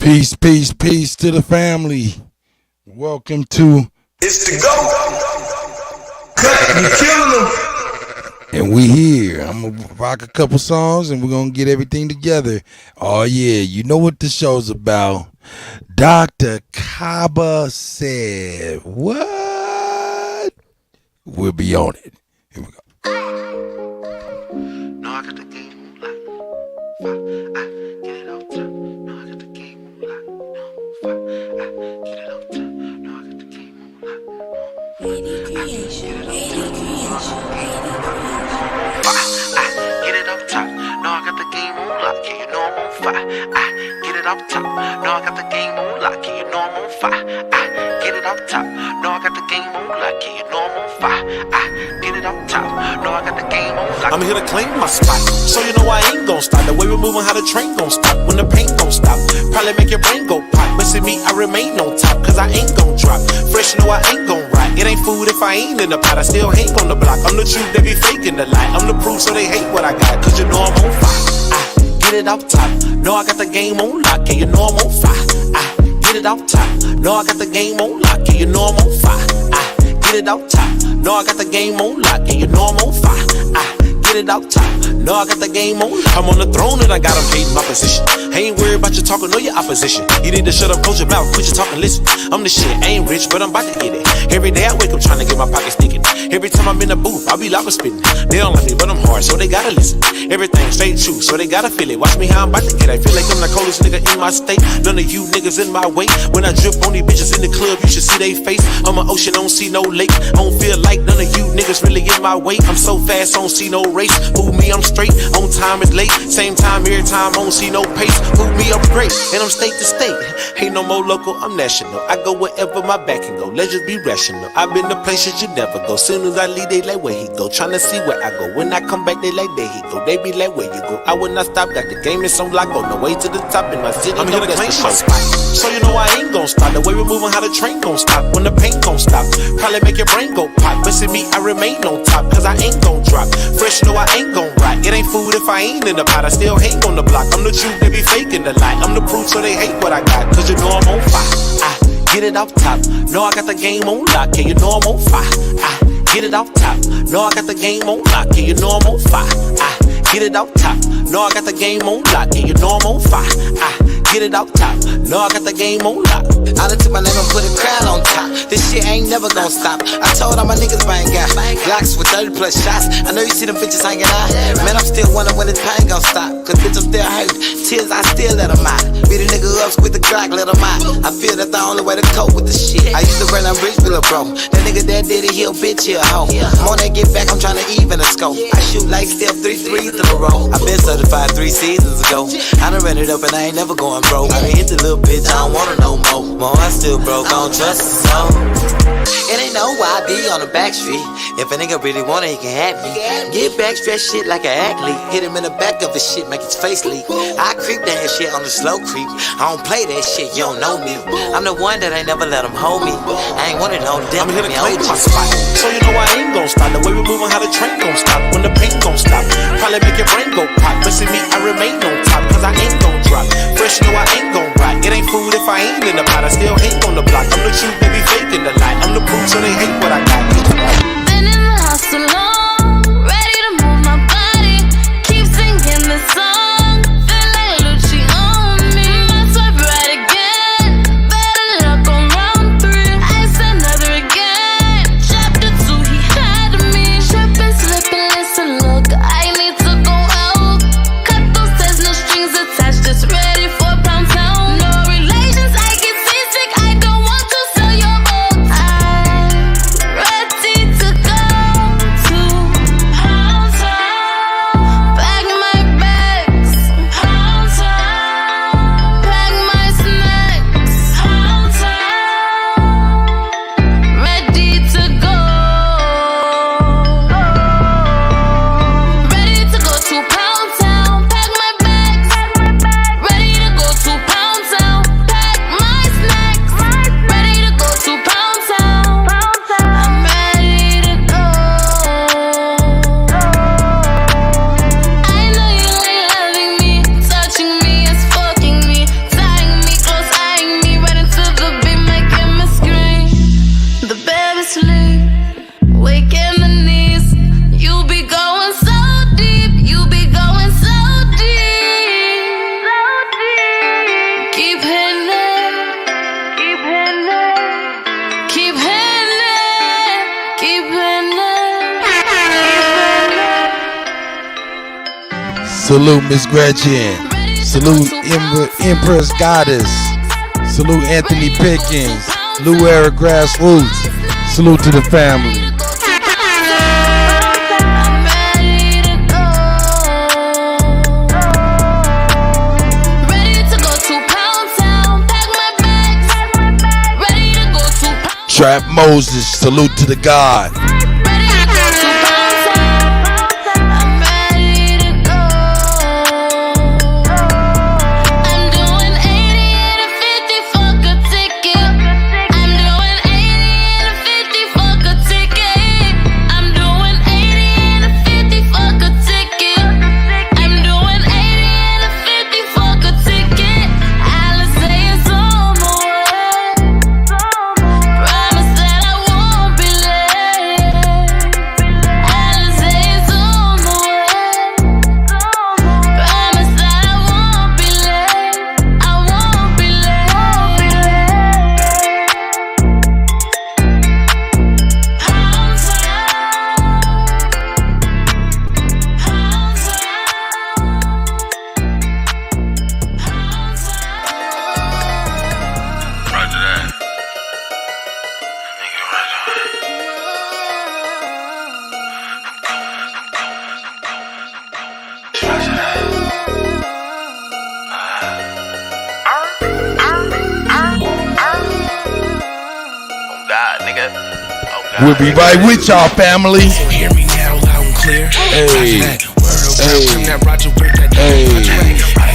Peace, peace, peace to the family. Welcome to It's the GOAT. Cut and kill them. And we here. I'm gonna rock a couple songs and we're gonna get everything together. Oh yeah, you know what the show's about. Dr. Kaba said what? We'll be on it. Here we go. No, I got the game on lock. I get it off top. No, I got the game on lock. No, I get it off top. No, I got the game on lock. AD creation. I get it off top. No, I got the game on lock. Yeah, you know I'm on fire. I get it off top. No, I got the game on lock. Yeah, you know I'm on fire. I get it off top. No, I got the game on lock. Yeah, you know I'm on fire. I get it off top. No, I got the game on lock. I'm here to claim my spot, so you know I ain't gon' stop. The way we're moving, how the train gon' stop, when the pain gon' stop. Probably make your brain go pop, but see me, I remain on top, cause I ain't gon' drop. Fresh, you know I ain't gon' rot. It ain't food if I ain't in the pot, I still hang on the block. I'm the truth, they be faking the lie. I'm the proof, so they hate what I got, cause you know I'm on fire. I get it off top, know I got the game on lock, yeah, you know I'm on fire. I get it off top, know I got the game on lock, yeah, you know I'm on fire. I get it off top, know I got the game on lock, yeah, you know I'm on fire. I get it off top, know I got the game on lock. I'm on the throne and I got them hating my position. I ain't worried about you talking or your opposition. You need to shut up, close your mouth, quit your talking, listen. I'm the shit, I ain't rich, but I'm about to get it. Every day I wake up trying to get my pockets sticking. Every time I'm in the booth, I be lava spitting. They don't like me, but I'm hard, so they gotta listen. Everything straight true, so they gotta feel it. Watch me how I'm about to get it. I feel like I'm the coldest nigga in my state. None of you niggas in my way. When I drip on these bitches in the club, you should see they face. I'm an ocean, I don't see no lake. I don't feel like none of you niggas really in my way. I'm so fast, I don't see no race. Move me, I'm straight. On time is late. Same time every time, I don't see no pace. Move me, I'm great. And I'm state to state. Ain't no more local, I'm national. I go wherever my back can go. Let's just be rational. I've been to places you never go. Soon as I leave, they like where he go. Tryna see where I go. When I come back, they like there he go. They be like where you go. I will not stop. Got the game is on lock. On the way to the top in my city. I'm here to claim my spot, so you know I ain't gon' stop. The way we're moving, how the train gon' stop, when the pain gon' stop. Probably make your brain go pop, but see me, I remain on top, cause I ain't gon' drop. Fresh, no, I ain't gon' rot. It ain't food if I ain't in the pot. I still hang on the block. I'm the truth, they be faking the lie. I'm the proof, so they hate what I got, cause you know I'm on fire. I get it off top, know I got the game on lock, yeah, you know I'm on fire. I get it off top, know I got the game on lock, yeah, you know I'm on fire. I get it off top, know I got the game on lock, yeah, you know I'm on fire. I get it off top, know I got the game on lock. I done took my name and put a crown on top. This shit ain't never gon' stop. I told all my niggas bang out Glocks with 30 plus shots. I know you see them bitches hanging out. Man, I'm still wondering when this pain gon' stop, cause bitch, I'm still hurt. Tears, I still let them out. Beat a nigga up, squeeze the Glock, let them out. I feel that's the only way to cope with the shit. I used to run on Bridgeville, bro. That nigga that did it, he a bitch, he a hoe. I'm on that get back, I'm tryna even a scope. I shoot like Steph 3 threes in a row. I been certified 3 seasons ago. I done ran it up and I ain't never going broke. I done hit the little bitch, I don't want her no more. I still broke, I don't trust her so. It ain't no why I be on the back street. If a nigga really want it, he can have me. Get back, stretch shit like an athlete. Hit him in the back of his shit, make his face leak. I creep that shit on the slow creep. I don't play that shit, you don't know me. I'm the one that ain't never let him hold me. I ain't wanna know them. I'm here to claim my spot, so you know I ain't gon' stop. The way we're moving, how the train gon' stop, when the pain gon' stop. Probably make your brain go pop, but see me, I remain on top, cause I ain't gon' drop. Fresh, no, I ain't gon' rot. It ain't food if I ain't in the pot. I still hang on the block. I'm the truth, they be faking the lie. I'm the proof, so they hate what I got. Been in the house so long, ready to move my body. Keep singing the song, feel like Lucci on me. Might swipe right again, better luck on round 3. I said another again, chapter 2 he had me. Tripping, slipping, listen, look, I need to go out. Cut those ties, no strings attached, just ready for pound town. No relations, I get seasick, I don't want to sell your boat. I'm ready to Salute Miss Gretchen. Salute Empress Goddess. Salute Anthony Pickens. Lou Era Grassroots. Salute to the family. Trap Moses, salute to the God. We'll be right with y'all, family. So hear me now, loud and clear. Hey,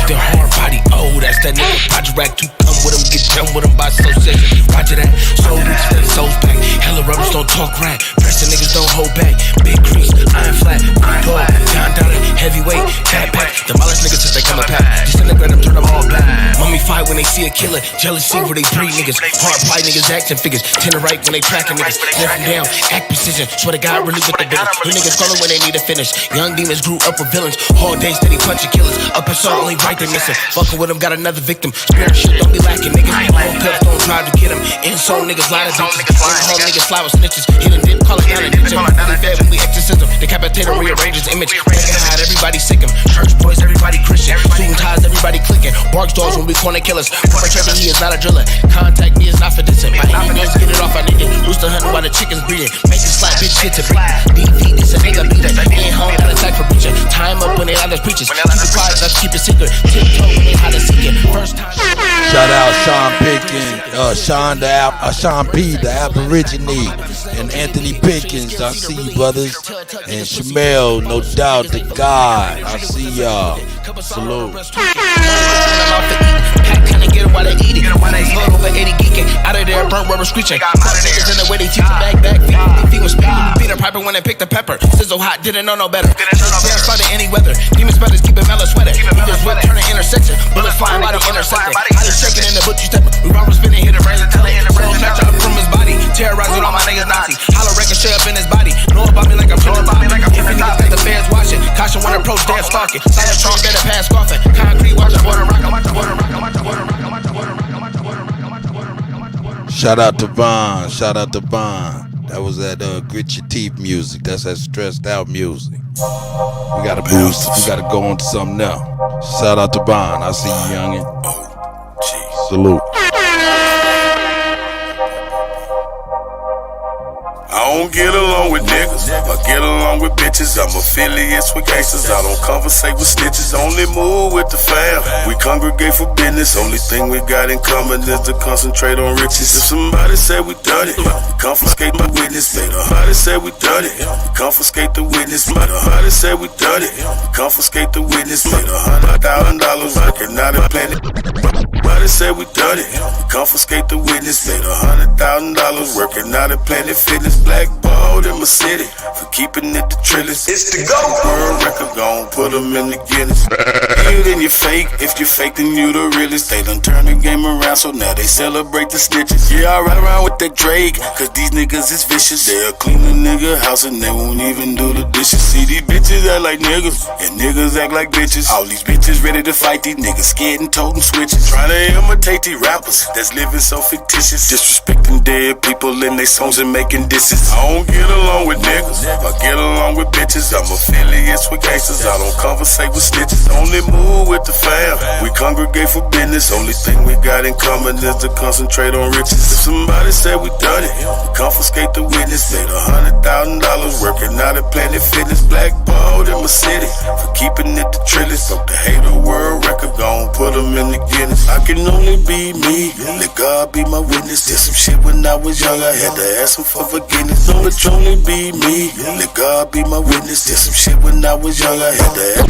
The hard body, oh, that's that nigga Project Rack. To come with him, get done with him by association. Roger that, so rich that soul's back. Hella rubbers don't talk rap. Pressing niggas don't hold back. Big crease, iron flat, dog, down, heavyweight, tap back. Demolish niggas since they come a pack. Disintegrate them, turn them all back. Mummy fight when they see a killer. Jealousy where they breed niggas. Hard pie niggas, action figures. Tender right when they tracking niggas. Left them down, act precision. Swear to God, really with the business. You niggas calling when they need a finish. Young demons grew up with villains. All day steady punching killers. Up and so only right they missing. Fucking with them, got another victim. Spirit shit don't be lacking, niggas. All cups don't try to get them. In soul niggas, lie to bitches. In home niggas, fly with snitches. Hit and dip, call it down and ditch them. They fed when we exorcism. Decapitate or rearrange his image. Breaking hide, everybody sick him. Church boys, everybody Christian. Student ties, everybody clicking. Barks dogs when we corner killers. Perpetrator, he is not a driller. Contact me is not for dissing. My enemies get it off, I need it. Rooster hunting while the chickens breeding. Make it slap, bitch, shit to breed. DV, this a nigga beater. Ain't home, got attack for preaching. Time up when they others preachers. Keep it quiet, let's keep it secret. Tiptoe when they how to seek it. First time. Shout out Sean Pickens, Sean P, the Aborigine, and Anthony Pickens. I see you, brothers. And Shamel, no doubt, the God. I see y'all. Salute. Get it while they eat it. Float over 80 geeking. Out of there, burnt rubber screeching. Niggas in the way they teach the back. Feet was speeding. Peter Piper when they picked the pepper. Sizzle hot, didn't know no better. Fight in any weather. Demon spreaders keep it mellow sweater. Leaders whip, turn an intersection. Bullets flying, body intersecting. Body shaking in the butcher stepping. We robbers spinning, hit the brains and telling. Slow catch up from his body. Terrorizing all my niggas Nazi. Hollow ricochet up in his body. Know about me like I'm from the top. If you niggas got the fans watching. Caution when approach, they're stalking. Silent strong, better pass coughing. Concrete, watch the water rock. Shout out to Vaughn. Shout out to Vaughn. That was that grit your teeth music. That's that stressed out music. We gotta boost. We gotta go on to something else. Shout out to Vaughn. I see you, youngin'. Salute. I don't get along with niggas, I get along with bitches. I'm affiliates with gangsters, I don't conversate with snitches. Only move with the fam, we congregate for business. Only thing we got in common is to concentrate on riches. If somebody said we done it, we confiscate my witness. Matter how they said we done it, we confiscate the witness. Matter how they said we done it, we confiscate the witness. Made $100,000 working out in Planet. Why they said we done it, we confiscate the witness. Made $100,000 working out in Planet Fitness. Blackballed in my city for keeping it the trillest. It's the GO! World record gon' put them in the Guinness. real, then you fake. If you fake, then you the realest. They done turn the game around, so now they celebrate the snitches. Yeah, I ride around with that Drake, cause these niggas is vicious. They'll clean a nigga house and they won't even do the dishes. See, these bitches act like niggas, and niggas act like bitches. All these bitches ready to fight, these niggas scared and toting switches. Trying to imitate these rappers that's living so fictitious. Disrespecting dead people in their songs and making disses. I don't get along with niggas, I get along with bitches. I'm affiliates with gangsters, I don't conversate with snitches. Only move with the fam, we congregate for business. Only thing we got in common is to concentrate on riches. If somebody said we done it, we confiscate the witness. Made $100,000 working out at Planet Fitness. Blackballed in my city for keeping it the trillest. Broke the hater world record, gon' put them in the Guinness. I can only be me, let God be my witness. Did some shit when I was young, I had to ask him for forgiveness. No, it only be me, let God be my witness. Did some shit when I was young, I had to ask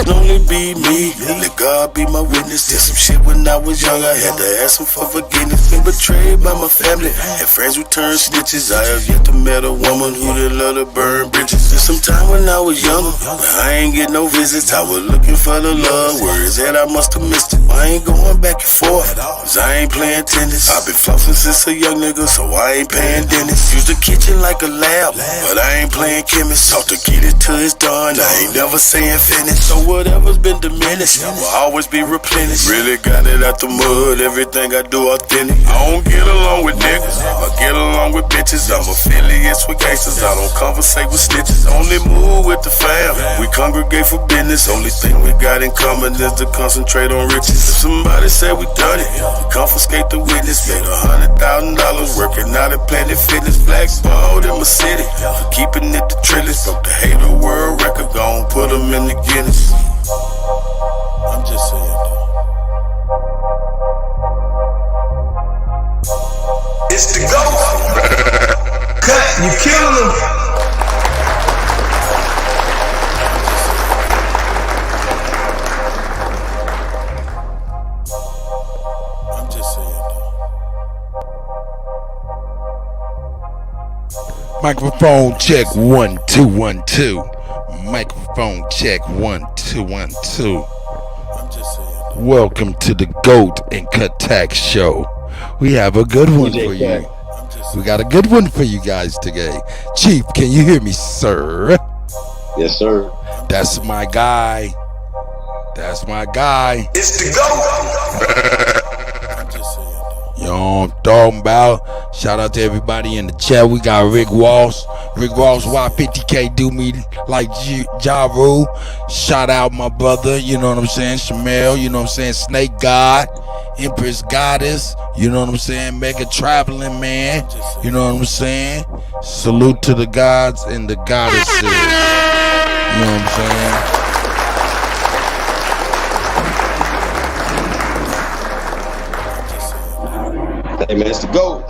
only be me, let God be my witness. Did some shit when I was young, I had to ask him for forgiveness. Been betrayed by my family, had friends who turned snitches. I have yet to met a woman who didn't love to burn bridges. There's some time when I was younger, but I ain't get no visits. I was looking for the love, where is it? I must have missed it. I ain't going back and forth, cause I ain't playing tennis. I've been flossing since a young nigga, so I ain't paying dentist. Use the kitchen like a lab, but I ain't playing chemist. Talk to get it till it's done, I ain't never saying finish. So whatever's been diminished will always be replenished. Really got it out the mud, everything I do authentic. I don't get along with niggas, I get along with bitches. I'm affiliates with gangsters, I don't conversate with snitches. Only move with the fam, we congregate for business. Only thing we got in common is to concentrate on riches. If somebody said we done it, we confiscate the witness. Made $100,000 working out at Planet Fitness. Blackballed in my city for keeping it the trillest. Broke the hater world record, gon' put them in the Guinness. I'm just saying though. It's the GOAT. Cut, you killing him. I'm just saying though. Microphone check 1 2 1 2. Microphone check 1 2 1 2. I'm just saying though. Welcome to the Goat and Kuttack show. We have a good one for you. We got a good one for you guys today. Chief, can you hear me, sir? Yes, sir. That's my guy. That's my guy. It's the GOAT. I'm just saying though. You know what I'm talking about? Shout out to everybody in the chat. We got Rick Walsh. Rick Walsh, Y50K, do me like Ja Rule. Shout out my brother, you know what I'm saying? Shamel, you know what I'm saying? Snake God, Empress Goddess, you know what I'm saying? Mega Traveling Man, you know what I'm saying? Salute to the gods and the goddesses. You know what I'm saying? Hey, man, it's the GOAT.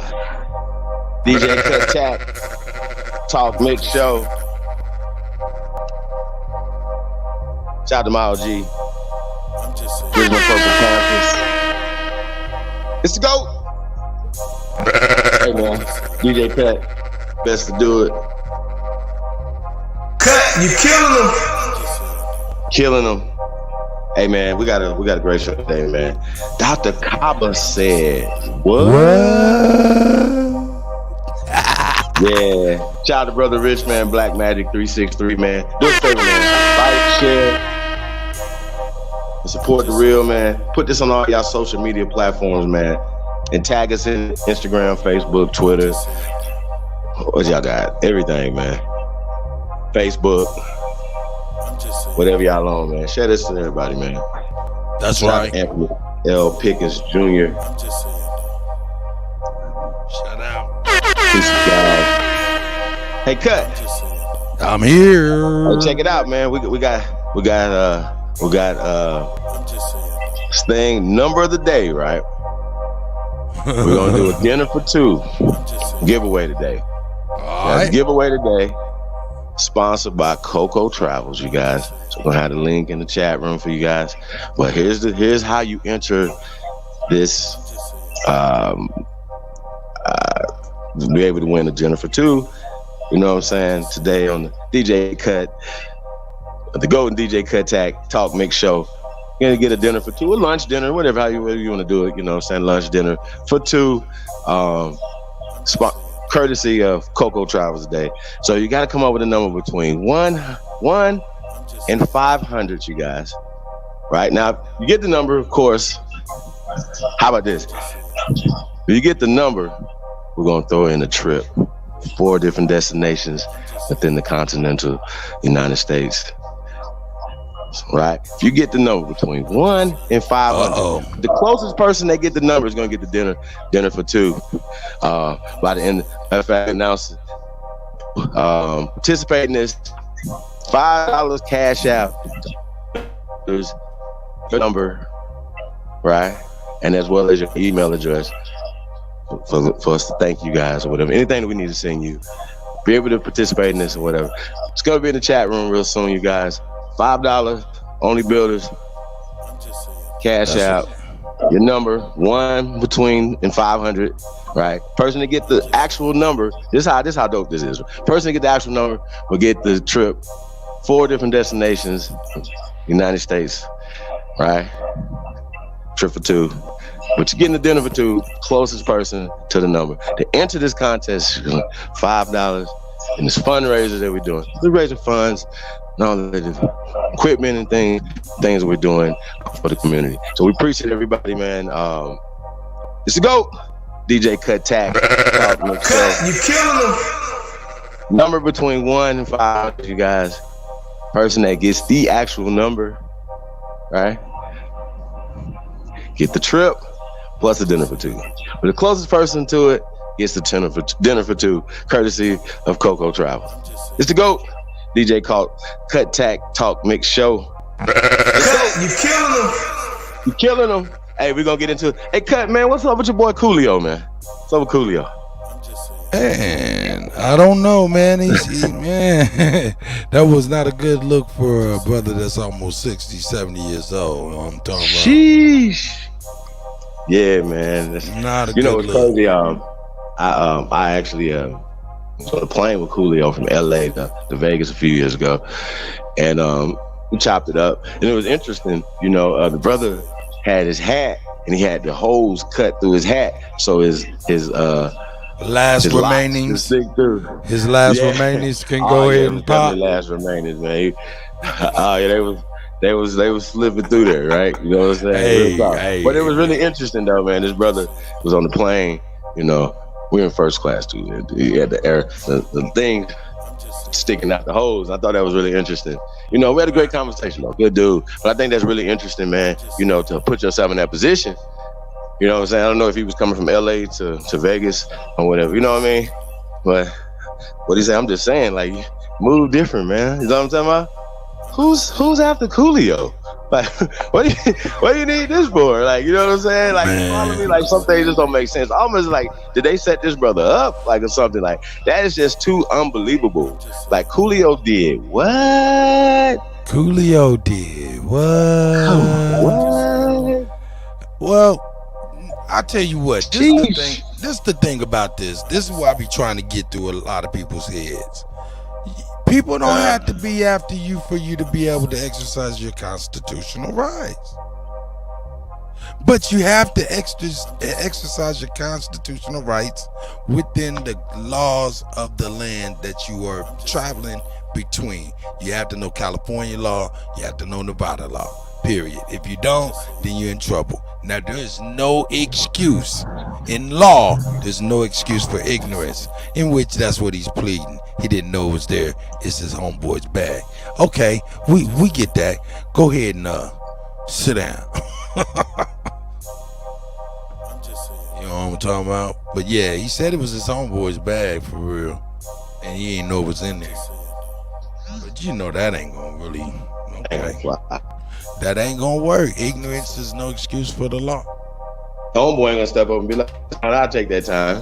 DJ Kuttack. Talk Mix Show. Shout out to my OG. I'm just saying. Original Purple Panthers. It's the GOAT. Hey, man. DJ Cut. Best to do it. Cut, you killing him. Killing them. Hey, man, we got a great show today, man. Dr. Kaba said, what? Yeah. Shout out to Brother Rich, man. Black Magic 363, man. Do us a favor, man. Like, share, and support the real, man. Put this on all y'all social media platforms, man. And tag us in Instagram, Facebook, Twitter. What y'all got? Everything, man. Facebook. Whatever y'all on, man. Share this to everybody, man. That's Shout right. out to Anthony L. Pickens Jr. Shout out. Peace, guys. Hey, Cut. I'm here. Hey, check it out, man. We got this thing, number of the day, right? We're gonna do a dinner for two giveaway today. All right. Giveaway today, sponsored by Coco Travels, you guys. So we're gonna have the link in the chat room for you guys. But here's how you enter this. Be able to win a dinner for two. You know what I'm saying? Today on the DJ Cut the Golden DJ Kuttack Talk Mix Show. You're gonna get a dinner for two, a lunch dinner, whatever you want to do it. You know what I'm saying? Lunch dinner for two. Courtesy of Cocoa Travels Day. So you got to come up with a number between 1 and 500, you guys. Right now, you get the number, of course. How about this? If you get the number, we're gonna throw in a trip, 4 different destinations within the continental United States. Right? If you get the number between 1 and 500, the closest person that get the number is gonna get the dinner for two. By the end, if I announce it, participate in this, $5 cash out. There's your number, right? And as well as your email address for us to thank you guys or whatever. Anything that we need to send you, be able to participate in this or whatever. It's gonna be in the chat room real soon, you guys. $5, only builders, cash out, your number, 1 between and 500, right? Person to get the actual number, this is how dope this is. Person to get the actual number will get the trip, 4 different destinations, United States, right? Trip for two. But you're getting the dinner for two, closest person to the number. To enter this contest, $5, and this fundraiser that we're doing. We're raising funds, and all the equipment and things we're doing for the community. So we appreciate everybody, man. It's the GOAT, DJ Kuttack. You killing them. Number between 1 and 5, you guys. Person that gets the actual number, right? Get the trip plus the dinner for two. But the closest person to it gets the dinner for two, courtesy of Cocoa Travel. It's the GOAT, DJ called Kuttack Talk Mix Show. You killing them. You killing them. Hey, we're gonna get into it. Hey, Cut, man, what's up with your boy Coolio, man? What's up with Coolio? Man, I don't know, man. Man, that was not a good look for a brother that's almost 60, 70 years old. You know what I'm talking about? Sheesh. Yeah, man. That's not a good good look. look. Crazy. I actually was on a plane with Coolio from LA to Vegas a few years ago, and we chopped it up, and it was interesting. You know, the brother had his hat, and he had the holes cut through his hat, so his last remainings can go ahead and pop. Last remainings, man. They was slipping through there, right? You know what I'm saying? Hey. But it was really interesting though, man. This brother was on the plane, you know. We were in first class too. He had the thing sticking out the hose. I thought that was really interesting. You know, we had a great conversation though. Good dude. But I think that's really interesting, man, you know, to put yourself in that position. You know what I'm saying? I don't know if he was coming from LA to Vegas or whatever, you know what I mean? But what he said, I'm just saying, like, move different, man. You know what I'm talking about? Who's after Coolio? Like, what do you need this for? Like, you know what I'm saying? Like, follow me, like, some things just don't make sense. Almost like, did they set this brother up? Like, or something like that is just too unbelievable. Like, Coolio did what? Coolio did what? Well, I tell you what, this is the thing about this. This is why I be trying to get through a lot of people's heads. People don't have to be after you for you to be able to exercise your constitutional rights. But you have to exercise your constitutional rights within the laws of the land that you are traveling between. You have to know California law, you have to know Nevada law, period. If you don't, then you're in trouble. Now, there is no excuse. In law, there's no excuse for ignorance, in which that's what he's pleading. He didn't know it was there. It's his homeboy's bag. Okay, we get that. Go ahead and sit down. You know what I'm talking about? But yeah, he said it was his homeboy's bag for real, and he ain't know it was in there. But you know that ain't gonna really. Okay. That ain't gonna work. Ignorance is no excuse for the law. Homeboy ain't gonna step up and be like, I'll take that time.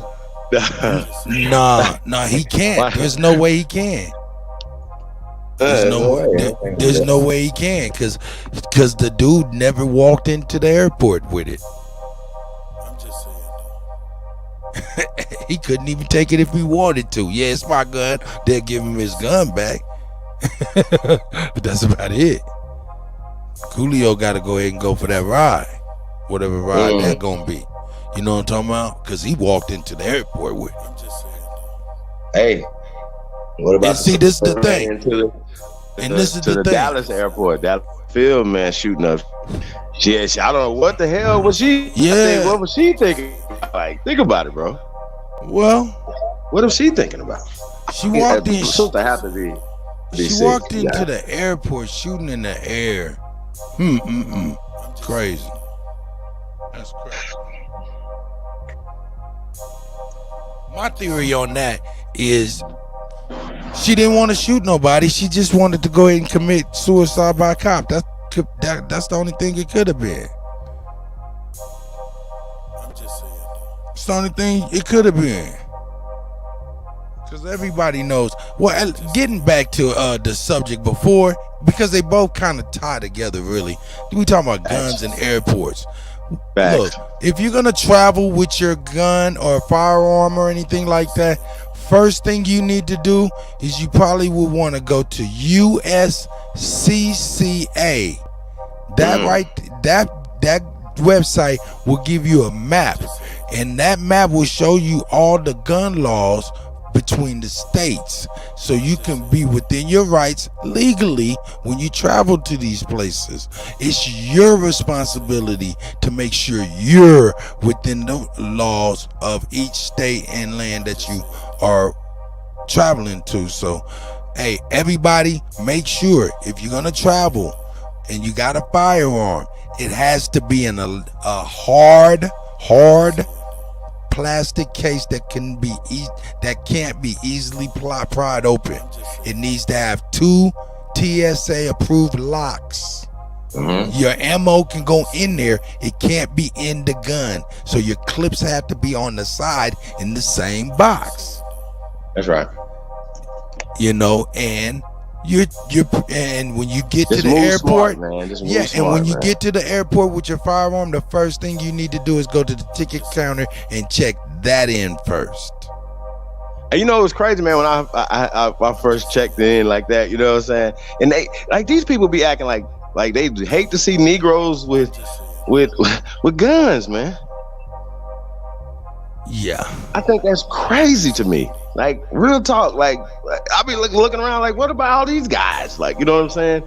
Nah, he can't. There's no way he can. There's no way he can, cause the dude never walked into the airport with it. He couldn't even take it if he wanted to. Yeah, it's my gun. They'll give him his gun back. But that's about it. Coolio got to go ahead and go for that ride, whatever ride that gonna be. You know what I'm talking about? Because he walked into the airport with him. Hey, what about? And see, this is the thing. This is the thing. Dallas airport, Dallas field man shooting up. Yeah, I don't know what the hell was she. Yeah, what was she thinking? Like, think about it, bro. Well, what was she thinking about? She walked in. Supposed to have to be. She walked into the airport shooting in the air. Crazy. That's crazy. My theory on that is she didn't want to shoot nobody. She just wanted to go ahead and commit suicide by cop. That's the only thing it could have been. It's the only thing it could have been. Because everybody knows. Well, getting back to the subject before, because they both kind of tie together, really. We talking about guns and airports. Facts. Look, if you're going to travel with your gun or firearm or anything like that, first thing you need to do is you probably would want to go to USCCA. That website will give you a map, and that map will show you all the gun laws between the states, so you can be within your rights legally when you travel to these places. It's your responsibility to make sure you're within the laws of each state and land that you are traveling to. So, hey, everybody, make sure if you're gonna travel and you got a firearm, it has to be in a hard plastic case that can't be easily pried open. It needs to have 2 TSA approved locks. Your ammo can go in there. It can't be in the gun. So your clips have to be on the side in the same box. That's right. You know, and and when you get to the airport, when you get to the airport with your firearm, the first thing you need to do is go to the ticket counter and check that in first. And you know, it was crazy, man, when I first checked in like that, you know what I'm saying? And they, like, these people be acting like they hate to see Negroes with guns, man. Yeah. I think that's crazy to me. Like, real talk, like I be looking around like, what about all these guys? Like, you know what I'm saying?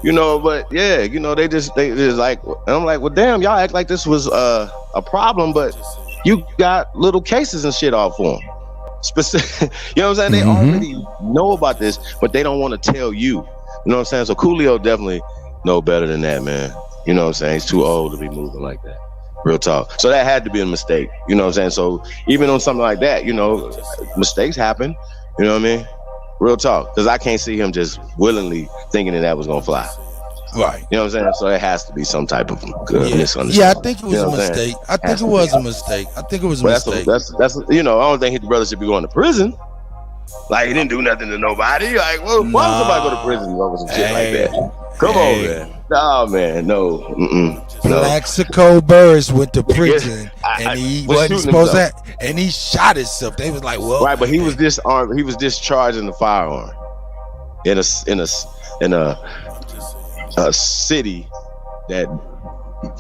You know, but yeah, you know, they just like, and I'm like, well, damn, y'all act like this was a problem, but you got little cases and shit all for them. Specific, you know what I'm saying? They already know about this, but they don't want to tell you. You know what I'm saying? So Coolio definitely know better than that, man. You know what I'm saying? He's too old to be moving like that. Real talk. So that had to be a mistake. You know what I'm saying? So even on something like that, you know, mistakes happen. You know what I mean? Real talk. Because I can't see him just willingly thinking that was going to fly. Right. You know what I'm saying? So it has to be some type of misunderstanding. Yeah, I think it was a mistake. I think it was a mistake. That's you know, I don't think his brother should be going to prison. Like, he didn't do nothing to nobody. Like, well, why would somebody go to prison over some shit like that? Come on, man. No, man, no. Plaxico Burris went to prison, and he wasn't supposed to, and he shot himself. They was like, well, right, but he was disarmed. He was discharging the firearm in a city that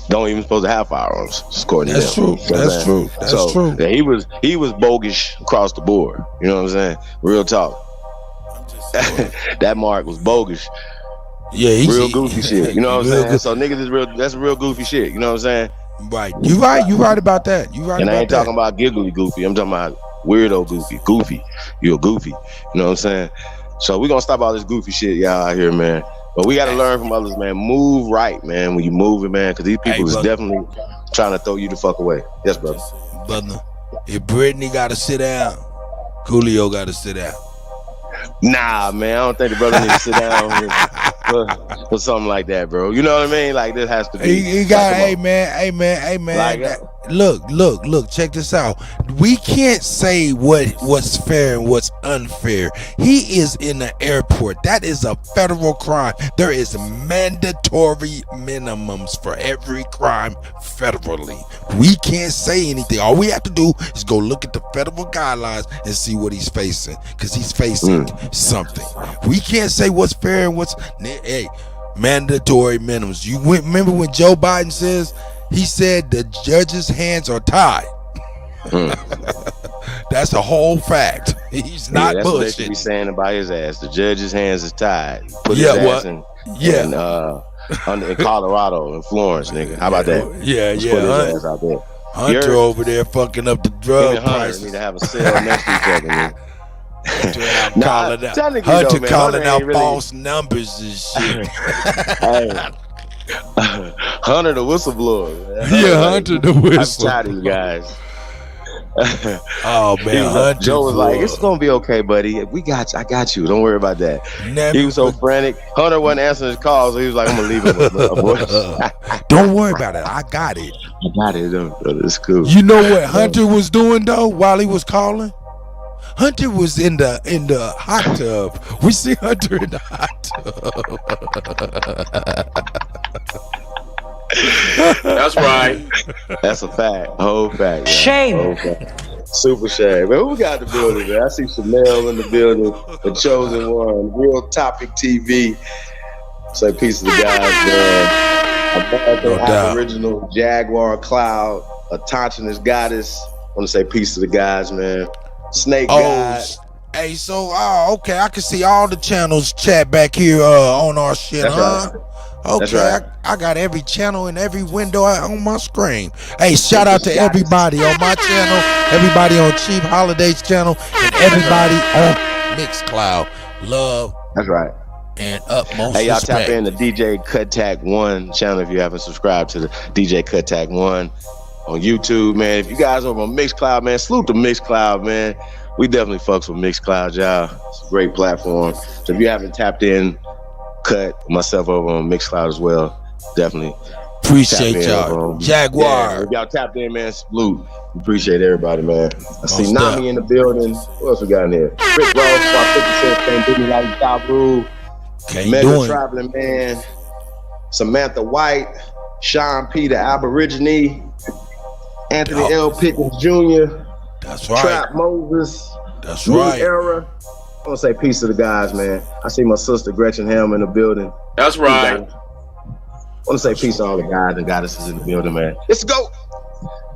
don't even supposed to have firearms. According to them. That's true. That's true. Yeah, he was bogus across the board. You know what I'm saying? Real talk. That mark was bogus. Yeah, real goofy shit. You know what I'm saying? So niggas is real. That's real goofy shit. You know what I'm saying? Right. You right about that. You right. And about I ain't talking about giggly goofy. I'm talking about weirdo goofy. Goofy. You're goofy. You know what I'm saying? So we gonna stop all this goofy shit y'all out here, man. But we gotta learn from others, man. Move right, man. When you moving, man, because these people is definitely trying to throw you the fuck away. Yes, brother. Brother, if Brittany gotta sit down, Coolio gotta sit down. Nah, man, I don't think the brother needs to sit down for something like that, bro. You know what I mean? Like, this has to be. He got, hey man. Like, look, check this out. We can't say what's fair and what's unfair. He is in the airport. That is a federal crime. There is mandatory minimums for every crime federally. We can't say anything. All we have to do is go look at the federal guidelines and see what he's facing, because he's facing something. We can't say what's fair and what's mandatory minimums. You remember when Joe Biden says, he said the judge's hands are tied. That's a whole fact. He's not that's what they bullshitting. should be saying about his ass. The judge's hands is tied. Put his ass in Colorado and Florence, nigga. How about that? Yeah. Put his ass out there. Hunter over there fucking up the drug prices. Need to have a cell next to each other, man. Hunter calling out false numbers and shit. Hunter the whistleblower. Hunter the whistleblower. I'm tired of you guys. Oh man, Hunter Joe was like, "It's gonna be okay, buddy. We got you. I got you. Don't worry about that." He was so frantic. Hunter wasn't answering his calls, so he was like, "I'm gonna leave him with a voice." Don't worry about it. I got it. It's cool. You know what Hunter was doing though while he was calling? Hunter was in the hot tub. We see Hunter in the hot tub. That's right. That's a fact. Whole fact. Man. Shame. Whole fact. Super shame. Man, who we got in the building, man? I see Chanel in the building. The Chosen One. Real Topic TV. Say peace to the guys, man. American Aboriginal Jaguar Cloud. A Tanchiness Goddess. I want to say peace to the guys, man. Snake God. Hey, so okay, I can see all the channels chat back here on our shit, That's huh? right. Okay, Right. I got every channel and every window on my screen. Hey, shout out to everybody on my channel, everybody on Cheap Holidays channel, and everybody on Mixcloud. Love. That's right. And utmost Hey, y'all respect. tap in the DJ Kuttack 1 channel if you haven't subscribed to the DJ Kuttack 1 on YouTube, man. If you guys are on Mixcloud, man, salute to Mixcloud, man. We definitely fucks with Mixcloud, y'all. It's a great platform. So if you haven't tapped in, Cut myself over on Mixcloud as well. Definitely appreciate tap in y'all. Jaguar. Yeah, if y'all tapped in, man, salute. Appreciate everybody, man. I see Most Nami in the building. What else we got in here? Rick Ross, 50 Cent, Can't Do Me Like Stop Rule. Can't Mega do it. Traveling Man. Samantha White. Sean P. the Aborigine. Anthony L. Pickens Jr. That's right. Trap Moses. That's New right. Era. I want to say peace to the guys, man. I see my sister Gretchen Helm in the building. That's right. I want to say peace to all the guys and goddesses in the building, man. Let's go.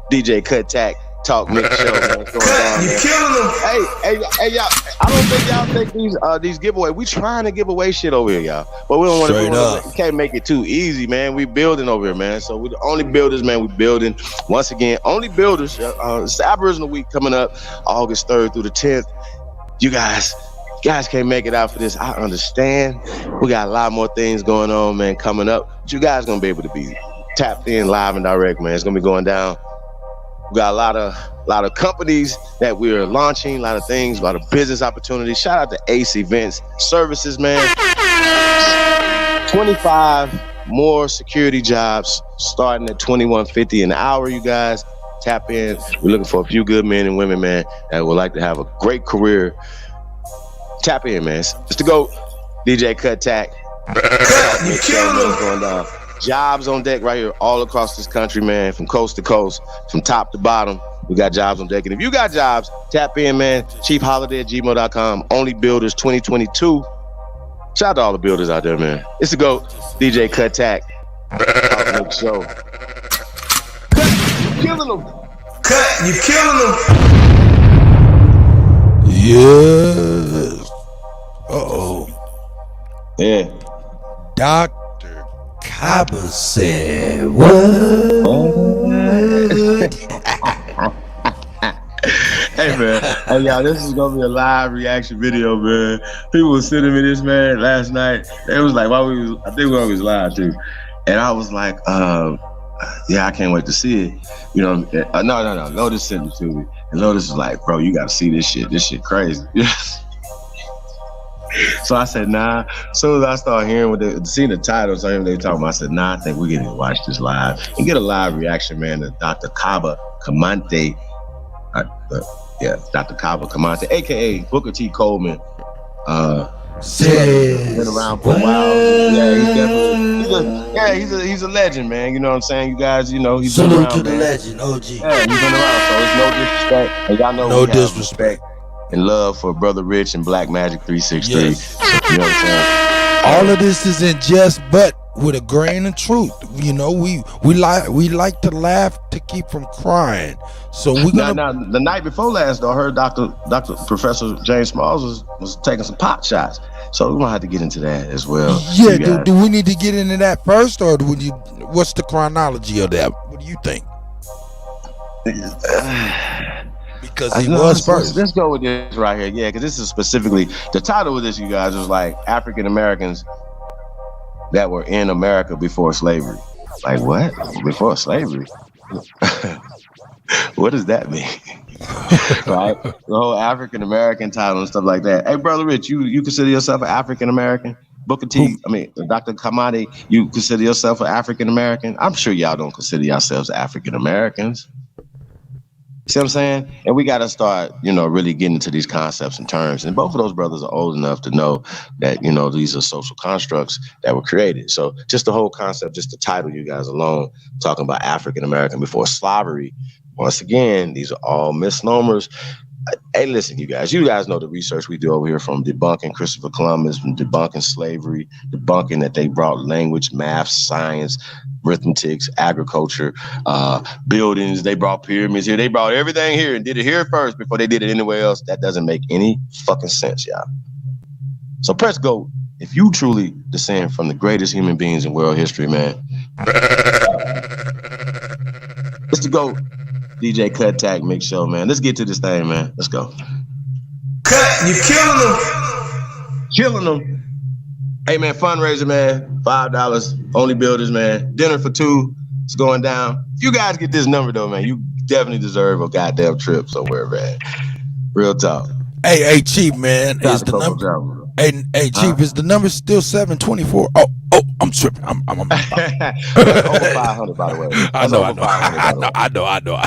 DJ Kuttack Talk Mix Show, man. What's going on, man? You killing them. Hey, y'all. I don't think y'all take these giveaways. We trying to give away shit over here, y'all. But we don't want to. We can't make it too easy, man. We building over here, man. So we the only builders, man. We building. Once again, only builders. It's the Aboriginal Week coming up, August 3rd through the 10th. You guys can't make it out for this. I understand. We got a lot more things going on, man, coming up. But you guys gonna be able to be tapped in live and direct, man. It's gonna be going down. We got a lot of companies that we're launching, a lot of things, a lot of business opportunities. Shout out to Ace Events Services, man. 25 more security jobs starting at $21.50 an hour, you guys. Tap in. We're looking for a few good men and women, man, that would like to have a great career. Tap in, man. It's the GOAT, DJ Kuttack. You killing them. Going down. Jobs on deck right here all across this country, man, from coast to coast, from top to bottom. We got jobs on deck. And if you got jobs, tap in, man. cheapholiday@gmail.com. Only Builders 2022. Shout out to all the builders out there, man. It's the GOAT, DJ Kuttack. Show. Cut, you killing them. Cut, you killing them. Yes. Uh-oh. Yeah. Dr. Kaba said what? Hey, man. Hey, y'all, this is going to be a live reaction video, man. People were sending me this, man, last night. It was like, I think we was live, too. And I was like, yeah, I can't wait to see it. You know, no. Lotus sent it to me. And Lotus was like, bro, you got to see this shit. This shit crazy. So I said, nah. As soon as I started hearing seeing the titles, I they were talking about, I said, nah, I think we're going to watch this live and get a live reaction, man, to Dr. Kaba Kamante. Dr. Kaba Kamante, a.k.a. Booker T. Coleman. Been around for a while. Yeah, he's definitely he's a legend, man. You know what I'm saying? You guys, he's been Salute around, to the man. legend, OG. Yeah, he's been around, so it's no disrespect. And y'all know No we have disrespect. and love for Brother Rich and Black Magic 363. Yes. You know what I'm saying? All of this is in jest, but with a grain of truth. We like to laugh to keep from crying. So we're gonna. Now, the night before last, though, I heard Dr. Professor James Smalls was taking some pot shots. So we're gonna have to get into that as well. Yeah, do we need to get into that first, or what's the chronology of that? What do you think? Because he was first. Let's go with this right here. Yeah, because this is specifically the title of this, you guys, was like African Americans that were in America before slavery. Like what? Before slavery? What does that mean? Right? The whole African American title and stuff like that. Hey, Brother Rich, you consider yourself an African American? Booker T, Dr. Kamade, you consider yourself an African American? I'm sure y'all don't consider yourselves African Americans. See what I'm saying? And we got to start, really getting into these concepts and terms. And both of those brothers are old enough to know that, these are social constructs that were created. So just the whole concept, just the title, you guys alone, talking about African American before slavery. Once again, these are all misnomers. Hey, listen, you guys know the research we do over here, from debunking Christopher Columbus, from debunking slavery, debunking that they brought language, math, science, arithmetics, agriculture, buildings. They brought pyramids here. They brought everything here and did it here first before they did it anywhere else. That doesn't make any fucking sense, y'all. So press go if you truly descend from the greatest human beings in world history, man. It's the GOAT. DJ Kuttack Mix Show, man. Let's get to this thing, man. Let's go. Cut, you killing them. Killing them. Hey, man, fundraiser, man. $5. Only builders, man. Dinner for two. It's going down. If you guys get this number, though, man, you definitely deserve a goddamn trip somewhere, man. Real talk. Hey, Chief, man. Is the number... Hey, Chief, is the number still 724? Oh, I'm tripping. I'm over 500, by the way. I know.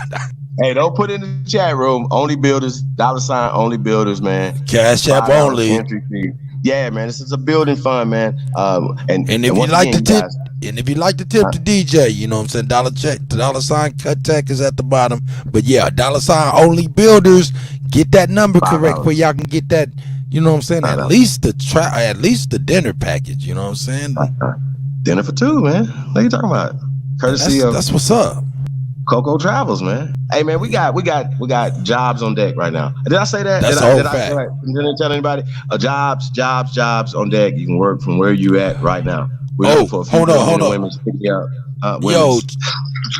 Hey, don't put it in the chat room. Only builders, $, only builders, man. Cash App only. Entry fee. Yeah, man. This is a building fund, man. And if you like to tip, if you like to tip the DJ, you know what I'm saying? $, Kuttack is at the bottom. But yeah, $, only builders. Get that number correct where y'all can get that. You know what I'm saying? At least the dinner package. You know what I'm saying? Dinner for two, man. What are you talking about? Courtesy of that's what's up. Coco Travels, man. Hey, man, we got jobs on deck right now. Did I say that? That's did fact. Didn't tell anybody? Jobs on deck. You can work from where you at right now. We're for a few hold on. Women's. Yo,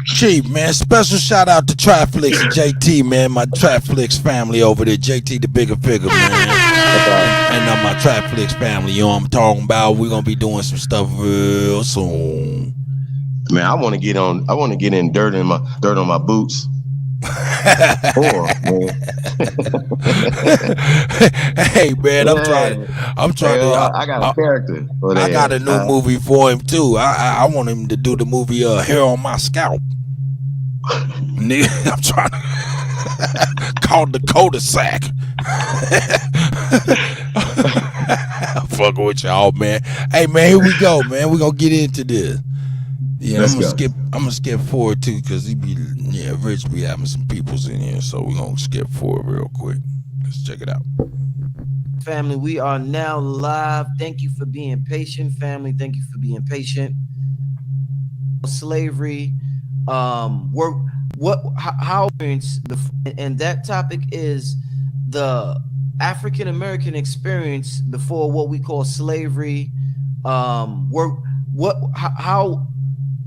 Chief, man, special shout out to Triflix and JT, man, my Triflix family over there. JT the bigger figure, man. And my Triflix family, you know what I'm talking about. We're gonna be doing some stuff real soon. Man, I want to get in dirt on my boots. Hey, man, I'm trying. I got a character. I got a new movie for him too. I want him to do the movie Hair on My Scalp. Nigga, I'm trying to called the cul-de-sac. Fucking with y'all, man. Hey, man, here we go, man. We're gonna get into this. Yeah, I'm gonna skip forward too, because Rich be having some peoples in here, so we're gonna skip forward real quick. Let's check it out. Family, we are now live. Thank you for being patient, family. Thank you for being patient. Slavery, how and that topic is the African American experience before what we call slavery.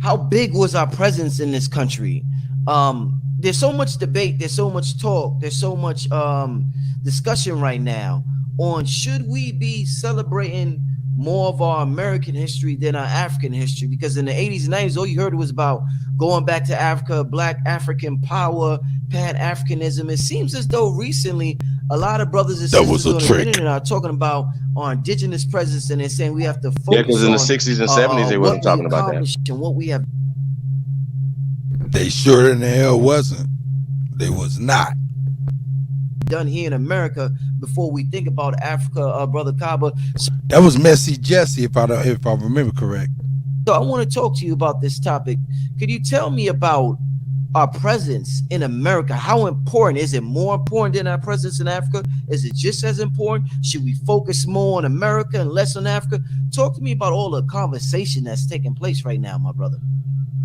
How big was our presence in this country? There's so much debate, there's so much talk, there's so much discussion right now on should we be celebrating more of our American history than our African history? Because in the 80s and 90s, all you heard was about going back to Africa, Black African power, Pan-Africanism. It seems as though recently A lot of brothers and That was sisters a on the trick. internet are talking about our indigenous presence, and they're saying we have to focus Yeah, because in the on, 60s and 70s, they what wasn't we talking about that. accomplished and what we have They sure in the hell wasn't. They was not. done here in America before we think about Africa, brother Kaba. That was Messy Jesse, if I remember correct. So I want to talk to you about this topic. Could you tell me about our presence in America? How important is it? More important than our presence in Africa? Is it just as important? Should we focus more on America and less on Africa? Talk to me about all the conversation that's taking place right now, my brother.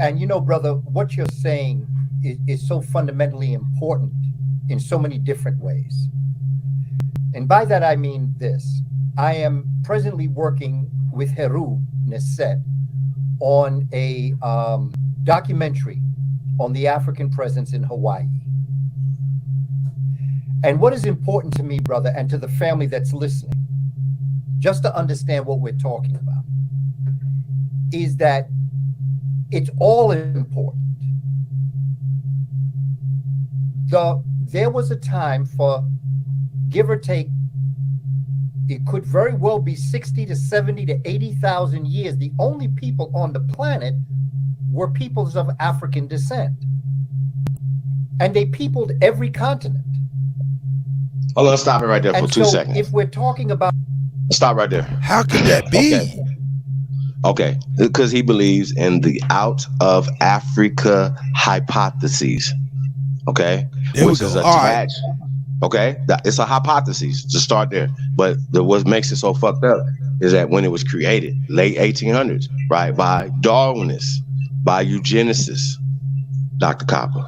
And you know, brother, what you're saying is so fundamentally important in so many different ways. And by that, I mean this. I am presently working with Heru Neset on a documentary on the African presence in Hawaii. And what is important to me, brother, and to the family that's listening, just to understand what we're talking about, is that it's all important. There was a time for, give or take, it could very well be 60 to 70 to 80,000 years. The only people on the planet were peoples of African descent. And they peopled every continent. Hold on, stop it right there for 2 seconds. If we're talking about... Stop right there. How could that be? Okay, because he believes in the out of Africa hypotheses. Okay, which is attached. Okay, it's a hypothesis to start there. But what makes it so fucked up is that when it was created, late 1800s, right, by Darwinists, by eugenicists, Dr. Kaba.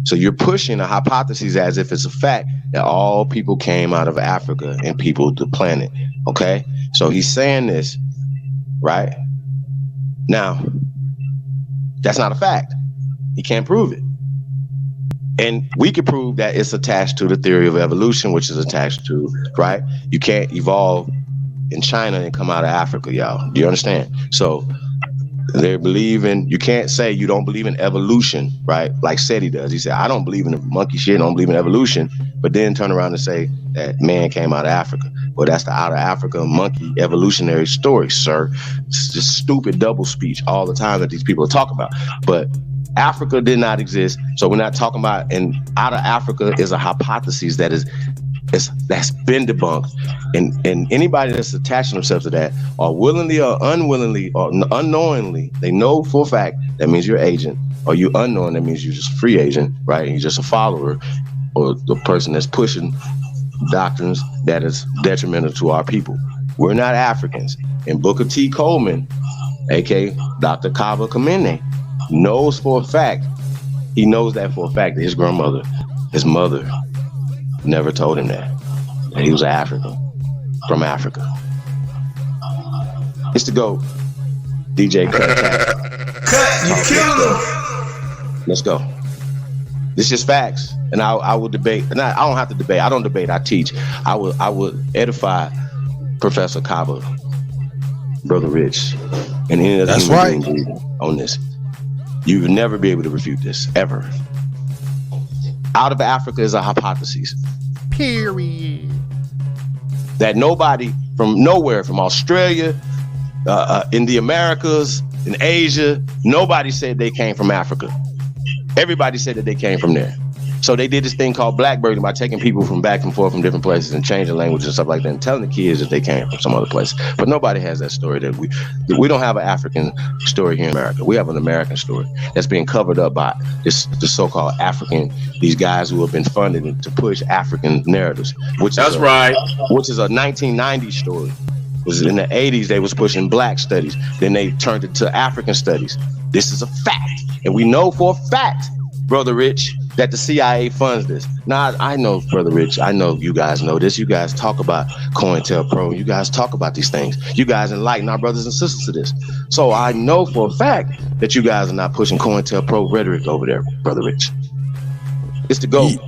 So you're pushing a hypothesis as if it's a fact that all people came out of Africa and peopled the planet. Okay, so he's saying this, right? Now, that's not a fact. He can't prove it. And we could prove that it's attached to the theory of evolution, which is attached to, right? You can't evolve in China and come out of Africa, y'all. Do you understand? So they believe in, you can't say you don't believe in evolution, right? Like SETI does. He said, I don't believe in the monkey shit, I don't believe in evolution, but then turn around and say that man came out of Africa. Well, that's the out of Africa monkey evolutionary story, sir. It's just stupid double speech all the time that these people talk about. But Africa did not exist, so we're not talking about, and out of Africa is a hypothesis that's been debunked, and anybody that's attaching themselves to that, or willingly or unwillingly or unknowingly, they know for a fact that means you're agent, or you unknown, that means you're just a free agent, right? And you're just a follower, or the person that's pushing doctrines that is detrimental to our people. We're not Africans. And Booker T. Coleman, aka Dr. Kaba Kamene, knows for a fact, he knows that for a fact that his grandmother, his mother, never told him that he was African, from Africa. It's the GOAT, DJ Kuttack. Cut, you killing him. Let's go. This is facts, and I will debate. And I don't have to debate. I don't debate. I teach. I would edify Professor Kaba, Brother Rich, and any other human being on this. You will never be able to refute this, ever. Out of Africa is a hypothesis. Period. That nobody from nowhere, from Australia, in the Americas, in Asia, nobody said they came from Africa. Everybody said that they came from there. So they did this thing called blackbirding by taking people from back and forth from different places and changing languages and stuff like that and telling the kids that they came from some other place. But nobody has that story. That we don't have an African story here in America. We have an American story that's being covered up by the so-called African, these guys who have been funded to push African narratives. Which is a 1990s story. It was in the 80s they was pushing black studies. Then they turned it to African studies. This is a fact. And we know for a fact, Brother Rich, that the CIA funds this. Now, I know, Brother Rich, I know you guys know this. You guys talk about COINTELPRO. You guys talk about these things. You guys enlighten our brothers and sisters to this. So I know for a fact that you guys are not pushing COINTELPRO rhetoric over there, Brother Rich. It's the GOAT.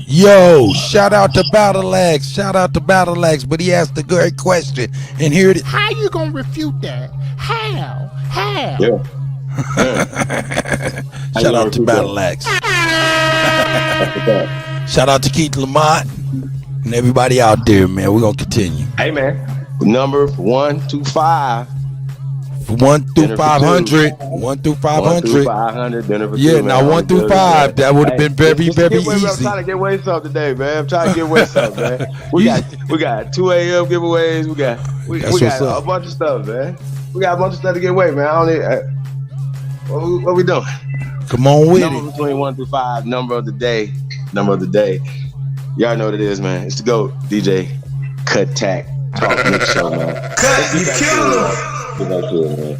Yo, shout out to Battle Axe. Shout out to Battle Axe. But he asked a great question. And here it is. How you gonna refute that? How? Yeah. Shout out to Battle Axe. Shout out to Keith Lamont and everybody out there, man. We're gonna continue. Hey, man. Number 125. 1 through 500. 1 through 500. 500. Dinner for Yeah, two, now man. 1 through 5. That would have been very, very I'm easy. trying to get away something today, man. I'm trying to get away something, man. We got 2 a.m. giveaways. We got a bunch of stuff, man. We got a bunch of stuff to get away, man. I don't need. What we doing? Come on with Number it. between 1 through 5. Number of the day. Y'all know what it is, man. It's the GOAT, DJ Kuttack. Talk mix show, man. Cut, you killing them. Man.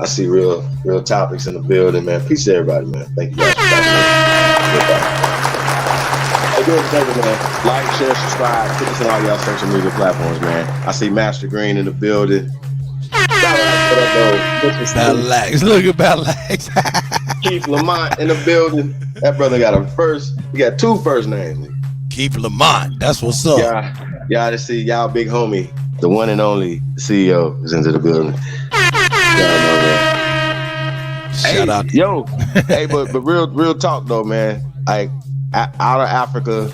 I see real topics in the building, man. Peace to everybody, man. Thank you guys for coming in. Hey, do us a favor, man. Like, share, subscribe. Put this on all y'all social media platforms, man. I see Master Green in the building. Balax. Look at Balax. Keith Lamont in the building. That brother got he got 2 first names. Keith Lamont. That's what's up. Y'all to see y'all big homie, the one and only CEO is into the building. Shout out. Yo. Hey, but real talk though, man. Like out of Africa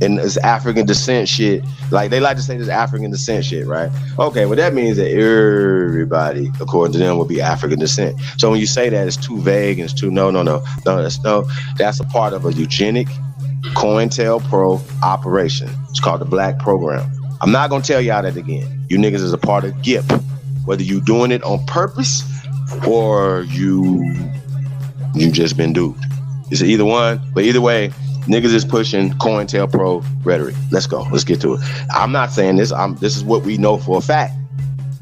and this African descent shit. Like they like to say this African descent shit, right? Okay, well that means that everybody, according to them, will be African descent. So when you say that, it's too vague and it's too no. That's a part of a eugenic COINTELPRO operation. It's called the Black Program. I'm not gonna tell y'all that again. You niggas is a part of GIP. Whether you doing it on purpose or you just been duped. It's either one, but either way, niggas is pushing COINTELPRO rhetoric. Let's go. Let's get to it. I'm not saying this. This is what we know for a fact.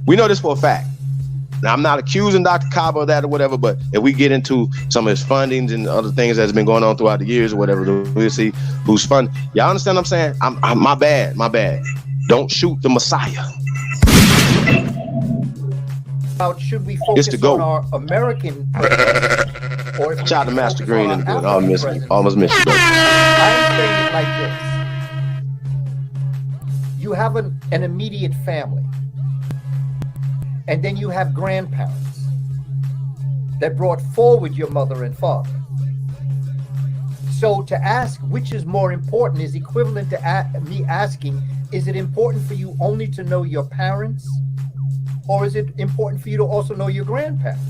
We know this for a fact. Now, I'm not accusing Dr. Kaba of that or whatever, but if we get into some of his fundings and other things that's been going on throughout the years or whatever, we'll see who's funding. Y'all understand what I'm saying? I'm my bad. Don't shoot the Messiah. Should we focus on our American president, or shout out to Master Green in the building. Almost missed you. I'm saying it like this. You have an immediate family, and then you have grandparents that brought forward your mother and father. So to ask which is more important is equivalent to me asking, is it important for you only to know your parents? Or is it important for you to also know your grandparents?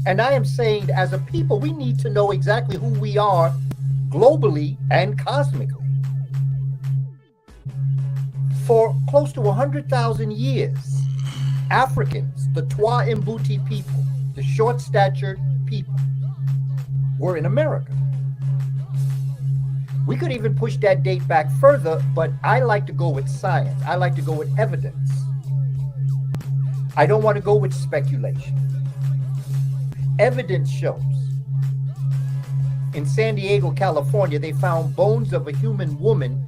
And I am saying that as a people, we need to know exactly who we are globally and cosmically. For close to 100,000 years, Africans, the Twa Mbuti people, the short-statured people, were in America. We could even push that date back further, but I like to go with science. I like to go with evidence. I don't want to go with speculation. Evidence shows. In San Diego, California, they found bones of a human woman,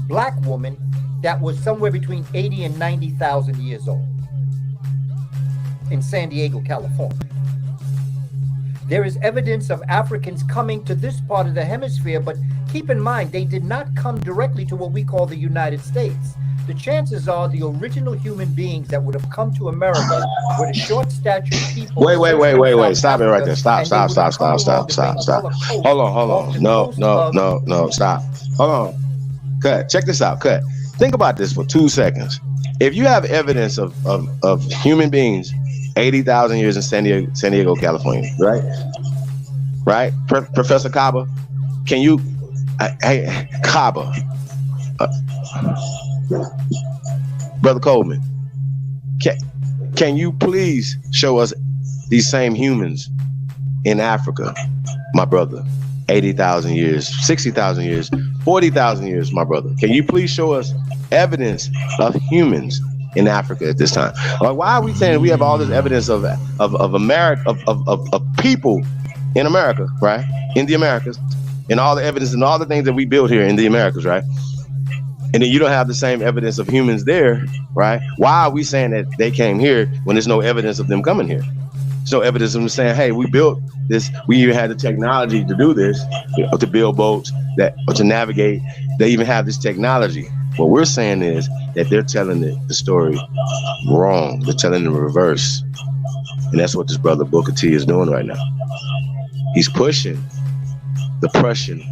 black woman, that was somewhere between 80 and 90,000 years old. In San Diego, California. There is evidence of Africans coming to this part of the hemisphere, but keep in mind, they did not come directly to what we call the United States. The chances are the original human beings that would have come to America were the short-statured people. Wait. Stop it right there. Stop. Hold on. No. Stop. Hold on. Cut. Check this out. Cut. Think about this for 2 seconds. If you have evidence of human beings 80,000 years in San Diego, California, right? Professor Kaba, can you, hey, Kaba, Brother Coleman, can you please show us these same humans in Africa, my brother? 80,000 years, 60,000 years, 40,000 years, my brother. Can you please show us evidence of humans in Africa at this time? Like, why are we saying we have all this evidence of America, of people in America, right? In the Americas, and all the evidence and all the things that we built here in the Americas, right? And then you don't have the same evidence of humans there, right? Why are we saying that they came here when there's no evidence of them coming here? There's no evidence of them saying, hey, we built this, we even had the technology to do this, to build boats, or to navigate. They even have this technology. What we're saying is that they're telling the story wrong. They're telling the reverse. And that's what this brother Booker T is doing right now. He's pushing the Prussian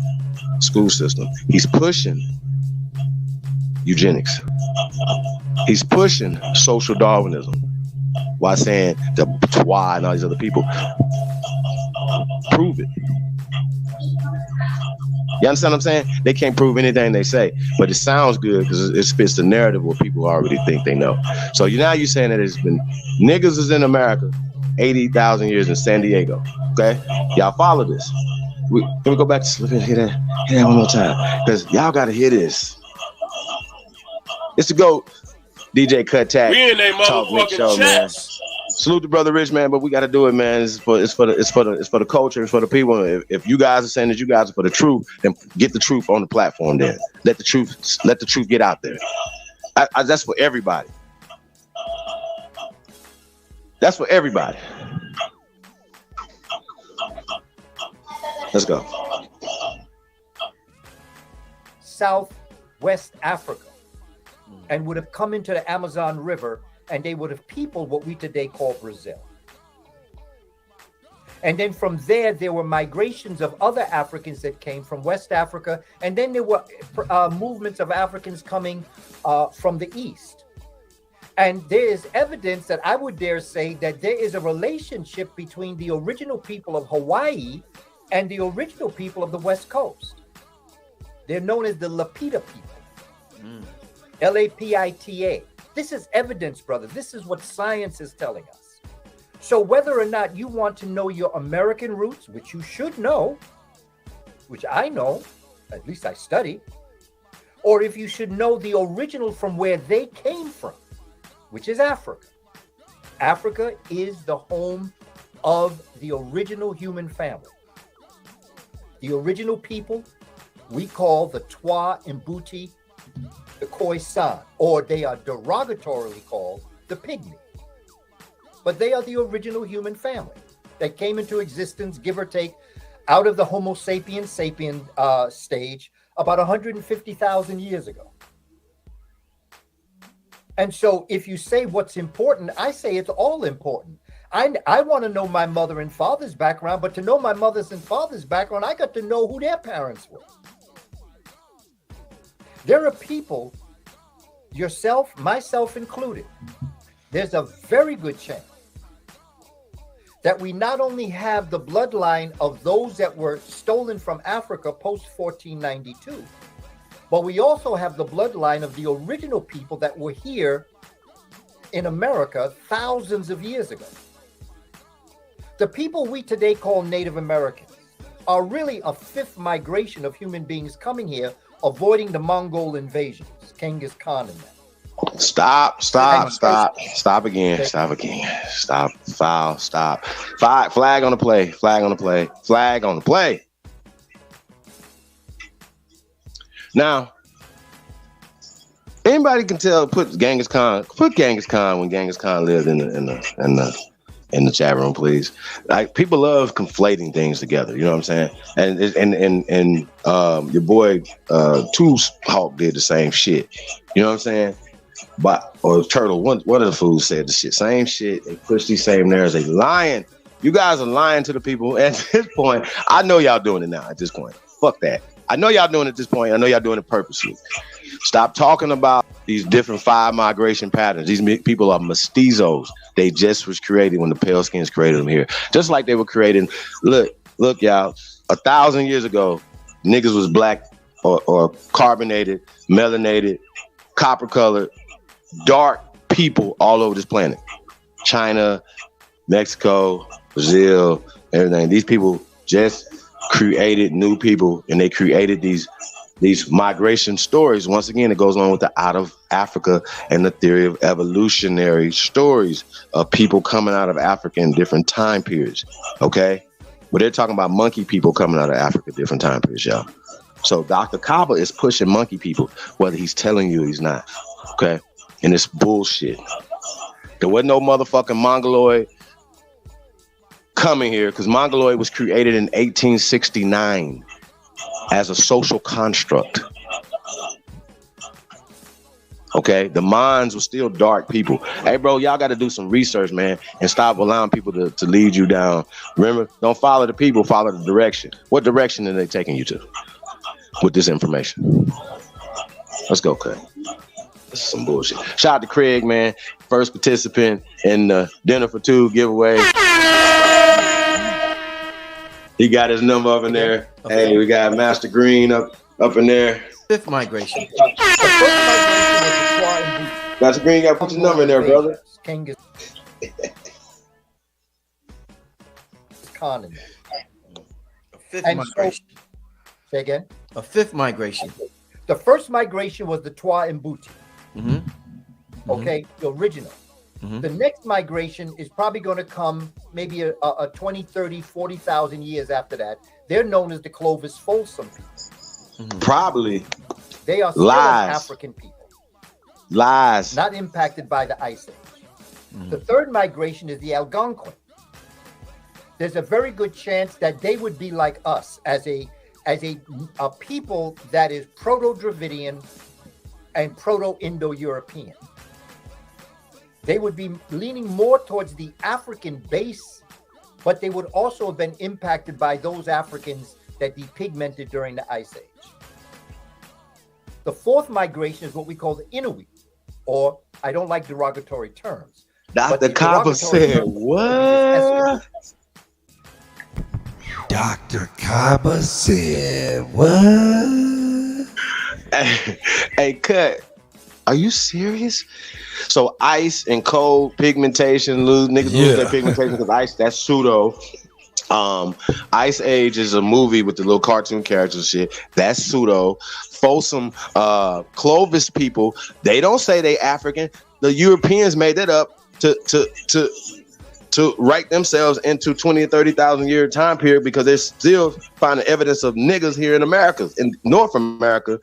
school system. He's pushing eugenics. He's pushing social Darwinism while saying the Twa and all these other people. Prove it. You understand what I'm saying? They can't prove anything they say, but it sounds good because it fits the narrative what people already think they know. So now you're saying that it's been niggas is in America 80,000 years in San Diego. Okay, y'all follow this. Let me go back to hear that one more time because y'all gotta hear this. It's the GOAT, DJ Kuttack. We in they Talk Mix motherfucking Show, man. chest. Salute to Brother Rich, man, but we got to do it, man. It's for the culture, it's for the people. If you guys are saying that you guys are for the truth, then get the truth on the platform. Then let the truth get out there. That's for everybody. That's for everybody. Let's go. Southwest Africa, and would have come into the Amazon River, and they would have peopled what we today call Brazil. And then from there were migrations of other Africans that came from West Africa, and then there were movements of Africans coming from the East. And there is evidence that I would dare say that there is a relationship between the original people of Hawaii and the original people of the West Coast. They're known as the Lapita people. L-A-P-I-T-A. This is evidence, brother. This is what science is telling us. So whether or not you want to know your American roots, which you should know, which I know, at least I study, or if you should know the original from where they came from, which is Africa. Africa is the home of the original human family. The original people we call the Twa and Mbuti, the Khoisan, or they are derogatorily called the Pygmy. But they are the original human family that came into existence, give or take, out of the Homo sapiens stage about 150,000 years ago. And so if you say what's important, I say it's all important. I want to know my mother and father's background, but to know my mother's and father's background, I got to know who their parents were. There are people, yourself, myself included, there's a very good chance that we not only have the bloodline of those that were stolen from Africa post 1492, but we also have the bloodline of the original people that were here in America thousands of years ago. The people we today call Native Americans are really a fifth migration of human beings coming here, avoiding the Mongol invasions, Genghis Khan and that. Stop again. Stop. Foul. Stop. Flag on the play. Now, anybody can tell. Put Genghis Khan when Genghis Khan lived in the chat room, please. Like, people love conflating things together. You know what I'm saying? And your boy Tooth Hawk did the same shit. You know what I'm saying? Or Turtle, one of the fools said the shit. Same shit. They push these same narratives. They lying. You guys are lying to the people. At this point, I know y'all doing it now. At this point, fuck that. I know y'all doing it at this point. I know y'all doing it purposely. Stop talking about these different 5 migration patterns. These people are mestizos. They just was created when the pale skins created them here. Just like they were created. Look, y'all. 1,000 years ago, niggas was black or carbonated, melanated, copper colored, dark people all over this planet. China, Mexico, Brazil, everything. These people just created new people, and they created these migration stories. Once again, it goes on with the out of Africa and the theory of evolutionary stories of people coming out of Africa in different time periods. Okay? But they're talking about monkey people coming out of Africa different time periods, y'all. So Dr. Kaba is pushing monkey people, whether he's telling you he's not. Okay? And it's bullshit. There wasn't no motherfucking Mongoloid coming here, because Mongoloid was created in 1869 as a social construct. Okay, the Mons were still dark people. Hey, bro, y'all got to do some research, man, and stop allowing people to lead you down. Remember, don't follow the people, follow the direction. What direction are they taking you to? with this information. Let's go, Cut. This is some bullshit. Shout out to Craig, man. First participant in the Dinner for Two giveaway. He got his number up in there. Okay. Hey, we got Master Green up in there. Fifth migration. Master Green, you got to put your number in there, brother. Fifth And migration. Say again. A fifth migration. The first migration was the Twa and Mbuti. Mm-hmm. Okay, the original. Mm-hmm. The next migration is probably going to come maybe a 20, 30, 40,000 years after that. They're known as the Clovis Folsom people. Mm-hmm. Probably. They are still Lies. African people. Lies. Not impacted by the Ice Age. Mm-hmm. The third migration is the Algonquin. There's a very good chance that they would be like us as a people that is Proto-Dravidian and Proto-Indo-European. They would be leaning more towards the African base, but they would also have been impacted by those Africans that depigmented during the Ice Age. The fourth migration is what we call the Inuit, or I don't like derogatory terms. Dr. Kaba said, what? Dr. Kaba said, what? Hey, Cut. Are you serious? So ice and cold pigmentation, niggas lose their pigmentation because ice, that's pseudo. Ice Age is a movie with the little cartoon characters and shit. That's pseudo. Folsom, Clovis people, they don't say they African. The Europeans made that up to write themselves into 20 or 30,000 year time period because they're still finding evidence of niggas here in America, in North America,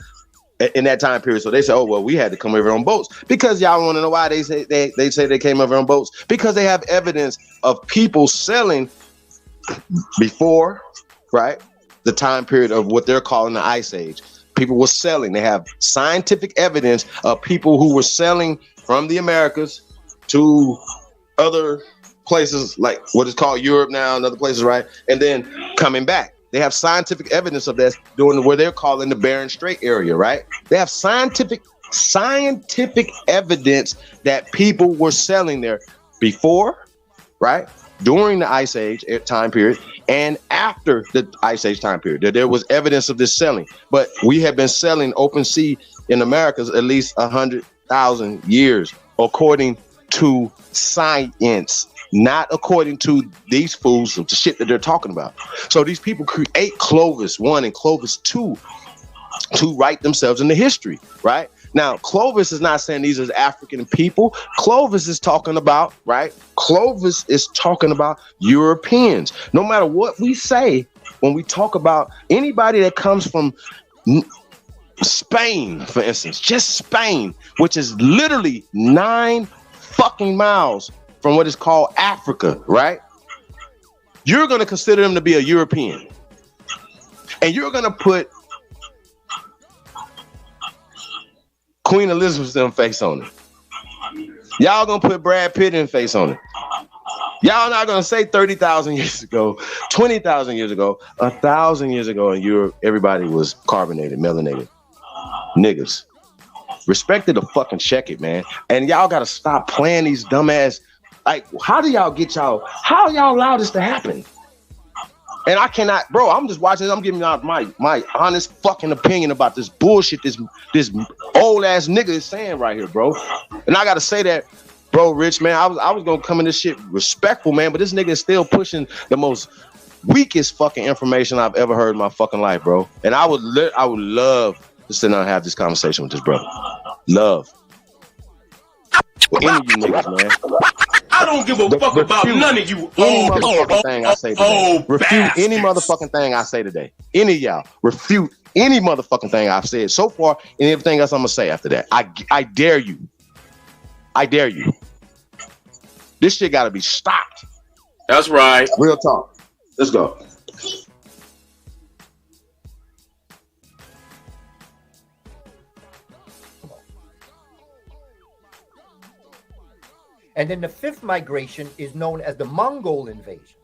in that time period. So they say, oh, well, we had to come over on boats. Because y'all want to know why they say they came over on boats? Because they have evidence of people selling before, right, the time period of what they're calling the Ice Age. People were selling. They have scientific evidence of people who were selling from the Americas to other places like what is called Europe now and other places, right? And then coming back. They have scientific evidence of that doing where they're calling the Bering Strait area, right? They have scientific evidence that people were selling there before, right? During the Ice Age time period and after the Ice Age time period. There was evidence of this selling, but we have been selling open sea in Americas at least 100,000 years, according to science, not according to these fools of the shit that they're talking about. So these people create Clovis 1 and Clovis 2 to write themselves into history, right? Now, Clovis is not saying these are African people. Clovis is talking about, right? Clovis is talking about Europeans. No matter what we say, when we talk about anybody that comes from Spain, for instance, just Spain, which is literally 9 fucking miles from what is called Africa, right? You're going to consider them to be a European. And you're going to put Queen Elizabeth's face on it. Y'all going to put Brad Pitt in face on it. Y'all not going to say 30,000 years ago, 20,000 years ago, 1,000 years ago in Europe, everybody was carbonated, melanated. Niggas. Respect it or fucking check it, man. And y'all got to stop playing these dumbass. Like, how y'all allow this to happen? And I cannot, bro, I'm just watching this. I'm giving out my honest fucking opinion about this bullshit this old ass nigga is saying right here, bro. And I got to say that, bro, Rich, man, I was going to come in this shit respectful, man, but this nigga is still pushing the most weakest fucking information I've ever heard in my fucking life, bro. And I would love to sit down and have this conversation with this brother. Love. With any of you niggas, man. I don't give a fuck about none of you. Any motherfucking thing I say today. Refute any motherfucking thing I say today. Any of y'all. Refute any motherfucking thing I've said so far and everything else I'm going to say after that. I dare you. I dare you. This shit got to be stopped. That's right. Real talk. Let's go. And then the fifth migration is known as the Mongol invasion.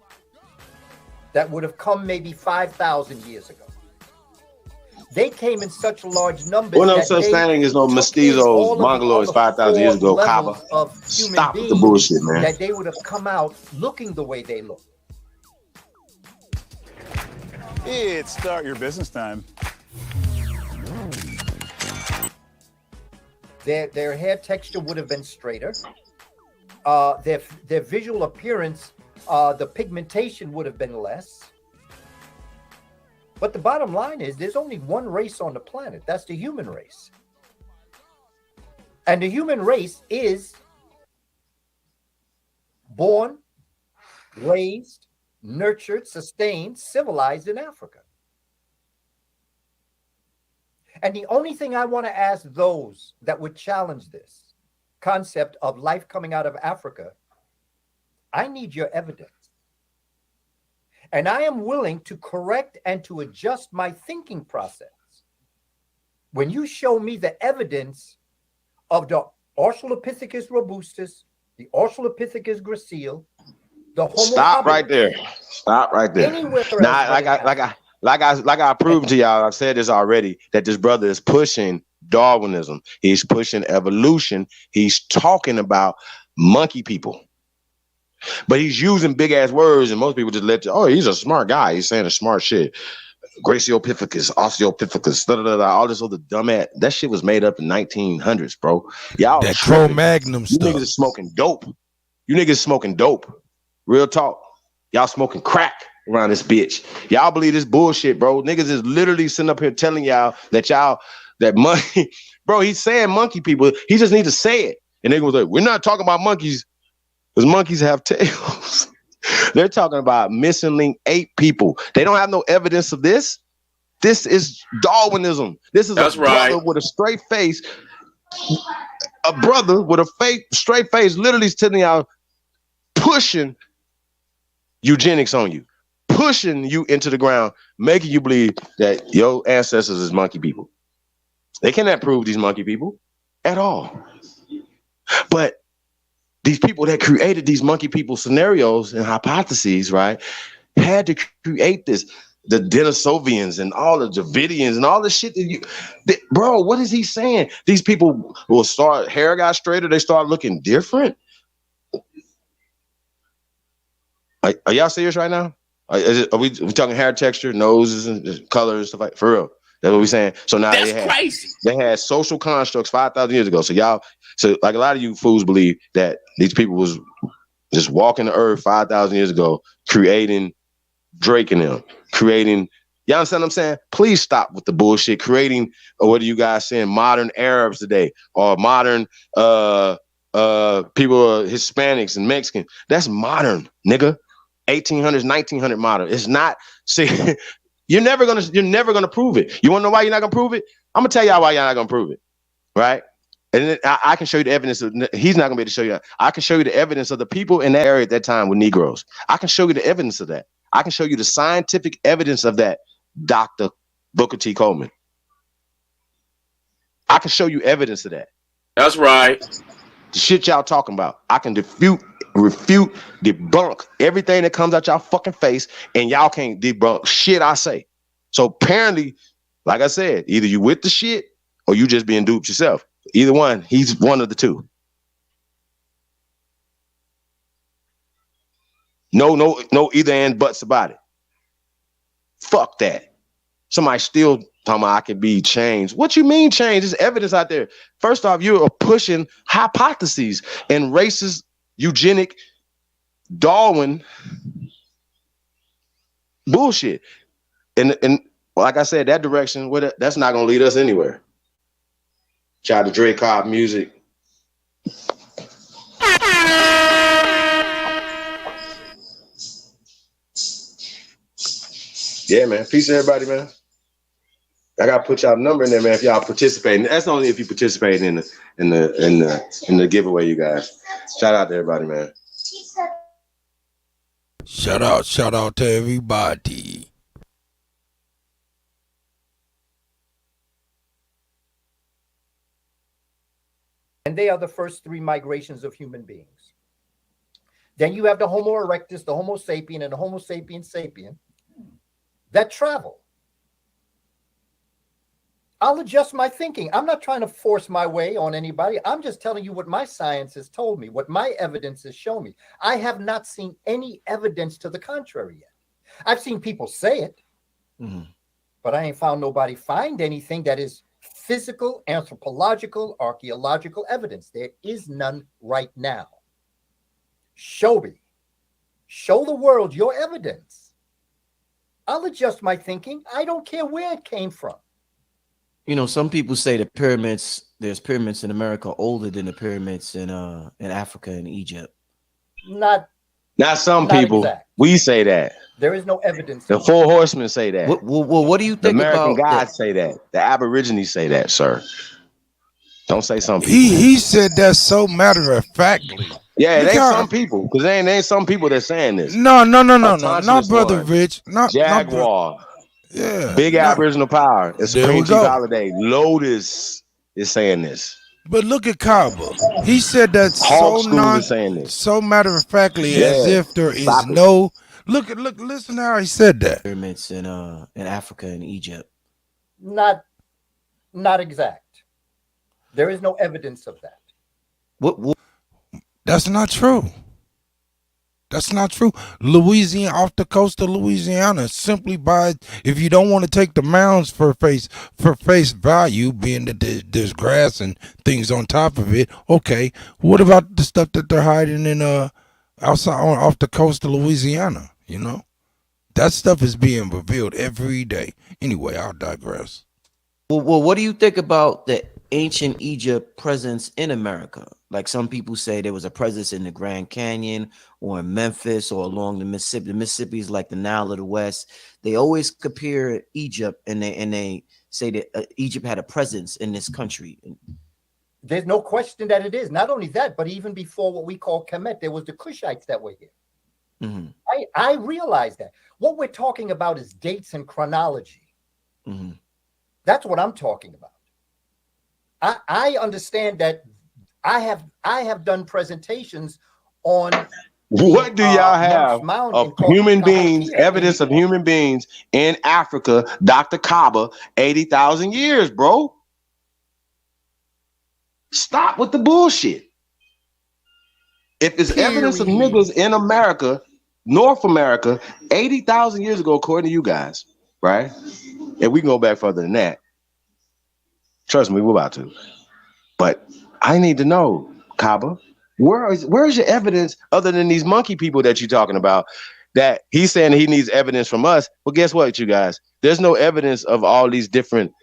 That would have come maybe 5,000 years ago. they came in such large numbers Well, no that such they thing as no took in mestizos, all of the mongoloids other 5,000 years 4 ago. Kaba, levels of human stop with the beings, bullshit, man. that they would have come out looking the way they look. It's start your business time. Their hair texture would have been straighter. Their visual appearance, the pigmentation would have been less. But the bottom line is there's only one race on the planet. That's the human race. And the human race is born, raised, nurtured, sustained, civilized in Africa. And the only thing I want to ask those that would challenge this concept of life coming out of Africa, I need your evidence. And I am willing to correct and to adjust my thinking process when you show me the evidence of the Australopithecus robustus, the Australopithecus gracile, the Homo Stop habilis. right there. Stop right there. Anywhere else Now, but like I proved to y'all, I've said this already, that this brother is pushing Darwinism. He's pushing evolution. He's talking about monkey people. But he's using big ass words, and most people just he's a smart guy. He's saying a smart shit. Graciopithecus, Osteopithecus, all this other dumb ass. That shit was made up in 1900s, bro. Y'all That tripping. Cro-Magnon You stuff. niggas is smoking dope. You niggas smoking dope. Real talk. Y'all smoking crack around this bitch. Y'all believe this bullshit, bro. Niggas is literally sitting up here telling y'all that monkey, bro, he's saying monkey people. He just need to say it. And they go like, we're not talking about monkeys because monkeys have tails. They're talking about missing link ape people. They don't have no evidence of this. This is Darwinism. This is a brother with a straight face. A brother with a straight face literally telling y'all, pushing eugenics on you, pushing you into the ground, making you believe that your ancestors is monkey people. They cannot prove these monkey people at all. But these people that created these monkey people scenarios and hypotheses, right, had to create this. The Denisovians and all the Dravidians and all the shit bro, what is he saying? These people will hair got straighter, they start looking different. Are y'all serious right now? Are we talking hair texture, noses, and colors and stuff like for real? That's what we're saying. So now they had social constructs 5,000 years ago. So like a lot of you fools believe that these people was just walking the earth 5,000 years ago, creating Drake and them, you understand what I'm saying? Please stop with the bullshit, creating, or what are you guys saying, modern Arabs today, or modern people, Hispanics and Mexicans. That's modern, nigga. 1800s, 1900 modern. It's not, see, you're never gonna prove it. You wanna know why you're not gonna prove it? I'm gonna tell y'all why you're not gonna prove it, right? And then I can show you the evidence of, he's not gonna be able to show you that. I can show you the evidence of the people in that area at that time with Negroes. I can show you the evidence of that. I can show you the scientific evidence of that, Dr. Booker T. Coleman. I can show you evidence of that. That's right. The shit y'all talking about. I can refute, debunk everything that comes out y'all fucking face, and y'all can't debunk shit I say. So apparently, like I said, either you with the shit or you just being duped yourself. Either one, he's one of the two. No either and buts about it. Fuck that. Somebody still talking about I can be changed. What you mean changed? There's evidence out there. First off, you are pushing hypotheses and racist, eugenic, Darwin bullshit. And like I said, that direction, that's not gonna lead us anywhere. Try to Dre Cobb music. Yeah, man. Peace to everybody, man. I gotta put y'all number in there, man. If y'all participating, that's only if you participate in the giveaway, you guys. Shout out to everybody, man. Shout out to everybody. And they are the first 3 migrations of human beings. Then you have the Homo erectus, the Homo sapien, and the Homo sapien sapien that travel. I'll adjust my thinking. I'm not trying to force my way on anybody. I'm just telling you what my science has told me, what my evidence has shown me. I have not seen any evidence to the contrary yet. I've seen people say it, but I ain't found nobody find anything that is physical, anthropological, archaeological evidence. There is none right now. Show me. Show the world your evidence. I'll adjust my thinking. I don't care where it came from. You know, some people say the pyramids, there's pyramids in America older than the pyramids in Africa and Egypt. Not some people. Exact. We say that. There is no evidence. The Four Horsemen say that. What do you think the American about gods say that? The Aborigines say that, sir. Don't say some people. He said that so matter of factly. Yeah, it ain't some people, because there ain't some people that's saying this. No, not Brother Rich. Not Jaguar. Yeah. Big Aboriginal power. It's There we Supreme Chief go. Holiday. Lotus is saying this. But look at Kaba. He said that Hawk School is saying this. so matter of factly as Yeah. if there is Stop it. no listen to how he said that. pyramids in Africa and Egypt? Not exact. There is no evidence of that. What That's not true. That's not true. Louisiana, off the coast of Louisiana, simply by, if you don't want to take the mounds for face value, being that there's grass and things on top of it, okay. What about the stuff that they're hiding in outside off the coast of Louisiana? You know, that stuff is being revealed every day. Anyway, I'll digress. Well, what do you think about the ancient Egypt presence in America? Like some people say there was a presence in the Grand Canyon or in Memphis or along the Mississippi. The Mississippi is like the Nile of the West. They always compare Egypt and they say that Egypt had a presence in this country. There's no question that it is. Not only that, but even before what we call Kemet, there was the Kushites that were here. Mm-hmm. I realize that. What we're talking about is dates and chronology. Mm-hmm. That's what I'm talking about. I understand that I have done presentations on what do y'all have Mount of in human Kaba beings, here. evidence of human beings in Africa, Dr. Kaba, 80,000 years, bro? Stop with the bullshit. If it's evidence of niggas in America, North America, 80,000 years ago, according to you guys, right? And we can go back further than that. Trust me, we're about to. But I need to know, Kaba, where is your evidence other than these monkey people that you're talking about? That he's saying he needs evidence from us. Well, guess what, you guys? There's no evidence of all these different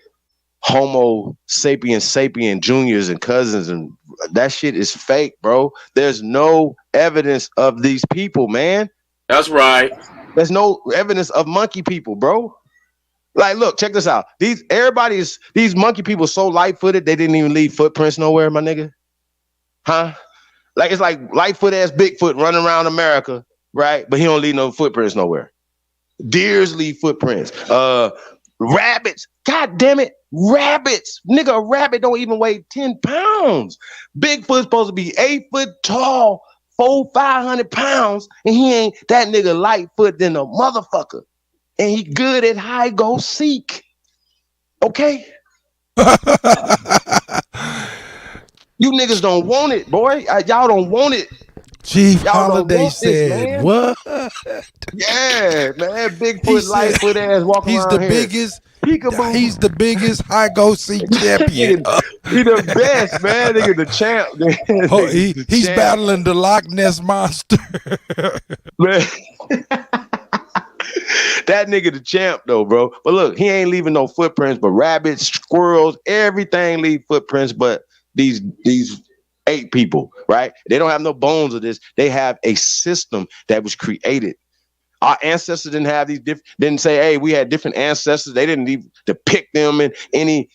Homo sapien juniors and cousins, and that shit is fake, bro. There's no evidence of these people, man. That's right. There's no evidence of monkey people, bro. Like, look, check this out. These monkey people so light-footed, they didn't even leave footprints nowhere, my nigga. Huh? Like, it's like light-foot ass Bigfoot running around America, right? But he don't leave no footprints nowhere. Deers leave footprints. Rabbits. God damn it. Rabbits. Nigga, a rabbit don't even weigh 10 pounds. Bigfoot's supposed to be 8 foot tall, 500 pounds, and he ain't that nigga light-foot than a motherfucker. And he good at hide go seek. Okay? You niggas don't want it, boy. Y'all don't want it. Chief Y'all Holiday said, "What? Yeah, man. Bigfoot, lightfoot ass walking He's around the here. biggest. Peekaboo. He's the biggest high go seek champion. He the best, man. Nigga, the champ. Oh, he's battling the Loch Ness monster. Man. That nigga the champ though, bro. But look, he ain't leaving no footprints, but rabbits, squirrels, everything leave footprints, but these 8 people, right? They don't have no bones of this. They have a system that was created. Our ancestors didn't have these didn't say, hey, we had different ancestors. They didn't even depict them in any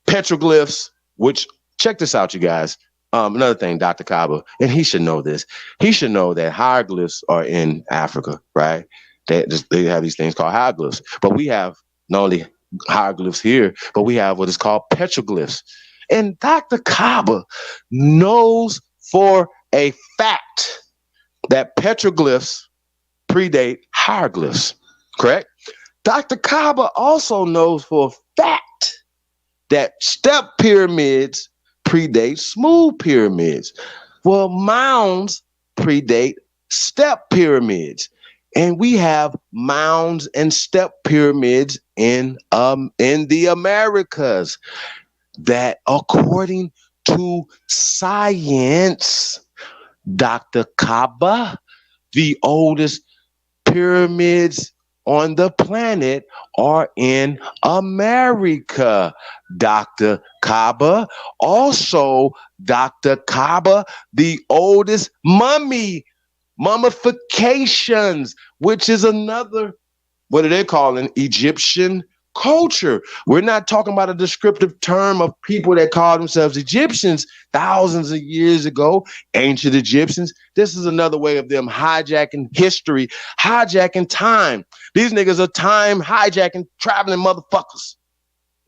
petroglyphs, which, check this out, you guys. Another thing, Dr. Kaba, and he should know this. He should know that hieroglyphs are in Africa, right? They have these things called hieroglyphs. But we have not only hieroglyphs here, but we have what is called petroglyphs. And Dr. Kaba knows for a fact that petroglyphs predate hieroglyphs, correct? Dr. Kaba also knows for a fact that step pyramids predate smooth pyramids. Well, mounds predate step pyramids. And we have mounds and step pyramids in the Americas that, according to science, Dr. Kaba, the oldest pyramids on the planet are in America. Dr. Kaba. Also, Dr. Kaba, the oldest mummifications, which is another, what are they calling, Egyptian culture. We're not talking about a descriptive term of people that call themselves Egyptians thousands of years ago, ancient Egyptians. This is another way of them hijacking history, hijacking time. These niggas are time hijacking, traveling motherfuckers.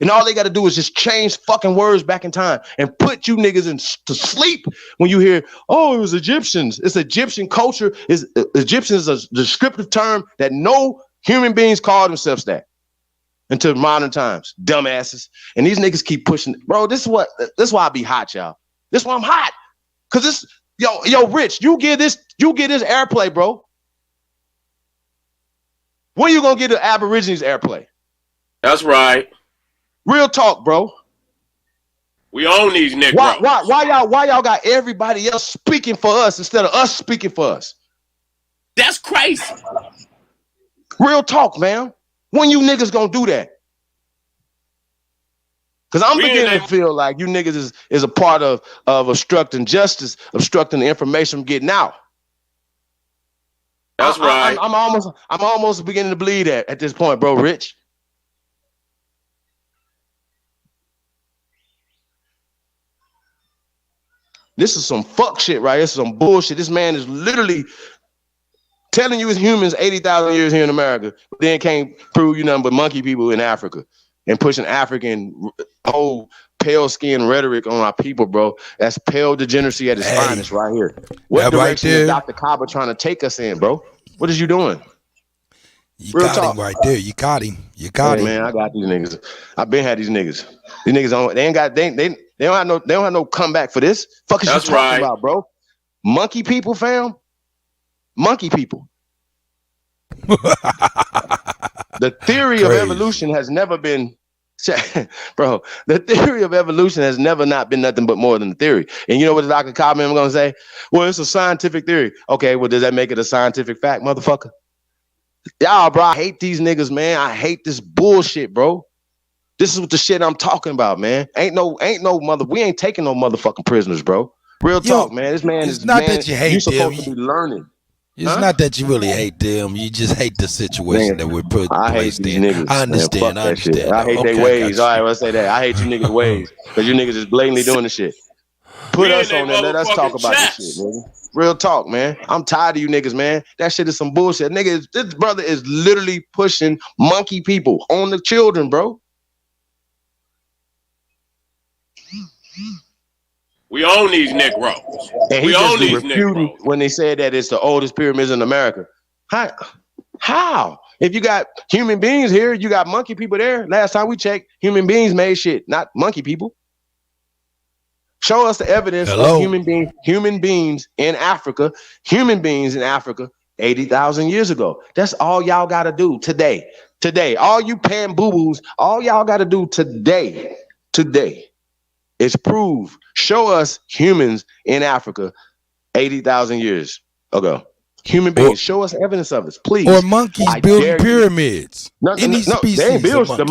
And all they got to do is just change fucking words back in time and put you niggas to sleep when you hear, oh, it was Egyptians. It's Egyptian culture. Egyptian is a descriptive term that no human beings call themselves that until modern times. Dumbasses. And these niggas keep pushing. Bro, this is why I be hot, y'all. This is why I'm hot. Cause this, yo, Rich, you get this airplay, bro. When you gonna get the Aborigines airplay? That's right. Real talk, bro. We own these Negroes. Why y'all got everybody else speaking for us instead of us speaking for us? That's crazy. Real talk, man. When you niggas gonna do that? Because I'm beginning to feel like you niggas is a part of obstructing justice, obstructing the information from getting out. That's right. I'm almost beginning to believe that at this point, bro, Rich. This is some fuck shit, right? This is some bullshit. This man is literally telling you as humans 80,000 years here in America, but then can't prove you nothing but monkey people in Africa and pushing African whole pale skin rhetoric on our people, bro. That's pale degeneracy at its finest right here. What direction is Dr. Kaba trying to take us in, bro? What is you doing? You got him right there. You caught him. Man, I got these niggas. I've been had these niggas. These niggas they don't have no comeback for this. Fuck is you talking about, bro? Monkey people, fam. Monkey people. The theory of evolution has never been, bro. The theory of evolution has never not been nothing but more than a theory. And you know what Dr. Cobb is gonna say? Well, it's a scientific theory. Okay, well, does that make it a scientific fact, motherfucker? Y'all, bro, I hate these niggas, man. I hate this bullshit, bro. This is what the shit I'm talking about, man. Ain't no we ain't taking no motherfucking prisoners, bro. Real talk, man. This man is not that you hate them. You're supposed to be learning. It's not that you really hate them. You just hate the situation that we're placed in. Niggas, I understand. Man, I hate their ways. All right, let's say that. I hate you niggas' ways because you niggas is blatantly doing the shit. Put us on there. Let us talk about this shit, nigga. Real talk, man. I'm tired of you niggas, man. That shit is some bullshit. Nigga, this brother is literally pushing monkey people on the children, bro. We own these Negroes. And we own these Negroes. When they said that it's the oldest pyramids in America. How? If you got human beings here, you got monkey people there. Last time we checked, human beings made shit, not monkey people. Show us the evidence of human beings in Africa, 80,000 years ago. That's all y'all got to do today. Today, all you pan boo-boos, all y'all got to do today is prove, show us humans in Africa 80,000 years ago. Human beings, show us evidence of this, please. Or monkeys building pyramids. Any species they ain't build the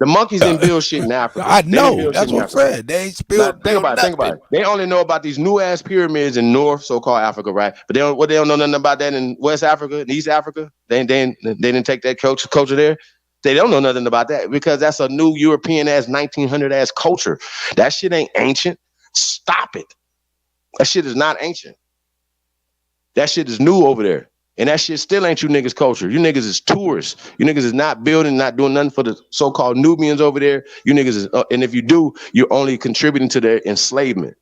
monkeys didn't build shit in Africa. I know. That's what I'm saying. They ain't built. Think about it. They only know about these new ass pyramids in North so-called Africa, right? But they don't know nothing about that in West Africa, in East Africa. They didn't take that culture there. They don't know nothing about that because that's a new European ass 1900 ass culture. That shit ain't ancient. Stop it. That shit is not ancient. That shit is new over there. And that shit still ain't you niggas culture. You niggas is tourists. You niggas is not building, not doing nothing for the so-called Nubians over there. You niggas is, and if you do, you're only contributing to their enslavement.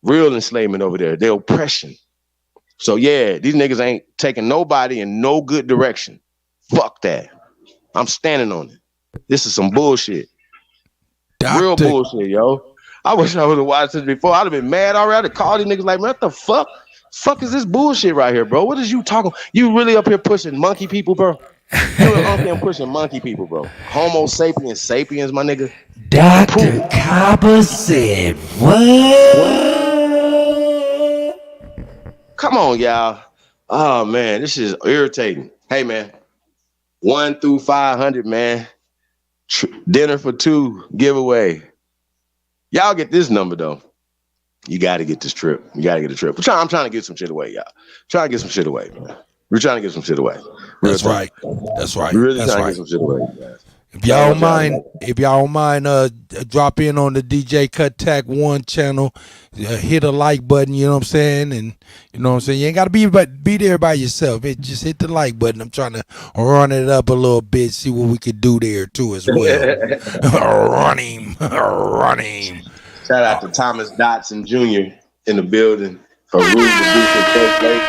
Real enslavement over there. Their oppression. So yeah, these niggas ain't taking nobody in no good direction. Fuck that. I'm standing on it. This is some bullshit. Real bullshit, yo. I wish I would have watched this before. I'd have been mad already. I'd call these niggas like, man, what the fuck? Fuck is this bullshit right here, bro? What is you talking? You really up here pushing monkey people, bro? You up here pushing monkey people, bro? Homo sapiens, sapiens, my nigga. Dr. Kaba said what? Come on, y'all. Oh man, this is irritating. Hey man, 1 through 500, man. Dinner for 2 giveaway. Y'all get this number though. You got to get this trip. You got to get a trip. I'm trying to get some shit away, y'all. Trying to get some shit away, man. We're trying to get some shit away. That's right. That's right. We're really That's trying right. to get some shit away, guys. If y'all don't mind, drop in on the DJ Kuttack 1 channel, hit a like button, you know what I'm saying? And you know what I'm saying? You ain't gotta be there by yourself. Just hit the like button. I'm trying to run it up a little bit, see what we could do there too as well. Run him. Shout out to Thomas Dotson Jr. in the building for Rude Producer First Lady.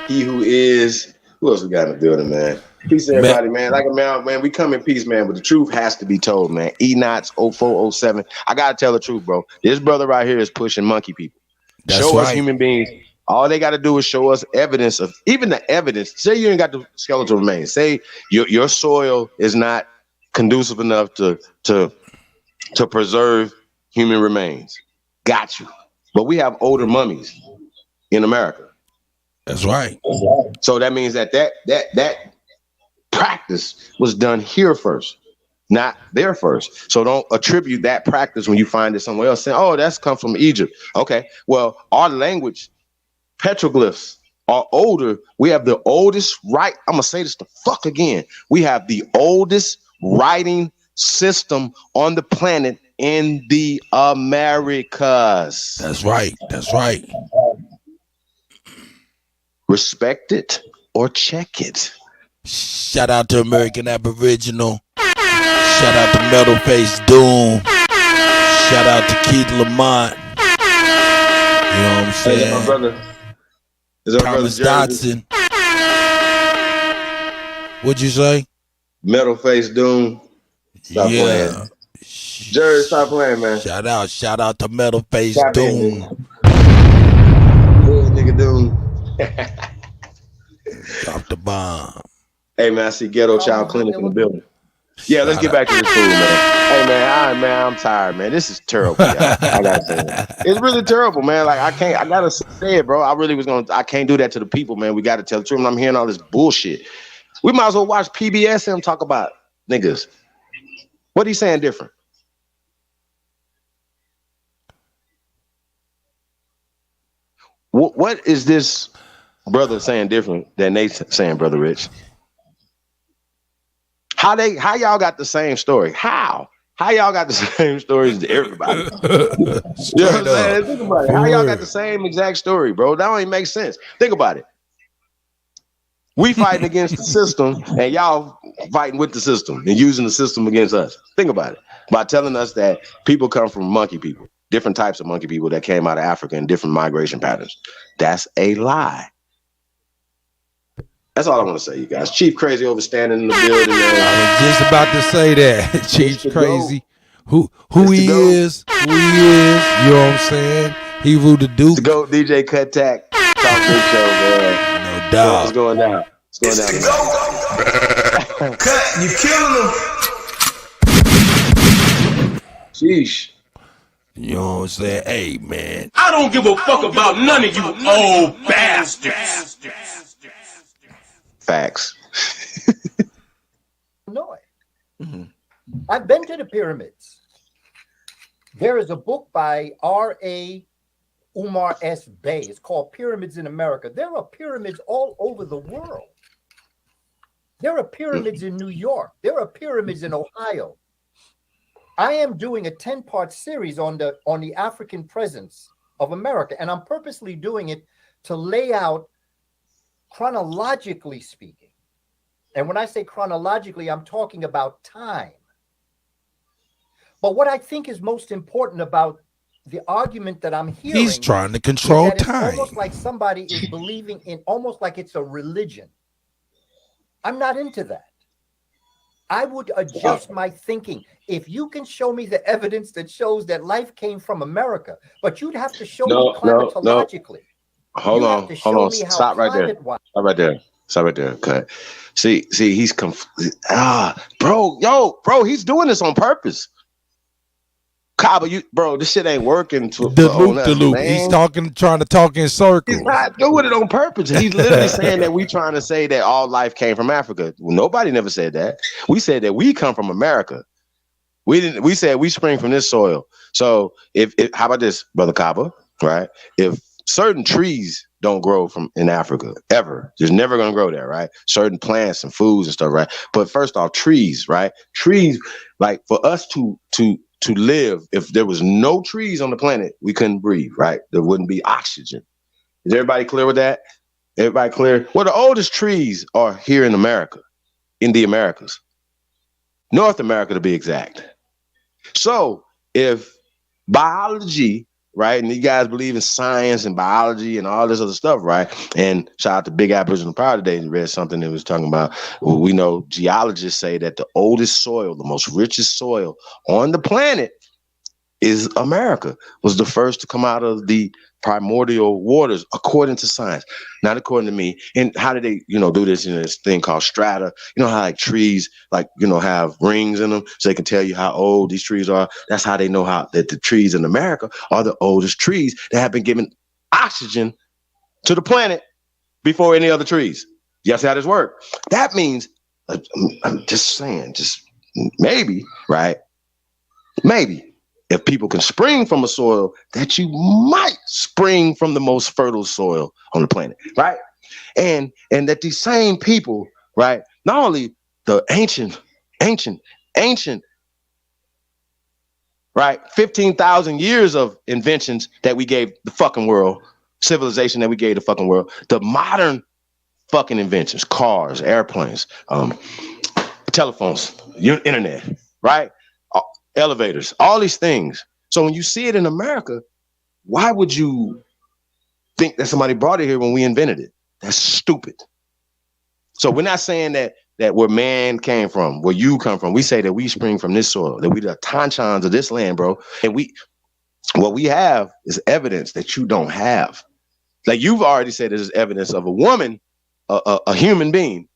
He who is, who else we got in the building, man? Peace to everybody, man. Like a man, we come in peace, man, but the truth has to be told, man. E-Knots 0407. I gotta tell the truth, bro. This brother right here is pushing monkey people. Show us human beings. All they gotta do is show us evidence of even the evidence. Say you ain't got the skeletal remains. Say your soil is not conducive enough to preserve human remains. Got you. But we have older mummies in America. That's right. So that means that practice was done here first, not there first. So don't attribute that practice when you find it somewhere else saying, oh, that's come from Egypt. Okay, well, our language, petroglyphs are older. We have the oldest I'm gonna say this the fuck again. We have the oldest writing system on the planet in the Americas. That's right. That's right. Respect it or check it. Shout out to American Aboriginal. Shout out to Metal Face Doom. Shout out to Keith Lamont. You know what I'm saying? Hey, my brother. Thomas Dotson. What'd you say? Metal Face Doom. Stop playing. Jerry, stop playing, man. Shout out to Metal Face Doom. Nigga Doom. Drop the bomb. Hey man, I see Ghetto Child Clinic in the building. Yeah, let's get back to this food, man. Hey man, I'm tired, man. This is terrible, y'all. I gotta say that. It's really terrible, man. Like I gotta say it, bro. I can't do that to the people, man. We gotta tell the truth. I'm hearing all this bullshit. We might as well watch PBS and talk about niggas. What he saying different? What is this brother saying different than they saying, Brother Rich? How y'all got the same story? How y'all got the same stories to everybody? You know what I'm saying? Think about it. How y'all got the same exact story, bro? That don't even make sense. Think about it. We fighting against the system, and y'all fighting with the system and using the system against us. Think about it. By telling us that people come from monkey people, different types of monkey people that came out of Africa and different migration patterns. That's a lie. That's all I want to say, you guys. Chief Crazy overstanding in the building, man. I was just about to say that. Chief Crazy. Who he is, you know what I'm saying? He Rue the Duke. The GOAT DJ Kuttack. Talk big show, man. No doubt. What's going down? What's going down? Cut, you killing them. Sheesh. You know what I'm saying? Hey, man. I don't give a fuck about none of you old bastards. Facts. Illinois. I've been to the pyramids. There is a book by R.A. Umar S. Bey. It's called Pyramids in America. There are pyramids all over the world. There are pyramids in New York. There are pyramids in Ohio. I am doing a 10-part series on the African presence of America, and I'm purposely doing it to lay out chronologically speaking. And when I say chronologically, I'm talking about time. But what I think is most important about the argument that I'm hearing, he's trying to control time. It's almost like somebody is believing in almost like it's a religion. I'm not into that. I would adjust my thinking. If you can show me the evidence that shows that life came from America, but you'd have to show me climatologically. Hold on. Stop right there. Stop right there. Stop right there. Cut. See, he's bro, he's doing this on purpose. Kaba, this shit ain't working. The loop. He's trying to talk in circles. He's not doing it on purpose. He's literally saying that we trying to say that all life came from Africa. Well, nobody never said that. We said that we come from America. We said we spring from this soil. So if how about this, Brother Kaba, right? If certain trees don't grow in Africa ever, there's never gonna grow there, right? Certain plants and foods and stuff, right? But first off, trees, right? Trees, like for us to live, if there was no trees on the planet, we couldn't breathe, right? There wouldn't be oxygen. Is everybody clear with that? Everybody clear? Well, the oldest trees are here in America, in the Americas. North America to be exact. So if biology, right, and you guys believe in science and biology and all this other stuff, right? And shout out to Big Aboriginal Power today, and read something that was talking about, we know geologists say that the oldest soil, the most richest soil on the planet is America, was the first to come out of the primordial waters, according to science, not according to me. And how did they, do this in this thing called strata? You know how like trees, have rings in them, so they can tell you how old these trees are. That's how they know that the trees in America are the oldest trees that have been given oxygen to the planet before any other trees. You see how this works? That means, I'm just saying, just maybe, right? Maybe. If people can spring from a soil, that you might spring from the most fertile soil on the planet, right? And that these same people, right, not only the ancient, right, 15,000 years of inventions that we gave the fucking world, civilization that we gave the fucking world, the modern fucking inventions, cars, airplanes, telephones, internet, right? Elevators, all these things. So when you see it in America, why would you think that somebody brought it here when we invented it? That's stupid. So we're not saying that where man came from, where you come from, we say that we spring from this soil, that we the Tanchans of this land, bro. And what we have is evidence that you don't have. Like you've already said, there's evidence of a woman, a human being,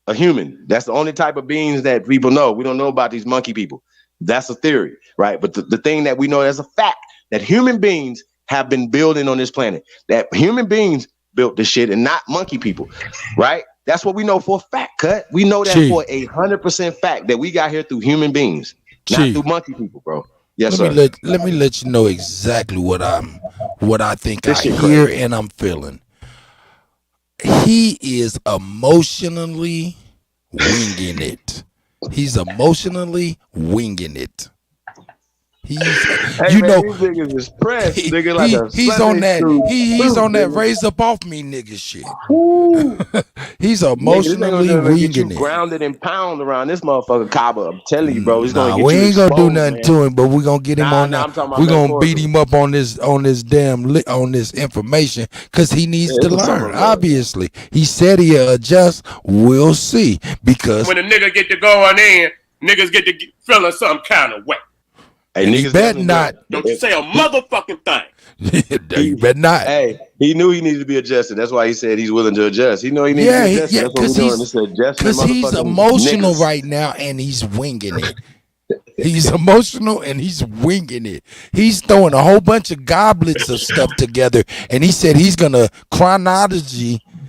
a human. That's the only type of beings that people know. We don't know about these monkey people. That's a theory, right? But the thing that we know as a fact, that human beings have been building on this planet, that human beings built this shit and not monkey people, right? That's what we know for a fact, Cut. We know that for 100% fact that we got here through human beings, not through monkey people, bro. Yes, sir. Let me let you know exactly what I think I hear and I'm feeling. He is emotionally winging it. He's emotionally winging it. He's niggas is pressed, nigga, like he's on that. He's on that raise up off me nigga shit. He's emotionally winging it. Grounded and pound around this motherfucker Kaba. I'm telling you, bro. He's gonna get we you ain't exposed, gonna do nothing to him, but we're gonna get him on that. We're gonna beat him up on this on this information because he needs to learn. Obviously, he said he'll adjust. We'll see, because when a nigga get to going in, niggas get to feeling some kind of way. Hey, niggas, he better not. Don't you say a motherfucking thing. You better not. Hey, he knew he needed to be adjusted. That's why he said he's willing to adjust. He know he needs to be adjusted. That's what we're doing. Because he's emotional right now and he's winging it. He's emotional and he's winging it. He's throwing a whole bunch of goblets of stuff together, and he said he's gonna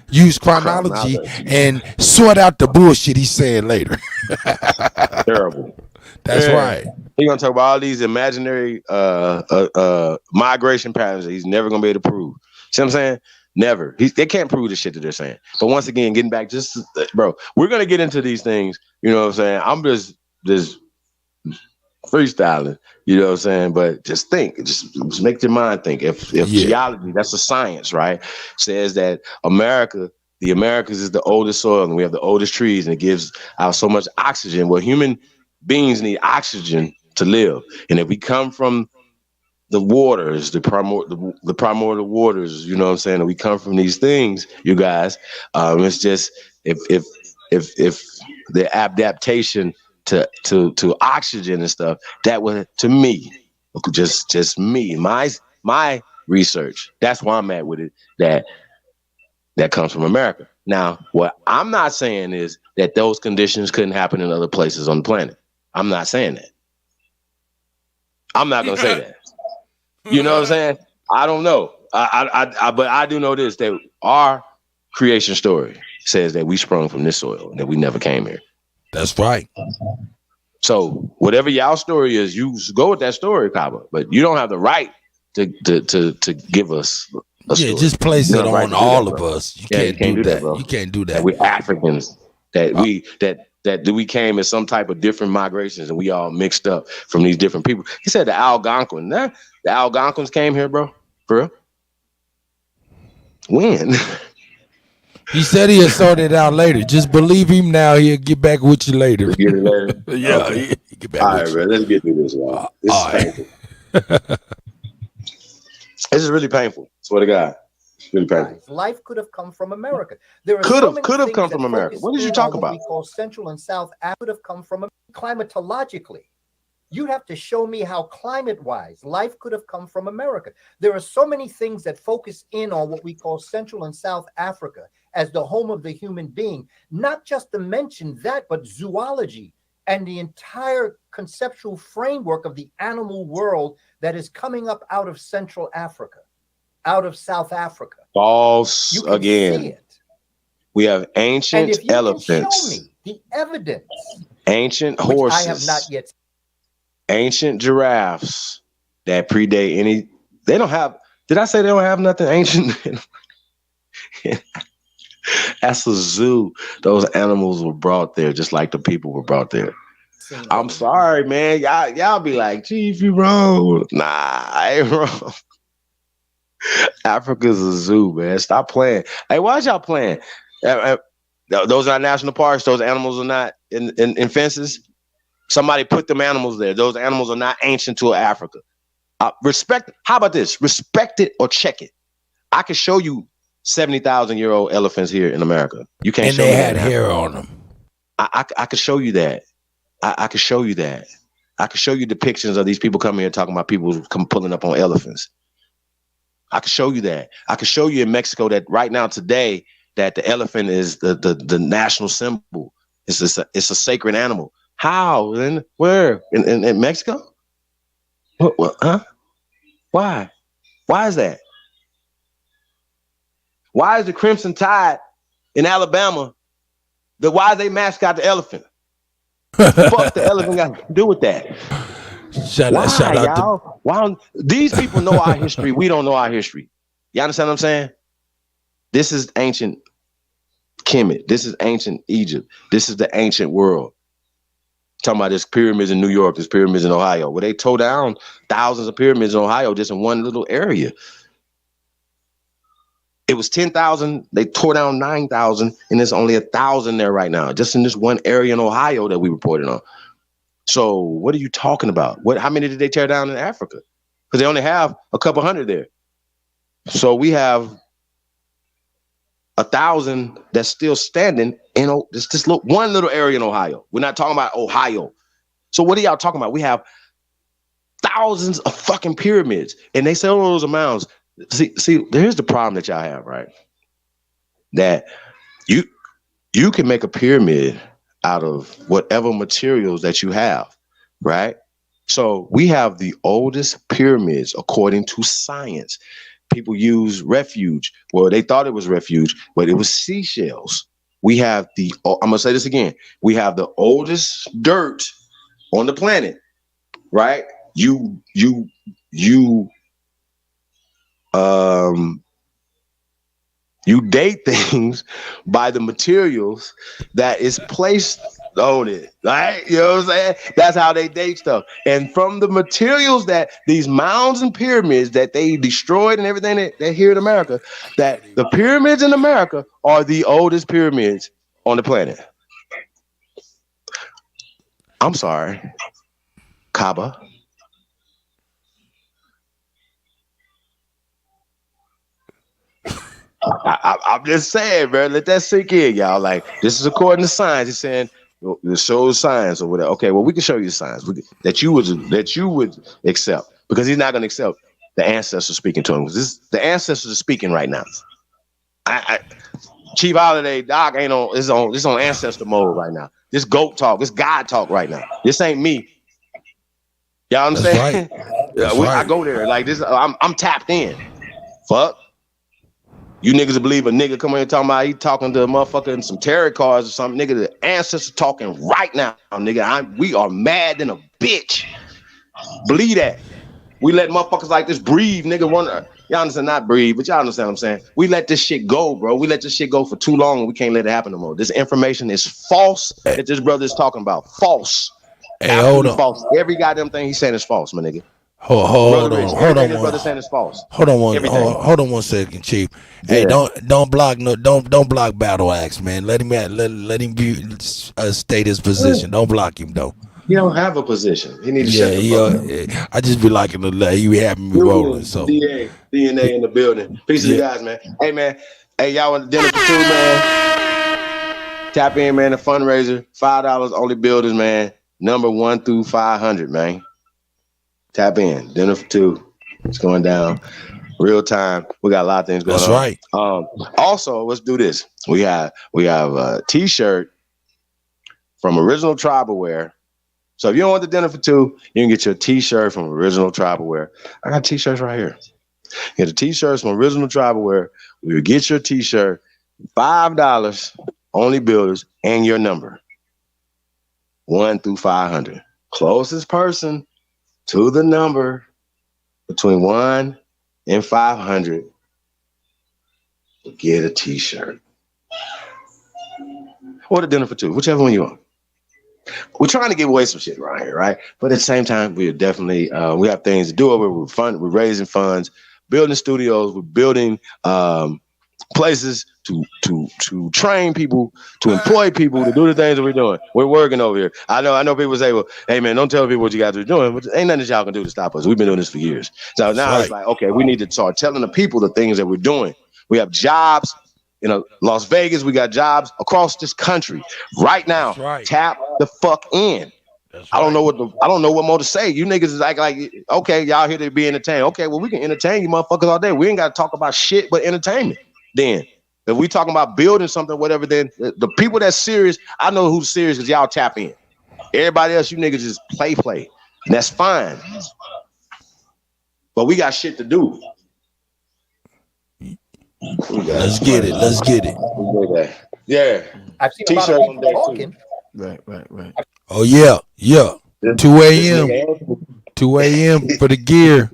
use chronology and sort out the bullshit he's saying later. Terrible. That's right. He's gonna talk about all these imaginary migration patterns that he's never gonna be able to prove. See what I'm saying? Never. They can't prove the shit that they're saying. But once again, getting back, bro, we're gonna get into these things. You know what I'm saying? I'm just freestyling. You know what I'm saying? But just think, just make your mind think. If geology, that's a science, right? Says that the Americas is the oldest soil, and we have the oldest trees, and it gives out so much oxygen. Well, human beings need oxygen to live, and if we come from the waters, the primordial waters, you know what I'm saying, and we come from these things, you guys, it's just if the adaptation to oxygen and stuff. That was, to me, just me, my research. That's why I'm at with it. That comes from America. Now, what I'm not saying is that those conditions couldn't happen in other places on the planet. I'm not saying that. I'm not gonna say that. You know what I'm saying? I don't know. But I do know this, that our creation story says that we sprung from this soil and that we never came here. That's right. So whatever y'all story is, you go with that story, Kaba. But you don't have the right to give us a story. Just place it on all of us. You can't do that. bro. You can't do that. That we're Africans. That we came in some type of different migrations and we all mixed up from these different people. He said the Algonquin. The Algonquins came here, bro. For real? When? He said he'll sort it out later. Just believe him now. He'll get back with you later. Get it later? Yeah, Okay. he'll get back All with right, you. bro. Let's get through this, y'all. This is painful. This is really painful. Swear to God. It's really painful. Life could have come from America. There are Could have things come that from America. focus What did you in talk on what about? we call Central and South Africa could have come from climatologically. You'd have to show me how climate-wise life could have come from America. There are so many things that focus in on what we call Central and South Africa as the home of the human being. Not just to mention that, but zoology and the entire conceptual framework of the animal world that is coming up out of Central Africa, out of South Africa. False You can again. see it. We have And ancient if you elephants, can show me the evidence, ancient which horses, I have not yet seen. Ancient giraffes that predate any. They don't have. Did I say they don't have nothing ancient? That's a zoo. Those animals were brought there just like the people were brought there. I'm sorry, man. Y'all be like, Chief, you wrong. Nah, I ain't wrong. Africa's a zoo, man. Stop playing. Hey, why is y'all playing? Those are not national parks. Those animals are not in fences. Somebody put them animals there. Those animals are not ancient to Africa. Respect. How about this? Respect it or check it. I can show you 70,000-year-old elephants here in America. You can't And show they me had that hair on them. I could show you that. I could show you that. I could show you depictions of these people coming here talking about people pulling up on elephants. I could show you that. I could show you in Mexico that right now today that the elephant is the national symbol. It's a sacred animal. How? And where? In Mexico? What? Huh? Why? Why is that? Why is the Crimson Tide in Alabama? Why is they mascot the elephant? Fuck the elephant got to do with that. Shout out y'all? Why these people know our history? We don't know our history. You understand what I'm saying? This is ancient Kemet. This is ancient Egypt. This is the ancient world. Talking about this pyramids in New York, this pyramids in Ohio. Where they tore down thousands of pyramids in Ohio just in one little area. It was 10,000. They tore down 9,000, and there's only 1,000 there right now, just in this one area in Ohio that we reported on. So what are you talking about? How many did they tear down in Africa? Because they only have a couple hundred there. So we have 1,000 that's still standing in this one little area in Ohio. We're not talking about Ohio. So what are y'all talking about? We have thousands of fucking pyramids, and they say, oh, those are mounds. See, here's the problem that y'all have, right? That you can make a pyramid out of whatever materials that you have, right? So we have the oldest pyramids according to science. People use refuge. Well, they thought it was refuge, but it was seashells. We have I'm gonna say this again. We have the oldest dirt on the planet, right? You date things by the materials that is placed on it, right? You know what I'm saying? That's how they date stuff. And from the materials that these mounds and pyramids that they destroyed and everything that here in America, that the pyramids in America are the oldest pyramids on the planet. I'm sorry, Kaba. I'm just saying, bro. Let that sink in, y'all. Like, this is according to science. He's saying to show signs or whatever. Okay, well, we can show you the signs that you would accept, because he's not going to accept the ancestors speaking to him. The ancestors are speaking right now. Chief Holiday, Doc ain't on. It's on ancestor mode right now. This goat talk, this God talk right now. This ain't me. Y'all understand? That's I right. go there like this. I'm tapped in. Fuck. You niggas believe a nigga come here talking about he talking to a motherfucker in some tarot cards or something. Nigga, the ancestors talking right now, nigga. We are mad than a bitch. Believe that. We let motherfuckers like this breathe, nigga. Y'all understand? Not breathe, but y'all understand what I'm saying. We let this shit go, bro. We let this shit go for too long, and we can't let it happen no more. This information is false that this brother is talking about. False. Hey, absolutely hold on. false. Every goddamn thing he's saying is false, my nigga. Hold on. Everything this brother saying is false. Hold on 1 second, Chief. Hey, Yeah. don't block Battle Axe, man. Let him state his position. Don't block him though. He don't have a position. He need to shut the fuck up. I just be liking to let you having me rolling. So DNA in the building. Peace to the guys, man. Hey, man. Hey, y'all want dinner for two, man? Tap in, man. The fundraiser, $5 only builders, man. Number 1 through 500, man. Tap in. Dinner for two. It's going down. Real time. We got a lot of things going on. That's right. Also, let's do this. We have a T-shirt from Original Tribal Wear. So if you don't want the dinner for two, you can get your T-shirt from Original Tribal Wear. I got T-shirts right here. Get the T-shirts from Original Tribal Wear. We will get your T-shirt, $5 only builders, and your number 1 through 500. Closest person to the number between 1 and 500 will get a T-shirt. Or the dinner for two, whichever one you want. We're trying to give away some shit around here, right? But at the same time, we're definitely we have things to do over. We're raising funds, building studios, we're building places to train people, to employ people, to do the things that we're doing. We're working over here. I know people say, well, hey man, don't tell people what you guys are doing, but ain't nothing that y'all can do to stop us. We've been doing this for years. So now it's like, okay, we need to start telling the people the things that we're doing. We have jobs. Las Vegas, we got jobs across this country right now. Tap the fuck in. I don't know what more to say. You niggas is like, okay, y'all here to be entertained. Okay, well, we can entertain you motherfuckers all day. We ain't got to talk about shit but entertainment. Then, if we talking about building something, whatever, then the people that's serious, I know who's serious because y'all tap in. Everybody else, you niggas just play. And that's fine. But we got shit to do. Let's get it. Yeah. I've seen a lot of people talking. Right. Oh yeah. 2 a.m. 2 a.m. for the gear.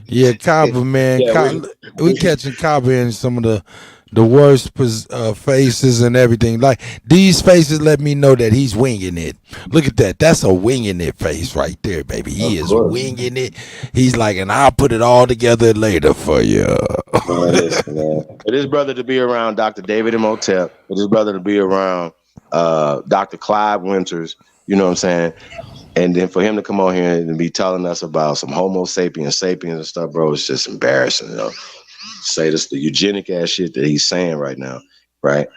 Yeah, Kaba, man. We catching Kaba in some of the worst faces and everything. Like, these faces let me know that he's winging it. Look at that. That's a winging it face right there, baby. He is winging it. He's like, and I'll put it all together later for you. For this brother to be around Dr. David Imhotep, for this brother to be around Dr. Clive Winters, you know what I'm saying? And then for him to come on here and be telling us about some Homo sapiens and stuff, bro, it's just embarrassing, Say this, the eugenic ass shit that he's saying right now, right?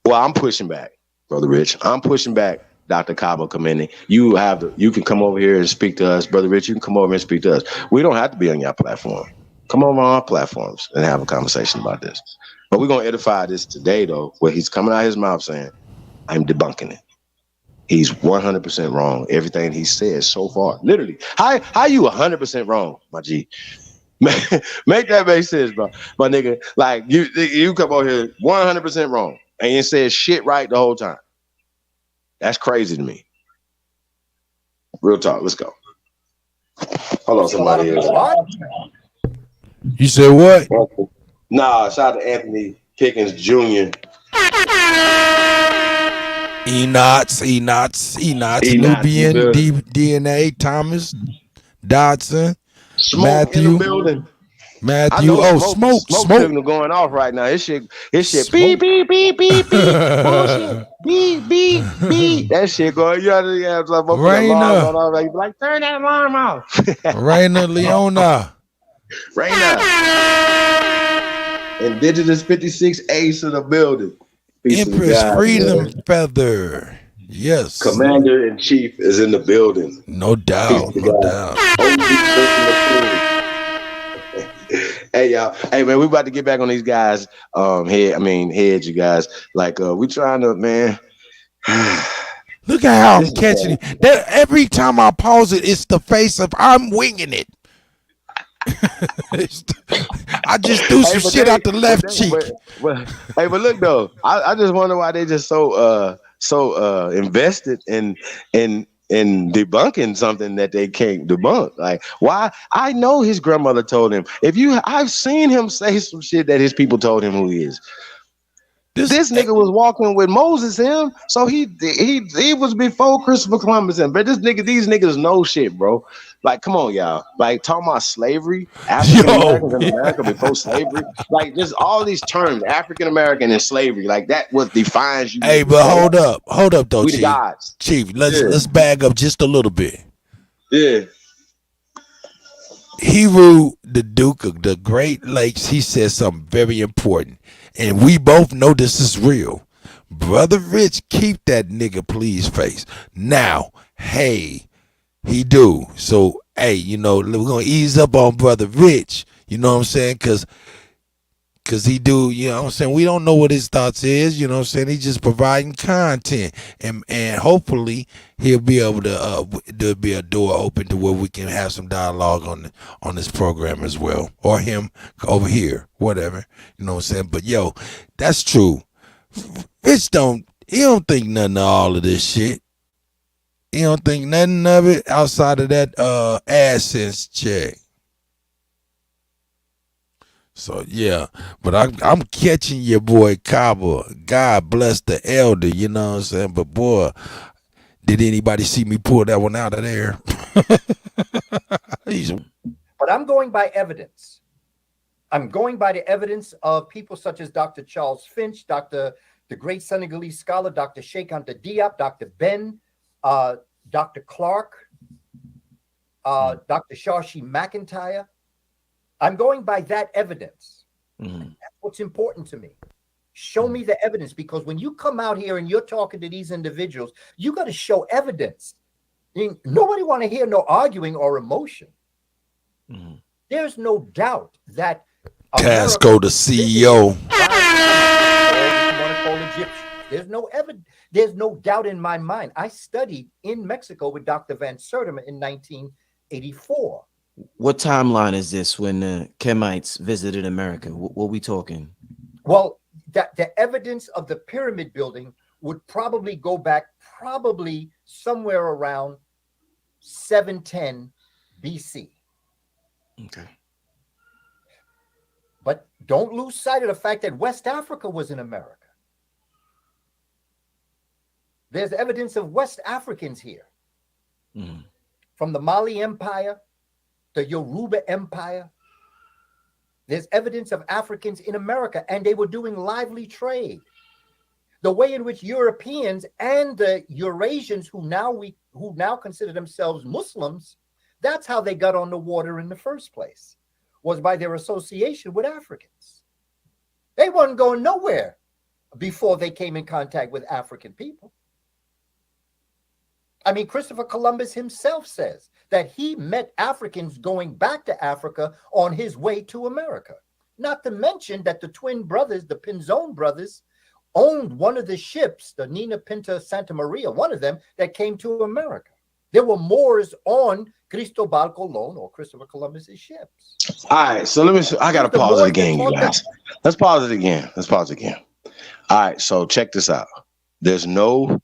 Well, I'm pushing back, Brother Rich. I'm pushing back, Dr. Kaba Kameni. You can come over here and speak to us, Brother Rich. You can come over and speak to us. We don't have to be on your platform. Come over on our platforms and have a conversation about this. But we're gonna edify this today, though, where he's coming out of his mouth saying, "I'm debunking it." He's 100% wrong. Everything he says so far, literally. How you 100% wrong, my G? Make that make sense, bro. My nigga, like you come over here 100% wrong and you said shit right the whole time. That's crazy to me. Real talk. Let's go. Hold on, somebody else. You said what? Nah, shout out to Anthony Pickens Jr. Enots, Nubian, DNA, Thomas, Dodson, Matthew. In the building. Matthew. Smoke signal going off right now. His shit. Beep, beep, beep, beep, beep. Bullshit. Beep, beep, beep. That shit going. You know, Raina. You like, turn that alarm off. Raina Leona. Indigenous 56 Ace in the building. Peace to the Empress guys, Freedom man. Feather. Yes. Commander in Chief is in the building. No Peace to doubt. the No guys. doubt. Hey y'all, hey man, we about to get back on these guys. Heads, you guys. Like, we trying to, man. Look at how I'm This is catching crazy. it. That every time I pause it, it's the face of I'm winging it. I just threw some shit out the left cheek. But look though, I just wonder why they just so invested in debunking something that they can't debunk. Like, why? I know his grandmother told him. I've seen him say some shit that his people told him who he is. This nigga was walking with Moses him, so he was before Christopher Columbus him. But these niggas know shit, bro. Like, come on, y'all. Like, talking about slavery, African Americans in America before slavery, like just all these terms, African American and slavery, like that what defines you. Hey, but hold up though, we Chief. The gods. Chief, let's bag up just a little bit. Yeah. Heru, the Duke of the Great Lakes, he said something very important. And we both know this is real. Brother Rich, keep that nigga please face. Now, hey, he do. So, hey, we're going to ease up on Brother Rich. You know what I'm saying? Because he do, you know what I'm saying? We don't know what his thoughts is, you know what I'm saying? He's just providing content. And hopefully he'll be able to, there'll be a door open to where we can have some dialogue on this program as well. Or him over here, whatever. You know what I'm saying? But yo, that's true. Rich he don't think nothing of all of this shit. He don't think nothing of it outside of that AdSense check. So yeah, but I'm catching your boy Kaba. God bless the elder, you know what I'm saying? But boy, did anybody see me pull that one out of there? But I'm going by evidence. I'm going by the evidence of people such as Dr. Charles Finch, the great Senegalese scholar, Dr. Sheikh Anta Diop, Dr. Ben, Dr. Clark, Dr. Shashi McIntyre. I'm going by that evidence. Mm-hmm. That's what's important to me. Show me the evidence, because when you come out here and you're talking to these individuals, you got to show evidence. Nobody want to hear no arguing or emotion. Mm-hmm. There's no doubt that Tasco, the CEO. There's no doubt in my mind. I studied in Mexico with Dr. Van Sertima in 1984. What timeline is this when the Kemites visited America? What we talking? Well, the evidence of the pyramid building would probably go back somewhere around 710 BC. Okay. But don't lose sight of the fact that West Africa was in America. There's evidence of West Africans here. Mm. From the Mali Empire, the Yoruba Empire. There's evidence of Africans in America, and they were doing lively trade. The way in which Europeans and the Eurasians who now consider themselves Muslims, that's how they got on the water in the first place, was by their association with Africans. They weren't going nowhere before they came in contact with African people. I mean, Christopher Columbus himself says that he met Africans going back to Africa on his way to America. Not to mention that the twin brothers, the Pinzon brothers, owned one of the ships, the Nina Pinta Santa Maria, one of them that came to America. There were Moors on Cristobal Colon or Christopher Columbus's ships. All right, so I got to pause it again, you guys. Let's pause it again. All right, so check this out. There's no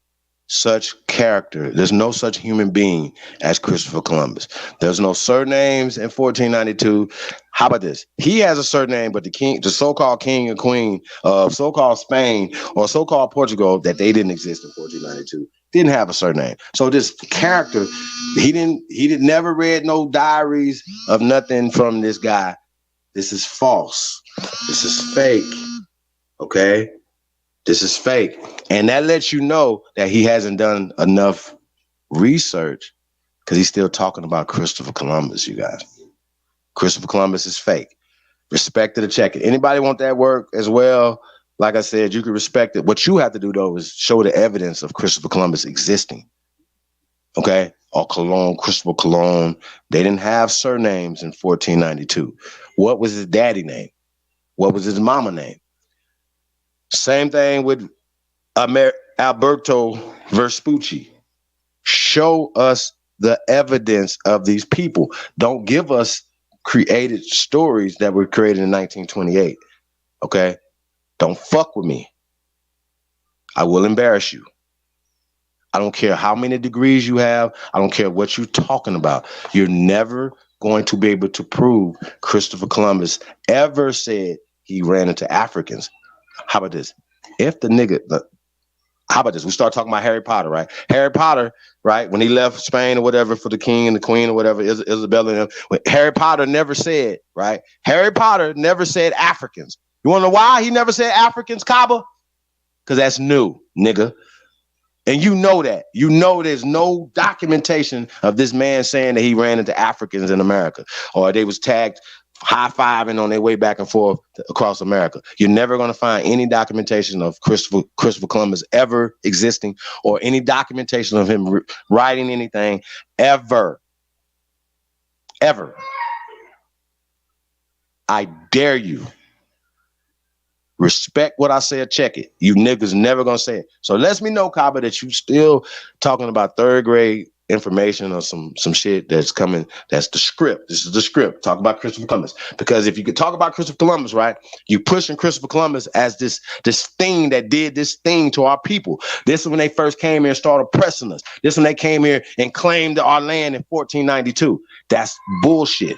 such character. There's no such human being as Christopher Columbus. There's no surnames in 1492. How about this? He has a surname, but the so-called king and queen of so-called Spain or so-called Portugal, that they didn't exist in 1492, didn't have a surname. So this character, he never read no diaries of nothing from this guy. This is false. This is fake. Okay? This is fake. And that lets you know that he hasn't done enough research, because he's still talking about Christopher Columbus, you guys. Christopher Columbus is fake. Respect to the check. Anybody want that work as well? Like I said, you can respect it. What you have to do, though, is show the evidence of Christopher Columbus existing. Okay? Or Cologne, Christopher Cologne. They didn't have surnames in 1492. What was his daddy name? What was his mama name? Same thing with Alberto Vespucci. Show us the evidence of these people. Don't give us created stories that were created in 1928. Okay? Don't fuck with me. I will embarrass you. I don't care how many degrees you have. I don't care what you're talking about. You're never going to be able to prove Christopher Columbus ever said he ran into Africans. How about this? How about this? We start talking about Harry Potter, right? Harry Potter, right? When he left Spain or whatever for the king and the queen or whatever, Isabella and him, Harry Potter never said, right? Harry Potter never said Africans. You want to know why he never said Africans, Kaba? Because that's new, nigga. And you know that. You know there's no documentation of this man saying that he ran into Africans in America or they was tagged high-fiving on their way back and forth across America. You're never going to find any documentation of Christopher Columbus ever existing or any documentation of him writing anything ever. Ever. I dare you. Respect what I said, check it. You niggas never gonna say it. So lets me know, Kaba, that you still talking about third grade information or some shit that's coming. That's the script. This is the script. Talk about Christopher Columbus. Because if you could talk about Christopher Columbus, right, you pushing Christopher Columbus as this thing that did this thing to our people. This is when they first came here and started oppressing us. This is when they came here and claimed our land in 1492. That's bullshit.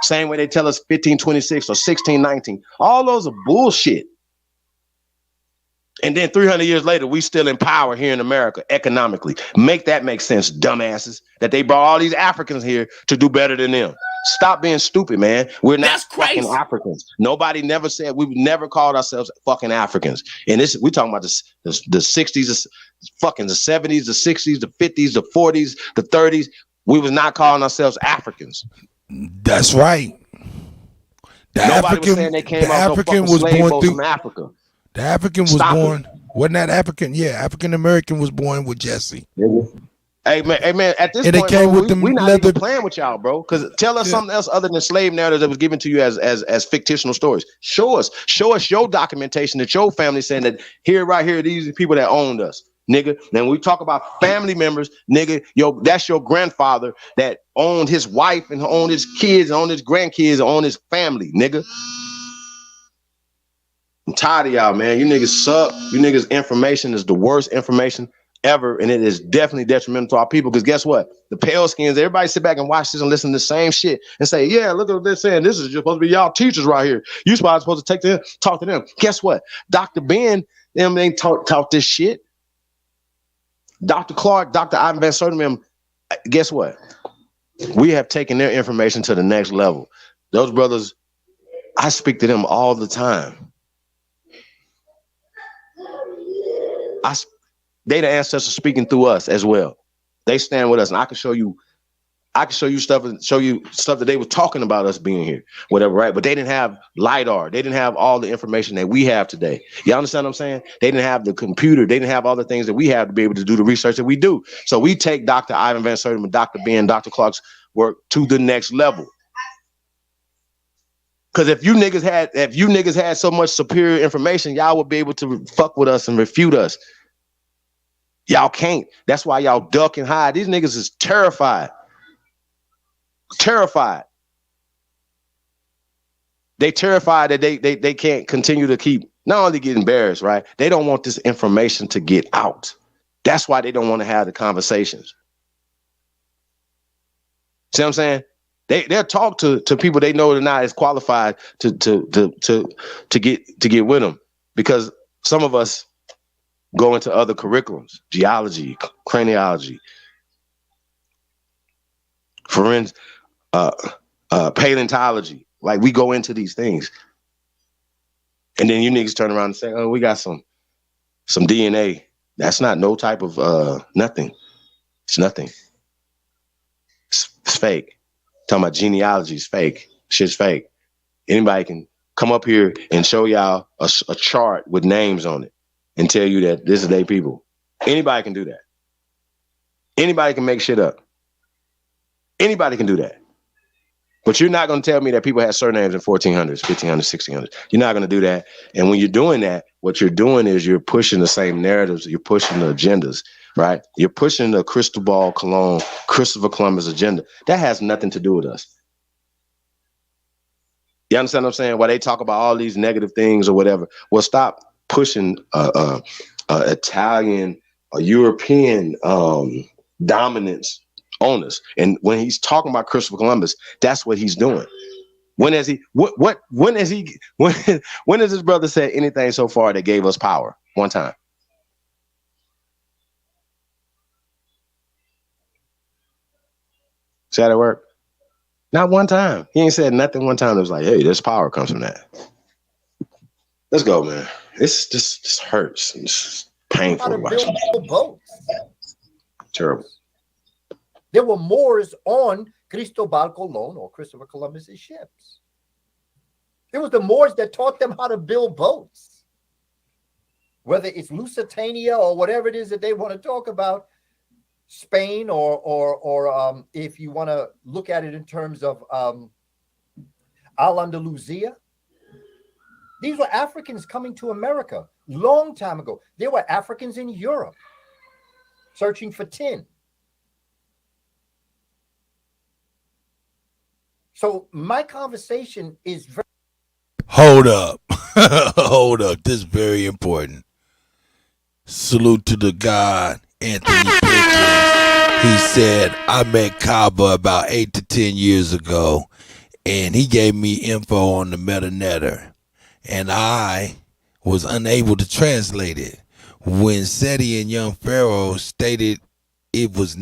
Same way they tell us 1526 or 1619. All those are bullshit. And then 300 years later, we still in power here in America economically. Make that make sense, dumbasses, that they brought all these Africans here to do better than them. Stop being stupid, man. We're not fucking Africans. Nobody never said, we've never called ourselves fucking Africans. And this, we're talking about the 60s, fucking the 70s, the 60s, the 50s, the 40s, the 30s. We was not calling ourselves Africans. That's right. Nobody was saying they came out no fucking slave boats from Africa. The African was born. Wasn't that African? Yeah, African American was born with Jesse. Hey man, at this and point, came bro, with them we not leather... even playing with y'all, bro. Because tell us something else other than slave narrative that was given to you as fictional stories. Show us your documentation that your family saying that right here, these are people that owned us, nigga. Then we talk about family members, nigga. That's your grandfather that owned his wife and owned his kids, and owned his grandkids, and owned his family, nigga. I'm tired of y'all, man. You niggas suck. You niggas' information is the worst information ever, and it is definitely detrimental to our people. Because guess what? The pale skins, everybody sit back and watch this and listen to the same shit and say, yeah, look at what they're saying. This is just supposed to be y'all teachers right here. You supposed to talk to them. Guess what? Dr. Ben, them ain't taught this shit. Dr. Clark, Dr. Ivan Van Sertima, guess what? We have taken their information to the next level. Those brothers, I speak to them all the time. They the ancestors speaking through us as well. They stand with us, and I can show you stuff that they were talking about us being here, whatever, right? But they didn't have LiDAR. They didn't have all the information that we have today. You understand what I'm saying? They didn't have the computer. They didn't have all the things that we have to be able to do the research that we do. So we take Dr. Ivan Van Sertima, Dr. Ben, Dr. Clark's work to the next level. Because if you niggas had so much superior information, y'all would be able to fuck with us and refute us. Y'all can't. That's why y'all duck and hide. These niggas is terrified. Terrified. They terrified that they can't continue to keep not only get embarrassed, right? They don't want this information to get out. That's why they don't want to have the conversations. See what I'm saying? They'll talk to people they know they're not as qualified to get with them, because some of us go into other curriculums, geology, craniology, forensic, paleontology. Like, we go into these things, and then you niggas turn around and say, "Oh, we got some DNA." That's not no type of nothing. It's nothing. It's fake. Talking about genealogy is fake. Shit's fake. Anybody can come up here and show y'all a chart with names on it and tell you that this is their people. Anybody can do that. Anybody can make shit up. Anybody can do that. But you're not going to tell me that people had surnames in 1400s, 1500s, 1600s. You're not going to do that. And when you're doing that, what you're doing is you're pushing the same narratives. You're pushing the agendas, right? You're pushing the Cristobal Colon, Christopher Columbus agenda. That has nothing to do with us. You understand what I'm saying? Why they talk about all these negative things or whatever. Well, stop pushing Italian or European dominance on us. And when he's talking about Christopher Columbus, that's what he's doing. When has he when has his brother said anything so far that gave us power? One time. See how that work? Not one time. He ain't said nothing one time that was like, hey, this power comes from that. Let's go, man. This hurts. It's painful to watch. Boats. Terrible. There were Moors on Cristobal Colon or Christopher Columbus's ships. It was the Moors that taught them how to build boats. Whether it's Lusitania or whatever it is that they want to talk about, Spain or if you want to look at it in terms of Al-Andalusia. These were Africans coming to America long time ago. There were Africans in Europe searching for tin. So my conversation is very... Hold up. Hold up. This is very important. Salute to the God, Anthony Pickens. He said, I met Kaba about 8 to 10 years ago, and he gave me info on the metanetter, and I was unable to translate it. When Seti and Young Pharaoh stated it's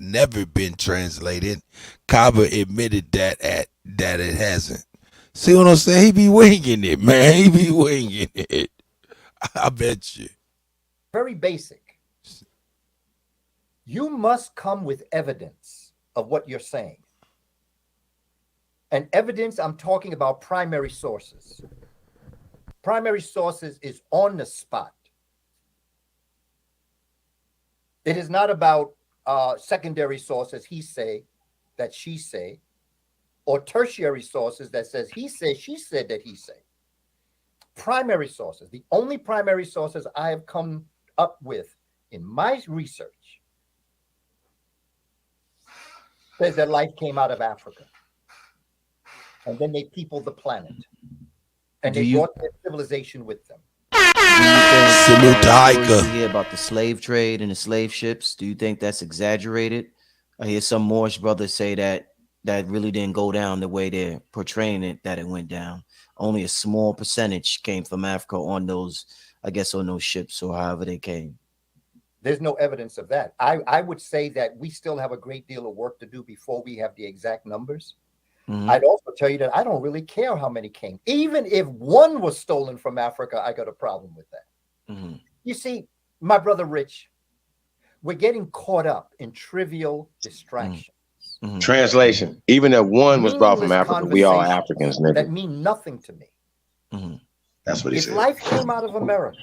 never been translated, Kaba admitted that it hasn't. See what I'm saying? He be winging it, man. He be winging it. I bet you. Very basic. You must come with evidence of what you're saying. And evidence, I'm talking about primary sources. Primary sources is on the spot. It is not about secondary sources, he say, that she say, or tertiary sources that says he said, she said that he say. Primary sources, the only primary sources I have come up with in my research says that life came out of Africa. And then they peopled the planet. And they brought their civilization with them. Salute to Hiker. Hear about the slave trade and the slave ships. Do you think that's exaggerated? I hear some Moorish brothers say that really didn't go down the way they're portraying it, that it went down. Only a small percentage came from Africa on those, I guess, on those ships or however they came. There's no evidence of that. I would say that we still have a great deal of work to do before we have the exact numbers. Mm-hmm. I'd also tell you that I don't really care how many came. Even if one was stolen from Africa, I got a problem with that. Mm-hmm. You see, my brother Rich, we're getting caught up in trivial distractions. Mm-hmm. Translation. Even if one was brought from Africa, we all Africans, nigga. That mean nothing to me. Mm-hmm. That's what he said. If life came out of America,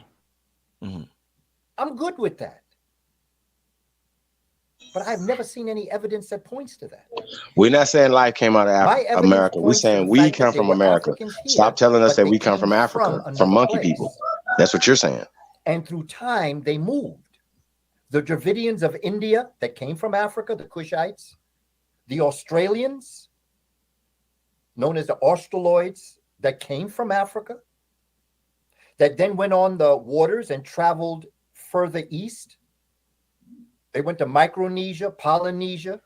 I'm good with that. But I've never seen any evidence that points to that. We're not saying life came out of America. We're saying we come from America. Stop telling us that we come from Africa, from monkey people. That's what you're saying. And through time, they moved. The Dravidians of India that came from Africa, the Kushites, the Australians, known as the Australoids, that came from Africa, that then went on the waters and traveled further east. They went to Micronesia, Polynesia.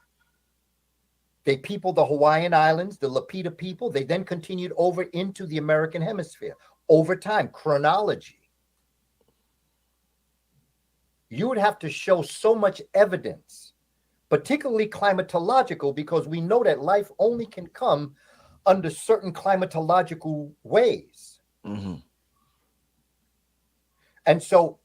They peopled the Hawaiian Islands, the Lapita people. They then continued over into the American hemisphere. Over time, chronology. You would have to show so much evidence, particularly climatological, because we know that life only can come under certain climatological ways. Mm-hmm. And so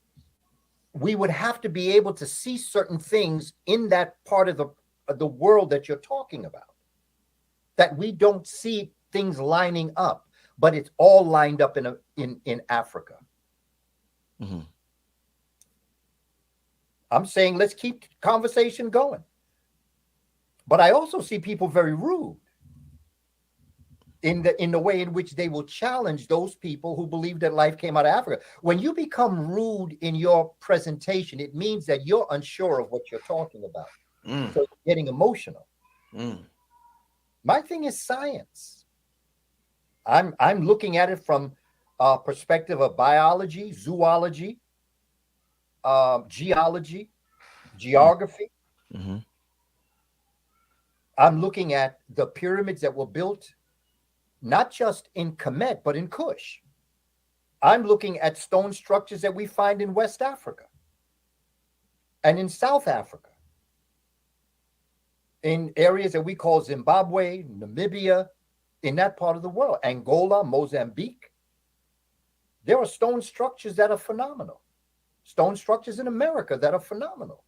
we would have to be able to see certain things in that part of the world that you're talking about that we don't see things lining up, but it's all lined up in Africa. Mhm. I'm saying let's keep conversation going. But I also see people very rude in the way in which they will challenge those people who believe that life came out of Africa. When you become rude in your presentation, it means that you're unsure of what you're talking about. So you're getting emotional. My thing is science. I'm looking at it from a perspective of biology, zoology, geology, geography. I'm looking at the pyramids that were built not just in Kemet, but in Kush. I'm looking at stone structures that we find in West Africa and in South Africa, in areas that we call Zimbabwe, Namibia, in that part of the world, Angola, Mozambique. There are stone structures that are phenomenal. Stone structures in America that are phenomenal.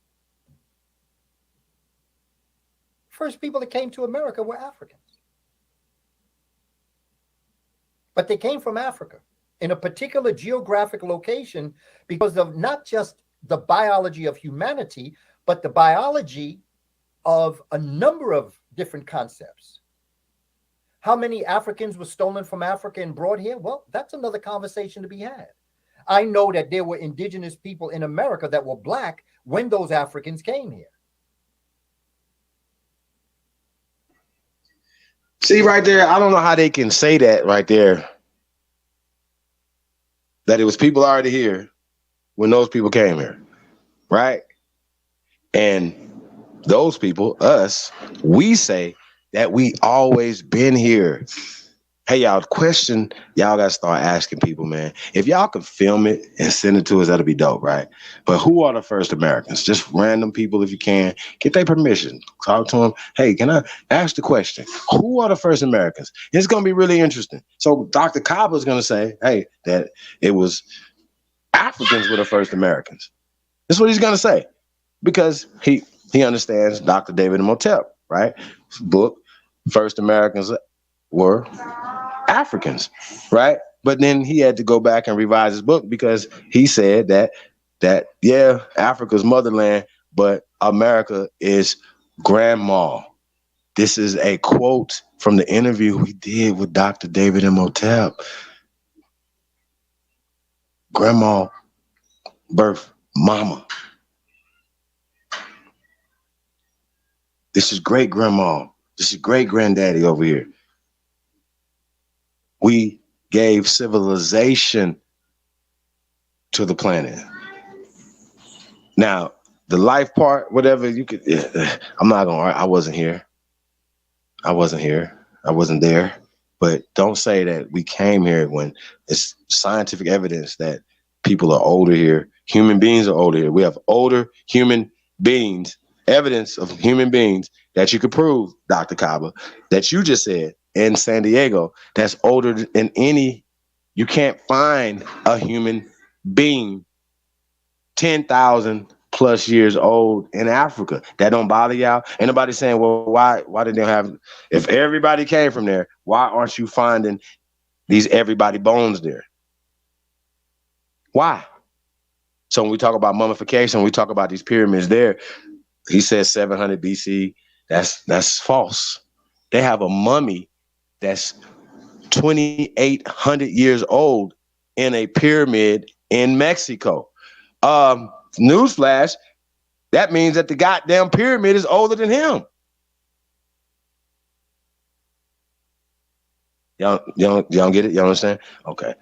First people that came to America were Africans. But they came from Africa in a particular geographic location because of not just the biology of humanity, but the biology of a number of different concepts. How many Africans were stolen from Africa and brought here? Well, that's another conversation to be had. I know that there were indigenous people in America that were black when those Africans came here. See right there, I don't know how they can say that right there. That it was people already here when those people came here, right? And those people, us, we say that we always been here. Hey, y'all, question y'all got to start asking people, man. If y'all can film it and send it to us, that'll be dope, right? But who are the first Americans? Just random people, if you can. Get their permission. Talk to them. Hey, can I ask the question? Who are the first Americans? It's going to be really interesting. So Dr. Kaba is going to say, hey, that it was Africans were the first Americans. That's what he's going to say. Because he understands Dr. David Imhotep, right? His book, First Americans were Africans, right? But then he had to go back and revise his book because he said that yeah, Africa's motherland, but America is grandma. This is a quote from the interview we did with Dr. David Imhotep. Grandma birth mama. This is great grandma. This is great granddaddy over here. We gave civilization to the planet. Now, the life part, whatever you could, I'm not gonna. I wasn't here. I wasn't there. But don't say that we came here when it's scientific evidence that people are older here. Human beings are older here. We have older human beings, evidence of human beings that you could prove, Dr. Kaba, that you just said in San Diego, that's older than any. You can't find a human being 10,000 plus years old in Africa. That don't bother y'all? Ain't nobody saying, well, why did they have, if everybody came from there, why aren't you finding these everybody bones there? Why? So when we talk about mummification, we talk about these pyramids there, he says 700 BC. That's false. They have a mummy that's 2,800 years old in a pyramid in Mexico. Newsflash, that means that the goddamn pyramid is older than him. Y'all get it? Y'all understand? Okay.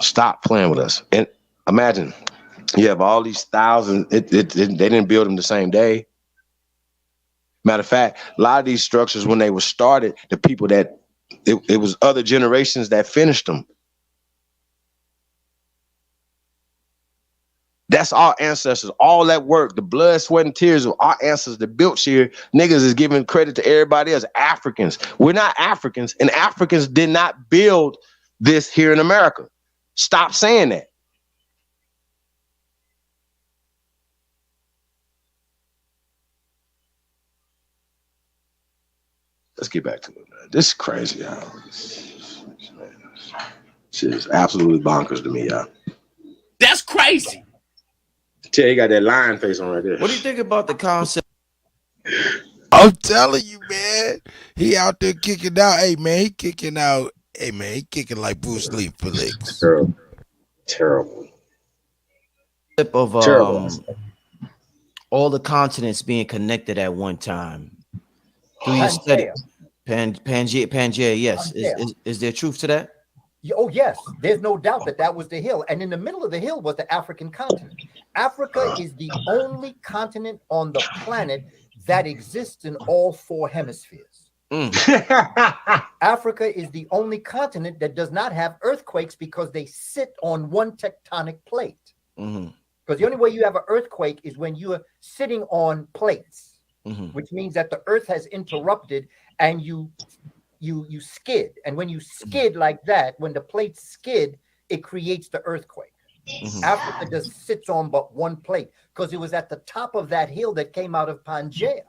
Stop playing with us. And imagine you have all these thousands. They didn't build them the same day. Matter of fact, a lot of these structures, when they were started, the people that it was other generations that finished them. That's our ancestors. All that work, the blood, sweat, and tears of our ancestors that built here. Niggas is giving credit to everybody else. Africans. We're not Africans, and Africans did not build this here in America. Stop saying that. let's get back to it, man. This is crazy, y'all. Shit is absolutely bonkers to me, y'all. That's crazy. Tell you got that lion face on right there. What do you think about the concept? I'm telling you, man. He out there kicking out. Hey, man, he kicking out. Hey, man, he kicking like Bruce Lee for licks. Terrible. Of Terrible. all the continents being connected at one time. Through your study, Pangea, yes. Is there truth to that? Oh, yes. There's no doubt that was the hill. And in the middle of the hill was the African continent. Africa is the only continent on the planet that exists in all 4 hemispheres. Africa is the only continent that does not have earthquakes because they sit on one tectonic plate. Because the only way you have an earthquake is when you are sitting on plates, which means that the earth has interrupted and you skid. And when you skid like that, when the plates skid, it creates the earthquake. Africa just sits on but one plate because it was at the top of that hill that came out of Pangea.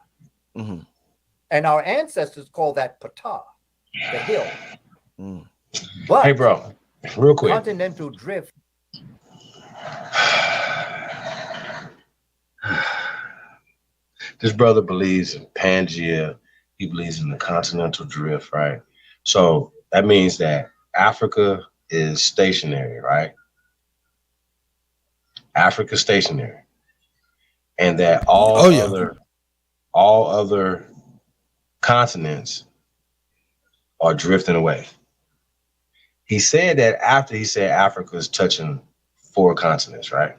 And our ancestors call that Ptah, the hill. But hey, bro, real quick. Continental drift. This brother believes in Pangea. He believes in the continental drift, right? So that means that Africa is stationary, right? Africa stationary, and that all other continents are drifting away. He said that after he said Africa is touching 4 continents, right?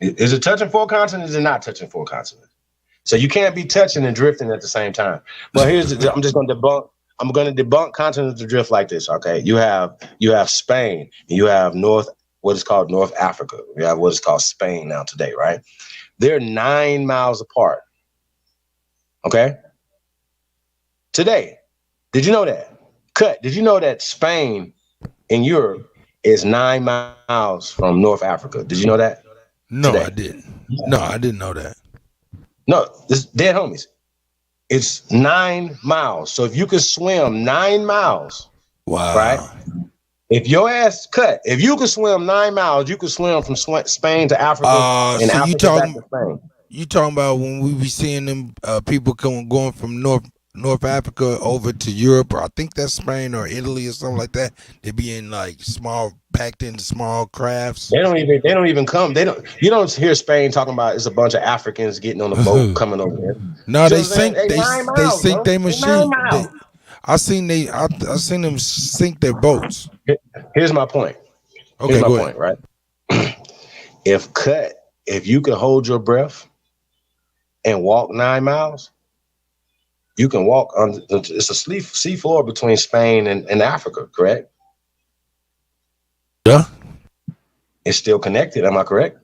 Is it touching 4 continents? Is it not touching 4 continents? So you can't be touching and drifting at the same time. But I'm just going to debunk. I'm going to debunk continental drift like this. Okay, you have Spain, and you have what is called North Africa. You have what is called Spain now today, right? They're 9 miles apart. Okay. Today, did you know that? Did you know that Spain in Europe is 9 miles from North Africa? Did you know that? No, Today? I didn't. No, I didn't know that. No, this dead homies. It's 9 miles. So if you could swim 9 miles, wow, right? If your ass if you could swim 9 miles, you could swim from Spain to Africa and so Africa back to Spain. You talking about when we be seeing them people going from North Africa over to Europe, or I think that's Spain or Italy or something like that. They be in like packed into small crafts. They don't even come. You don't hear Spain talking about it's a bunch of Africans getting on a boat coming over here. No, they sink their machine. I seen them sink their boats. Here's my point. Okay, here's my go point, right? If you could hold your breath and walk 9 miles, you can walk on. It's a sea floor between Spain and Africa, correct? Yeah. It's still connected. Am I correct?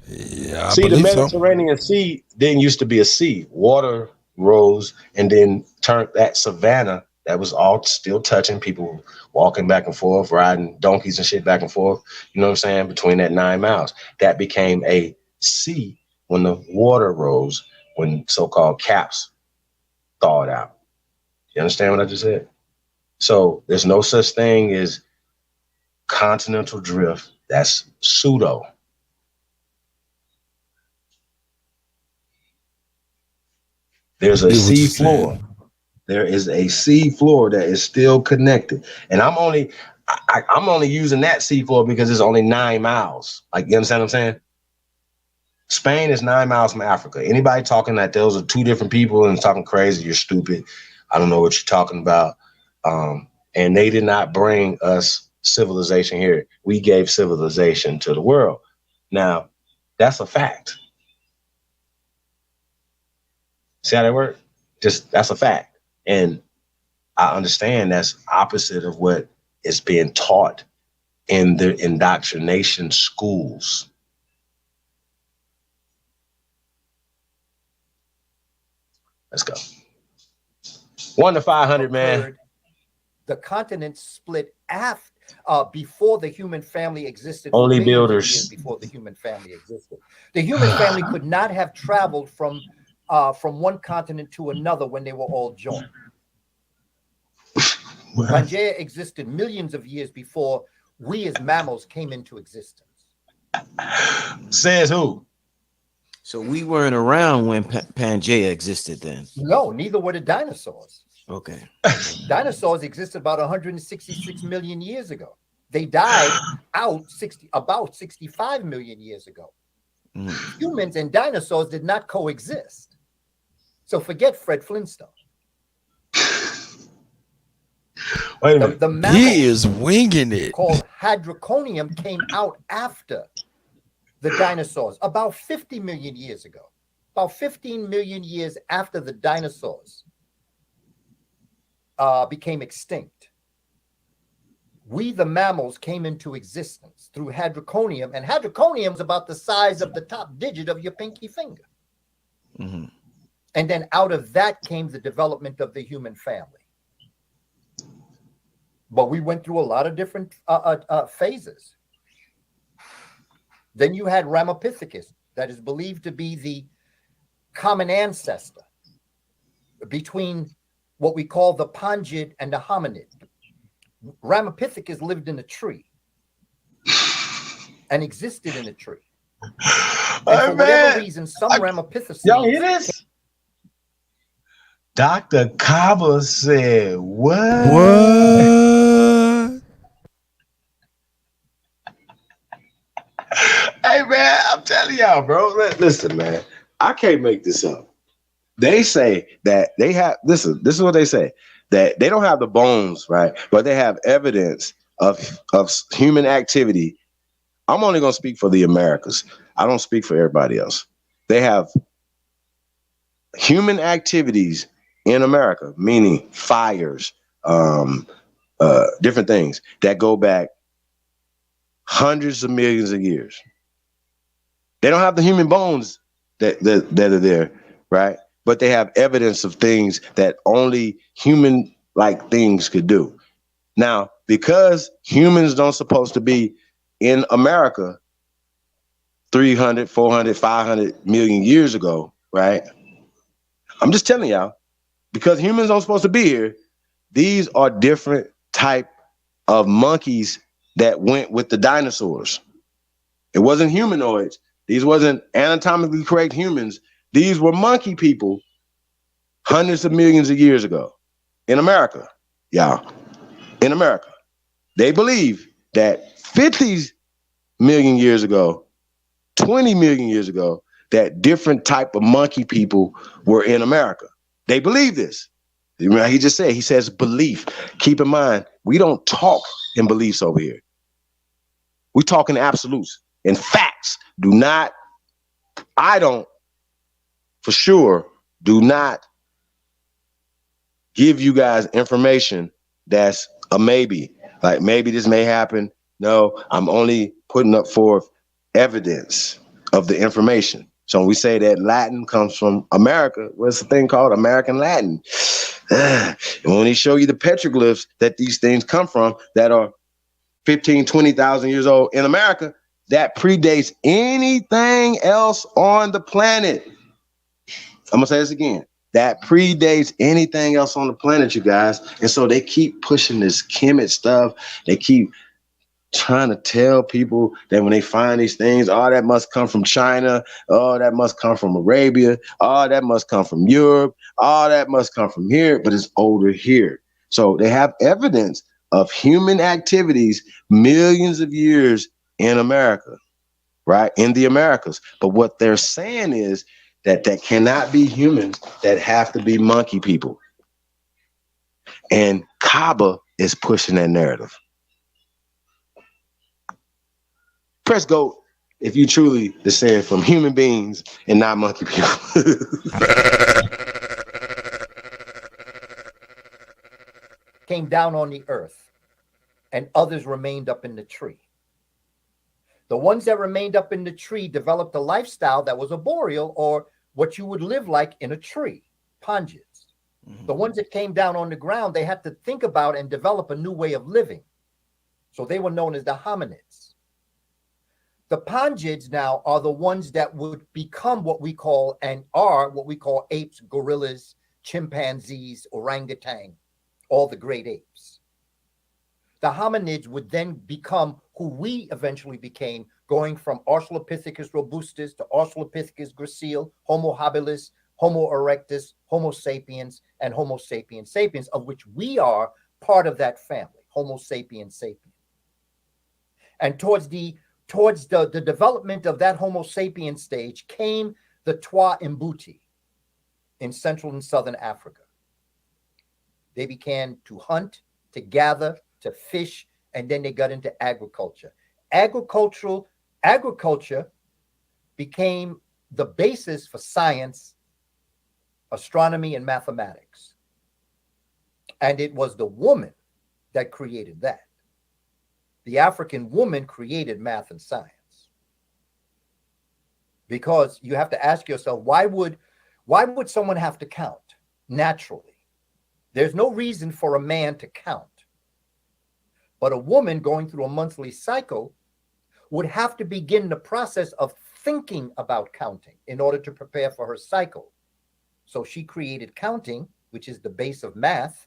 Yeah. See, the Mediterranean Sea didn't used to be a sea. Water rose and then turned that savanna that was all still touching, people walking back and forth, riding donkeys and shit back and forth. You know what I'm saying? Between that 9 miles, that became a sea when the water rose, when so-called caps thawed out. You understand what I just said? So there's no such thing as continental drift. That's pseudo. There's a sea floor. There is a sea floor that is still connected. And I'm only using that sea floor because it's only 9 miles. Like, you understand what I'm saying? Spain is 9 miles from Africa. Anybody talking that those are 2 different people and talking crazy, you're stupid. I don't know what you're talking about. And they did not bring us civilization here. We gave civilization to the world. Now, that's a fact. See how that works? That's a fact. And I understand that's opposite of what is being taught in the indoctrination schools. Let's go. 1 to 500, man. The continent split before the human family existed. Only millions of builders. years before the human family existed. The human family could not have traveled from from one continent to another when they were all joined. Pangea existed millions of years before we as mammals came into existence. Says who? So we weren't around when Pangea existed then. No, neither were the dinosaurs. Okay. Dinosaurs existed about 166 million years ago. They died out about 65 million years ago. Humans and dinosaurs did not coexist. So forget Fred Flintstone. Wait a minute. The mammal He is winging it. called Hadroconium came out after the dinosaurs, about 50 million years ago. About 15 million years after the dinosaurs became extinct. We, the mammals, came into existence through Hadroconium, and Hadroconium is about the size of the top digit of your pinky finger. Mm-hmm. And then out of that came the development of the human family. But we went through a lot of different phases. Then you had Ramapithecus, that is believed to be the common ancestor between what we call the pangid and the hominid. Ramapithecus lived in a tree and existed in a tree. And for whatever reason, some Ramapithecus. Y'all hear this? Dr. Kaba said, what? What? Hey, man, I'm telling y'all, bro. Listen, man, I can't make this up. They say that they have, this is what they say, that they don't have the bones, right? But they have evidence of human activity. I'm only going to speak for the Americas. I don't speak for everybody else. They have human activities in America, meaning fires, different things that go back hundreds of millions of years. They don't have the human bones that are there, right? But they have evidence of things that only human-like things could do. Now, because humans don't supposed to be in America 300, 400, 500 million years ago, right? I'm just telling y'all, because humans aren't supposed to be here, these are different type of monkeys that went with the dinosaurs. It wasn't humanoids. These wasn't anatomically correct humans. These were monkey people hundreds of millions of years ago in America, y'all. In America. They believe that 50 million years ago, 20 million years ago, that different type of monkey people were in America. They believe this. He just said, he says belief. Keep in mind, we don't talk in beliefs over here. We talk in absolutes and facts. I don't, for sure, do not give you guys information that's a maybe. Like maybe this may happen. No, I'm only putting up forth evidence of the information. So when we say that Latin comes from America, what's the thing called American Latin? And when they show you the petroglyphs that these things come from that are 15, 20,000 years old in America, that predates anything else on the planet. I'm gonna say this again. That predates anything else on the planet, you guys. And so they keep pushing this Kemet stuff. They keep trying to tell people that when they find these things, oh, that must come from China. Oh, that must come from Arabia. Oh, that must come from Europe. Oh, that must come from here, but it's older here. So they have evidence of human activities millions of years in America, right? In the Americas. But what they're saying is that cannot be humans, that have to be monkey people. And Kaba is pushing that narrative. Press go if you truly descend from human beings and not monkey people. Came down on the earth, and others remained up in the tree. The ones that remained up in the tree developed a lifestyle that was arboreal, or what you would live like in a tree, pangids. Mm-hmm. The ones that came down on the ground, they had to think about and develop a new way of living. So they were known as the hominids. The Panjids now are the ones that would become what we call and are what we call apes, gorillas, chimpanzees, orangutan, all the great apes. The hominids would then become who we eventually became, going from Australopithecus robustus to Australopithecus gracile, Homo habilis, Homo erectus, Homo sapiens, and Homo sapiens sapiens, of which we are part of that family, Homo sapiens sapiens. And towards the development of that Homo sapiens stage came the Twa Mbuti in Central and Southern Africa. They began to hunt, to gather, to fish, and then they got into agriculture. Agriculture became the basis for science, astronomy, and mathematics. And it was the woman that created that. The African woman created math and science. Because you have to ask yourself, why would someone have to count naturally? There's no reason for a man to count. But a woman going through a monthly cycle would have to begin the process of thinking about counting in order to prepare for her cycle. So she created counting, which is the base of math.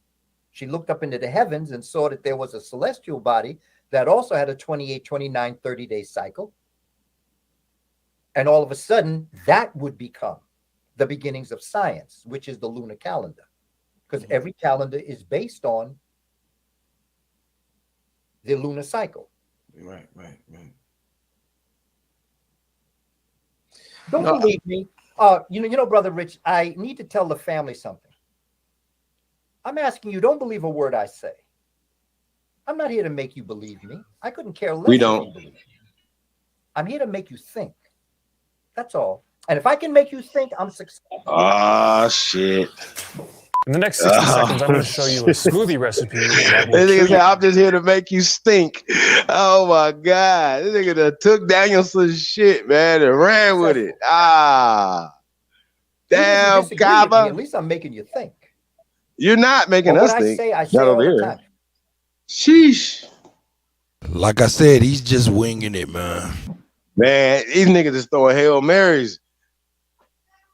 She looked up into the heavens and saw that there was a celestial body that also had a 28, 29, 30-day cycle. And all of a sudden, that would become the beginnings of science, which is the lunar calendar. Because every calendar is based on the lunar cycle. Right. Don't believe me. You know, Brother Rich, I need to tell the family something. I'm asking you, don't believe a word I say. I'm not here to make you believe me. I couldn't care less. We don't. If you believe me. I'm here to make you think. That's all. And if I can make you think, I'm successful. Ah, shit. In the next 60 seconds, I'm going to show you a smoothie recipe. That will kill you. I'm just here to make you stink. Oh my God. This nigga done took Danielson's shit, man, and ran with it. Damn, Kaba. At least I'm making you think. You're not making us think. I say all the time. Sheesh. Like I said, he's just winging it, man. Man, these niggas is throwing Hail Marys.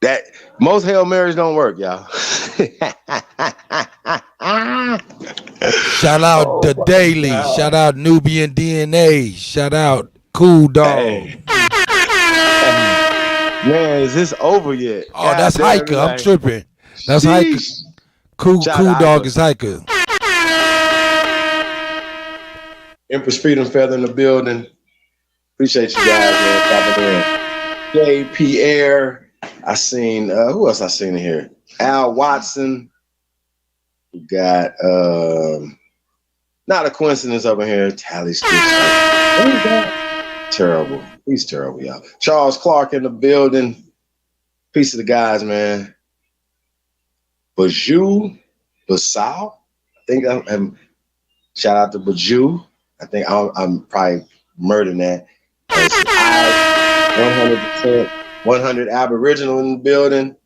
That most Hail Marys don't work, y'all. Shout out the Daily. God. Shout out Nubian DNA. Shout out Cool Dog. Hey. Man, is this over yet? Oh, God, that's Hiker. I'm tripping. That's Hiker. Cool Dog is Hiker. Empress Freedom Feather in the building. Appreciate you guys, man. Popping in. Jay Pierre. I seen who else I seen in here? Al Watson. We got not a coincidence over here. Tally terrible. He's terrible, y'all. Charles Clark in the building. Peace of the guys, man. Bajou Basau. I think I'm shout out to Bajou. I think I'm probably murdering that. 100%. 100 Aboriginal in the building.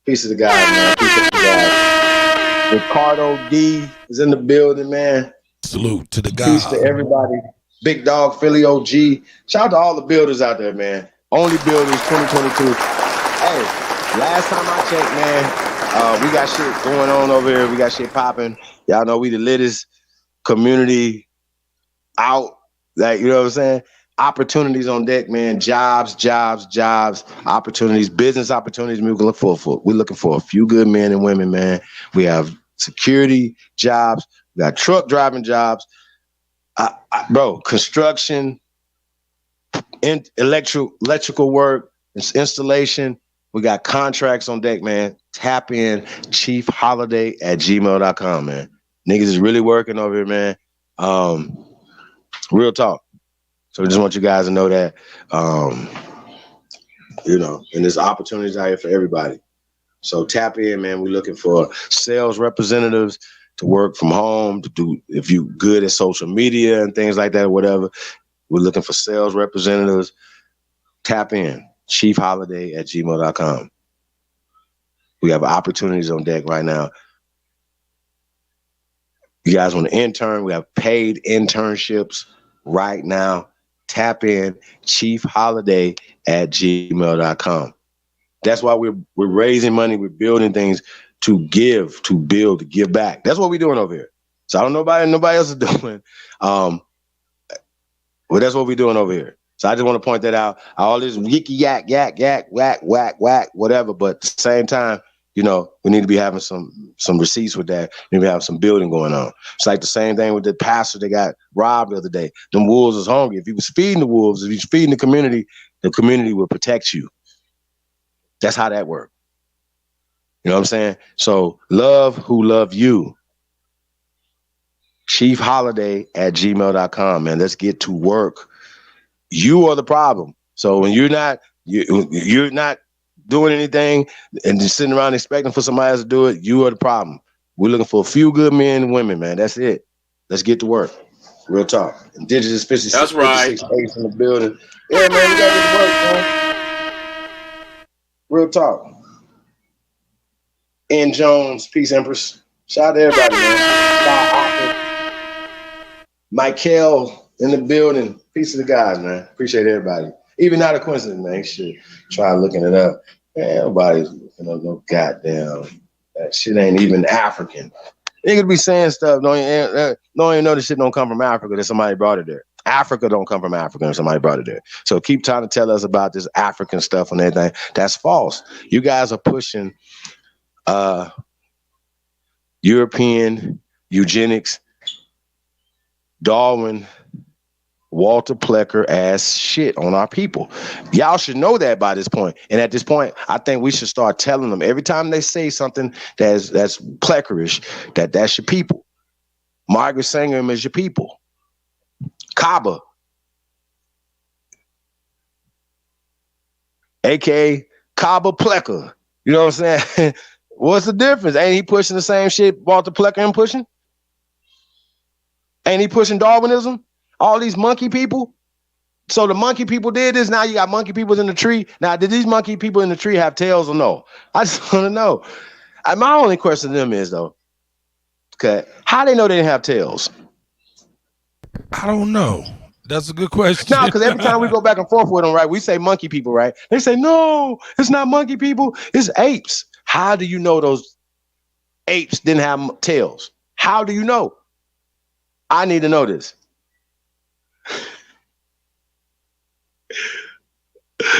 Peace of the guys, man. Peace of the guys. Ricardo D is in the building, man. Salute to the guys. Peace to everybody. Big Dog, Philly OG. Shout out to all the builders out there, man. Only Builders 2022. Hey, last time I checked, man, we got shit going on over here. We got shit popping. Y'all know we the littest community out. Like, you know what I'm saying? Opportunities on deck, man. Jobs, opportunities, business opportunities. We're looking for a few good men and women, man. We have security jobs. We got truck driving jobs. Bro, construction, electrical work, installation. We got contracts on deck, man. Tap in chiefholiday@gmail.com, man. Niggas is really working over here, man. Real talk. So I just want you guys to know that, you know, and there's opportunities out here for everybody. So tap in, man. We're looking for sales representatives to work from home, to do, if you good at social media and things like that, or whatever. We're looking for sales representatives. Tap in, chiefholiday@gmail.com. We have opportunities on deck right now. You guys want to intern? We have paid internships right now. tap in, chiefholiday@gmail.com. That's why we're raising money, we're building things to give, to build, to give back. That's what we're doing over here. So I don't know about nobody else is doing. But that's what we're doing over here. So I just want to point that out. All this yicky yak, yak, yak, whack, whack, whack, whatever. But at the same time, we need to be having some receipts with that. We need to have some building going on. It's like the same thing with the pastor that got robbed the other day. Them wolves is hungry. If he was feeding the wolves, if he's feeding the community will protect you. That's how that works. You know what I'm saying? So love who love you. chiefholiday@gmail.com, man. Let's get to work. You are the problem. So when you're not doing anything and just sitting around expecting for somebody else to do it, you are the problem. We're looking for a few good men and women, man. That's it. Let's get to work. Real talk. Indigenous 56, That's right. 56 A's in the building. Yeah, man, we gotta get to work, man. Real talk. N. Jones, peace, Empress. Shout out to everybody, man. Michael in the building. Peace to the guys, man. Appreciate everybody. Even not a coincidence, man. Shit. Try looking it up. Man, everybody's looking up no goddamn. That shit ain't even African. Niggas be saying stuff. Don't even know this shit don't come from Africa, that somebody brought it there. Africa don't come from Africa and somebody brought it there. So keep trying to tell us about this African stuff and everything. That's false. You guys are pushing European eugenics, Darwin, Walter Plecker ass shit on our people. Y'all should know that by this point. And at this point, I think we should start telling them every time they say something that's Pleckerish, that's your people. Margaret Sangram is your people. Kaba, aka Kaba Plecker. You know what I'm saying? What's the difference? Ain't he pushing the same shit Walter Plecker and pushing? Ain't he pushing Darwinism? All these monkey people. So the monkey people did this. Now you got monkey people in the tree. Now, did these monkey people in the tree have tails or no? I just want to know. My only question to them is, though, okay, how they know they didn't have tails? I don't know. That's a good question. No, because every time we go back and forth with them, right, we say monkey people, right? They say, no, it's not monkey people. It's apes. How do you know those apes didn't have tails? How do you know? I need to know this.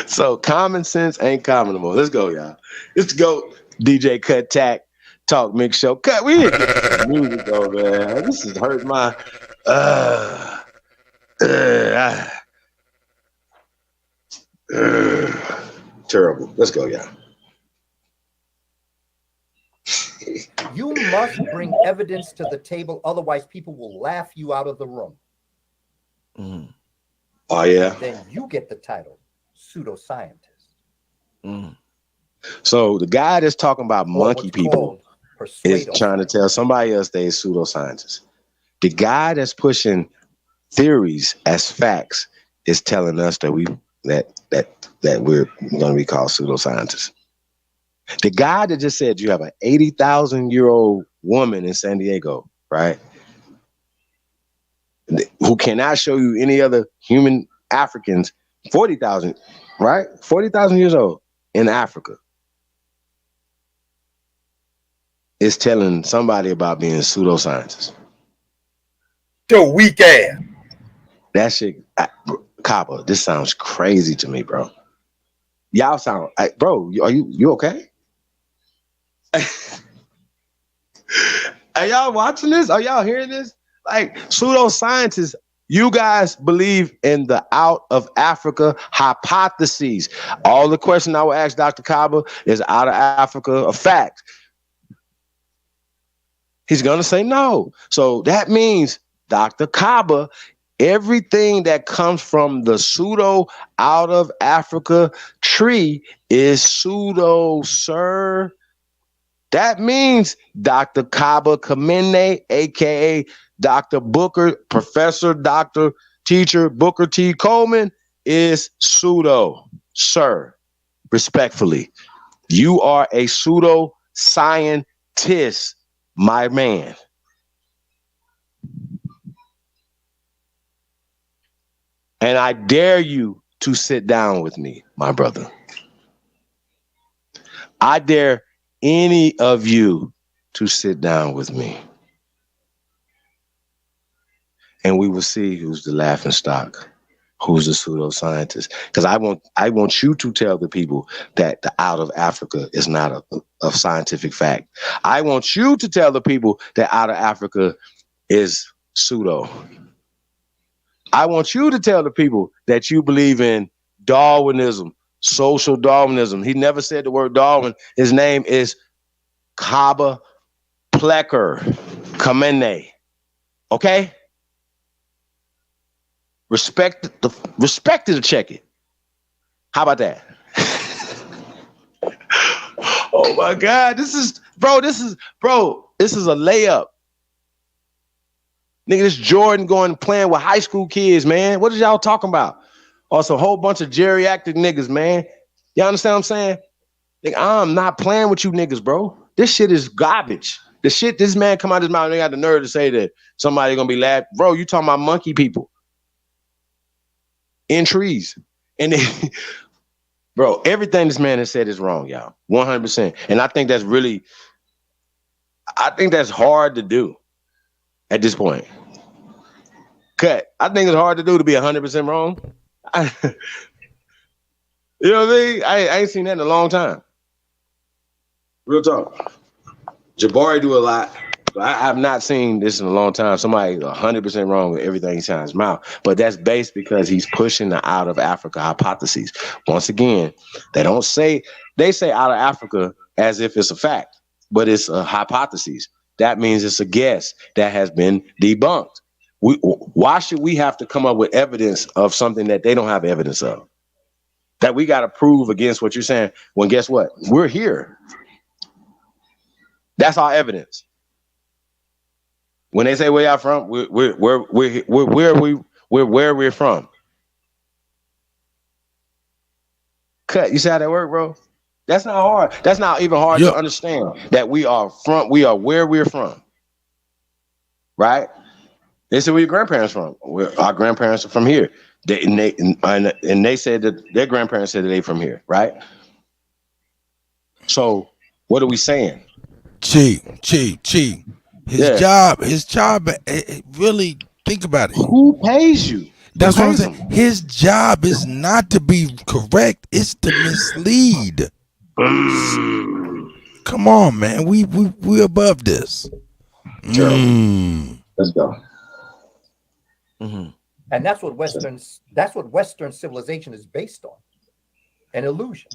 So common sense ain't common no more. Let's go, y'all. Let's go. DJ Kuttack Talk Mix Show. Cut. We didn't get some music though, man. This is hurt my. Terrible. Let's go, y'all. You must bring evidence to the table, otherwise people will laugh you out of the room. Mm. Oh yeah. And then you get the title, pseudoscientist. Mm. So the guy that's talking about monkey people is trying to tell somebody else they're pseudoscientists. The guy that's pushing theories as facts is telling us that we're going to be called pseudoscientists. The guy that just said you have an 80,000-year-old woman in San Diego, right, who cannot show you any other human Africans, 40,000, right? 40,000 years old in Africa is telling somebody about being pseudoscientists. Your weak ass. That shit, Kaba, this sounds crazy to me, bro. Y'all sound, bro, are you okay? Are y'all watching this? Are y'all hearing this? Like, pseudoscientists, you guys believe in the out of Africa hypotheses. All the question I will ask Dr. Kaba is out of Africa a fact? He's going to say no. So that means Dr. Kaba, everything that comes from the pseudo out of Africa tree is pseudo, sir. That means Dr. Kaba Kamene, aka Dr. Booker, Professor, Dr. Teacher Booker T. Coleman, is pseudo, sir. Respectfully, you are a pseudo scientist, my man. And I dare you to sit down with me, my brother. I dare any of you to sit down with me. And we will see who's the laughing stock, who's the pseudoscientist. Because I want you to tell the people that the out of Africa is not a scientific fact. I want you to tell the people that out of Africa is pseudo. I want you to tell the people that you believe in Darwinism, social Darwinism. He never said the word Darwin. His name is Kaba Plecker Kamene. Okay? Respect to check it. How about that? Oh my God. This is a layup. Nigga, this Jordan going playing with high school kids, man. What is y'all talking about? Also, a whole bunch of geriatric niggas, man. Y'all understand what I'm saying? Nigga, I'm not playing with you niggas, bro. This shit is garbage. The shit this man come out of his mouth, they got the nerve to say that somebody gonna be laughing. Bro, you talking about monkey people in trees. And they, bro, everything this man has said is wrong, y'all. 100%. And I think that's hard to do at this point. Cut. I think it's hard to do to be 100% wrong. You know what I mean? I ain't seen that in a long time. Real talk. Jabari do a lot. But I have not seen this in a long time. Somebody 100% wrong with everything he says in his mouth. But that's based because he's pushing the out of Africa hypotheses. Once again, they say out of Africa as if it's a fact, but it's a hypothesis. That means it's a guess that has been debunked. Why should we have to come up with evidence of something that they don't have evidence of? That we got to prove against what you're saying. When guess what? We're here. That's our evidence. When they say where y'all from, we're where we're from. Cut. You see how that work, bro? That's not hard. That's not even hard to understand. That we are where we're from. Right? They said, where your grandparents from? Our grandparents are from here. They said that their grandparents said that they from here, right? So what are we saying? Chi. His job, really think about it. Who pays you? That's what I'm saying. His job is not to be correct, it's to mislead. Come on, man. We above this. Let's go. Mm-hmm. And that's what Western civilization is based on. An illusion.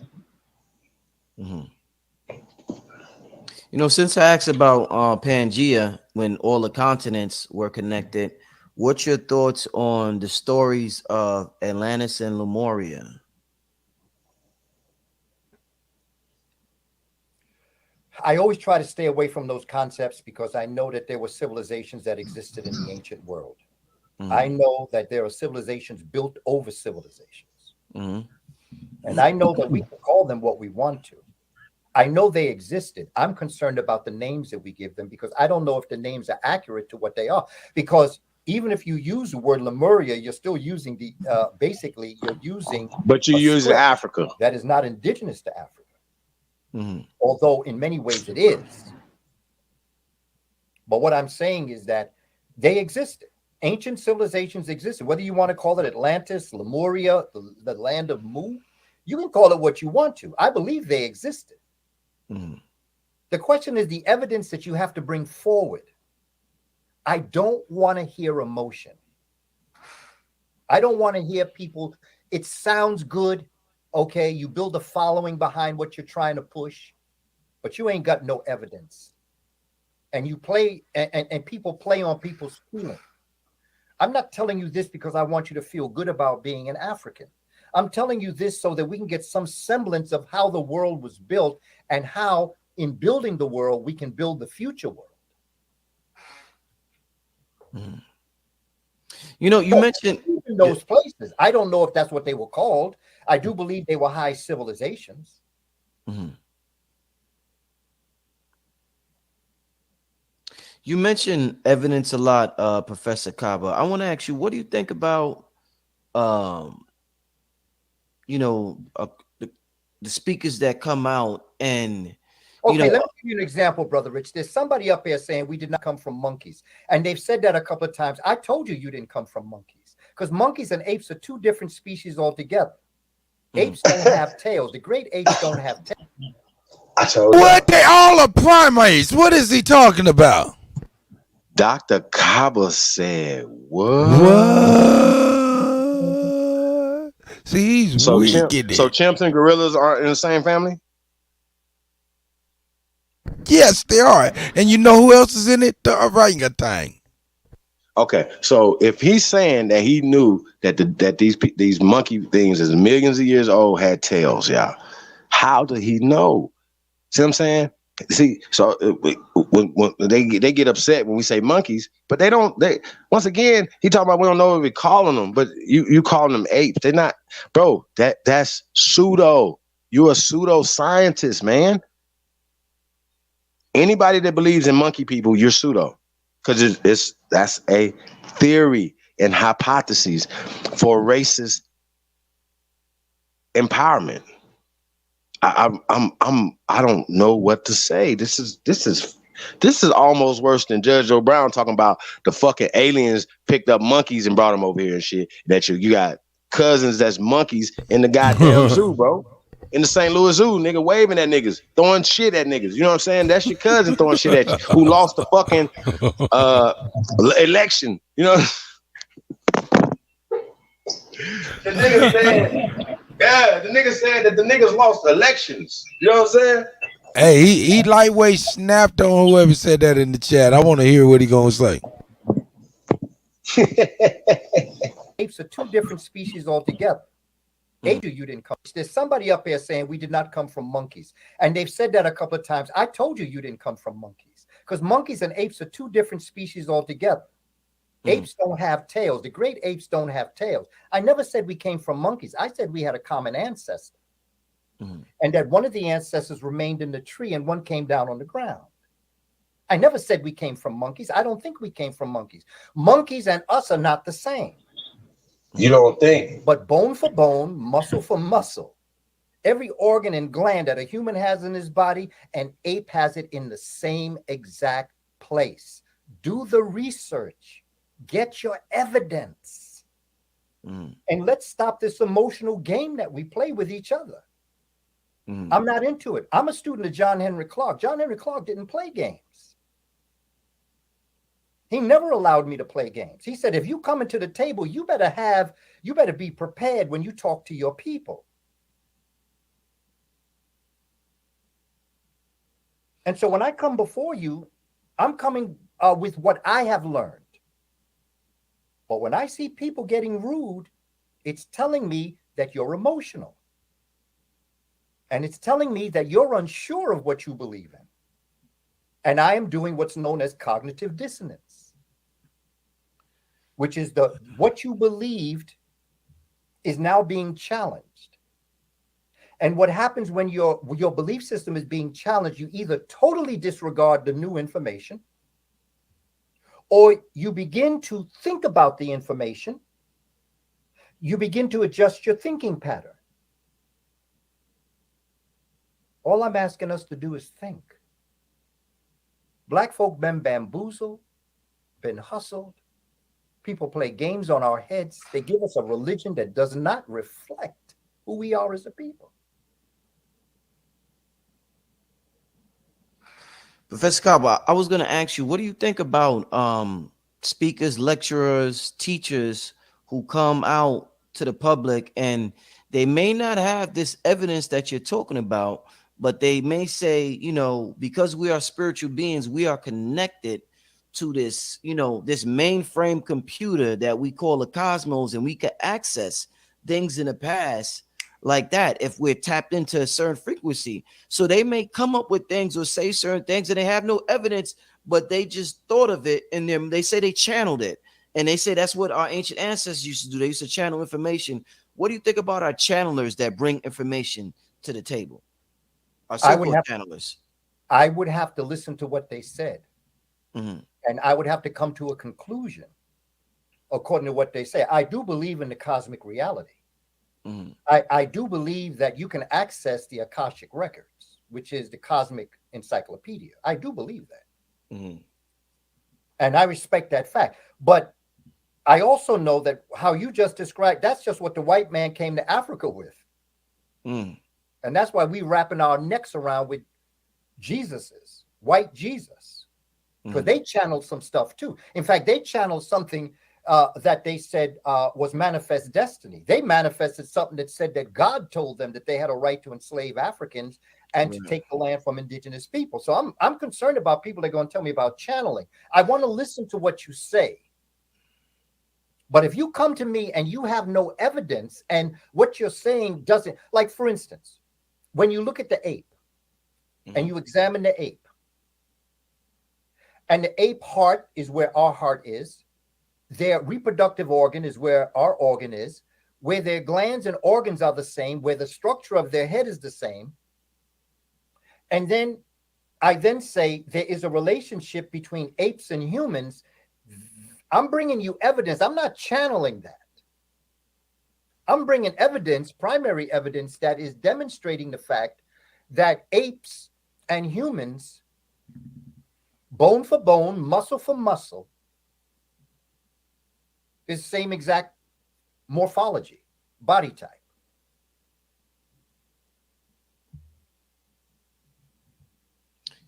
Mm-hmm. You know, since I asked about Pangea, when all the continents were connected, what's your thoughts on the stories of Atlantis and Lemuria? I always try to stay away from those concepts because I know that there were civilizations that existed in the ancient world. Mm-hmm. I know that there are civilizations built over civilizations. Mm-hmm. And I know that we can call them what we want to. I know they existed. I'm concerned about the names that we give them because I don't know if the names are accurate to what they are. Because even if you use the word Lemuria, you're still using basically you're using. But you use Africa. That is not indigenous to Africa. Mm-hmm. Although in many ways it is. But what I'm saying is that they existed. Ancient civilizations existed. Whether you want to call it Atlantis, Lemuria, the land of Mu, you can call it what you want to. I believe they existed. Mm-hmm. The question is the evidence that you have to bring forward. I don't want to hear emotion. I don't want to hear people. It sounds good. Okay, you build a following behind what you're trying to push, but you ain't got no evidence. And you play, and people play on people's feelings. I'm not telling you this because I want you to feel good about being an African. I'm telling you this so that we can get some semblance of how the world was built and how, in building the world, we can build the future world. Mm. You know, you mentioned in those places. I don't know if that's what they were called. I do believe they were high civilizations. Mm-hmm. You mentioned evidence a lot, Professor Kaba. I want to ask you, what do you think about you know, the speakers that come out and Okay, you know, let me give you an example, Brother Rich. There's somebody up there saying we did not come from monkeys. And they've said that a couple of times. I told you didn't come from monkeys, because monkeys and apes are two different species altogether. Apes don't have tails. The great apes don't have tails. I told What? They all are primates. What is he talking about? Dr. Kaba said, what? What? See, he's So, wicked. chimps and gorillas aren't in the same family? Yes, they are. And you know who else is in it? The orangutan. Okay, so if he's saying that he knew that these monkey things is millions of years old had tails, yeah, how did he know? See what I'm saying? See, so when they get upset when we say monkeys, but they don't. They once again, he talking about we don't know what we're calling them, but you calling them apes. They're not, bro. That's pseudo. You're a pseudo scientist, man. Anybody that believes in monkey people, you're pseudo, because that's a theory and hypotheses for racist empowerment. I don't know what to say. This is almost worse than Judge Joe Brown talking about the fucking aliens picked up monkeys and brought them over here and shit. That you got cousins that's monkeys in the goddamn zoo, bro. In the St. Louis Zoo, nigga waving at niggas, throwing shit at niggas. You know what I'm saying? That's your cousin throwing shit at you who lost the fucking election. You know? The nigga said, yeah, the nigga said that the niggas lost elections. You know what I'm saying? Hey, he lightweight snapped on whoever said that in the chat. I want to hear what he gonna say. Apes are two different species altogether. You didn't come. There's somebody up there saying we did not come from monkeys. And they've said that a couple of times. I told you didn't come from monkeys, because monkeys and apes are two different species altogether. Apes don't have tails. The great apes don't have tails. I never said we came from monkeys. I said we had a common ancestor. And that one of the ancestors remained in the tree and one came down on the ground. I never said we came from monkeys. I don't think we came from monkeys. Monkeys and us are not the same. You don't think? But bone for bone, muscle for muscle. Every organ and gland that a human has in his body, an ape has it in the same exact place. Do the research. Get your evidence. And let's stop this emotional game that we play with each other. I'm not into it. I'm a student of John Henry Clark. John Henry Clark didn't play games. He never allowed me to play games. He said, if you come into the table, you better be prepared when you talk to your people. And so when I come before you, I'm coming with what I have learned. But when I see people getting rude, it's telling me that you're emotional. And it's telling me that you're unsure of what you believe in. And I am doing what's known as cognitive dissonance, which is what you believed is now being challenged. And what happens when your belief system is being challenged, you either totally disregard the new information, or you begin to think about the information. You begin to adjust your thinking pattern. All I'm asking us to do is think. Black folk been bamboozled, been hustled. People play games on our heads. They give us a religion that does not reflect who we are as a people. Professor Kaba, I was going to ask you, what do you think about speakers, lecturers, teachers who come out to the public and they may not have this evidence that you're talking about, but they may say, you know, because we are spiritual beings, we are connected to this, you know, this mainframe computer that we call the cosmos, and we can access things in the past like that if we're tapped into a certain frequency. So they may come up with things or say certain things and they have no evidence, but they just thought of it, and then they say they channeled it, and they say that's what our ancient ancestors used to do. They used to channel information. What do you think about our channelers that bring information to the table? Our so-called channelers. I would have to listen to what they said. And I would have to come to a conclusion according to what they say. I do believe in the cosmic reality. Mm. I do believe that you can access the Akashic records, which is the cosmic encyclopedia. I do believe that. Mm. And I respect that fact. But I also know that how you just described, that's just what the white man came to Africa with. Mm. And that's why we wrapping our necks around with Jesus's, white Jesus. Because they channeled some stuff too. In fact, they channeled something that they said was manifest destiny. They manifested something that said that God told them that they had a right to enslave Africans and to take the land from indigenous people. So I'm concerned about people that are going to tell me about channeling. I want to listen to what you say. But if you come to me and you have no evidence and what you're saying doesn't, like for instance, when you look at the ape and you examine the ape, and the ape heart is where our heart is, their reproductive organ is where our organ is, where their glands and organs are the same, where the structure of their head is the same. And then I then say there is a relationship between apes and humans. I'm bringing you evidence. I'm not channeling that. I'm bringing evidence, primary evidence, that is demonstrating the fact that apes and humans, bone for bone, muscle for muscle, is the same exact morphology, body type.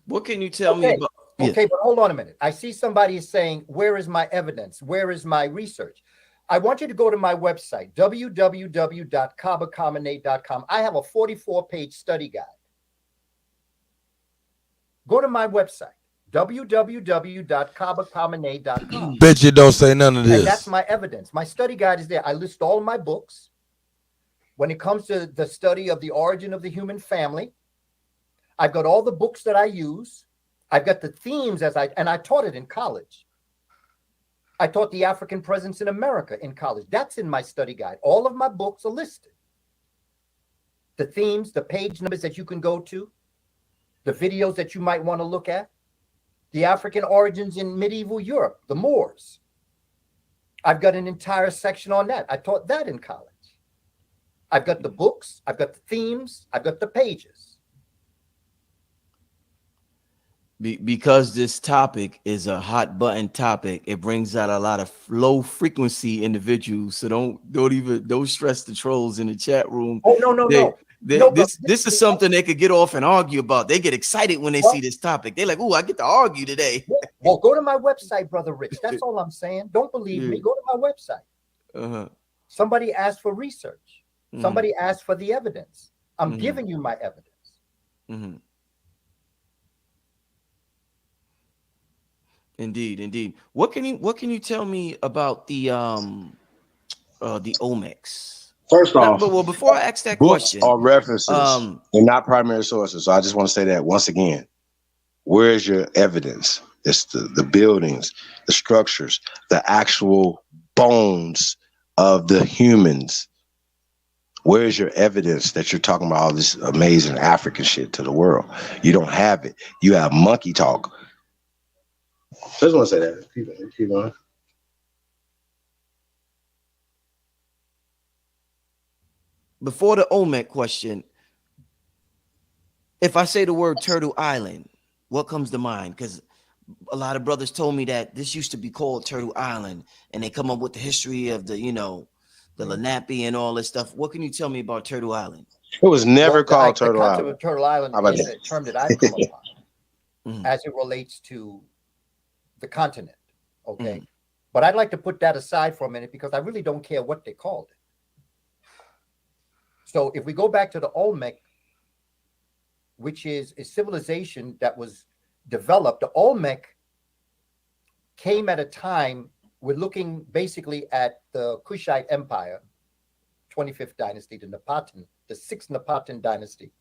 What can you tell me about? Okay, but hold on a minute. I see somebody saying, where is my evidence? Where is my research? I want you to go to my website, www.kabacombinate.com. I have a 44-page study guide. Go to my website, www.kabacombinate.com. Bet you don't say none of this. And that's my evidence. My study guide is there. I list all of my books. When it comes to the study of the origin of the human family, I've got all the books that I use. I've got the themes and I taught it in college. I taught the African presence in America in college. That's in my study guide. All of my books are listed. The themes, the page numbers that you can go to, the videos that you might want to look at, the African origins in medieval Europe, the Moors. I've got an entire section on that. I taught that in college. I've got the books, I've got the themes, I've got the pages. Because this topic is a hot button topic, it brings out a lot of low frequency individuals. So don't stress the trolls in the chat room. Oh no. This is something they could get off and argue about. They get excited when they see this topic. They're like, "Oh, I get to argue today." Well, go to my website, Brother Rich. That's all I'm saying. Don't believe me. Go to my website. Somebody asked for research. Somebody asked for the evidence. I'm giving you my evidence. Indeed. What can you tell me about the Olmecs? First off, well, before I ask that books question, are references. They're not primary sources. So I just want to say that once again. Where is your evidence? It's the buildings, the structures, the actual bones of the humans. Where is your evidence that you're talking about all this amazing African shit to the world? You don't have it. You have monkey talk. I just want to say that. Keep going. Before the Olmec question, if I say the word Turtle Island, what comes to mind? Because a lot of brothers told me that this used to be called Turtle Island, and they come up with the history of the Lenape and all this stuff. What can you tell me about Turtle Island? It was never called Turtle Island. The concept of Turtle Island is a term that I've come upon as it relates to the continent. Okay. But I'd like to put that aside for a minute because I really don't care what they called it. So if we go back to the Olmec, which is a civilization that was developed, the Olmec came at a time, we're looking basically at the Kushite Empire, 25th dynasty, the 6th Napatan dynasty,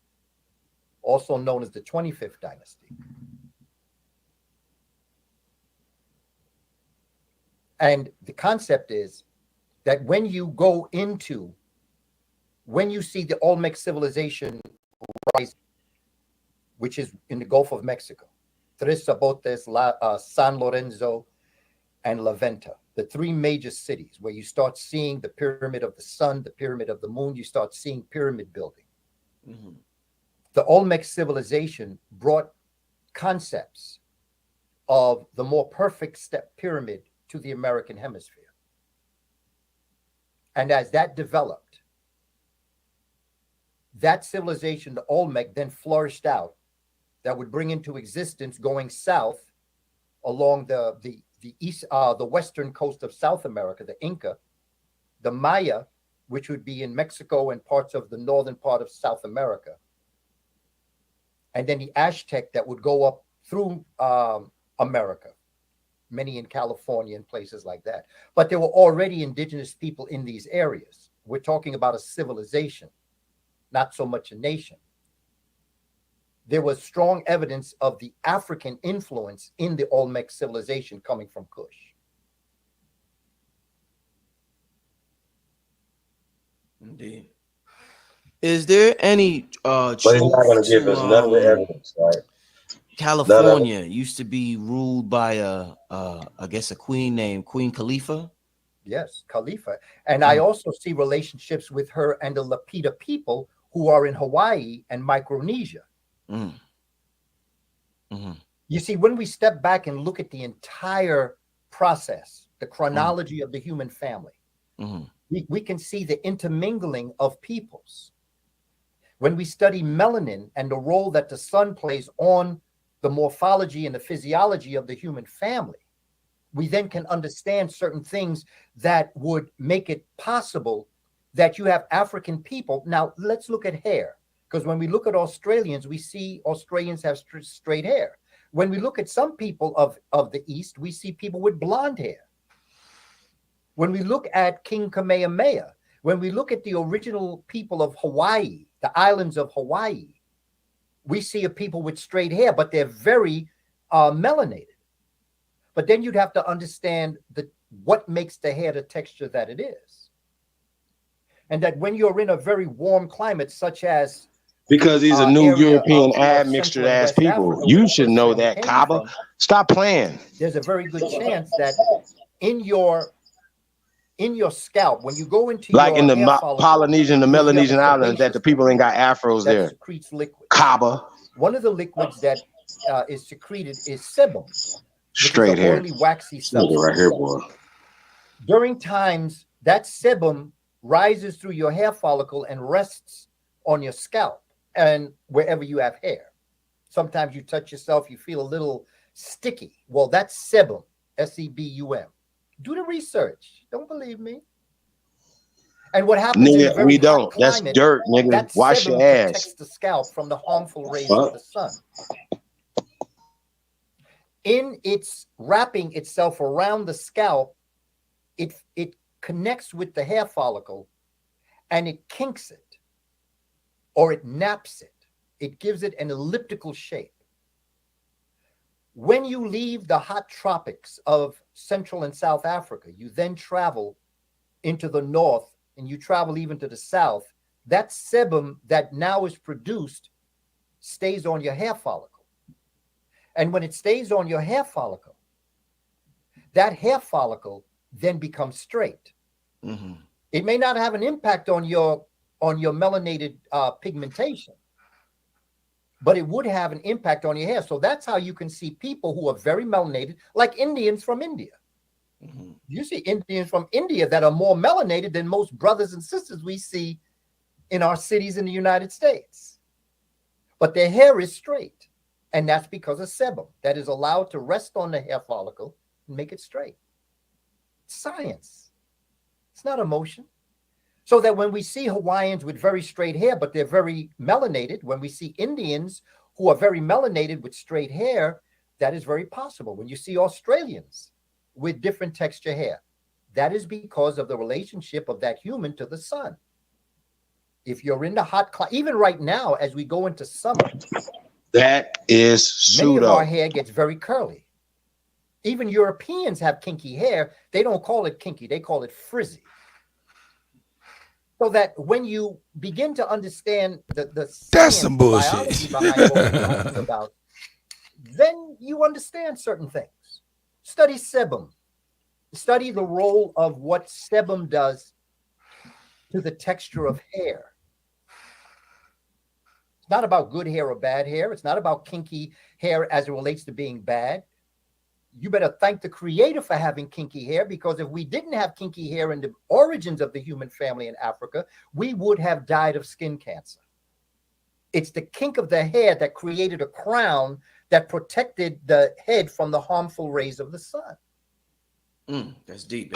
also known as the 25th dynasty. And the concept is that when you see the Olmec civilization rise, which is in the Gulf of Mexico, Tres Sabotes, San Lorenzo, and La Venta, the three major cities where you start seeing the pyramid of the sun, the pyramid of the moon, you start seeing pyramid building. Mm-hmm. The Olmec civilization brought concepts of the more perfect step pyramid to the American hemisphere. And as that developed, that civilization, the Olmec, then flourished out. That would bring into existence, going south along the east, the western coast of South America, the Inca, the Maya, which would be in Mexico and parts of the northern part of South America, and then the Aztec that would go up through America, many in California and places like that. But there were already indigenous people in these areas. We're talking about a civilization, not so much a nation. There was strong evidence of the African influence in the Olmec civilization coming from Kush. Indeed. Is there any But he's not going to give us none of the evidence, right? California used to be ruled by I guess a queen named Queen Khalifa. Yes, Khalifa. And I also see relationships with her and the Lapita people who are in Hawaii and Micronesia. Mm-hmm. You see, when we step back and look at the entire process, the chronology of the human family, we can see the intermingling of peoples. When we study melanin and the role that the sun plays on the morphology and the physiology of the human family, we then can understand certain things that would make it possible that you have African people. Now, let's look at hair, because when we look at Australians, we see Australians have straight hair. When we look at some people of the East, we see people with blonde hair. When we look at King Kamehameha, when we look at the original people of Hawaii, the islands of Hawaii, we see a people with straight hair, but they're very melanated. But then you'd have to understand what makes the hair the texture that it is. And that when you're in a very warm climate, such as because he's a new European admixtured ass people. Africa, you should know that, Kaba. Stop playing. There's a very good chance that in your scalp, when you go into like your in the Polynesian, the Melanesian islands, that the people ain't got afros there. Secretes liquid. Kaba. One of the liquids that is secreted is sebum. Straight hair. Oily, waxy substance. Right here, boy. During times that sebum rises through your hair follicle and rests on your scalp and wherever you have hair. Sometimes you touch yourself, you feel a little sticky. Well, that's sebum, S-E-B-U-M. Do the research. Don't believe me. And what happens nigga, in we don't. Climate, that's dirt, nigga. that Wash your ass. Protects the scalp from the harmful rays of the sun. In its wrapping itself around the scalp, it connects with the hair follicle and it kinks it or it naps it. It gives it an elliptical shape. When you leave the hot tropics of Central and South Africa, you then travel into the north and you travel even to the south. That sebum that now is produced stays on your hair follicle. And when it stays on your hair follicle, that hair follicle then becomes straight. Mm-hmm. It may not have an impact on your melanated pigmentation, but it would have an impact on your hair. So that's how you can see people who are very melanated, like Indians from India. Mm-hmm. You see Indians from India that are more melanated than most brothers and sisters we see in our cities in the United States. But their hair is straight. And that's because of sebum that is allowed to rest on the hair follicle and make it straight. It's science. It's not emotion. So that when we see Hawaiians with very straight hair, but they're very melanated, when we see Indians who are very melanated with straight hair, that is very possible. When you see Australians with different texture hair, that is because of the relationship of that human to the sun. If you're in the hot climate, even right now, as we go into summer, that is pseudo. Many of our hair gets very curly. Even Europeans have kinky hair. They don't call it kinky. They call it frizzy. So that when you begin to understand the that's some bullshit biology behind what we're talking about, then you understand certain things. Study sebum. Study the role of what sebum does to the texture of hair. It's not about good hair or bad hair. It's not about kinky hair as it relates to being bad. You better thank the creator for having kinky hair, because if we didn't have kinky hair in the origins of the human family in Africa, we would have died of skin cancer. It's the kink of the hair that created a crown that protected the head from the harmful rays of the sun. That's deep.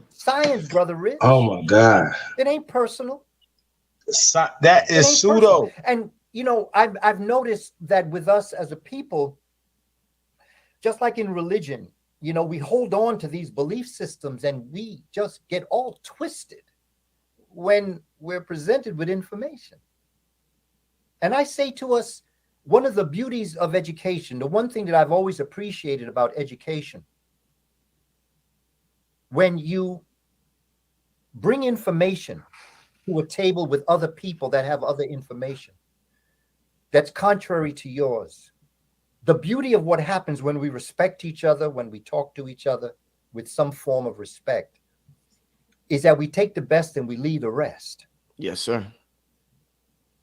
Science, brother Rich. Oh my God. It ain't personal. That is pseudo. Personal. And you know, I've noticed that with us as a people, just like in religion, you know, we hold on to these belief systems and we just get all twisted when we're presented with information. And I say to us, one of the beauties of education, the one thing that I've always appreciated about education, when you bring information to a table with other people that have other information that's contrary to yours, the beauty of what happens when we respect each other, when we talk to each other with some form of respect, is that we take the best and we leave the rest. Yes, sir.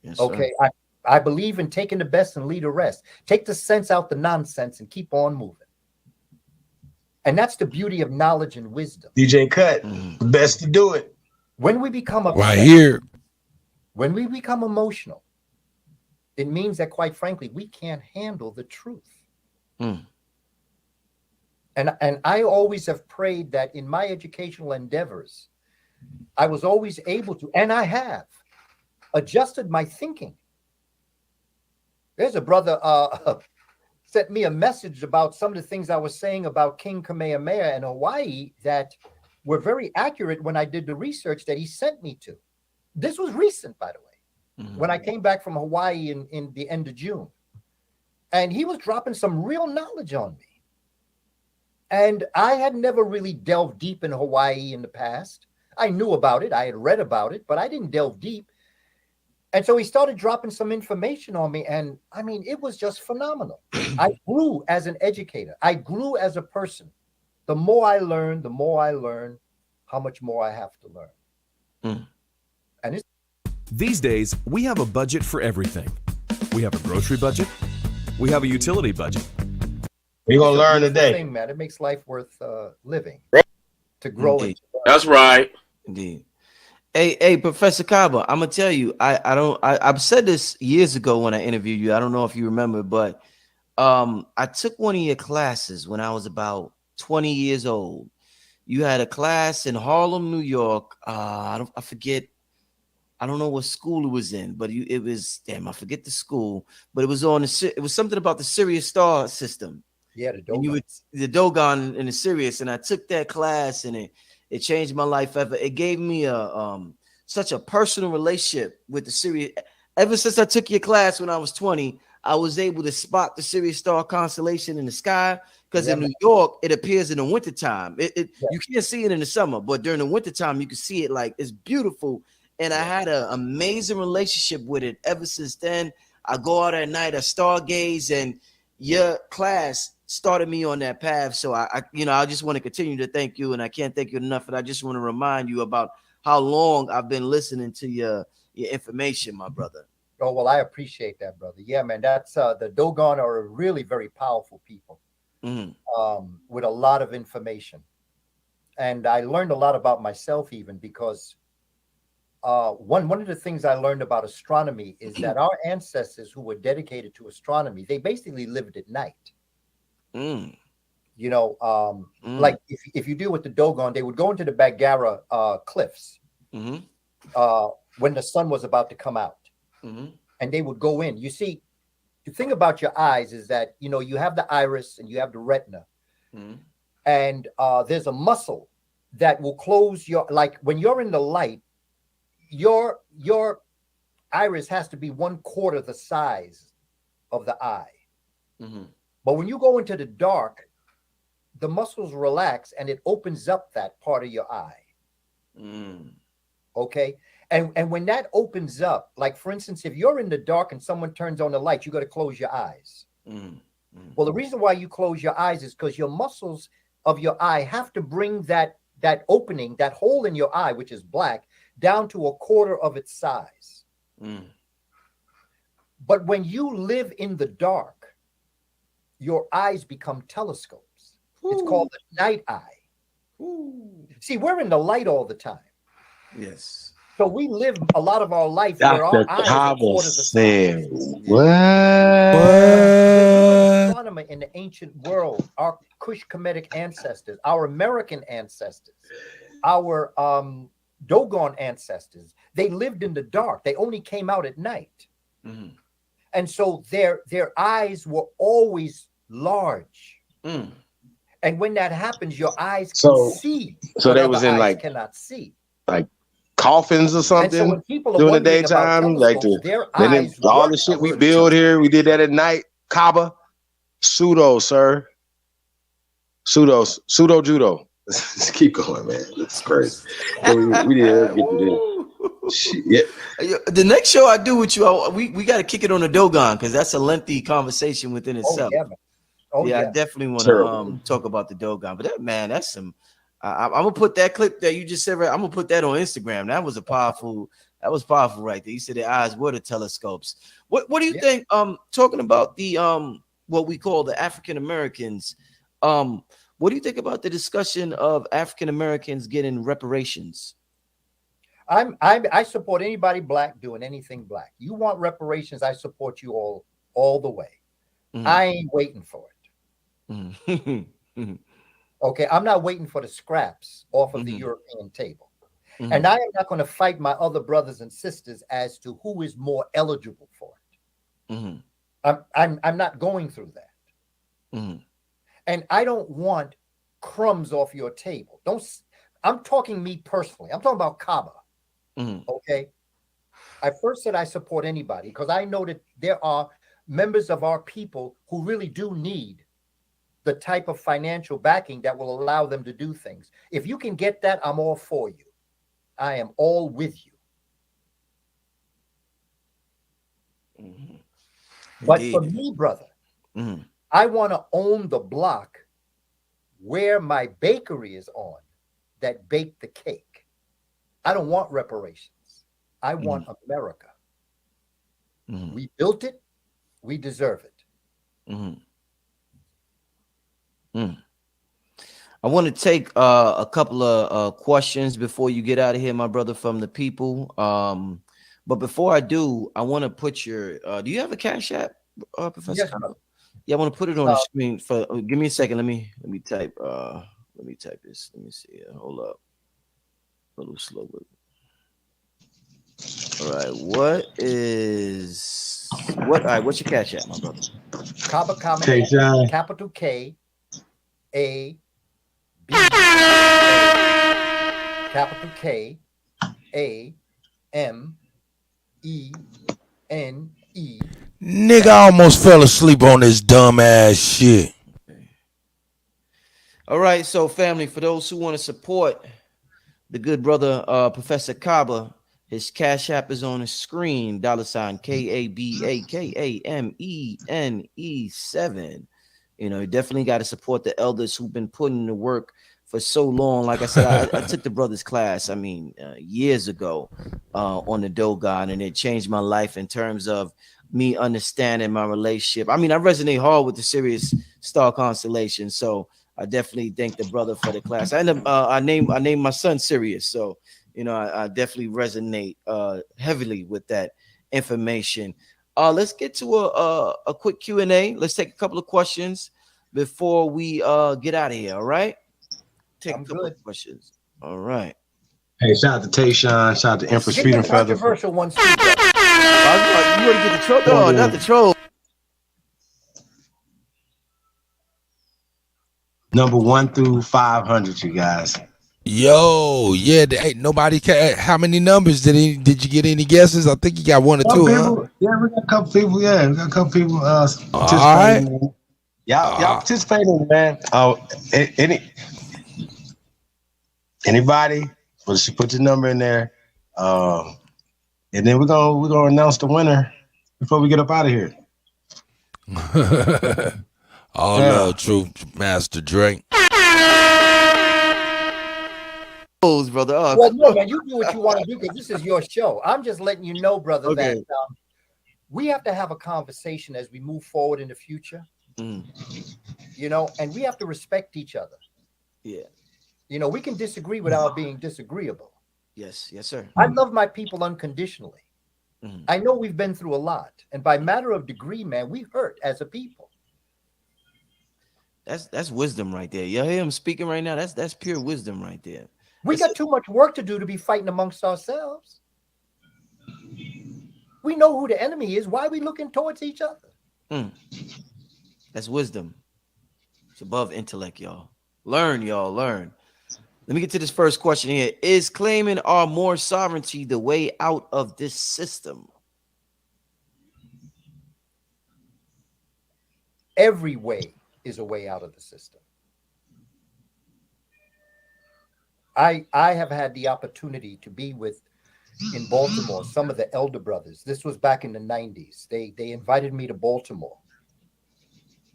Yes, okay. Sir. I believe in taking the best and leave the rest. Take the sense out the nonsense and keep on moving. And that's the beauty of knowledge and wisdom. DJ Cut, the best to do it. When we become upset, right here, when we become emotional, it means that, quite frankly, we can't handle the truth. And I always have prayed that in my educational endeavors, I was always able to, and I have, adjusted my thinking. There's a brother sent me a message about some of the things I was saying about King Kamehameha in Hawaii that were very accurate when I did the research that he sent me to. This was recent, by the way, when I came back from Hawaii in the end of June. And he was dropping some real knowledge on me. And I had never really delved deep in Hawaii in the past. I knew about it. I had read about it, but I didn't delve deep. And so he started dropping some information on me. And I mean, it was just phenomenal. I grew as an educator. I grew as a person. The more I learn how much more I have to learn. And it's these days, we have a budget for everything. We have a grocery budget. We have a utility budget. We're going to learn today. Thing, man. It makes life worth living. To grow it. That's right. Indeed. Hey, Professor Kaba, I'm gonna tell you, I've said this years ago when I interviewed you. I don't know if you remember, but I took one of your classes when I was about 20 years old. You had a class in Harlem, New York. I forget. I don't know what school it was in, but it was I forget the school, but it was it was something about the Sirius star system. Yeah, the Dogon. The Dogon and the Sirius, and I took that class and it changed my life ever. It gave me such a personal relationship with the Sirius. Ever since I took your class when I was 20, I was able to spot the Sirius star constellation in the sky, because in New York, it appears in the wintertime. You can't see it in the summer, but during the wintertime, you can see it. Like, it's beautiful. And I had an amazing relationship with it ever since then. I go out at night, I stargaze, and your class started me on that path. So I just want to continue to thank you, and I can't thank you enough. And I just want to remind you about how long I've been listening to your information, my brother. Oh, well, I appreciate that, brother. Yeah, man, that's the Dogon are really very powerful people with a lot of information. And I learned a lot about myself, even because one of the things I learned about astronomy is that our ancestors who were dedicated to astronomy, they basically lived at night. You know, like if you deal with the Dogon, they would go into the Bagara cliffs when the sun was about to come out, and they would go in. You see, the thing about your eyes is that, you know, you have the iris and you have the retina, and there's a muscle that will close your, like when you're in the light, your iris has to be 1/4 the size of the eye. But when you go into the dark, the muscles relax and it opens up that part of your eye. Okay. And when that opens up, like for instance, if you're in the dark and someone turns on the light, you got to close your eyes. Well, the reason why you close your eyes is because your muscles of your eye have to bring that opening, that hole in your eye, which is black, down to a quarter of its size. But when you live in the dark, your eyes become telescopes. It's called the night eye. See, we're in the light all the time. Yes. So we live a lot of our life where our Dr. eyes are Kaba quarters of said, what? Astronomer in the ancient world, our Kush Kemetic ancestors, our American ancestors, our Dogon ancestors, they lived in the dark. They only came out at night. And so their eyes were always large. And when that happens, your eyes can see. So they was in like cannot see. Like coffins or something. And so when people are during the wondering about daytime, like their eyes all work the shit a we little build here, we did that at night. Kaba, pseudo, sir. Pseudo judo. Let's keep going, man. That's crazy. we did get to this. Shit, yeah. The next show I do with you, we got to kick it on the Dogon because that's a lengthy conversation within itself. I definitely want to talk about the Dogon. But that's some. I'm gonna put that clip that you just said. I'm gonna put that on Instagram. That was powerful right there. You said the eyes were the telescopes. What do you think? Talking about the what we call the African Americans. What do you think about the discussion of African Americans getting reparations? I support anybody black doing anything black. You want reparations? I support you all the way. I ain't waiting for it. Okay, I'm not waiting for the scraps off of the European table. And I am not going to fight my other brothers and sisters as to who is more eligible for it. I'm not going through that. And I don't want crumbs off your table. I'm talking me personally. I'm talking about Kaba. Okay. I first said I support anybody because I know that there are members of our people who really do need the type of financial backing that will allow them to do things. If you can get that, I'm all for you. I am all with you. But for me, brother, I want to own the block where my bakery is on that baked the cake. I don't want reparations. I want America. We built it. We deserve it. I want to take a couple of questions before you get out of here, my brother, from the people. But before I do, I want to put your do you have a Cash App, Professor? Yes, yeah, I want to put it on the screen for give me a second. Let me type this. Let me see. Hold up. A little slow with it. All right, what's your Cash App, my brother? Kaba capital K A B capital K A M E N E. Nigga, I almost fell asleep on this dumb ass shit. All right, so family, for those who want to support the good brother Professor Kaba, his Cash App is on the screen. $ KABAKAMENE7. You know, you definitely got to support the elders who've been putting in the work for so long. Like I said, I took the brother's class, years ago on the Dogon, and it changed my life in terms of me understanding my relationship. I resonate hard with the Sirius star constellation, so I definitely thank the brother for the class. And I named my son Sirius, so I definitely resonate heavily with that information. Let's get to a quick Q&A. Let's take a couple of questions before we get out of here. All right, take a couple of questions. All right. Hey, shout out to Tayshawn. Shout out to Empress Freedom Feather. Controversial ones. You want to get the troll? No, not the troll. Number 1 through 500, you guys. Yo, yeah, ain't nobody. How many numbers did you get? Any guesses? I think you got one or two. Huh? Yeah, we got a couple people. Yeah, we got a couple people participating. All right. Y'all participating, man. Anybody? Put your number in there, and then we're gonna announce the winner before we get up out of here. All love, true Master Drake. brother. Oh, well, no, man, you do what you want to do because this is your show. I'm just letting you know, brother, Okay. that we have to have a conversation as we move forward in the future. You know, and we have to respect each other. Yeah. You know, we can disagree without being disagreeable. Yes, sir. I love my people unconditionally. I know we've been through a lot, and by matter of degree, man, we hurt as a people. That's wisdom right there. You hear him speaking right now? That's pure wisdom right there. We got too much work to do to be fighting amongst ourselves. We know who the enemy is. Why are we looking towards each other? That's wisdom. It's above intellect, y'all. Learn, y'all. Learn. Let me get to this first question here. Is claiming our more sovereignty the way out of this system? Every way is a way out of the system. I have had the opportunity to be with, in Baltimore, some of the elder brothers. This was back in the 90s. They invited me to Baltimore.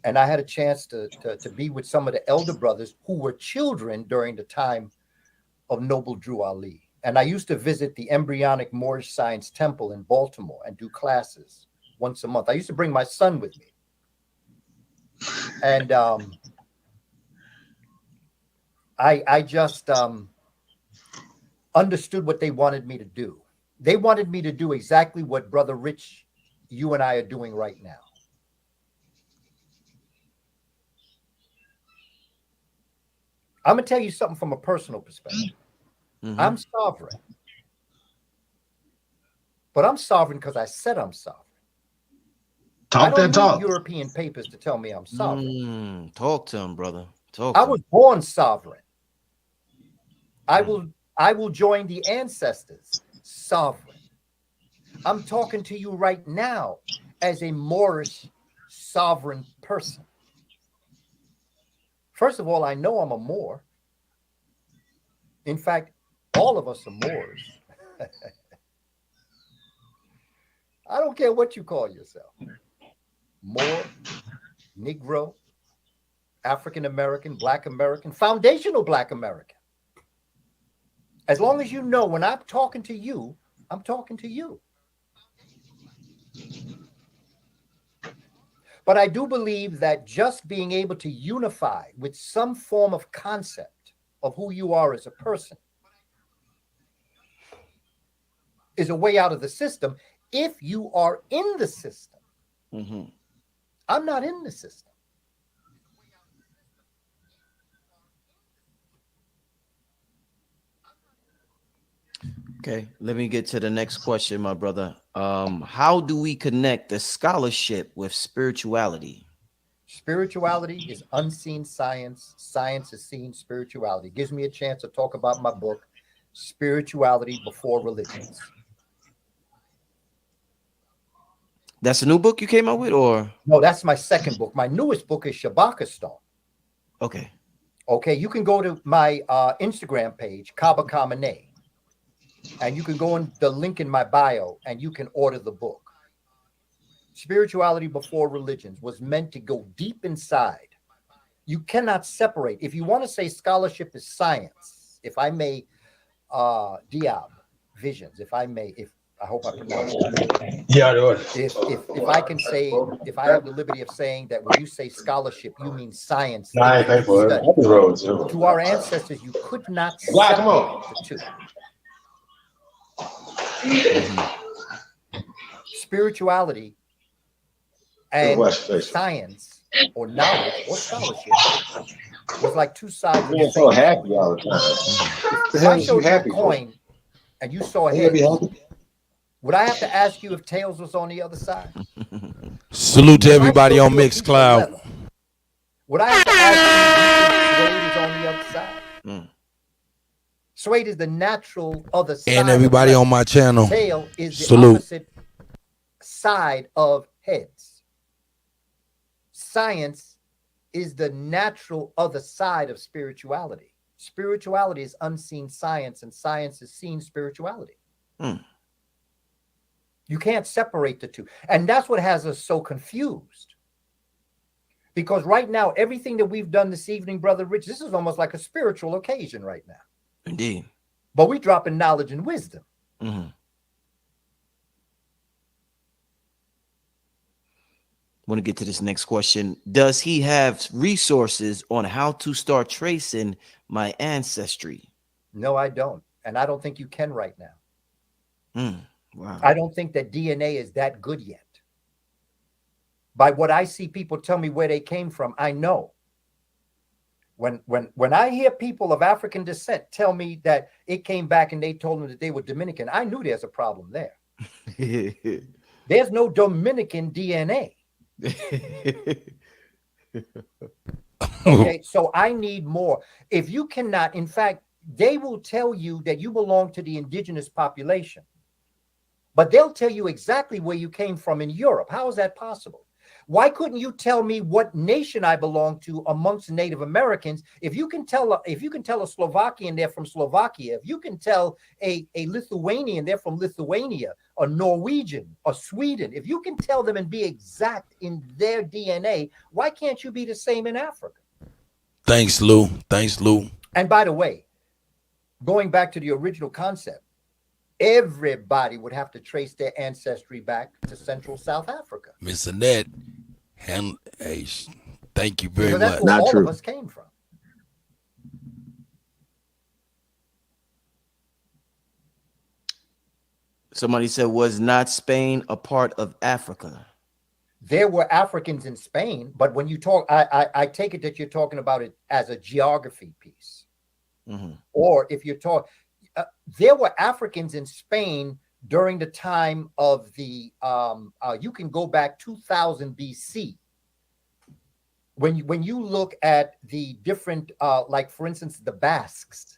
And I had a chance to be with some of the elder brothers who were children during the time of Noble Drew Ali. And I used to visit the embryonic Moorish Science Temple in Baltimore and do classes once a month. I used to bring my son with me. And I just understood what they wanted me to do. They wanted me to do exactly what Brother Rich, you and I are doing right now. I'm going to tell you something from a personal perspective. I'm sovereign. But I'm sovereign because I said I'm sovereign. Talk that talk. European papers to tell me I'm sovereign. Talk to him, brother. I was born sovereign. I will join the ancestors sovereign. I'm talking to you right now as a Moorish sovereign person. First of all, I know I'm a Moor. In fact, all of us are Moors. I don't care what you call yourself. Moor, Negro, African American, Black American, foundational Black American. As long as you know when I'm talking to you, I'm talking to you. But I do believe that just being able to unify with some form of concept of who you are as a person is a way out of the system if you are in the system. I'm not in the system. Okay, let me get to the next question, my brother. How do we connect the scholarship with spirituality? Spirituality is unseen science. Science is seen spirituality. It gives me a chance to talk about my book, Spirituality Before Religions. That's a new book you came out with, or? No, that's my second book. My newest book is Shabakistan. Okay. Okay, you can go to my Instagram page, Kaba Kamane, and you can go in the link in my bio and you can order the book. Spirituality Before Religions was meant to go deep inside. You cannot separate. If you want to say scholarship is science, if I may, Diab, visions, if I may, I hope I pronounced it. Yeah, if I can say, if I have the liberty of saying that when you say scholarship, you mean science. No, I ain't pay for it. To our ancestors, you could not separate the two. Spirituality and science or knowledge or scholarship was like two sides of the same. So happy all the time. If I showed you a coin and you saw a head, would I have to ask you if tails was on the other side? Salute to everybody on Mixcloud. Would I have to ask you if suede is on the other side? Suede is the natural other side. And everybody on my channel. Tail is the Salute. opposite side of heads. Science is the natural other side of spirituality. Spirituality is unseen science, and science is seen spirituality. You can't separate the two. And that's what has us so confused. Because right now, everything that we've done this evening, Brother Rich, this is almost like a spiritual occasion right now. Indeed. but we dropping knowledge and wisdom. Want to get to this next question. Does he have resources on how to start tracing my ancestry? No, I don't. And I don't think you can right now. Wow. I don't think that DNA is that good yet. By what I see people tell me where they came from, I know. When I hear people of African descent tell me that it came back and they told them that they were Dominican, I knew there's a problem there. There's no Dominican DNA. Okay, so I need more. If you cannot, in fact, they will tell you that you belong to the indigenous population, but they'll tell you exactly where you came from in Europe. How is that possible? Why couldn't you tell me what nation I belong to amongst Native Americans? If you can tell a Slovakian they're from Slovakia, if you can tell a Lithuanian they're from Lithuania, a Norwegian, a Sweden, if you can tell them and be exact in their DNA, why can't you be the same in Africa? Thanks, Lou. Thanks, Lou. And by the way, going back to the original concept, everybody would have to trace their ancestry back to Central South Africa. Miss Annette, hey, thank you very much. That's where all of us came from. Somebody said, was not Spain a part of Africa? There were Africans in Spain, but when you talk, I take it that you're talking about it as a geography piece. Or if you're talking, there were Africans in Spain during the time of the, you can go back 2000 BC. When you look at the different, like for instance, the Basques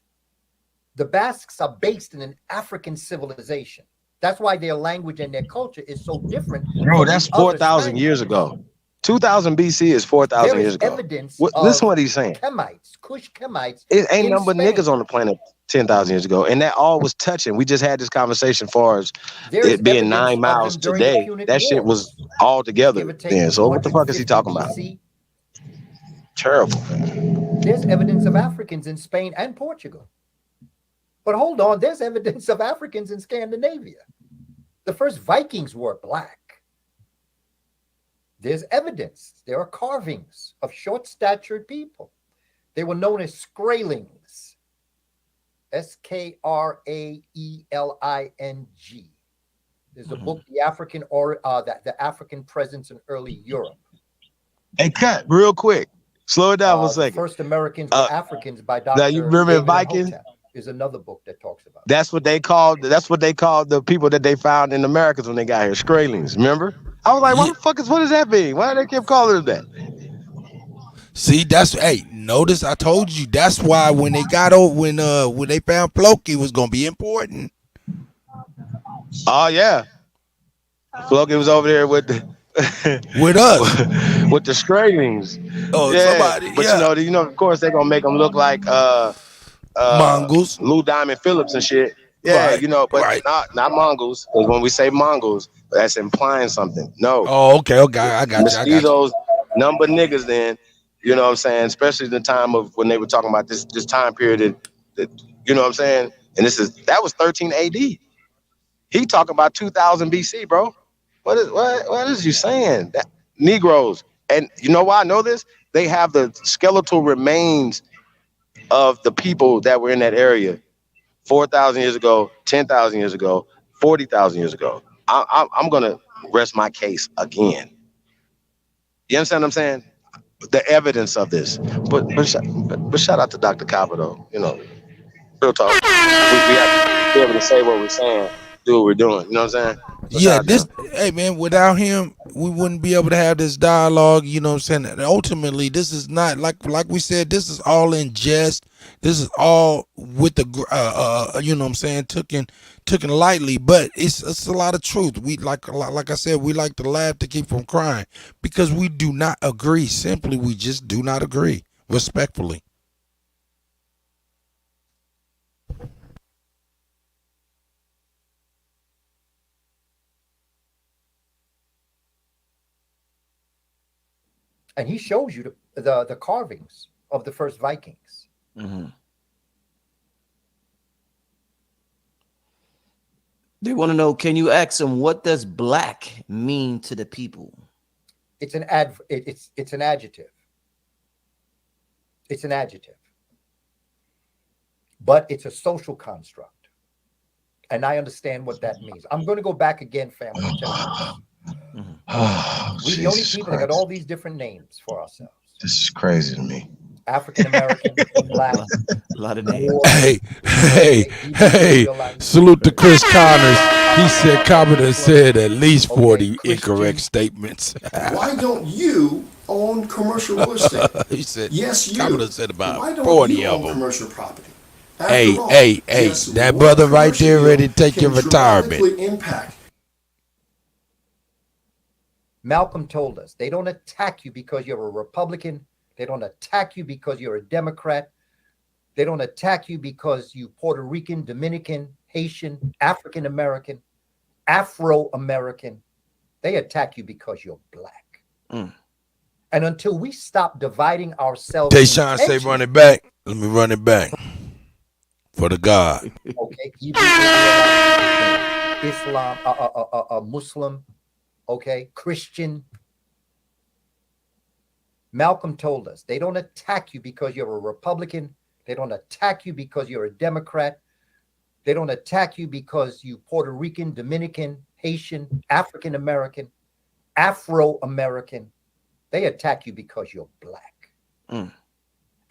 are based in an African civilization. That's why their language and their culture is so different. Bro, that's 4,000 years ago. 2000 BC is 4,000 years ago. Evidence listen what he's saying. Kemites, Kush Kemites. It ain't number of niggas on the planet 10,000 years ago. And that all was touching. We just had this conversation as far as it being 9 miles today. That shit was all together then. So what the fuck is he talking about? Terrible. There's evidence of Africans in Spain and Portugal. But hold on, there's evidence of Africans in Scandinavia. The first Vikings were black. There's evidence. There are carvings of short-statured people. They were known as Skraelings. Skraeling. There's a book, The African Presence in Early Europe. Hey, cut real quick. Slow it down one second. First Americans were Africans by Dr. Now you remember David Vikings? Imhotep. Is another book that talks about. That's what they called the people that they found in the Americas when they got here, Skraelings. Remember? I was like, what does that mean? Why do they keep calling them that? See, notice I told you that's why when they got over when they found Floki was gonna be important. Oh yeah. Floki was over there with the with us. with the Skraelings. Oh, yeah. Somebody. But you know, of course they're gonna make them look like Mongols, Lou Diamond Phillips and shit. Yeah, right, but not Mongols. Because when we say Mongols, that's implying something. No. Oh, okay, I got Mosquitoes, number niggas. Then, you know what I'm saying. Especially the time of when they were talking about this time period. That you know what I'm saying. And that was 13 AD. He talking about 2000 BC, bro. What is you saying? That Negroes, and you know why I know this? They have the skeletal remains of the people that were in that area 4,000 years ago, 10,000 years ago, 40,000 years ago. I'm going to rest my case again. You understand what I'm saying? The evidence of this. But shout out to Dr. Kaba, though. You know, real talk. We have to be able to say what we're saying, do what we're doing. You know what I'm saying? Hey man, without him, we wouldn't be able to have this dialogue. You know what I'm saying? And ultimately, this is not like we said. This is all in jest. This is all with the you know what I'm saying, taken lightly, but it's a lot of truth. We like I said, we like to laugh to keep from crying because we do not agree. Simply, we just do not agree. Respectfully. And he shows you the carvings of the first Vikings. Mm-hmm. They want to know, can you ask them, what does black mean to the people? It's an it's an adjective. It's an adjective. But it's a social construct. And I understand what that means. I'm going to go back again, family. And tell you this. We're the only people that got all these different names for ourselves. This is crazy to me. African American, black, a lot of names. Hey, salute to Chris Connors. He said Kaba said at least 40 incorrect statements. Why don't you own commercial real estate? He said, yes, you. Kaba said about Why don't 40 you of own them. commercial property? Hey, that brother right there ready to take your retirement. Impact. Malcolm told us they don't attack you because you're a Republican. They don't attack you because you're a Democrat. They don't attack you because you Puerto Rican, Dominican, Haitian, African American, Afro-American. They attack you because you're black. And until we stop dividing ourselves, Deshaun say run it back. Let me run it back for the God. Okay, Islam, Muslim, okay, Christian. Malcolm told us they don't attack you because you're a Republican. They don't attack you because you're a Democrat. They don't attack you because you Puerto Rican, Dominican, Haitian, African American, Afro-American. They attack you because you're black. And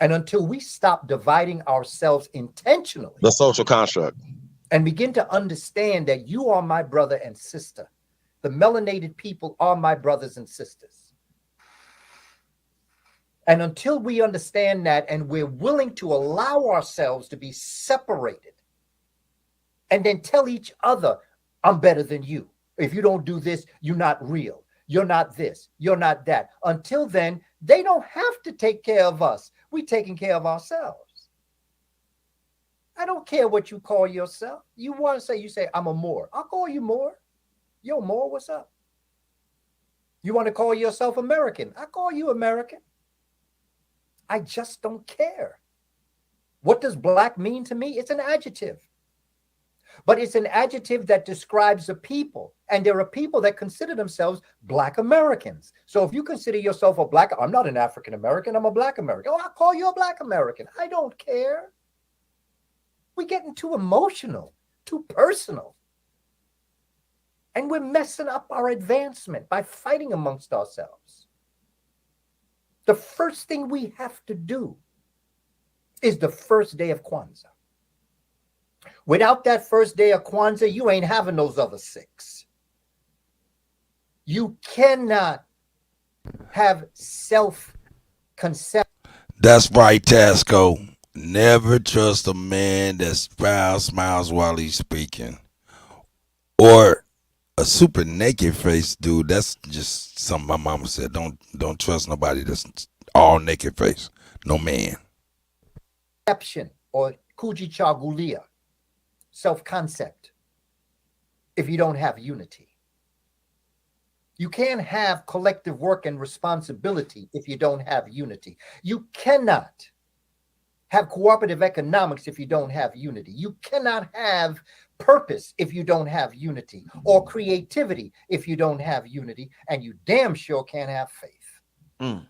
until we stop dividing ourselves intentionally, The social construct. and begin to understand that you are my brother and sister, the melanated people are my brothers and sisters. And until we understand that and we're willing to allow ourselves to be separated and then tell each other, I'm better than you. If you don't do this, you're not real. You're not this. You're not that. Until then, they don't have to take care of us. We're taking care of ourselves. I don't care what you call yourself. You want to say, you say, I'm a Moor. I'll call you Moor. Yo, Moor, what's up? You want to call yourself American? I call you American. I just don't care. What does black mean to me? It's an adjective. But it's an adjective that describes a people. And there are people that consider themselves black Americans. So if you consider yourself a black, I'm not an African American, I'm a black American. Oh, I'll call you a black American. I don't care. We're getting too emotional, too personal. And we're messing up our advancement by fighting amongst ourselves. The first thing we have to do is the first day of Kwanzaa. Without that first day of Kwanzaa, you ain't having those other 6. You cannot have self-concept. That's right, Tasco. Never trust a man that smiles while he's speaking. Or a super naked face dude. That's just something my mama said. Don't trust nobody that's all naked face. No man. Perception or kujichagulia, self-concept, if you don't have unity. You can't have collective work and responsibility if you don't have unity. You cannot have cooperative economics if you don't have unity. You cannot have purpose if you don't have unity, or creativity if you don't have unity, and you damn sure can't have faith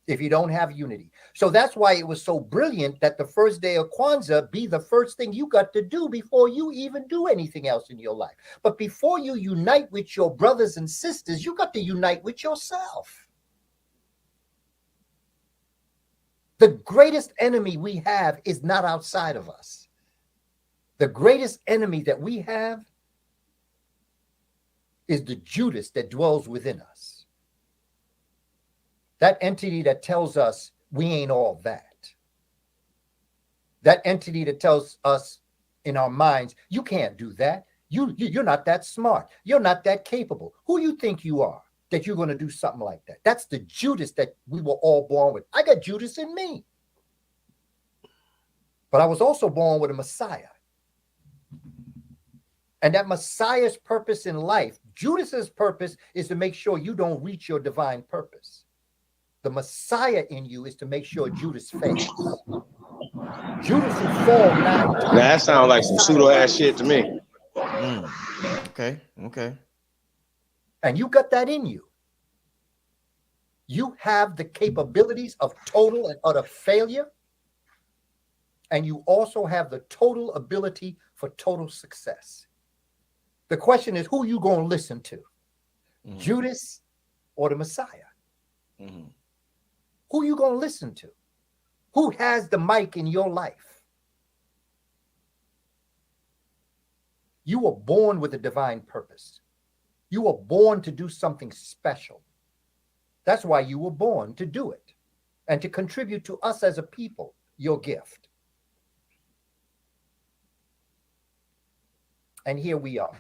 if you don't have unity. So that's why it was so brilliant that the first day of Kwanzaa be the first thing you got to do before you even do anything else in your life. But before you unite with your brothers and sisters, you got to unite with yourself. The greatest enemy we have is not outside of us. The greatest enemy that we have is the Judas that dwells within us. That entity that tells us we ain't all that. That entity that tells us in our minds, you can't do that. You're not that smart. You're not that capable. Who you think you are that you're going to do something like that? That's the Judas that we were all born with. I got Judas in me. But I was also born with a Messiah. And that Messiah's purpose in life, Judas's purpose, is to make sure you don't reach your divine purpose. The Messiah in you is to make sure Judas fails. Judas will fall now. That sounds like some pseudo ass shit to me. Okay. And you got that in you. You have the capabilities of total and utter failure. And you also have the total ability for total success. The question is, who you going to listen to? Judas or the Messiah? Who you going to listen to? Who has the mic in your life? You were born with a divine purpose. You were born to do something special. That's why you were born, to do it and to contribute to us as a people, your gift. And here we are.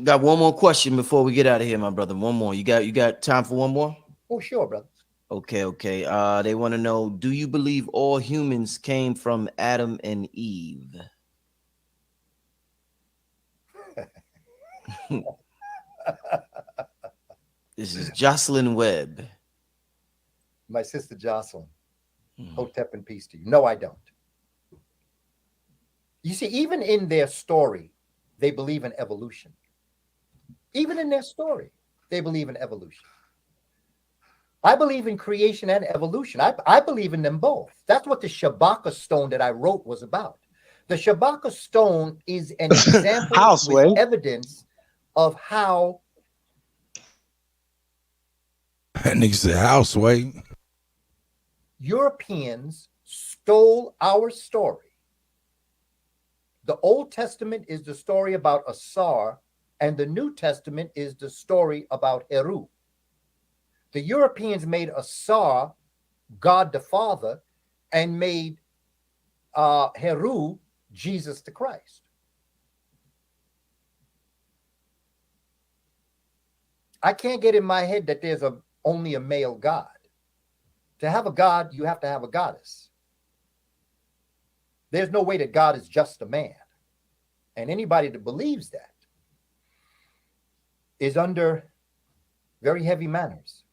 Got one more question before we get out of here, my brother. One more. You got time for one more? Oh, sure, brother. Okay. They want to know, do you believe all humans came from Adam and Eve? This is Jocelyn Webb. My sister Jocelyn. Hotep and peace to you. No, I don't. You see, even in their story, they believe in evolution. Even in their story, they believe in evolution. I believe in creation and evolution. I believe in them both. That's what the Shabaka stone that I wrote was about. The Shabaka stone is an example with evidence of how. That nigga said houseway. Europeans stole our story. The Old Testament is the story about Asar, and the New Testament is the story about Heru. The Europeans made Asar God the Father and made Heru Jesus the Christ. I can't get in my head that there's only a male God. To have a God, you have to have a goddess. There's no way that God is just a man. And anybody that believes that is under very heavy manners.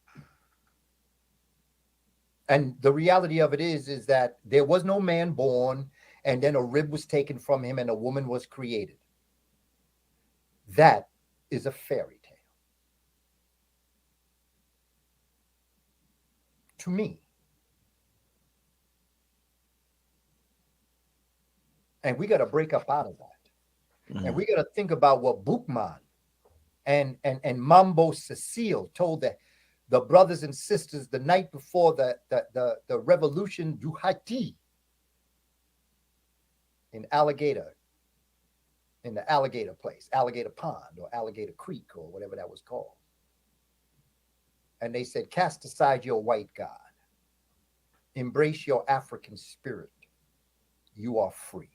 And the reality of it is that there was no man born, and then a rib was taken from him and a woman was created. That is a fairy tale. To me. And we got to break up out of that. And we got to think about what Boukman and Mambo Cecile told the brothers and sisters the night before the revolution du Haiti in Alligator, in the Alligator place, Alligator Pond or Alligator Creek or whatever that was called. And they said, cast aside your white God. Embrace your African spirit. You are free.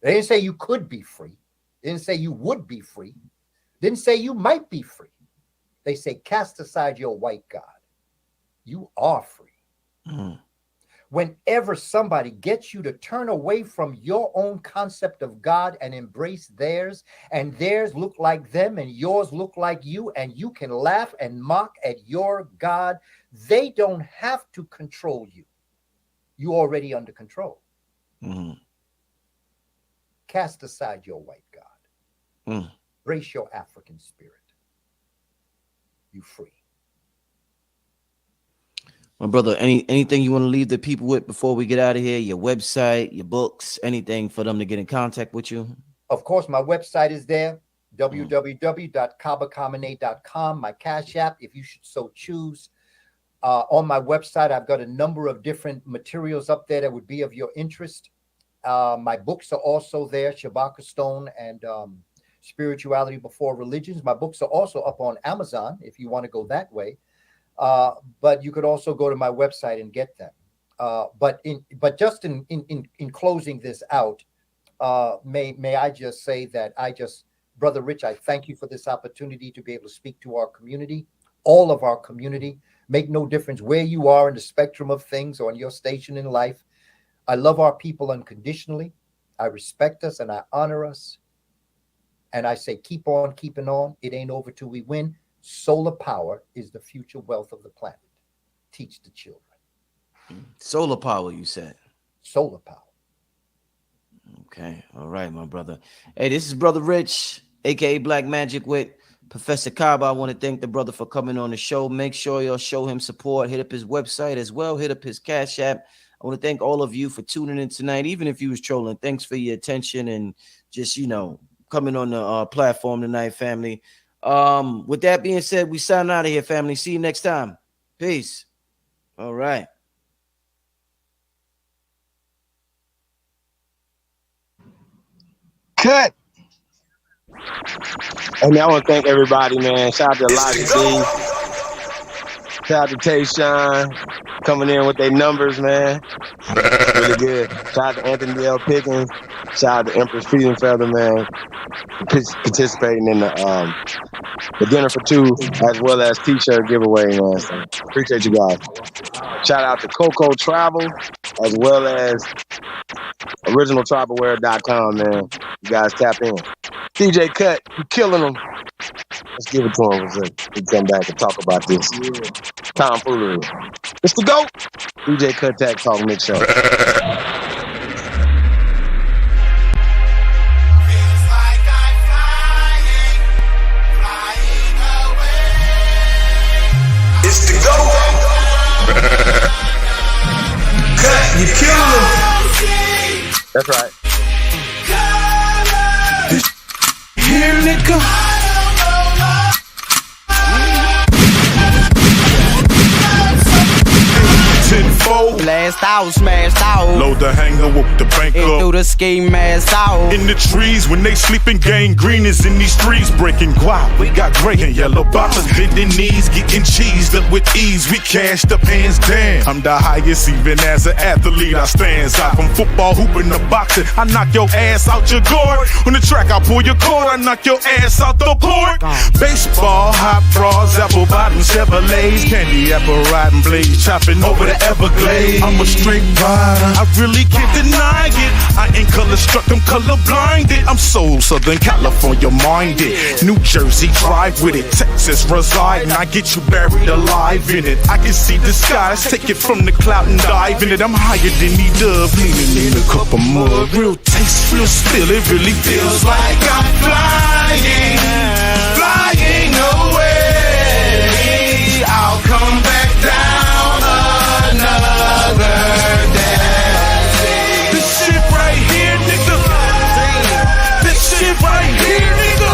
They didn't say you could be free. They didn't say you would be free. Didn't say you might be free. They say, cast aside your white God. You are free. Whenever somebody gets you to turn away from your own concept of God and embrace theirs, and theirs look like them and yours look like you, and you can laugh and mock at your God, they don't have to control you. You're already under control. Cast aside your white God. Embrace your African spirit. You free. My brother, anything you want to leave the people with before we get out of here? Your website, your books, anything for them to get in contact with you? Of course, my website is there, www.kabakamene.com. My Cash App, if you should so choose. On my website, I've got a number of different materials up there that would be of your interest. My books are also there, Shabaka Stone and Spirituality Before Religions. My books are also up on Amazon if you want to go that way. But you could also go to my website and get them. But just in closing this out, may I just say that Brother Rich, I thank you for this opportunity to be able to speak to our community, all of our community. Make no difference where you are in the spectrum of things or in your station in life. I love our people unconditionally. I respect us and I honor us. And I say, keep on keeping on. It ain't over till we win. Solar power is the future wealth of the planet. Teach the children. Solar power, you said. Solar power. Okay. All right, my brother. Hey, this is Brother Rich, aka Black Magic with Professor Kaba. I want to thank the brother for coming on the show. Make sure you'll show him support. Hit up his website as well. Hit up his Cash App. I want to thank all of you for tuning in tonight, even if you was trolling. Thanks for your attention and just, coming on the platform tonight, family. With that being said, we sign out of here, family. See you next time. Peace. All right. Cut. Hey, man, I want to thank everybody, man. Shout out to Elijah D. Shout out to Tayshawn coming in with their numbers, man. Really good. Shout out to Anthony L. Pickens. Shout out to Empress Freedom Feather, man. Participating in the dinner for two as well as t-shirt giveaway, man. So appreciate you guys. Shout out to Coco Travel as well as originaltribalwear.com, man. You guys tap in. DJ Cut, you killing them. Let's give it to him for a second. We come back and talk about this. Tomfoolery. It's the GOAT. DJ Kuttack Talk Mix Show. It's the GOAT. Cut, you killing them. That's right. Here, nigga. Blast out, smashed out. Load the hanger, woke the bank up. Through the ski mask out. In the trees, when they sleeping, gang green is in these streets. Breaking guap, we got gray and yellow bottles. Bending knees, getting cheesed up with ease. We cashed up hands down. I'm the highest, even as an athlete. I stands out from football, hooping to boxing. I knock your ass out your guard. On the track, I pull your cord. I knock your ass out the port. Baseball, hot bras, apple bottom Chevrolets, candy apple riding blades, chopping over the Everglades. I'm a straight rider, I really can't deny it. I ain't color struck, I'm color blinded. I'm so Southern California minded. New Jersey, drive with it. Texas, reside, and I get you buried alive in it. I can see the skies, take it from the cloud and dive in it. I'm higher than the dove, leaning in a cup of mud. Real taste, real spill, it really feels like I'm flying, flying away. I'll come back down another day. This shit right here, nigga. This shit right here, nigga.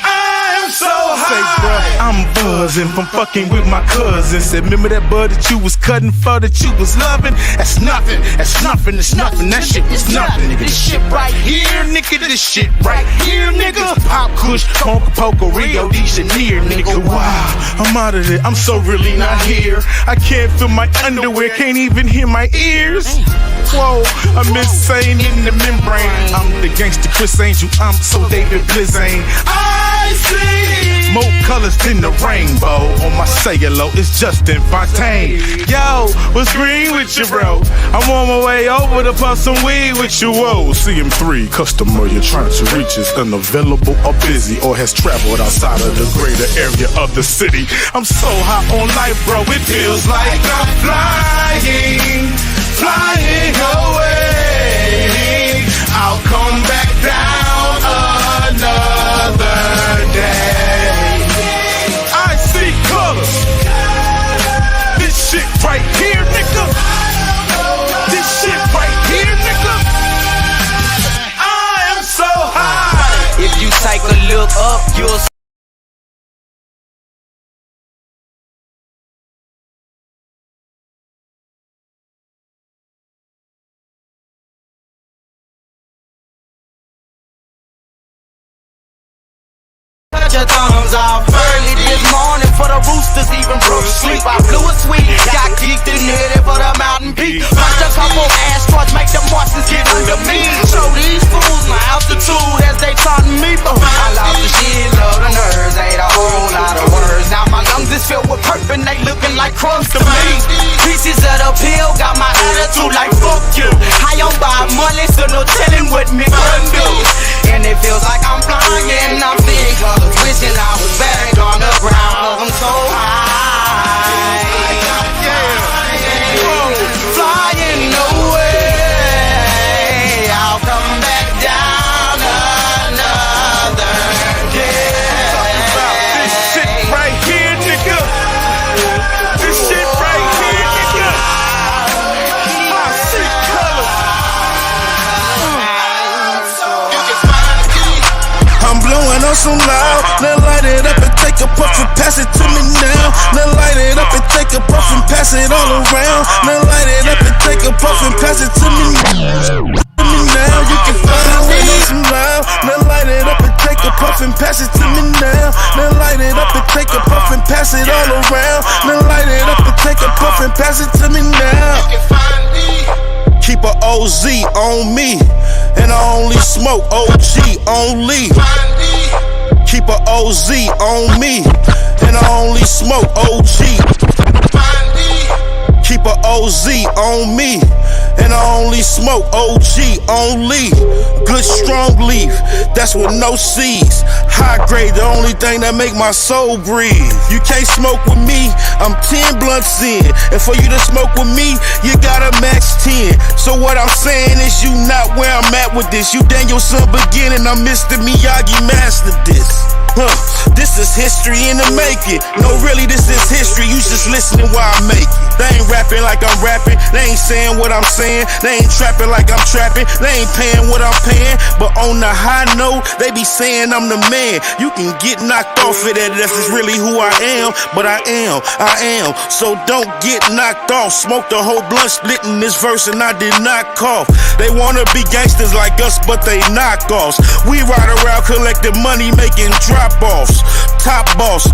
I'm so high. I'm buzzing from fucking with my cousins. Said, remember that bud that you was cutting for, that you was loving? That's nothing, that's nothing, that's nothing. That shit is nothing, nigga. This shit right here, nigga. This shit right here, nigga. Pop Kush, Conca Poco, Rio de Janeiro, nigga. Wow, I'm out of there. I'm so really not here. I can't feel my underwear, can't even hear my ears. Whoa, I'm insane in the membrane. I'm the gangster Chris Angel, I'm so David Blizzane. I see more colors than the rainbow. On my cellular, it's Justin Fontaine. Yo, what's green with you, bro? I'm on my way over to pump some weed with you, whoa. CM3, customer you're trying to reach is unavailable or busy, or has traveled outside of the greater area of the city. I'm so high on life, bro, it feels like I'm flying, flying away. I'll come back down another day. I see colors. This shit right here, nigga. This shit right here, nigga. I am so high. If you take a look up, you'll your thumbs off. Early this morning for the roosters, even broke sleep. I blew a sweet, got geeked and headed for the mountain peak. Punched a couple asteroids, make the Martians get under me. Show these fools my altitude as they taunting me. I lost the shit, love the nerves, ain't a whole lot of words. Now my lungs is filled with perp and they looking like crumbs to me. Pieces of the pill got my attitude like fuck you. High on by money, so no telling what me gonna do. And it feels like I'm flying and I'm seeing colors. Wishing I was back on the ground, 'cause I'm so high. Yeah. on some loud. Now light it up and take a puff and pass it to me now. Now light it up and take a puff and pass it all around. Now light it up and take a puff and pass it to me now. Now you can find me on some loud. Now light it up and take a puff and pass it to me now. Now light it up and take a puff and pass it all around. Now light it up and take a puff and pass it to me now. Keep a OZ on me, and I only smoke OG only. Keep a OZ on me, and I only smoke OG. Keep a OZ on me, and I only smoke OG only. Good strong leaf, that's with no seeds. High grade, the only thing that make my soul breathe. You can't smoke with me, I'm 10 blunts in. And for you to smoke with me, you gotta max 10. So what I'm saying is you not where I'm at with this. You Danielson beginning, I'm Mr. Miyagi mastered this. This is history in the making. No, really, this is history. You just listening while I make it. They ain't rapping like I'm rapping. They ain't saying what I'm saying. They ain't trapping like I'm trapping. They ain't paying what I'm paying. But on the high note, they be saying I'm the man. You can get knocked off of that. That's just really who I am. But I am. So don't get knocked off. Smoke the whole blunt, splitting this verse, and I did not cough. They wanna be gangsters like us, but they knockoffs. We ride around collecting money, making drop-offs. Top boss,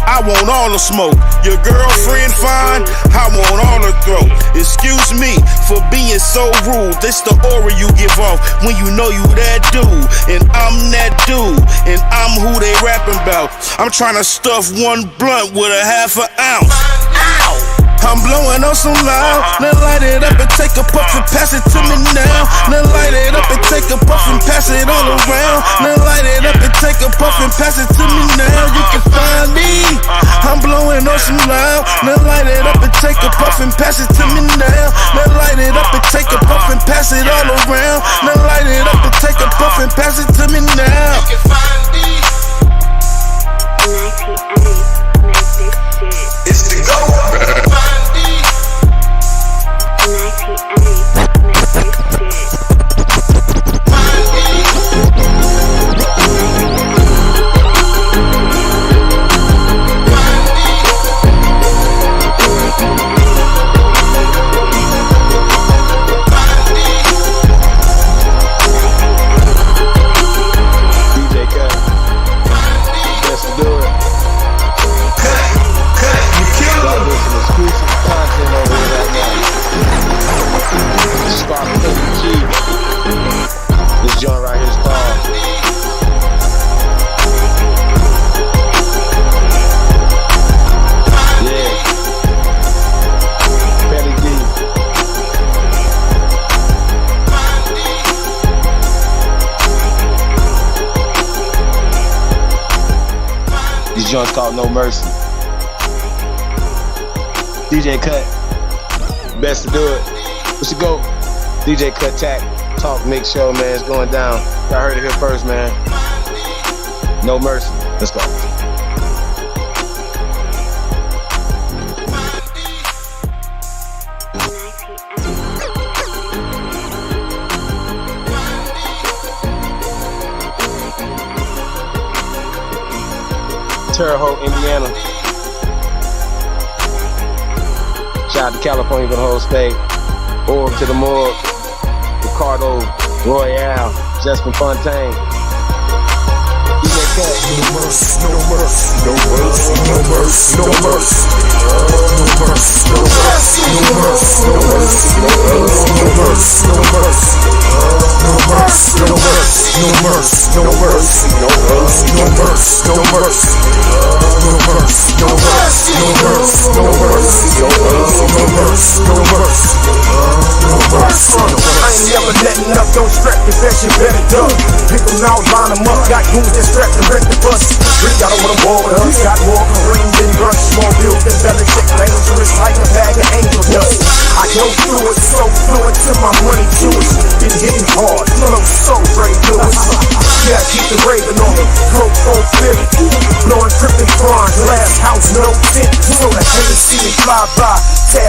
I want all the smoke. Your girlfriend fine, I want all the throat. Excuse me for being so rude. This the aura you give off when you know you that dude. And I'm that dude, and I'm who they rapping about. I'm trying to stuff one blunt with a half an ounce. Ow! I'm blowing on some loud. Now light it up and take a puff and pass it to me now. Now light it up and take a puff and pass it all around. Now light it up and take a puff and pass it to me now. You can find me. I'm blowing on some loud. Now light it up and take a puff and pass it to me now. Now light it up and take a puff and pass it all around. Now light it up and take a puff and pass it to me now. You can find me. It's the go. This joint right here is called Petty D. This joint's called No Mercy. DJ Cut, best to do it. What's the go? DJ Kuttack, Talk Mix Show, man. It's going down. Y'all heard it here first, man. No Mercy. Let's go. Terre Haute, Indiana. Shout out to California for the whole state. Org to the morgue. Ricardo, Royale, Justin Fontaine. DJ Cut. No mercy, no mercy, no mercy, no mercy, no mercy. No mercy, no mercy, no mercy, no mercy, no mercy, no mercy. No mercy, no mercy, no mercy, no mercy, no mercy, no mercy, no mercy. No mercy, no mercy, no mercy, no mercy, no mercy, no mercy, no mercy. I ain't never letting up, don't strap the best, you better duck. Pick them out, line them up, got goons that strap the rest of us. Rick got on with them war with us, got more Kareem than Rush, small bills than Belichick, dangerous like a bag of angel dust. I go through it, so fluent to my money Jewish. Been hitting hard, flow so Ray Lewis. Yeah, keep the raven on me, broke on 50. Blowing cryptic bronze, glass house, no tint. So the Hennessy and fly by, tab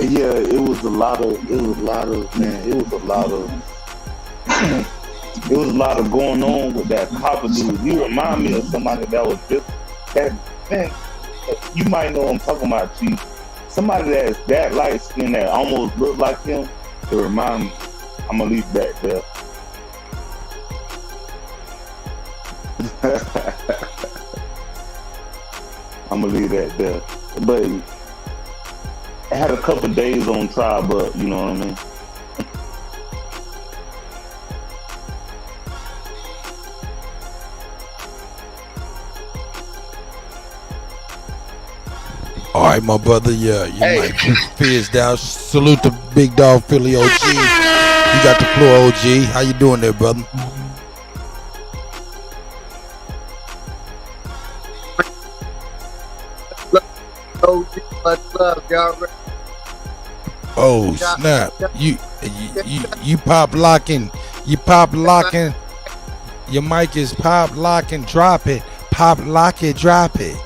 Yeah, it was a lot of going on with that Kaba dude. You remind me of somebody that was just that man. You might know what I'm talking about, Chief. Somebody that's that light skinned that almost look like him. It remind me. I'm gonna leave that there. I'm gonna leave that there. But I had a couple days on trial, but you know what I mean. All right, my brother. Yeah, you might keep fears down. Salute the big dog Philly OG. You got the floor, OG. How you doing there, brother? Much love, y'all. Oh snap! You pop locking. You pop locking. Your mic is pop locking. Drop it. Pop lock it. Drop it.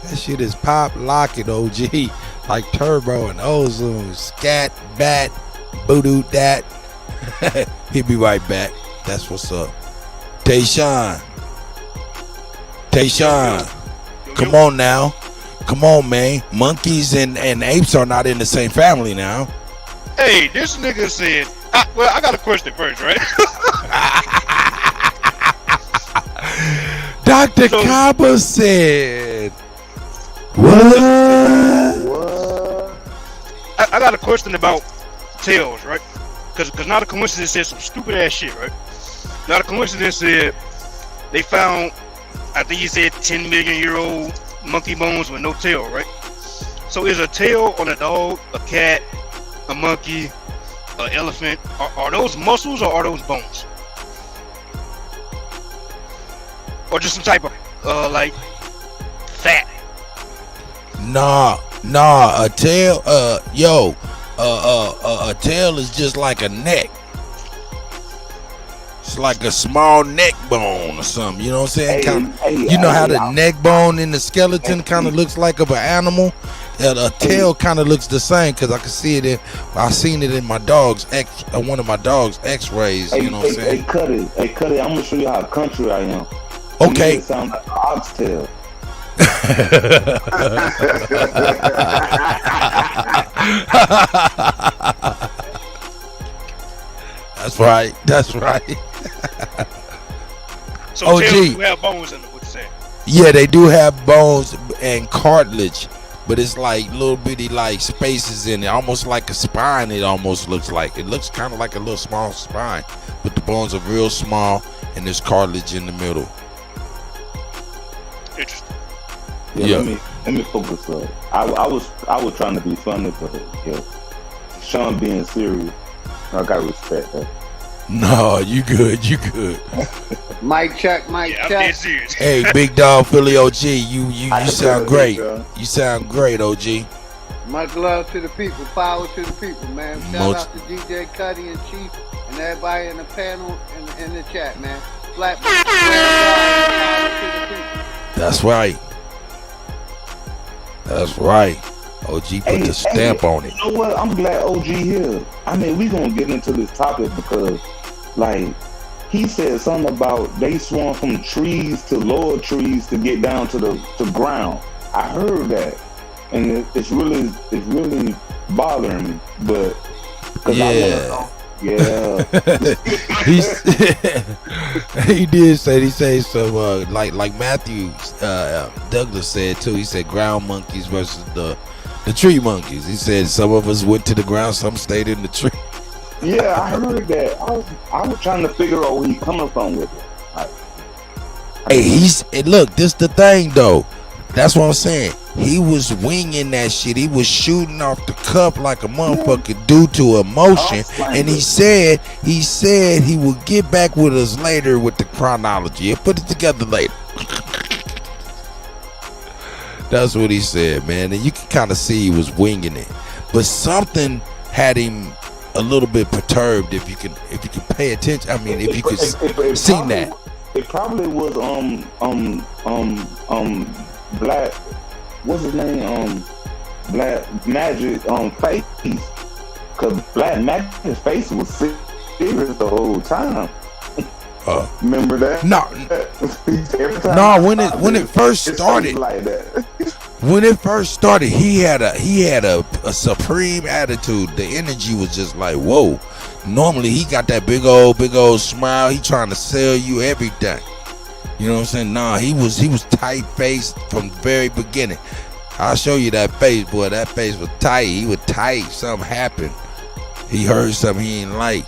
That shit is pop lock it, OG. Like Turbo and Ozone. Scat bat. Voodoo dat. He'll be right back. That's what's up. Tayshawn. Come on now. Come on, man. Monkeys and apes are not in the same family now. Hey, this nigga said, well, I got a question first, right? Dr. Kaba said, what? I got a question about tails, right? Because not a coincidence said some stupid ass shit, right? Not a coincidence said they found, I think he said 10 million year old monkey bones with no tail, right? So is a tail on a dog, a cat, a monkey, an elephant, are those muscles or are those bones? Or just some type of like fat? Nah, a tail, a tail is just like a neck. It's like a small neck bone or something, you know what I'm saying? You know how the neck bone in the skeleton kind of looks like of an animal? A tail kind of looks the same because I can see it I seen it in my dog's one of my dog's x-rays, you know what I'm saying? Hey, cut it. I'm gonna show you how country I am. Okay. It sounds like an oxtail. That's right. So OG. tails do have bones in them, what you saying? Yeah, they do have bones and cartilage, but it's like little bitty like spaces in it, almost like a spine. It almost looks like. It looks kind of like a little small spine, but the bones are real small and there's cartilage in the middle. Interesting. Yeah. Let me focus up. I was trying to be funny, but yeah, Sean being serious. I gotta respect that. No, you good. Mic check. Hey, big dog Philly OG, you sound great. You sound great, OG. Much love to the people. Power to the people, man. Shout out to DJ Cuddy and Chief and everybody in the panel and in the chat, man. Black power to the people. That's right. OG put the stamp on it. You know what? I'm glad OG here. I mean, we gonna get into this topic because, like, he said something about they swung from trees to lower trees to get down to the ground. I heard that, and it's really bothering me. But yeah. He did say some like Matthew Douglas said too. He said ground monkeys versus the tree monkeys. He said some of us went to the ground, some stayed in the tree. Yeah, I heard that. I was trying to figure out where he's coming from with it. Hey, look, this the thing though. That's what I'm saying. He was winging that shit. He was shooting off the cuff like a motherfucker due to emotion. And he said he would get back with us later with the chronology. He'll put it together later. That's what he said, man. And you can kind of see he was winging it. But something had him a little bit perturbed if you can pay attention. I mean, if you could see that. It probably was black. What's his name? Black Magic face, cause Black Magic's face was serious the whole time. Remember that? No, when it first started, like that. When it first started, he had a supreme attitude. The energy was just like, whoa. Normally he got that big old smile. He trying to sell you everything. You know what I'm saying? Nah, he was tight faced from the very beginning. I'll show you that face, boy. That face was tight. He was tight. Something happened. He heard something he didn't like.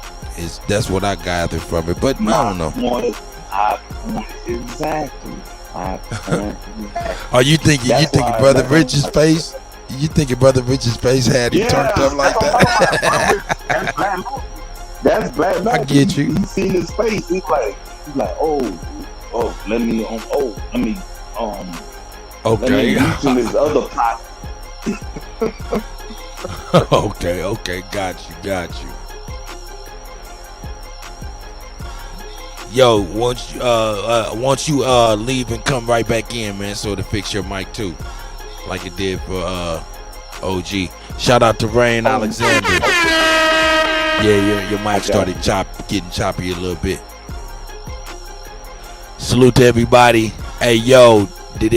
That's what I gathered from it. But I don't know. Exactly. Are you thinking Brother Rich's face? You thinking Brother Rich's face had him turned up like that? That's Black Magic. I get you. You see his face. He's like, let me loosen his other pot. Okay, got you. Yo, once you leave and come right back in, man, so to fix your mic too, like it did for OG. Shout out to Rain Alexander. Yeah, your mic started getting choppy a little bit. Salute to everybody. Hey, yo, did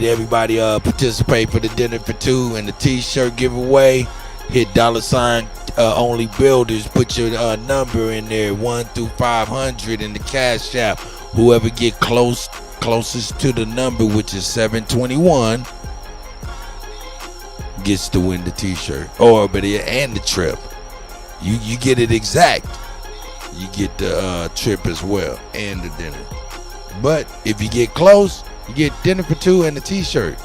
everybody participate for the dinner for two and the T-shirt giveaway? Hit $ only builders. Put your number in there, 1 through 500 in the Cash App. Whoever get closest to the number, which is 721, gets to win the T-shirt and the trip. You get it exact. You get the trip as well and the dinner. But if you get close, you get dinner for two and the T-shirt.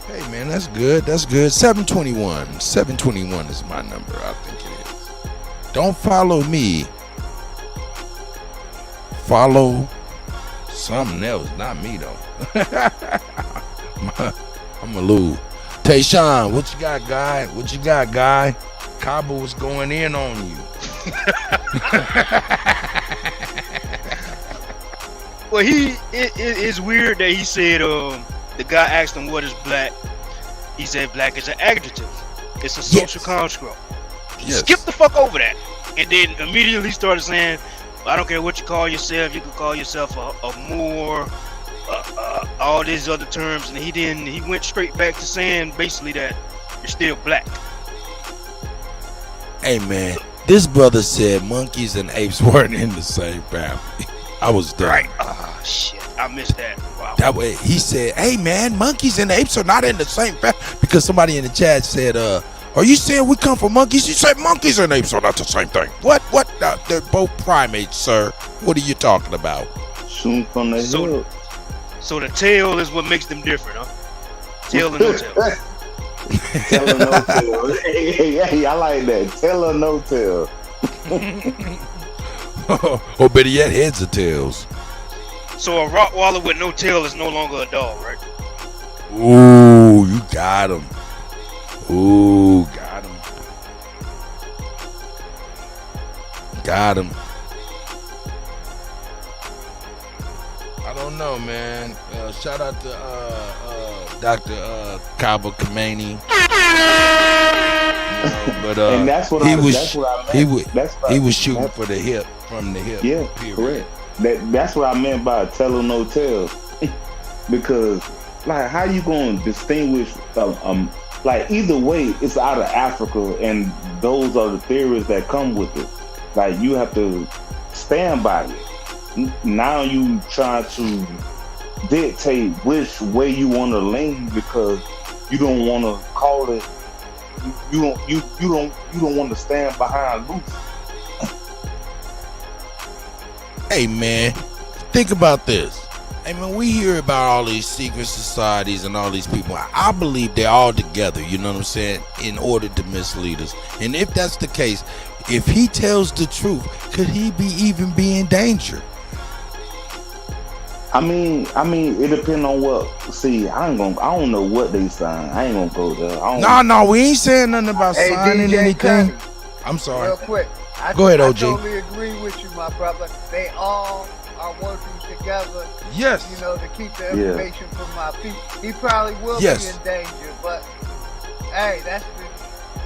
Hey man, that's good. 721. 721 is my number. I think it is. Don't follow me. Follow something else, not me though. I'm a lose. Tayshawn, what you got, guy? Kaba was going in on you. Well, it's weird that he said the guy asked him what is black. He said black is an adjective. It's a social construct. Yes. Skip the fuck over that. And then immediately started saying, I don't care what you call yourself. You can call yourself a Moor, all these other terms. And he went straight back to saying basically that you're still black. Hey man, this brother said monkeys and apes weren't in the same family. I was done. Right. Ah, shit. I missed that. Wow. That way he said, hey man, monkeys and apes are not in the same family. Because somebody in the chat said, are you saying we come from monkeys? You said monkeys and apes are not the same thing. What? They're both primates, sir. What are you talking about? Soon from the hill. So the tail is what makes them different, huh? Tail and no tail. Tell or no tail. Hey, I like that. Tell or no tail. Or better yet, heads or tails. So a Rottweiler with no tail is no longer a dog, right? Ooh, you got him. Ooh, got him. I don't know, man. Shout out to Dr. Kaba Kamani. But and that's what he was shooting that's for the hip, from the hip. Yeah, correct. That's what I meant by tell or no tell. Because like, how you gonna distinguish? Like, either way, it's out of Africa, and those are the theories that come with it. Like, you have to stand by it. Now you try to dictate which way you want to lean because you don't want to call it. You don't want to stand behind Lucy. Hey man, think about this. Hey man, we hear about all these secret societies and all these people. I believe they're all together, you know what I'm saying, in order to mislead us. And if that's the case, if he tells the truth, could he be in danger? I mean, it depends on what. See, I don't know what they sign. I ain't gonna go there. No, we ain't saying nothing about signing DJ anything. Kuttack, I'm sorry. real quick. Go ahead, OG. I totally agree with you, my brother. They all are working together. Yes. You know, to keep the information from my people. He probably will be in danger, but Hey,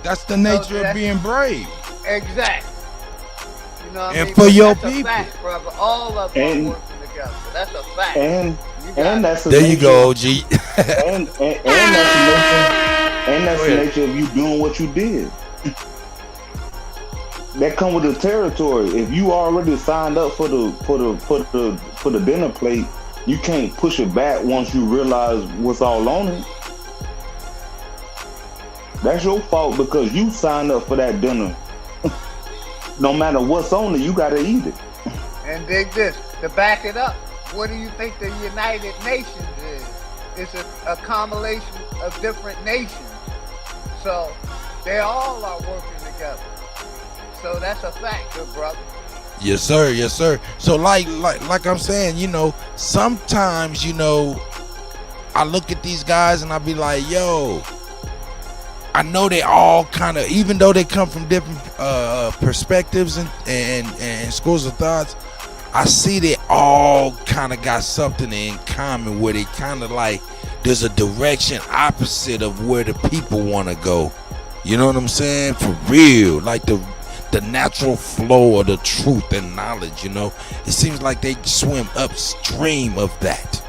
that's the nature of being brave. Exactly. You know what I And mean? for But your that's a people. fact, brother. All of them are working together. That's a fact. And that's the There you nature, go, OG. and that's the nature, and that's the nature of you doing what you did. That come with the territory. If you already signed up for the dinner plate, you can't push it back once you realize what's all on it. That's your fault because you signed up for that dinner. No matter what's on it, you gotta eat it. And dig this, to back it up, what do you think the United Nations is? It's a compilation of different nations. So they all are working together. So that's a fact, good brother. Yes, sir. Yes, sir. So like I'm saying, you know, sometimes, you know, I look at these guys and I be like, yo, I know they all kind of, even though they come from different perspectives and schools of thoughts, I see they all kind of got something in common where they kind of like, there's a direction opposite of where the people want to go. You know what I'm saying? For real. Like the natural flow of the truth and knowledge, you know? It seems like they swim upstream of that.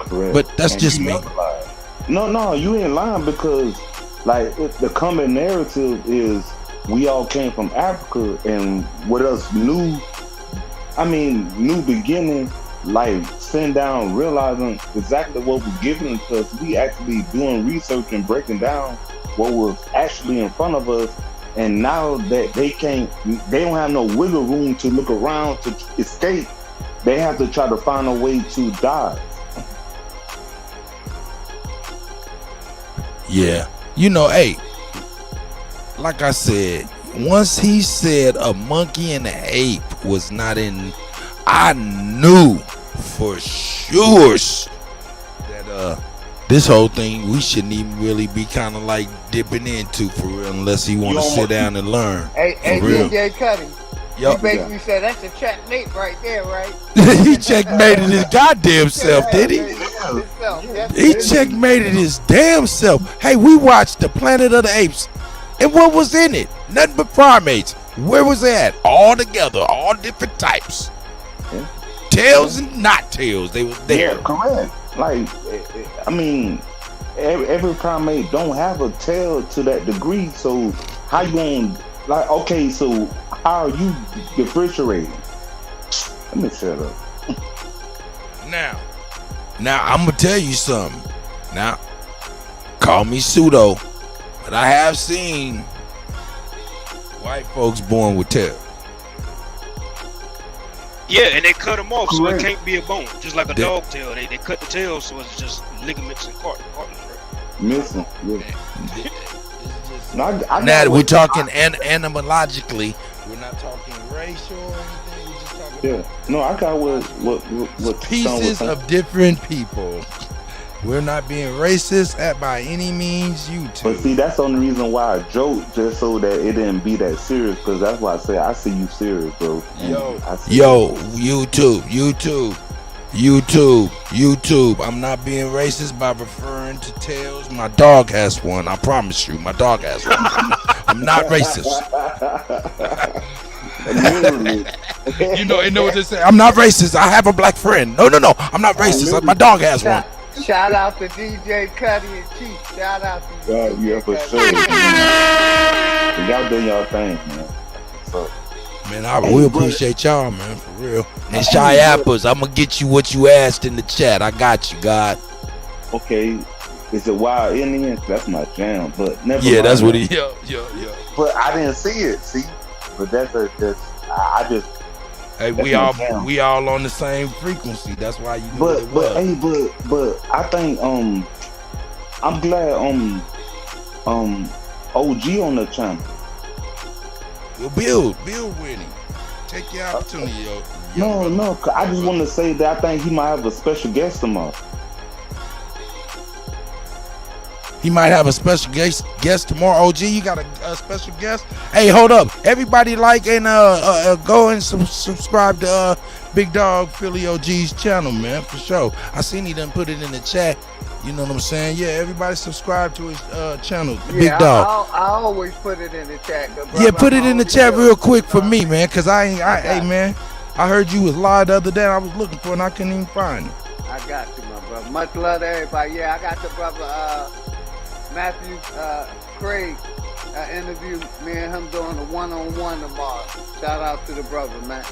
Correct. But that's And just you me. never lied. No, you ain't lying because, like, the common narrative is we all came from Africa, and with us new beginning, like sitting down, realizing exactly what was given to us. We actually doing research and breaking down what was actually in front of us. And now that they don't have no wiggle room to look around to escape. They have to try to find a way to die. Yeah. You know, hey, like I said, once he said a monkey and an ape was not in, I knew for sure that this whole thing we shouldn't even really be kind of like dipping into for real, unless he want to sit down and learn. Hey, DJ Cuddy, Yup. you basically said that's a checkmate right there, right? He checkmated his goddamn self, did he? He checkmated his damn self. Hey, we watched the Planet of the Apes, and what was in it? Nothing but primates. Where was that? All together, all different types. Tails and not tails, they was there. Yeah, correct. Like, I mean, every primate don't have a tail to that degree. So how you gonna, like? Okay, so how are you differentiating? Let me shut up. Now I'm gonna tell you something. Now, call me pseudo, but I have seen white folks born with tails. Yeah, and they cut them off so it Correct. can't be a bone, just like a dog tail. They cut the tail so it's just ligaments and cartilage. Right? Missing. Yeah. Now we're talking etymologically. We're not talking racial or anything. We're just talking Yeah. No, I got what pieces of different people. We're not being racist by any means. You two. But see, that's the only reason why I joked, just so that it didn't be that serious. Because that's why I say I see you serious, bro. Yo, YouTube. I'm not being racist by referring to tails. My dog has one. I promise you, my dog has one. I'm not racist. You know what they say. I'm not racist. I have a black friend. No. I'm not racist. My dog has one. Shout out to DJ Cuddy and Chief. Shout out to you. Yeah, for sure. Y'all doing y'all thing, man. So, Man, we appreciate y'all, man, for real. And Shy Apples, I'm gonna get you what you asked in the chat. I got you, God. Okay, is it Wild Indian? That's my jam, but never. Yeah, mind that's what he. that. Yo. But I didn't see it. See, but I just. Hey, we all on the same frequency. That's why you knew what it But was. hey, but I think I'm glad OG on the channel. Well, build with him. Take your opportunity, yo. No, 'cause I just want to say that I think he might have a special guest tomorrow. He might have a special guest tomorrow. OG, you got a special guest? Hey, hold up. Everybody like and go and subscribe to Big Dog Philly OG's channel, man, for sure. I seen he done put it in the chat. You know what I'm saying? Yeah, everybody subscribe to his channel, Yeah, Big Dog. I always put it in the chat. Yeah, put it in the chat real quick for me, man, cause hey man, I heard you was live the other day. And I was looking for it and I couldn't even find it. I got you, my brother. Much love to everybody. Yeah, I got the brother Matthew Craig interview. Me and him doing a one-on-one tomorrow. Shout out to the brother, man.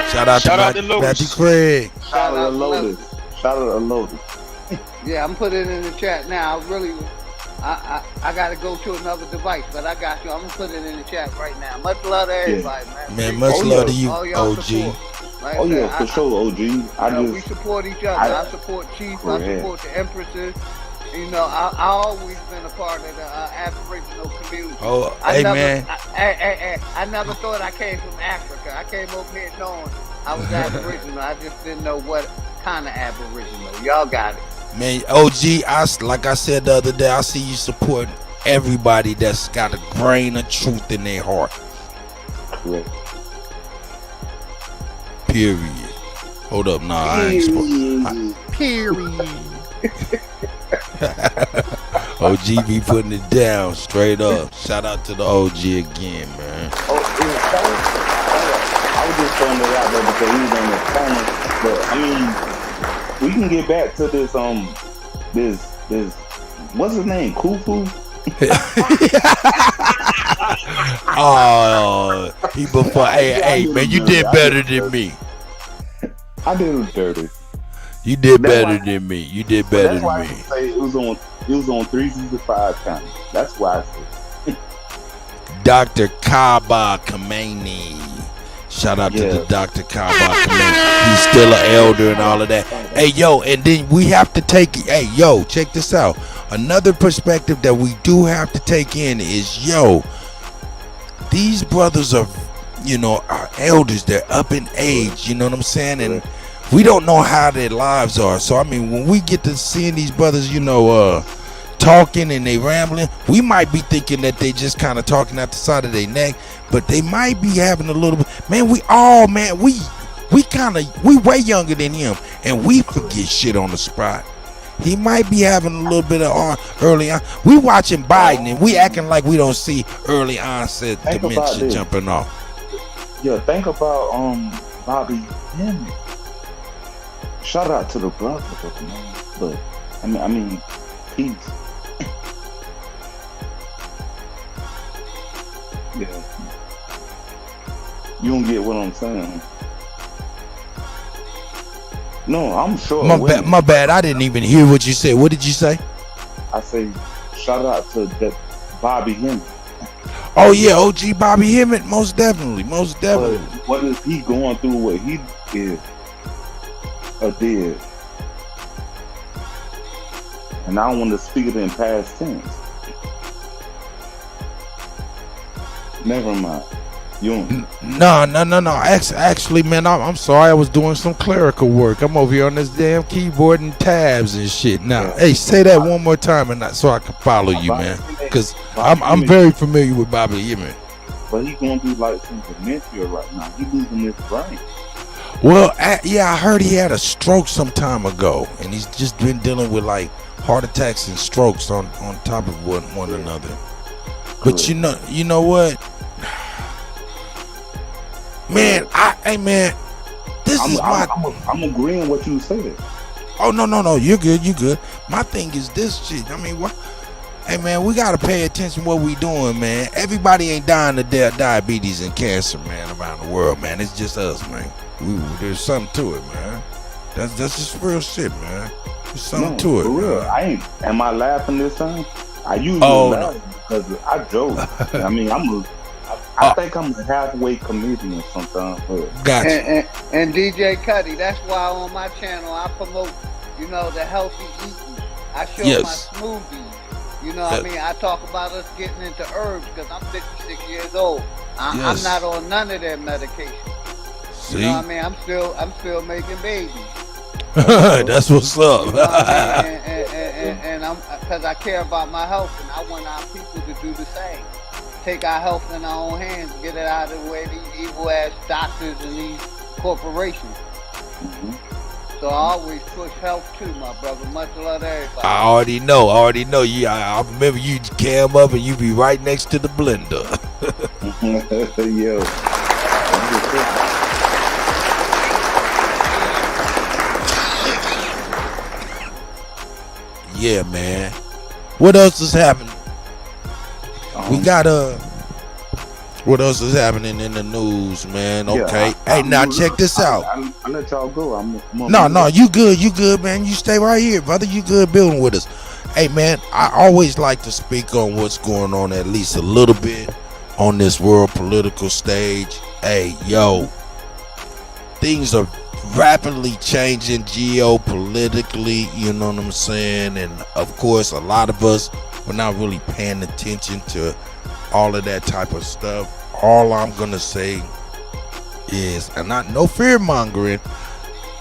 Shout out to Matthew Craig. Shout out to Lotus. Shout out to Lotus. Yeah, I'm putting it in the chat now. I got to go to another device, but I got you. I'm gonna put it in the chat right now. Much love to everybody, man. Man, much love to you, OG. Like Oh yeah, for sure, OG. We support each other. I support Chief. I support the Empresses. You know, I always been a part of the Aboriginal community. Oh, man. I never thought I came from Africa. I came over here knowing I was Aboriginal. I just didn't know what kind of Aboriginal. Y'all got it. Man, OG, like I said the other day, I see you supporting everybody that's got a grain of truth in their heart. Correct. Period. Hold up, nah, I ain't supposed. Period. OG be putting it down straight up. Shout out to the OG again, man. I was just throwing it out there because he was on the corner. But I mean, we can get back to this this what's his name? Kufu? Oh, people for hey man, you did better than me. I did it dirty. You did better than me. You did better than me. That's why I say it was on 365 times. That's why I said Dr. Kaba Kameni. Shout out to the Dr. Kaba Kameni. He's still an elder and all of that. Hey yo, and then we have to take hey yo, check this out. Another perspective that we do have to take in is these brothers are, are elders. They're up in age, you know what I'm saying? And we don't know how their lives are. So I mean, when we get to seeing these brothers, talking and they rambling, we might be thinking that they just kind of talking out the side of their neck, but they might be having a little bit. Man, we way younger than him, and we forget shit on the spot. He might be having a little bit of early on. We watching Biden and we acting like we don't see early onset dementia jumping off. Yeah, think about Bobby Hemmett. Shout out to the brother, man. But I mean, peace. Yeah. You don't get what I'm saying. No, I'm sure. My bad. I didn't even hear what you said. What did you say? I say, shout out to that Bobby Hemmett. Oh yeah, OG Bobby Hemmett, most definitely. But what is he going through? What he is or did? And I want to speak it in past tense. Never mind. No. Actually, man, I'm sorry. I was doing some clerical work. I'm over here on this damn keyboard and tabs and shit. Now, hey, say that one more time, so I can follow you, man. Because I'm very familiar with Bobby Hemmett. But he's going through like some dementia right now. He's losing his brain. Well, I heard he had a stroke some time ago, and he's just been dealing with like heart attacks and strokes on top of one another. But you know what? Man, I'm agreeing what you said. Oh no, you're good. My thing is this shit. I mean, what? Hey man, we gotta pay attention to what we doing, man. Everybody ain't dying of diabetes and cancer, man, around the world, man. It's just us, man. There's something to it, man. That's just real shit, man. There's something to it, for real. man. Am I laughing this time? I usually laugh because I joke. I mean, I think I'm a halfway comedian sometimes. Gotcha. And DJ Cuddy, that's why on my channel I promote, the healthy eating. I show my smoothies. I mean, I talk about us getting into herbs because I'm 56 years old. I'm not on none of their medication. See? You know what I mean? I'm still making babies. That's what's up. And I'm because I care about my health, and I want our people to do the same. Take our health in our own hands, get it out of the way of these evil ass doctors and these corporations. So I always push health too, my brother. Much love to everybody. I already know. You, I remember you came up and you be right next to the blender. Yo. Yeah, man. What else is happening? We got what else is happening in the news, man? Okay. Hey, now check this out. I'll let y'all go. No, you good, man. You stay right here, brother. You good building with us. Hey, man, I always like to speak on what's going on at least a little bit on this world political stage. Hey, yo, things are rapidly changing geopolitically, you know what I'm saying? And of course, a lot of us, we're not really paying attention to all of that type of stuff. All I'm gonna say is, and not no fear mongering,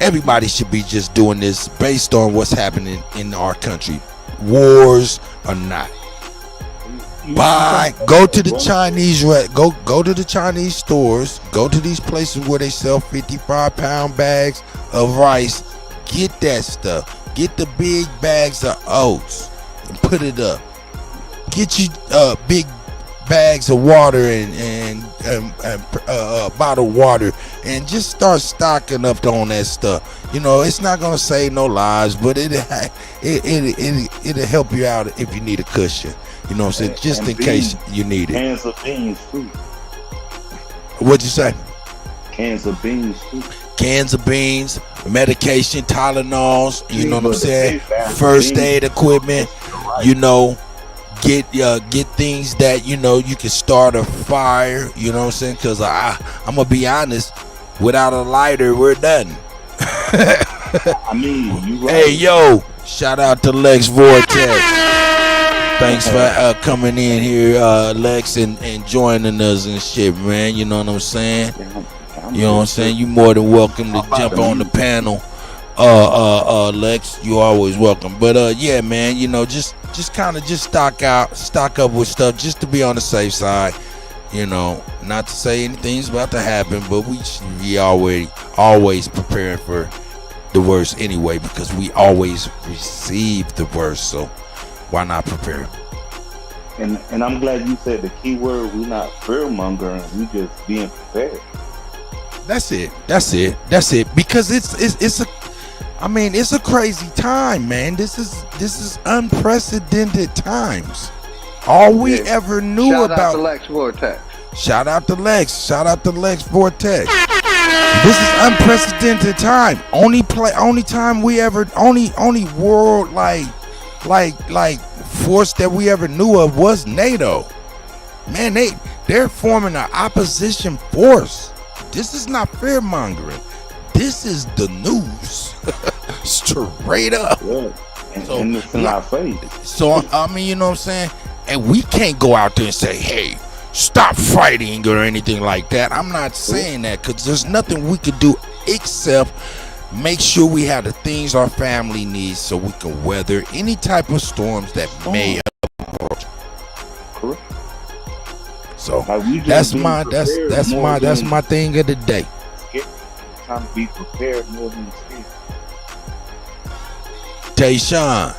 everybody should be just doing this based on what's happening in our country, wars or not. Go to the Chinese go to the Chinese stores, go to these places where they sell 55-pound bags of rice. Get that stuff. Get the big bags of oats and put it up. Get you big bags of water and bottled water, and just start stocking up on that stuff. You know, it's not gonna save no lives, but it'll help you out if you need a cushion. You know what I'm saying? Just in case you need it. Cans of beans too. What'd you say? Cans of beans too. Cans of beans, medication, Tylenols. You know what I'm saying? First aid equipment. You know. Get things that, you know, you can start a fire, you know what I'm saying? Because I'm going to be honest, without a lighter, we're done. I mean, you right. Hey, yo, shout out to Lex Vortex. Thanks for coming in here, Lex, and joining us and shit, man. You know what I'm saying? You know what I'm saying? You're more than welcome to jump on the panel. Lex, you always welcome. But yeah, man, you know, just kind of stock up with stuff just to be on the safe side. You know, not to say anything's about to happen, but we should be always preparing for the worst anyway, because we always receive the worst. So why not prepare? And I'm glad you said the key word. We're not fear mongering. We just being prepared. That's it. Because it's a crazy time, man. This is unprecedented times. All we ever knew about. Shout out to Lex Vortex. Shout out to Lex. Shout out to Lex Vortex. This is unprecedented time. Only time we ever only world like force that we ever knew of was NATO. Man, they're forming an opposition force. This is not fear mongering. This is the news. Straight up. Yeah. And it's in our face. So I mean, you know what I'm saying? And we can't go out there and say, hey, stop fighting or anything like that. I'm not saying that, because there's nothing we could do except make sure we have the things our family needs so we can weather any type of storms that may approach. Correct. So that's my thing of the day. Time to be prepared more than scared. Tayshawn,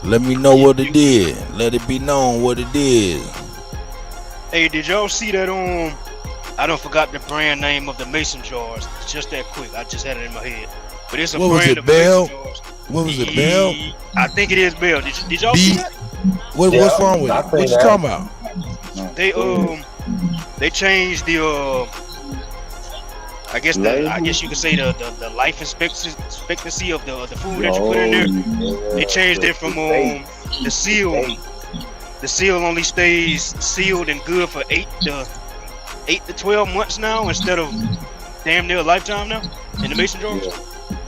let me know what it is. Let it be known what it is. Hey, did y'all see that I don't forgot the brand name of the mason jars. It's just that quick. I just had it in my head. But it's a brand of mason jars. What was it, Bell? I think it is Bell. Did y'all see that? What's wrong with it? What you talking about? They changed the I guess you could say the life expectancy of the food that you put in there. They changed it from the seal. The seal only stays sealed and good for 8 to 12 months now, instead of damn near a lifetime now in the mason jars.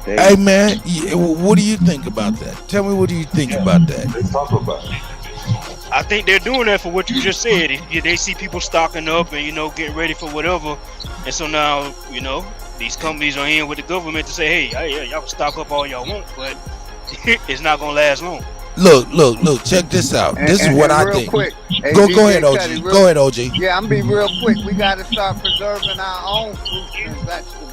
Hey man, what do you think about that? Tell me, what do you think about that? Let's talk about it. I think they're doing that for what you just said. They see people stocking up and, you know, getting ready for whatever, and so now, you know, these companies are in with the government to say, hey, y'all can stock up all y'all want, but it's not gonna last long. Look, check this out. This is what I think. Quick, go ahead, OG. Go ahead, OG. Yeah, I'm be real quick. We got to start preserving our own fruits and vegetables.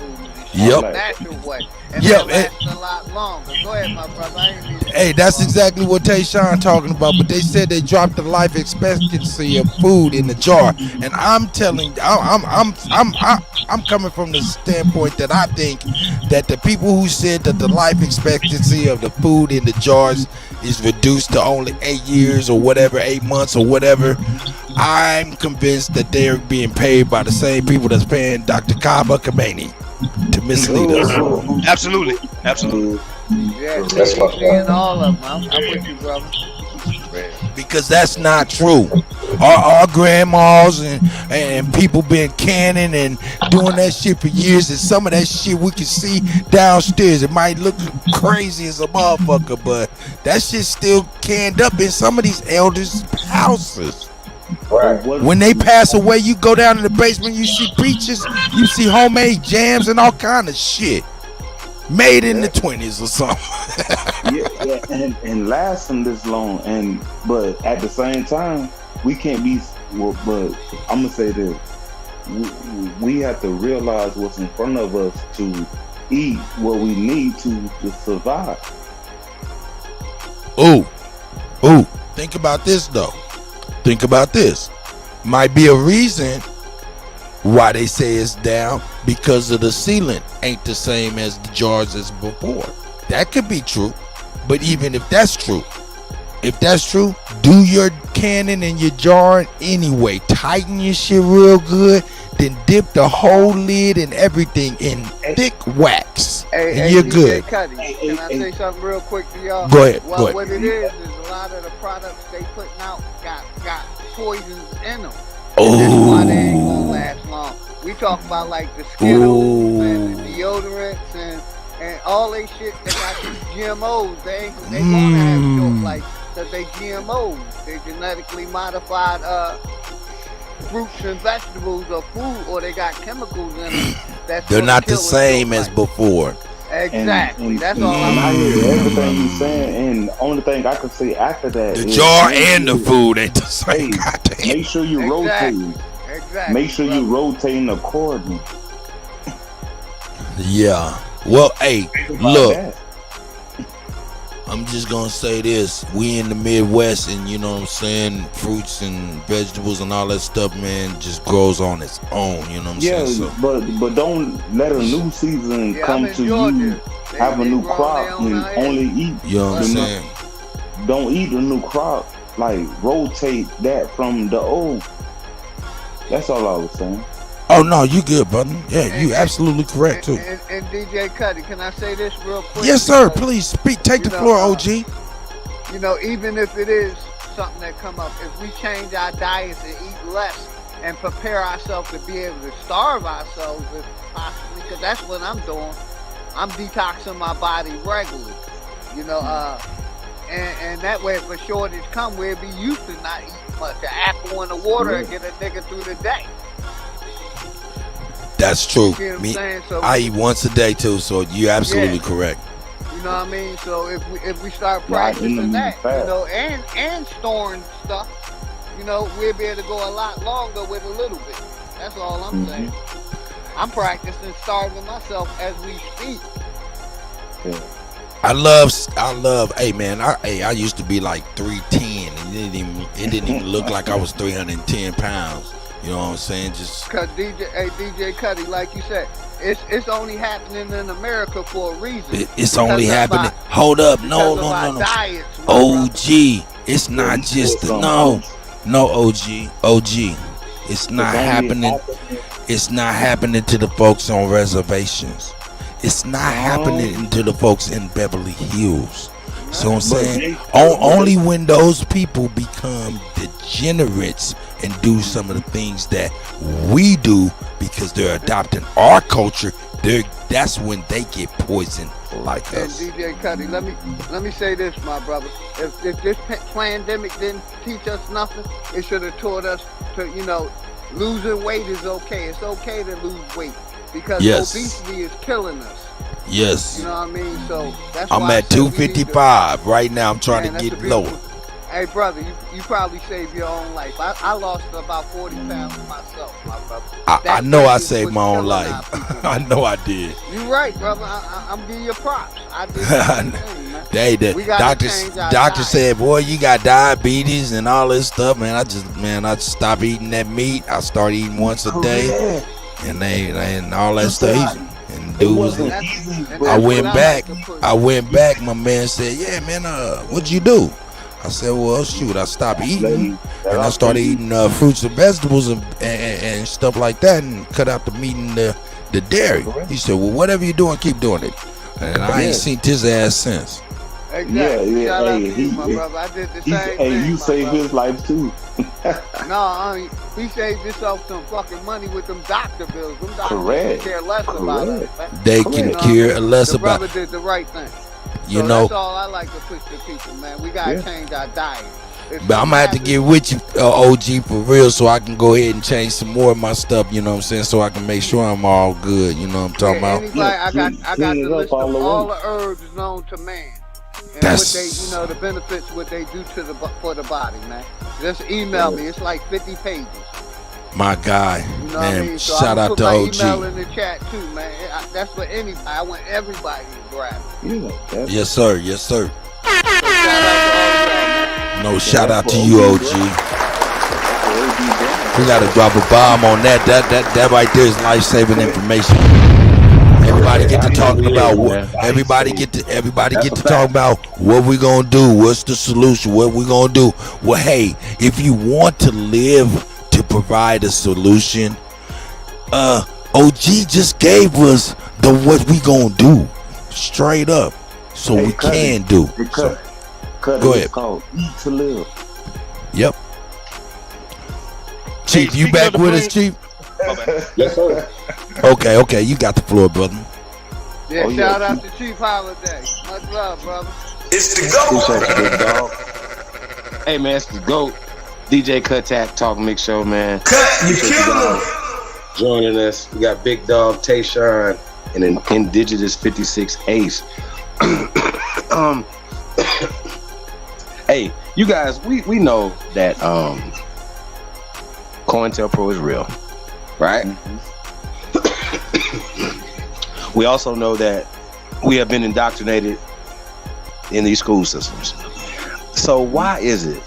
Yep. natural way. And Yep. that lasts a lot longer. Go ahead, my brother. I ain't mean to Hey, that's exactly what Tayshawn talking about. But they said they dropped the life expectancy of food in the jar, and I'm telling, I'm coming from the standpoint that I think that the people who said that the life expectancy of the food in the jars is reduced to only 8 years or whatever, 8 months or whatever, I'm convinced that they're being paid by the same people that's paying Dr. Kaba Kameni to mislead us. Absolutely. Yeah, seeing all of them. I'm with you, brother. Because that's not true. Our grandmas and people been canning and doing that shit for years, and some of that shit we can see downstairs. It might look crazy as a motherfucker, but that shit's still canned up in some of these elders' houses. Right. When they pass away, you go down in the basement, you see preachers, you see homemade jams and all kind of shit made in the 20s or something. yeah, and lasting this long, but at the same time, we can't be. Well, but I'm gonna say this: we have to realize what's in front of us to eat what we need to survive. Ooh, think about this though. Think about this. Might be a reason why they say it's down, because of the sealant ain't the same as the jars as before. That could be true. But even if that's true, do your canning and your jar anyway. Tighten your shit real good, then dip the whole lid and everything in thick wax, and you're good. Cuddy, can I say something real quick to y'all? Go ahead. Well, what it is a lot of the products they putting out got poisons in them. That's why they ain't gonna last long. We talk about like the Skittles and the deodorants and all they shit. They got these GMOs. They gonna have short life because they GMOs. They genetically modified fruits and vegetables or food, or they got chemicals in them. They're not the same as before. Exactly. That's all I hear everything you're saying, and the only thing I can say after that the is jar and the food ain't the same. Make sure you rotate. Exactly. Make sure you rotating accordingly. Yeah. Well, hey, look. I'm just gonna say this: we in the Midwest, and you know what I'm saying, fruits and vegetables and all that stuff, man, just grows on its own. You know what I'm saying? So, but don't let a new season come to you. Have a new crop and only eat. You know what I'm saying? Don't eat the new crop. Like rotate that from the old. That's all I was saying. Oh no, you good, brother. Yeah, you absolutely correct too. And DJ Cuddy, can I say this real quick? Yes, sir. Please speak. Take the floor, OG. You know, even if it is something that come up, if we change our diets and eat less and prepare ourselves to be able to starve ourselves, if possibly, because that's what I'm doing. I'm detoxing my body regularly. You know, and that way, if a shortage come, we'll be used to not eating much. An apple and the water and get a nigga through the day. That's true. You know what Me, I'm saying? So I eat once a day too, so you're absolutely correct. You know what I mean? So if we start practicing that, you know, and storing stuff, you know, we'll be able to go a lot longer with a little bit. That's all I'm saying. I'm practicing starving myself as we speak. Yeah. I love. Hey man, I used to be like 310, and it didn't even look like I was 310 pounds. You know what I'm saying? Just cause DJ Cuddy, like you said, it's only happening in America for a reason. It's only happening. Hold up, no. Diets, OG, it's not just no, OG. It's not happening. It's not happening to the folks on reservations. It's not happening to the folks in Beverly Hills. So I'm saying only when those people become degenerates and do some of the things that we do because they're adopting our culture, that's when they get poisoned like us. And DJ Cuddy, let me say this, my brother. If this pandemic didn't teach us nothing, it should have taught us to, you know, losing weight is okay. It's okay to lose weight because obesity is killing us. Yes. You know what I mean? So that's I'm why at 255 right now. I'm trying to get lower. Hey, brother, you probably saved your own life. I lost about 40 pounds myself, my brother. I know I saved my own life. I know I did. You right, brother. I'm giving you props. I did the same thing, man. Hey, the doctor said, boy, you got diabetes and all this stuff, man. I just stopped eating that meat. I started eating once a day, and all that stuff. And dude was, I went back. My man said, yeah, man, what'd you do? I said, well, shoot, I stopped eating, and I started eating fruits and vegetables and stuff like that, and cut out the meat and the dairy. He said, well, whatever you're doing, keep doing it. And I ain't seen his ass since. Exactly. Shout out to you, my brother. I did the same thing. Hey, you saved his life too. No, he saved himself some fucking money with them doctor bills. Them doctors Correct. care less about it. Man. They can care less about it. The brother did the right thing. You know, that's all I like to push to people, man. We gotta change our diet. But I'm gonna have to get with you, OG, for real, so I can go ahead and change some more of my stuff. You know what I'm saying? So I can make sure I'm all good. You know what I'm talking about? I got the list of all the herbs known to man. And what they, the benefits, what they do for the body, man. Just email me. It's like 50 pages. My guy, you know man. I mean? So shout out to OG. Email in the chat too, man. That's for anybody. I want everybody to grab it. Yes, sir. Yes, sir. So shout out to all y'all, man. No, shout out to you, OG. We gotta drop a bomb on that. That right there is life-saving information. Everybody get to talking about what. Everybody get to talk about what we gonna do. What's the solution? What we gonna do? Well, hey, if you want to live to provide a solution, OG just gave us the what we gonna do, straight up, so we can do. So, go ahead. It's called Eat to Live. Yep. Chief, you back with us, Chief? Yes, sir. Okay, you got the floor, brother. Yeah, shout out to Chief Holiday. Much love, brother. It's the GOAT. Hey, man, it's the GOAT. DJ Kuttack Talk Mix Show, man. Cut, you kill him. Joining us, we got Big Dog Tayshawn and an Indigenous 56 Ace. Hey, you guys, we know that COINTELPRO is real, right? We also know that we have been indoctrinated in these school systems. So why is it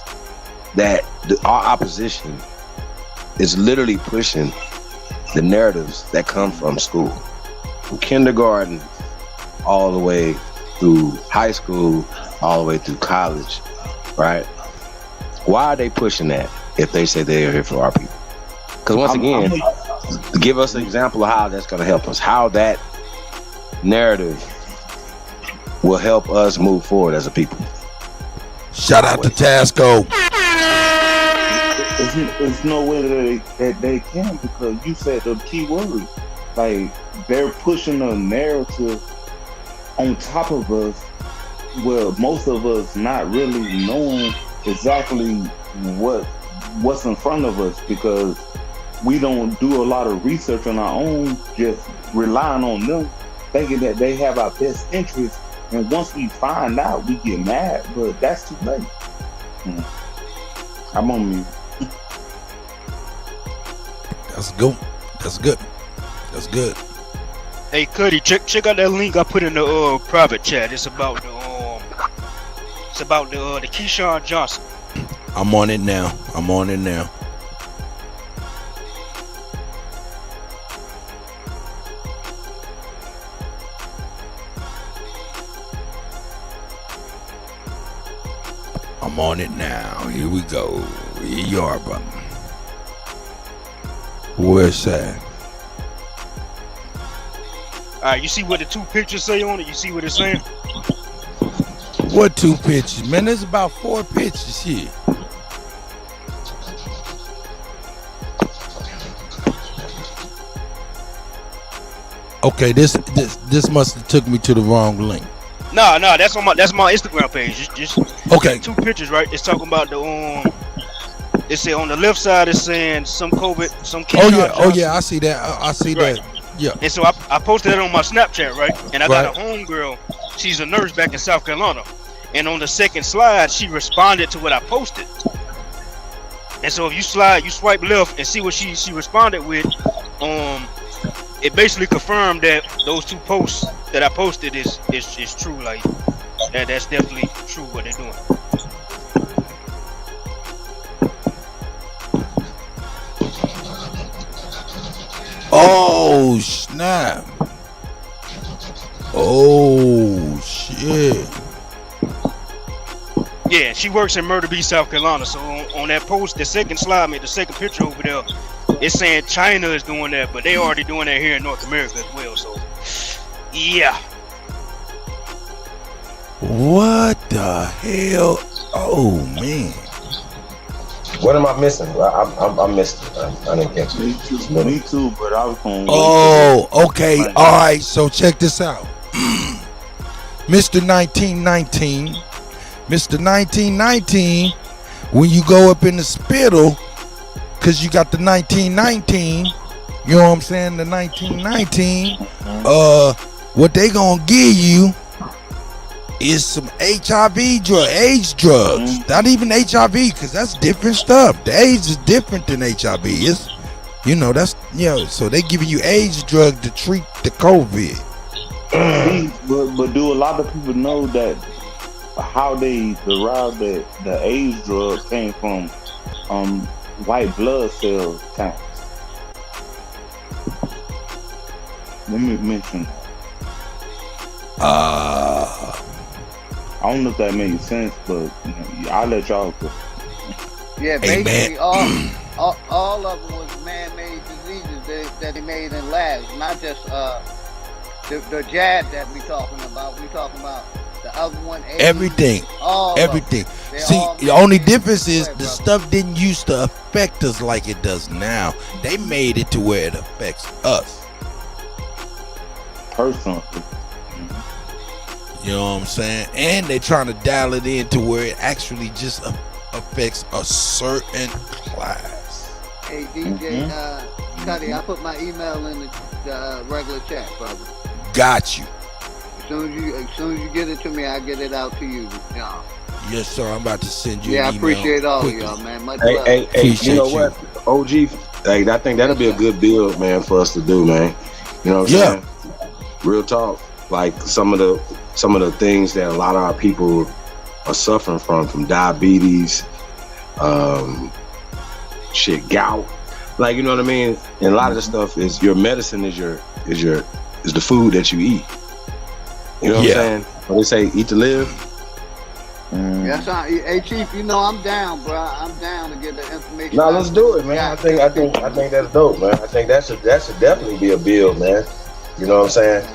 that our opposition is literally pushing the narratives that come from school, from kindergarten all the way through high school, all the way through college, right? Why are they pushing that if they say they are here for our people? Because once again, give us an example of how that's going to help us, how that narrative will help us move forward as a people. Shout out to Tasco. There's no way that they can, because you said the key word. Like, they're pushing a narrative on top of us, well, most of us not really knowing exactly what's in front of us, because we don't do a lot of research on our own, just relying on them, thinking that they have our best interests. And once we find out, we get mad, but that's too late. I'm on mute. That's good. That's good. That's good. Hey, Cuddy, check out that link I put in the private chat. It's about the Keyshawn Johnson. I'm on it now. I'm on it now. Here we go. Here you are, brother. Where's that? Alright, you see what the two pictures say on it? You see what it's saying? What two pictures? Man, there's about 4 pictures here. Okay, this must have took me to the wrong link. No, that's my Instagram page. Just okay. 2 pictures, right? It's talking about the It say on the left side it's saying some COVID, some Keyshawn Oh yeah, I see that. I see right. that. Yeah. And so I posted that on my Snapchat, right? And I got a homegirl. She's a nurse back in South Carolina. and on the second slide, she responded to what I posted. And so if you swipe left and see what she responded with, it basically confirmed that those 2 posts that I posted is true. Like that's definitely true what they're doing. Oh snap! Oh shit! Yeah, she works in Myrtle Beach, South Carolina. So on that post, the second slide, the second picture over there, it's saying China is doing that, but they already doing that here in North America as well. So, yeah. What the hell? Oh man. What am I missing? I missed it. I didn't catch it. Me too, but I was going. Oh, okay. All right. So check this out. Mr. 1919. Mr. 1919, when you go up in the spittle, because you got the 1919, you know what I'm saying? The 1919, what they gonna give you is some HIV drug, AIDS drugs. Not even HIV, because that's different stuff. The AIDS is different than HIV. It's, you know, that's, you know, so they giving you AIDS drug to treat the COVID. But do a lot of people know that how they derived that the AIDS drug came from white blood cell counts? Let me mention. I don't know if that makes sense, but I'll let y'all go. Yeah, basically all of them was man-made diseases that they made in labs, not just the jab that we talking about. We talking about the other one. Everything. See, the only difference is the stuff didn't used to affect us like it does now. They made it to where it affects us personally. You know what I'm saying? And they're trying to dial it in to where it actually just affects a certain class. Hey DJ Cuddy, I put my email in the regular chat, brother. Got you. As soon as you get it to me, I get it out to you, John. Yes, sir. I'm about to send you. Yeah, an I appreciate email all quickly. of y'all, man. Much love. Hey, you know what? OG, hey, I think that'll be a good build, man, for us to do, man. You know what I'm saying? Real talk. Like some of the things that a lot of our people are suffering from diabetes, gout. Like, you know what I mean? And a lot of the stuff is your medicine is the food that you eat. You know what I'm saying? When they say eat to live. Yes, hey Chief, you know I'm down, bro. I'm down to get the information. No, let's do it, man. I think that's dope, man. I think that should definitely be a build, man. You know what I'm saying?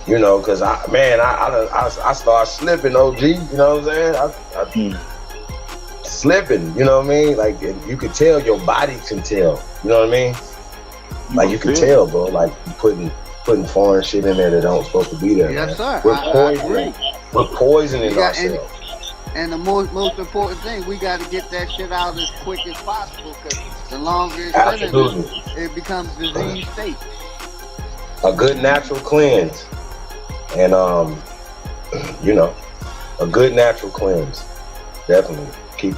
You know, because I start slipping, OG. You know what I'm saying? I slipping. You know what I mean? Like you could tell, your body can tell. You know what I mean? Like you can tell, bro. Like you putting foreign shit in there that don't supposed to be there. Yes, man. sir. We're poisoning ourselves. And the most important thing, we got to get that shit out as quick as possible, because the longer it's sitting, it becomes disease state. A good natural cleanse, and you know, a good natural cleanse. Definitely keep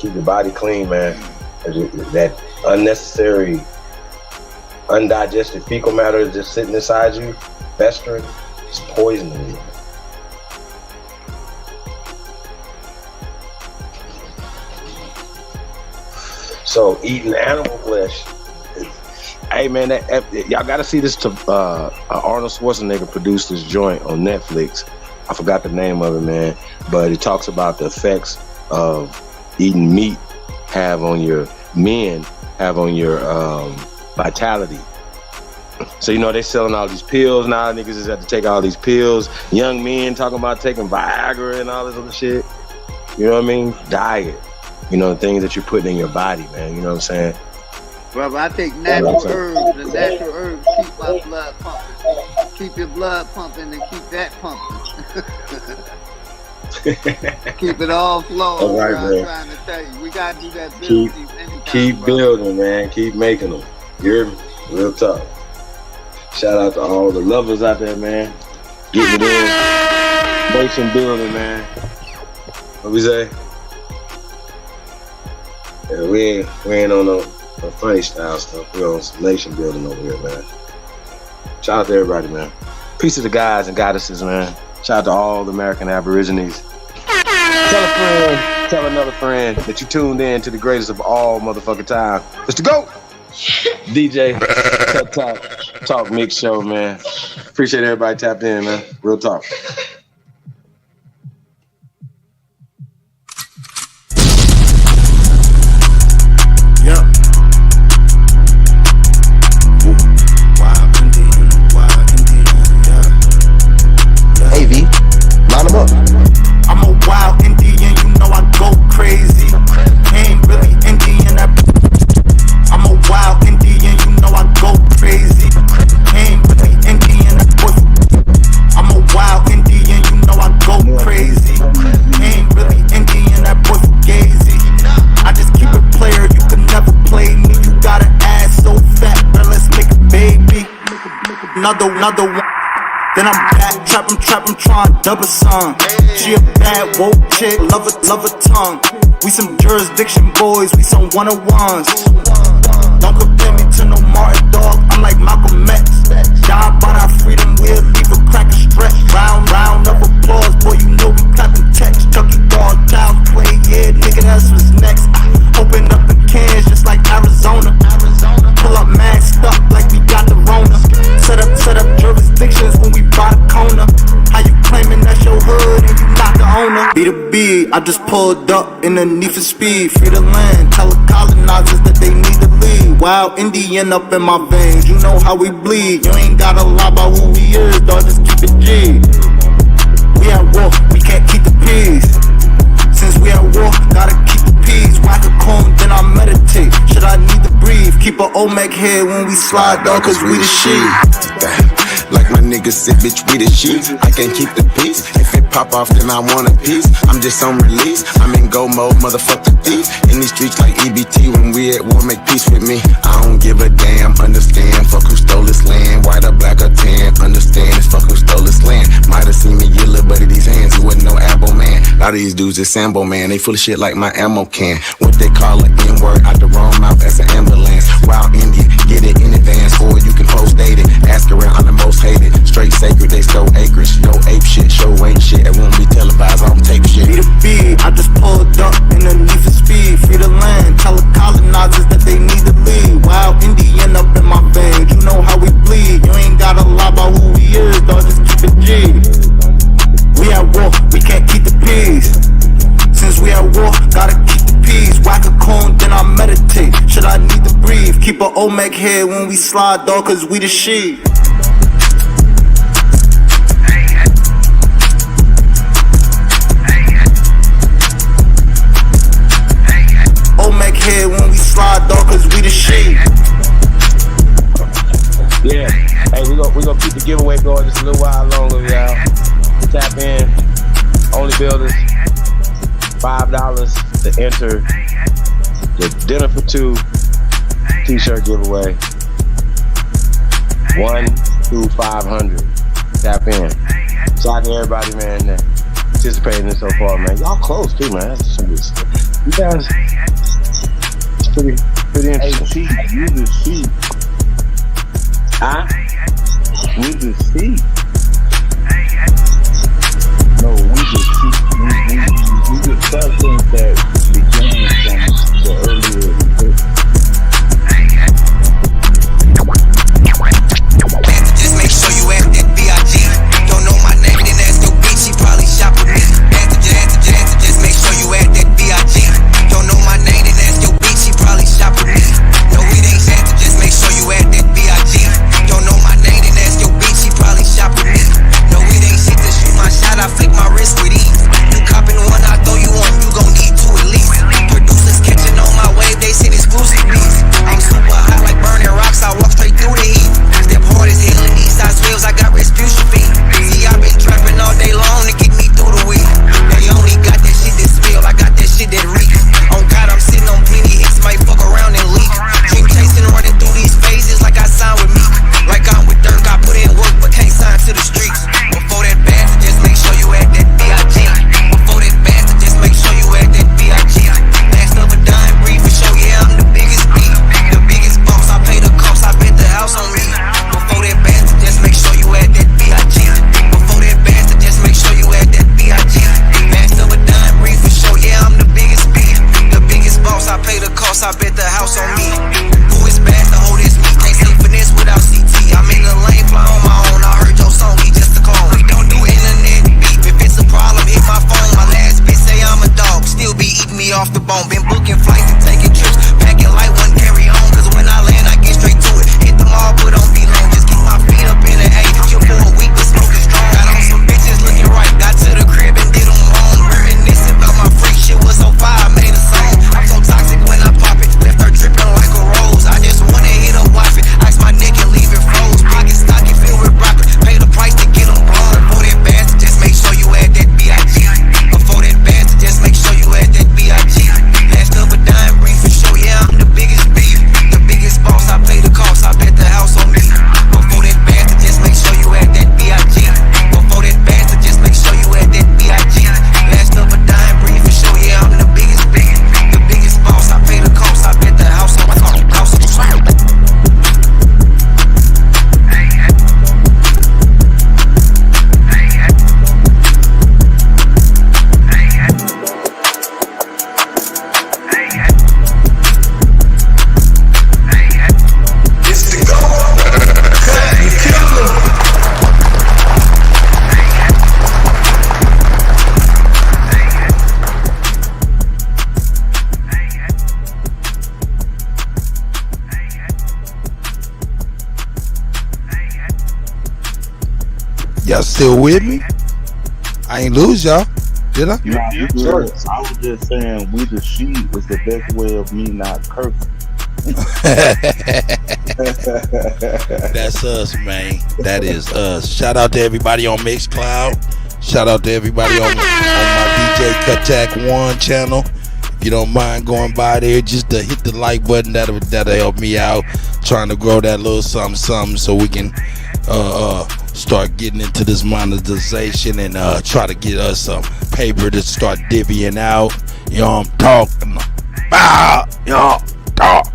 your body clean, man. That unnecessary, undigested fecal matter is just sitting inside you, festering, it's poisoning you. So eating animal flesh. Hey man, y'all gotta see this. Arnold Schwarzenegger produced this joint on Netflix. I forgot the name of it, man, but it talks about the effects of eating meat have on your vitality. So you know they selling all these pills now. Niggas just have to take all these pills. Young men talking about taking Viagra and all this other shit. You know what I mean? Diet. You know, the things that you're putting in your body, man. You know what I'm saying? Brother, I take natural herbs, and natural herbs keep my blood pumping. Keep your blood pumping and keep that pumping. Keep it all flowing. All right, I'm man. trying to tell you. We got to do that business anytime, Keep building, man. Keep making them. You're real tough. Shout out to all the lovers out there, man. Getting it in. nation building, man. What we say? Yeah, we ain't on no funny style stuff. We on some nation building over here, man. Shout out to everybody, man. Peace to the guys and goddesses, man. Shout out to all the American Aborigines. Tell a friend, tell another friend that you tuned in to the greatest of all motherfucking time. It's the GOAT! DJ Talk Mix Show, man. Appreciate everybody tapped in, man. Real talk. Hey V, line them up. I'm a wild Indian, you know I go crazy. Ain't really Indian, I'm a wild Indian, you know I go crazy. Ain't really Indian, I'm a wild Indian, you know I go crazy. Ain't really Indian, that boy fugazi. I just keep it player, you can never play me. You got an ass so fat, but let's make a baby. Another one. Then I'm back, trap, I'm trying to double song. She a bad, woke chick, love her tongue. We some jurisdiction boys, we some 101s. Don't compare me to no Martin dog, I'm like Malcolm X. Die by our freedom, we'll leave a crack and stretch. Round of applause, boy, you know we clapping text. Chucky dog, down play, yeah, nigga, that's what's next. Open up the cans just like Arizona. Pull up mad stuff like we got the Rona. Set up jurisdictions when we by the corner. How you claiming that's your hood and you not the owner? B2B, I just pulled up in the need for speed. Free the land, tell the colonizers that they need to leave. Wild Indian up in my veins, you know how we bleed. You ain't gotta lie about who we is, dog, just keep it G. We at war, we can't keep the peace. Since we at war, gotta keep the peace. Whack a cone, then I meditate. Should I need to breathe? Keep an Olmec head when we slide, dog, cause we the shit. Like my niggas said, bitch, we the shit. I can't keep the peace. If it pop off, then I want a piece. I'm just on release. I'm in go mode, motherfucker thief. In these streets like EBT. When we at war, make peace with me. I don't give a damn, understand. Fuck who stole this land. White or black or tan. Understand, it's fuck who stole this land. Might have seen me get a little buddy these hands. He wasn't no abo man. A lot of these dudes is Sambo man. They full of shit like my ammo can. What they call an N-word out the wrong mouth, that's an ambulance. Wild Indian, get it in advance or you can post date it. Ask around, I'm the most hated. Straight sacred, they stole acreage. No ape shit, show ain't shit. It won't be televised, I don't tape shit. B2B, I just pulled up in the need for speed. Free the land, tell the colonizers that they need to leave. Wild Indian up in my veins, you know how we bleed. You ain't gotta lie about who we is, dog, just keep it G. We at war, we can't keep the peace. Since we at war, gotta keep the peace. Whack a cone, then I meditate. Should I need to breathe? Keep an Olmec head when we slide, dog, cause we the shit. Olmec head when we slide, dog, cause we the shit. Yeah. Hey, we gonna keep the giveaway going just a little while longer, y'all. Tap in. Only builders. $5 to enter the Dinner for Two t-shirt giveaway. 1 through 500. Tap in. Shout out to everybody, man, that participating in so far, man. Y'all close too, man. That's some good stuff. You guys, it's pretty interesting. Hey, Chief, you the sheep. Huh? We the sheep. No, we the sheep. We the substance that began from the earlier. Just make sure you ask that B.I.G. Don't know my name, then ask your bitch, she probably shop with me. Just make sure you ask that B.I.G. Don't know my name, then ask your bitch, she probably shop with me. No, it ain't answer, just make sure you ask that B.I.G. Don't know my name, then ask your bitch, she probably shop with me. still with me? I ain't lose y'all, did I? Nah, you good. I was just saying, we the sheep is the best way of me not cursing. That's us, man. That is us. Shout out to everybody on Mixcloud. Shout out to everybody on my DJ Kuttack 1 channel. If you don't mind going by there, just to hit the like button, that'll help me out. Trying to grow that little something so we can start getting into this monetization and try to get us some paper to start divvying out. You know what I'm talking about? You know, talk.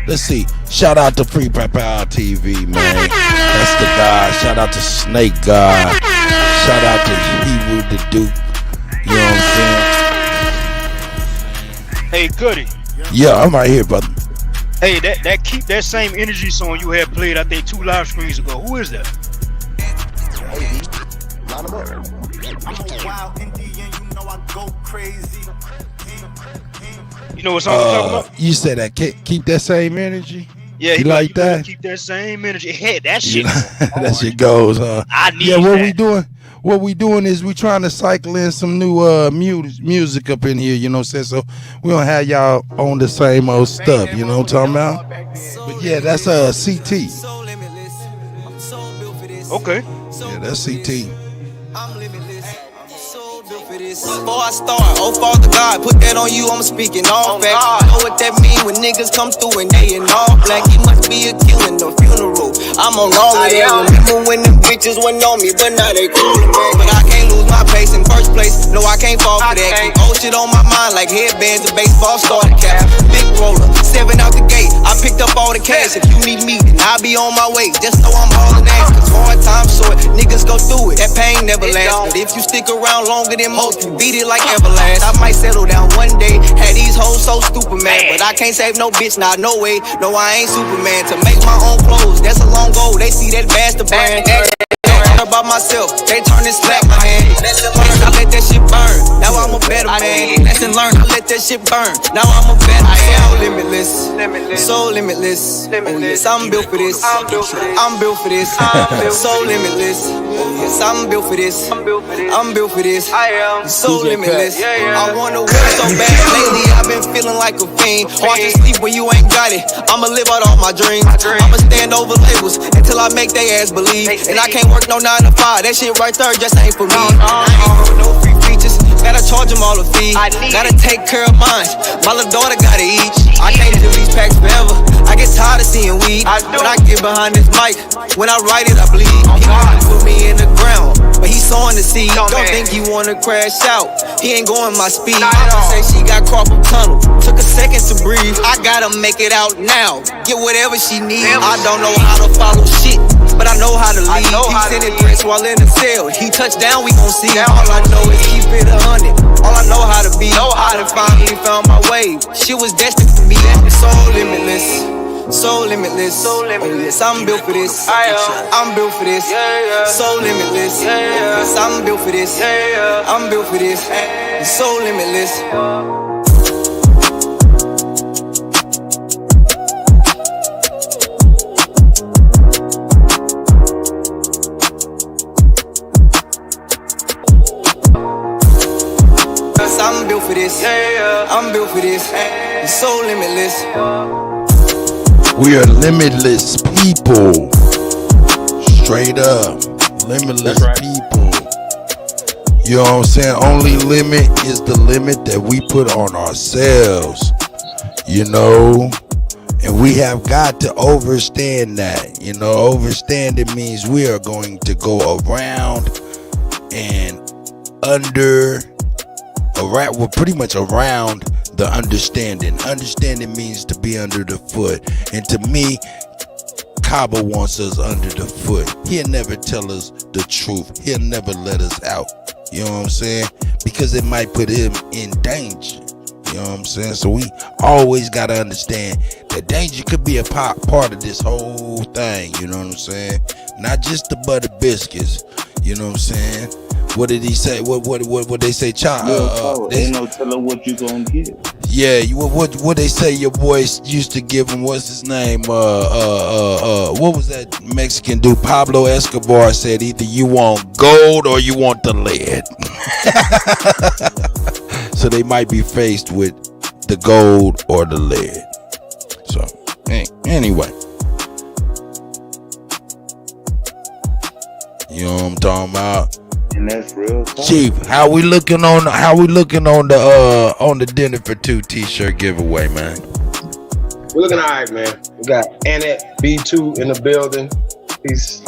Let's see. Shout out to Free Power TV, man. That's the guy. Shout out to Snake God. Shout out to Hebrew the Duke. You know what I'm saying? Hey, Goody. Yeah, I'm right here, brother. Hey, that Keep That Same Energy song you had played, I think 2 live streams ago. Who is that? I'm a wild Indian, you know I go crazy. You know what song I'm talking about? You said that Keep That Same Energy? Yeah, you like that? Keep that same energy. Hey, that shit. That shit goes, huh? I need what that. What we doing is we trying to cycle in some new music up in here, you know what I'm saying? So we don't have y'all on the same old stuff, you know what I'm talking about? But yeah, that's CT. Okay. Yeah, that's CT. Before I start, oh Father God, put that on you, I'm speaking all facts. You know what that mean when niggas come through and they in all black. It must be a killing, no funeral. I'm on all of that. Remember when them bitches went on me, but now they coolin' back. But I can't lose my pace in first place. No, I can't fall for that. Keep old shit on my mind like headbands and baseball starter caps. Big roller, 7 out the gate. I picked up all the cash. If you need me, then I'll be on my way. Just so I'm hauling ass. Cause hard time short, niggas go through it. That pain never lasts. But if you stick around longer than most, you beat it like Everlast. I might settle down one day. Had these hoes so stupid, man. But I can't save no bitch, nah, no way. No, I ain't Superman. To make my own clothes, that's a long goal. They see that master brand. About myself, they turn and slap my hand. Lesson learned, I let that shit burn. Now I'm a better man. Lesson learned, I let that shit burn. Now I'm a better man. So limitless, so limitless. Oh yes, I'm built for this. I'm built for this. So limitless. Oh yes, I'm built for this. I'm built for this. I am so limitless. I wanna win so bad. Lately I've been feeling like a fiend. Hard to sleep when you ain't got it. I'ma live out all my dreams. I'ma stand over labels until I make they ass believe. And I can't work no 9 to 5. That shit right there just ain't for me. I ain't for no free features. Gotta charge them all a fee. Gotta take care of mine. My little daughter gotta eat. I can't do these packs forever. I get tired of seeing weed. When I get behind this mic, when I write it, I bleed. He put me in the ground, but he's sowing the seed. Don't think he wanna crash out. He ain't going my speed. Mama say she got carpal tunnel. Took a second to breathe. I gotta make it out now. Get whatever she needs. I don't know how to follow shit, but I know how to lead. He sending threats while in the cell. He touched down, we gon' see. All I know is keep it 100. All I know how to be. I done finally found my way. Shit was destined for me. So limitless. So limitless. Oh yes, I'm built for this. I'm built for this. So limitless. Oh yes, I'm built for this. I'm built for this. So limitless. I'm built for this. I'm built for this. It's so limitless. We are limitless people. Straight up. Limitless people. You know what I'm saying? Only limit is the limit that we put on ourselves. You know? And we have got to understand that. You know, understanding means we are going to go around and under. We're pretty much around the understanding. Understanding means to be under the foot. And to me, Kaba wants us under the foot. He'll never tell us the truth. He'll never let us out. You know what I'm saying? Because it might put him in danger. You know what I'm saying? So we always got to understand that danger could be a part of this whole thing. You know what I'm saying? Not just the butter biscuits. You know what I'm saying? What did he say? What they say? Ain't no telling what you gonna get. Yeah, what they say your boys used to give him? What's his name? What was that Mexican dude? Pablo Escobar said either you want gold or you want the lead. So they might be faced with the gold or the lead. So anyway, you know what I'm talking about. And that's real talk. Chief, how we looking on the dinner for two t-shirt giveaway, man? We're looking all right, man. We got Annette B2 in the building. Peace.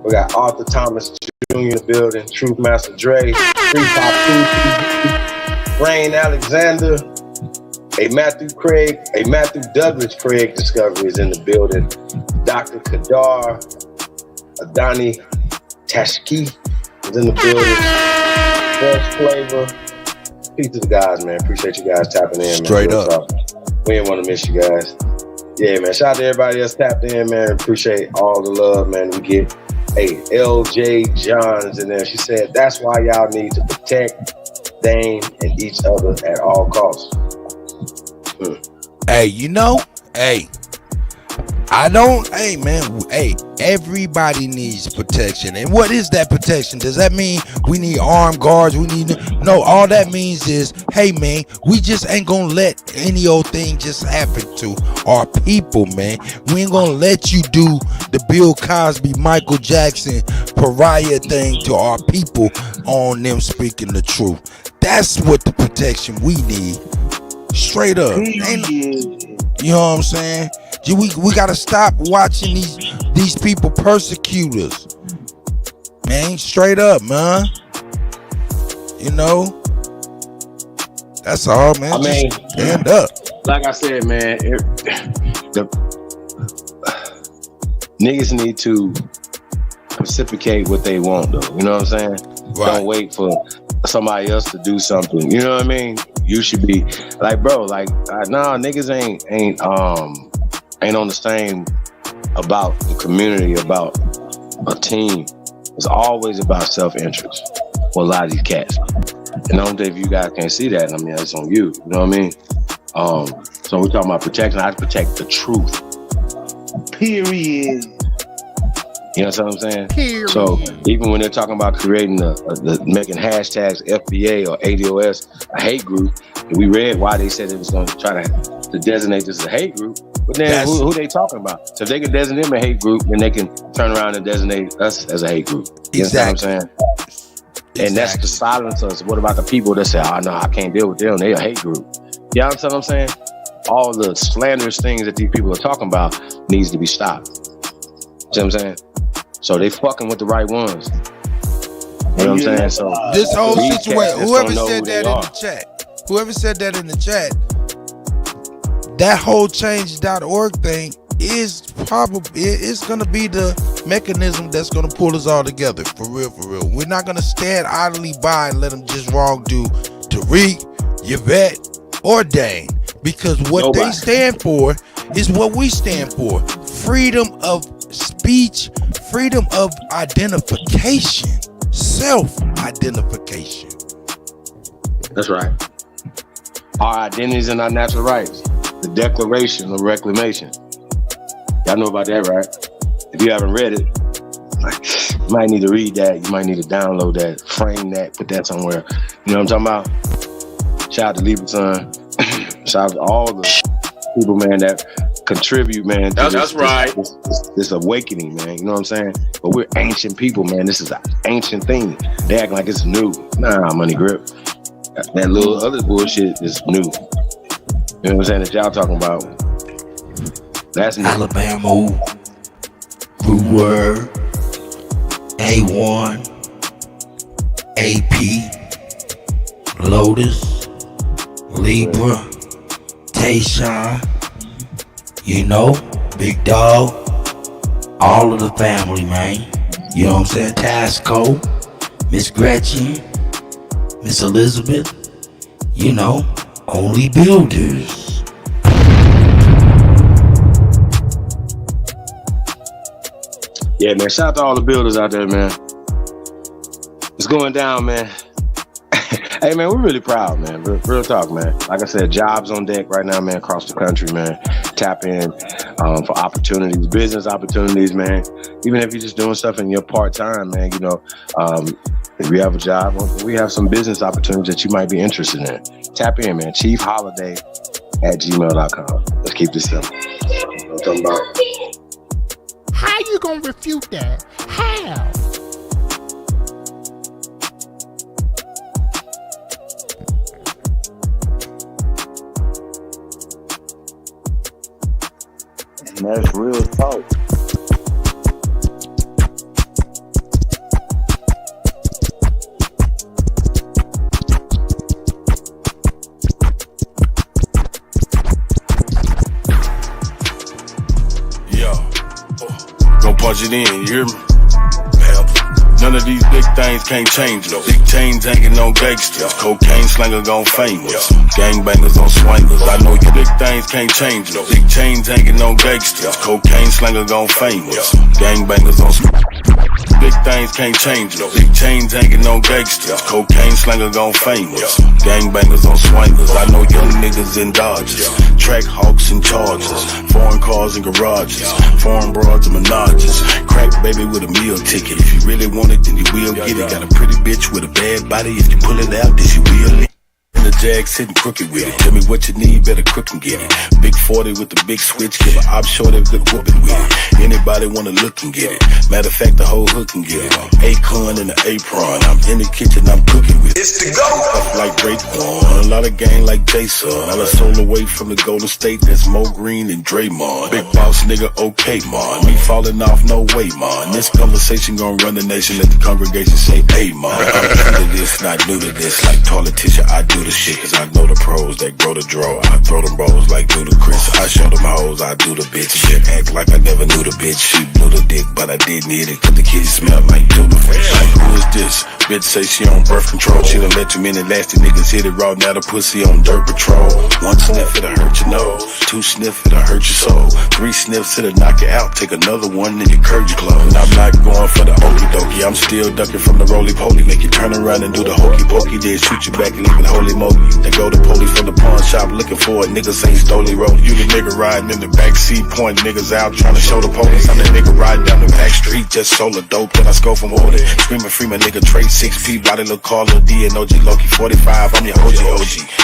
We got Arthur Thomas Jr. in the building. Truth Master Dre. 352. Rain Alexander. A Matthew Douglas Craig Discovery is in the building. Dr. Kadar. Adani Tashki is in the building. Fresh Flavor. Peace to the guys, man. Appreciate you guys tapping in, man. Straight up. We didn't want to miss you guys. Yeah, man. Shout out to everybody else tapped in, man. Appreciate all the love, man. We get. Hey, LJ Johns in there. She said, that's why y'all need to protect Dame and each other at all costs. Hey, everybody needs protection. And what is that protection? Does that mean we need armed guards? No, all that means is, hey man, we just ain't gonna let any old thing just happen to our people, man. We ain't gonna let you do the Bill Cosby, Michael Jackson, pariah thing to our people on them speaking the truth. That's what the protection we need. Straight up. You know what I'm saying? We gotta stop watching these people persecute us. Man, straight up, man. You know? That's all, man. Just stand up. Like I said, man, the niggas need to reciprocate what they want, though. You know what I'm saying? Right. Don't wait for somebody else to do something. You know what I mean? You should be like, bro, like, nah, niggas ain't on the same about the community, about a team. It's always about self-interest for a lot of these cats. And I don't think if you guys can't see that, I mean, that's on you. You know what I mean? So we're talking about protection. I have to protect the truth. Period. You know what I'm saying? Period. So even when they're talking about creating making hashtags FBA or ADOS a hate group, and we read why they said it was going to try to designate this as a hate group. But then who they talking about? So if they can designate them a hate group, then they can turn around and designate us as a hate group. You exactly. Know what I'm saying? Exactly. And that's the silencers. What about the people that say, oh no, I can't deal with them, they a hate group. You know what I'm saying? All the slanderous things that these people are talking about needs to be stopped. You know what I'm saying? So they fucking with the right ones. You know what I'm saying? So this whole situation, whoever said that in the chat, that whole change.org thing is gonna be the mechanism that's gonna pull us all together. For real. We're not gonna stand idly by and let them just wrong do Tariq, Yvette, or Dane. Because what they stand for is what we stand for. Freedom of speech, freedom of identification, self-identification. That's right. Our identities and our natural rights. The Declaration of Reclamation. Y'all know about that, right? If you haven't read it, you might need to read that. You might need to download that, frame that, put that somewhere. You know what I'm talking about? Shout out to Lieberton. Shout out to all the people, man, that contribute, man. That's right. This awakening, man. You know what I'm saying? But we're ancient people, man. This is an ancient thing. They act like it's new. Nah, money grip. That little other bullshit is new. You know what I'm saying? That y'all talking about. That's new. Alabama, Root A1, AP, Lotus, Libra, Tayshawn, you know, Big Dog, all of the family, man. You know what I'm saying? Tasco, Miss Gretchen, Miss Elizabeth, you know, only builders. Yeah, man. Shout out to all the builders out there, man. It's going down, man. Hey, man, we're really proud, man. Real talk, man. Like I said, jobs on deck right now, man, across the country, man. Tap in for opportunities, business opportunities, man. Even if you're just doing stuff in your part-time, man, you know, if you have a job, we have some business opportunities that you might be interested in. Tap in, man. chiefholiday@gmail.com. Let's keep this simple. You know what I'm talking about? How you gonna refute that? How? And that's real talk. Go punch it in, you hear me? None of these big things can't change us. Big chains hanging on gangsters. Cocaine slanger gon' famous. Gangbangers on swingers. I know your big things can't change us. Big chains hanging on gangsters. Cocaine slanger gon' famous. Gangbangers on big things can't change us. Big chains hanging on gangsters. Cocaine slanger gon' famous. Gangbangers on swingers. I know young niggas in Dodges. Track hawks and Chargers. Foreign cars and garages. Foreign broads and menages. Crack baby with a meal ticket. If you really want it, then you will get it. Got a pretty bitch with a bad body. If you pull it out, then she will. The Jag sitting crooked with it. Tell me what you need, better quick and get it. Big 40 with the big switch, give a op short a good whooping with it. Anybody wanna look and get it. Matter of fact, the whole hook can get it. Acorn and the apron. I'm in the kitchen, I'm cooking with it. It's the go. Up like Raekwon, a lot of gang like Jason. All a soul away from the Golden State, that's Mo Green and Draymond. Big boss nigga, okay, man. Me falling off, no way, man. This conversation gon' run the nation. Let the congregation say, hey, man. I'm true to this, not new to this. Like toilet tissue, I do the shit, cause I know the pros that grow the draw. I throw them rolls like Ludacris. I show them hoes, I do the bitch shit. Act like I never knew the bitch. She blew the dick, but I did need it, cause the kids smell like tuna fish. Like, who is this? Bitch say she on birth control. She done let too many nasty niggas hit it raw. Now the pussy on dirt patrol. One sniff, it'll hurt your nose. Two sniff, it'll hurt your soul. Three sniffs, it'll knock you out. Take another one, and your curves close. And I'm not going for the okey dokey. I'm still ducking from the roly poly. Make you turn around and do the hokey pokey. Then shoot you back and leave it holy moly. They go to police from the pawn shop looking for it. Niggas ain't stoley roll. You the nigga riding in the backseat, pointing niggas out, trying to show the police. I'm the nigga riding down the back street, just sold a dope, then I score from order. Screaming free my nigga Trey 6P, body look call Lil D and OG Loki 45. I'm your OG.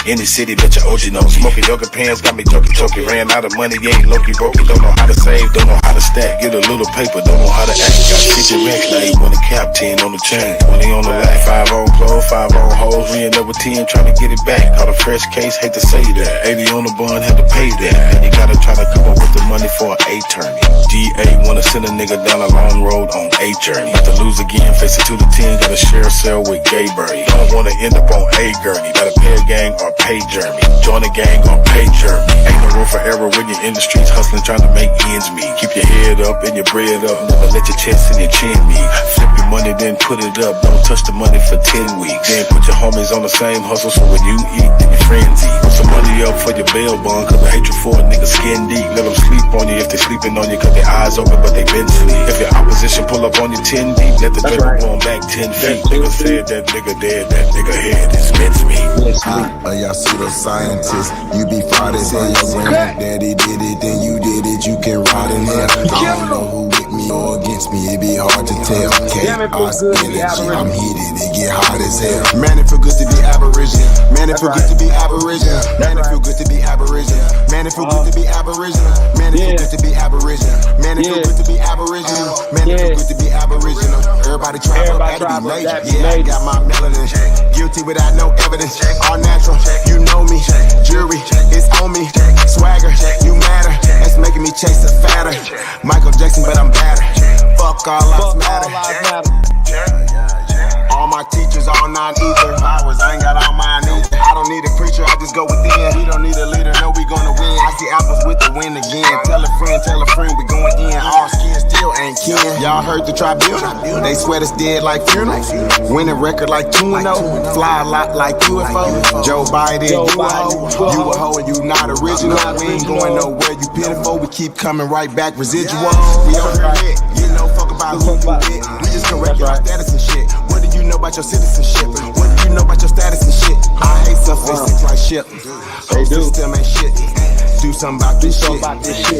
Any city that your OG knows. Smoking yoga pants, got me choking. Ran out of money, ain't Loki broke. Don't know how to save, don't know how to stack. Get a little paper, don't know how to act. Got 50 racks, now you want a cap, 10 on the chain, 20 on the lag. 5 on clothes, 5 on hoes. We end up with 10, trying to get it back. Caught a fresh case, hate to say that. 80 on the bun, had to pay that. And you gotta try to come up with the money for an attorney. DA wanna send a nigga down a long road on a journey. About to lose again, face it to the 10, gotta share a cell with Gay Birdie. Don't wanna end up on a gurney. Gotta pay a gang or pay Jeremy. Join a gang or pay Jeremy. Ain't no room for error when you're in the streets hustling, trying to make ends meet. Keep your head up and your bread up. Never let your chest and your chin meet. Flip your money, then put it up. Don't touch the money for 10 weeks. Then put your homies on the same hustle, so when you eat, then your friends eat. Put some money up for your bail bond, cause the hatred for a nigga skin deep. Let them sleep on you if they sleeping on you, cause their eyes open but they been sleep. If your opposition pull up on you 10 deep, let the dribble going back 10 feet. Nigga said that nigga dead, that nigga head is mincemeat. Y'all pseudoscientists, you be fraud as hell. Your granddaddy did it, then you did it, you can ride in hell. I don't know who with me or against me, it be hard to tell. Chaos energy, I'm heated, it get hot as hell. Man, it feel good to be Aboriginal. Man, it feel good to be Aboriginal. Man, it feel good to be Aboriginal. Man, it feel good to be Aboriginal. Man, it feel good to be Aboriginal. Man, it feel good to be Aboriginal. Man, it feel good to be Aboriginal. Everybody try to be major. Yeah, I got my melanin. Guilty without no evidence. All natural, you know me. Jury, it's on me. Swagger, you matter. That's making me chase a fatter. Michael Jackson, but I'm better. Fuck all lives matter. All my teachers, all non-ether powers. I ain't got all mine either. I don't need a preacher, I just go within. We don't need a leader, no, we gonna win. I see apples with the win again. Tell a friend, we going in. All skin still ain't kin. Y'all heard the tribunal? They sweat us dead like funerals. Winning record like 2-0. Fly a lot like UFO. Joe Biden, you a hoe. You a hoe and you not original. We ain't going nowhere, you pitiful. We keep coming right back, residual. We over here lit. You know, fuck about who you with. We just correct our status and shit. What do you know about your citizenship? What do you you know about your status and shit. I hate suffix like shit. They do. Still ain't shit. Do something about this shit.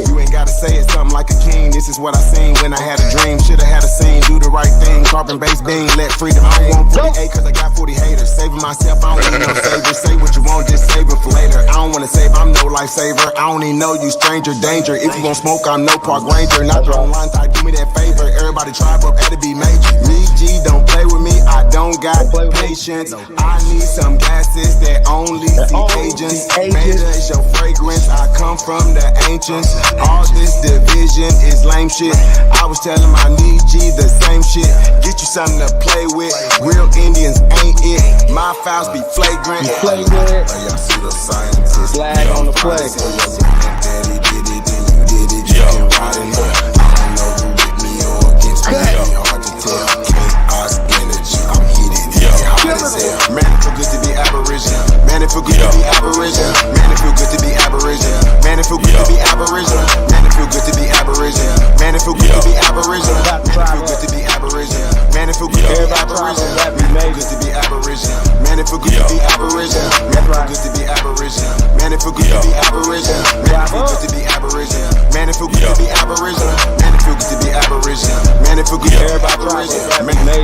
You ain't gotta say it something like a king. This is what I seen when I had a dream. Shoulda had a scene, do the right thing. Carbon based being, let freedom. I don't want 48 cause I got 40 haters. Saving myself, I don't need no savior. Say what you want, just save it for later. I don't wanna save, I'm no lifesaver. I don't even know you, stranger danger. If you gon' smoke, I'm no park ranger. Not your own line, thought do me that favor. Everybody tribe up, had to be major. Me, G, don't play with me. I don't got patience. I need some gases that only see agents. Major is your fragrance. I come from the ancients. All this division is lame shit. I was telling my need G the same shit. Get you something to play with. Real Indians ain't it. My files be flagrant. Y'all see the scientists. Flag on the play. Daddy did it, then you did it. You can ride it. I don't know who with me or against me. It's hard to tell. Chaos energy, I'm heated. It's hot as hell. Man, it feel good to be Aboriginal. Man, it feel good to be Aboriginal. Man, it feel good to be Aboriginal. Man, it feel good to be Aboriginal. Man, it feel good to be Aboriginal. Man, it feel good to be Aboriginal. Man, it feel good to be Aboriginal. Man, it feel good to be Aboriginal. Man, it feel good to be Aboriginal. Man, it feel good to be Aboriginal. Man, it feel good to be Aboriginal. Man, it feel good to be Aboriginal. Man, it feel good to be Aboriginal. Man, it feel good to be Aboriginal. Man, it feel good to be Aboriginal. Man, it feel good to be Aboriginal.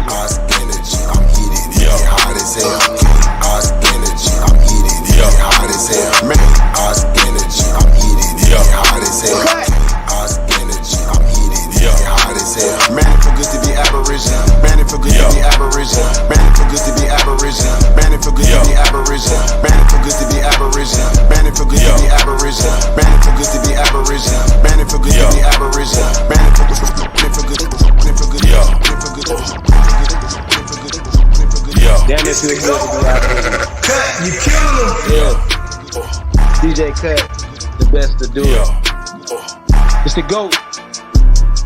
Chaos energy, I'm heated. It's hot as hell. Chaos energy, I'm heated. It's hot as hell. Chaos energy, I'm heated. It's hot as hell. Chaos energy, I'm heated. It's hot as hell. Man, it feel good to be Aboriginal. Man, it feel good to be Aboriginal. Man, it feel good to be Aboriginal. Man, it feel good to be Aboriginal. Man, it feel good to be Aboriginal. Man, it feel good to be Aboriginal. Man, it feel good to be Aboriginal. Man, it feel good to be Aboriginal. Man, it feel good to be Aboriginal. Damn, it feels good to be Aboriginal. Cut, you killing him. Yeah. DJ Cut, the best to do it. It's the GOAT.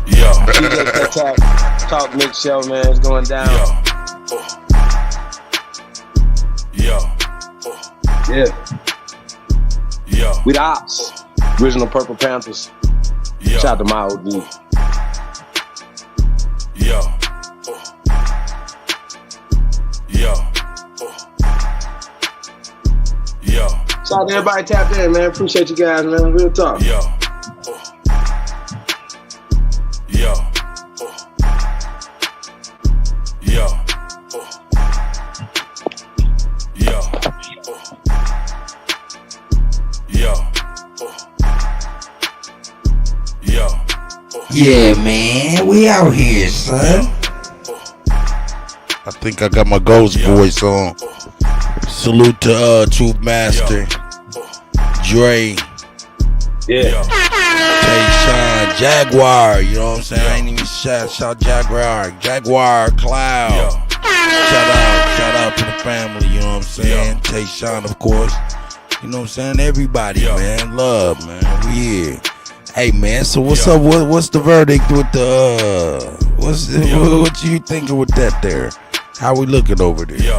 DJ Cut Talk Mix Show, man. It's going down. Yeah. We the Ops. Original Purple Panthers. Shout out to my OG. Shout out to everybody tapped in, man. Appreciate you guys, man. Real talk. Yeah, man, we out here, son. I think I got my ghost voice on. Salute to Truth Master, Dre, Tayshawn, Jaguar. You know what I'm saying? I ain't even shout Jaguar, Cloud. Shout out to the family. You know what I'm saying? Tayshawn, of course. You know what I'm saying? Everybody, man. Love, man. We here. Hey, man. So what's up? What's the verdict with the? What you thinking with that there? How we looking over there?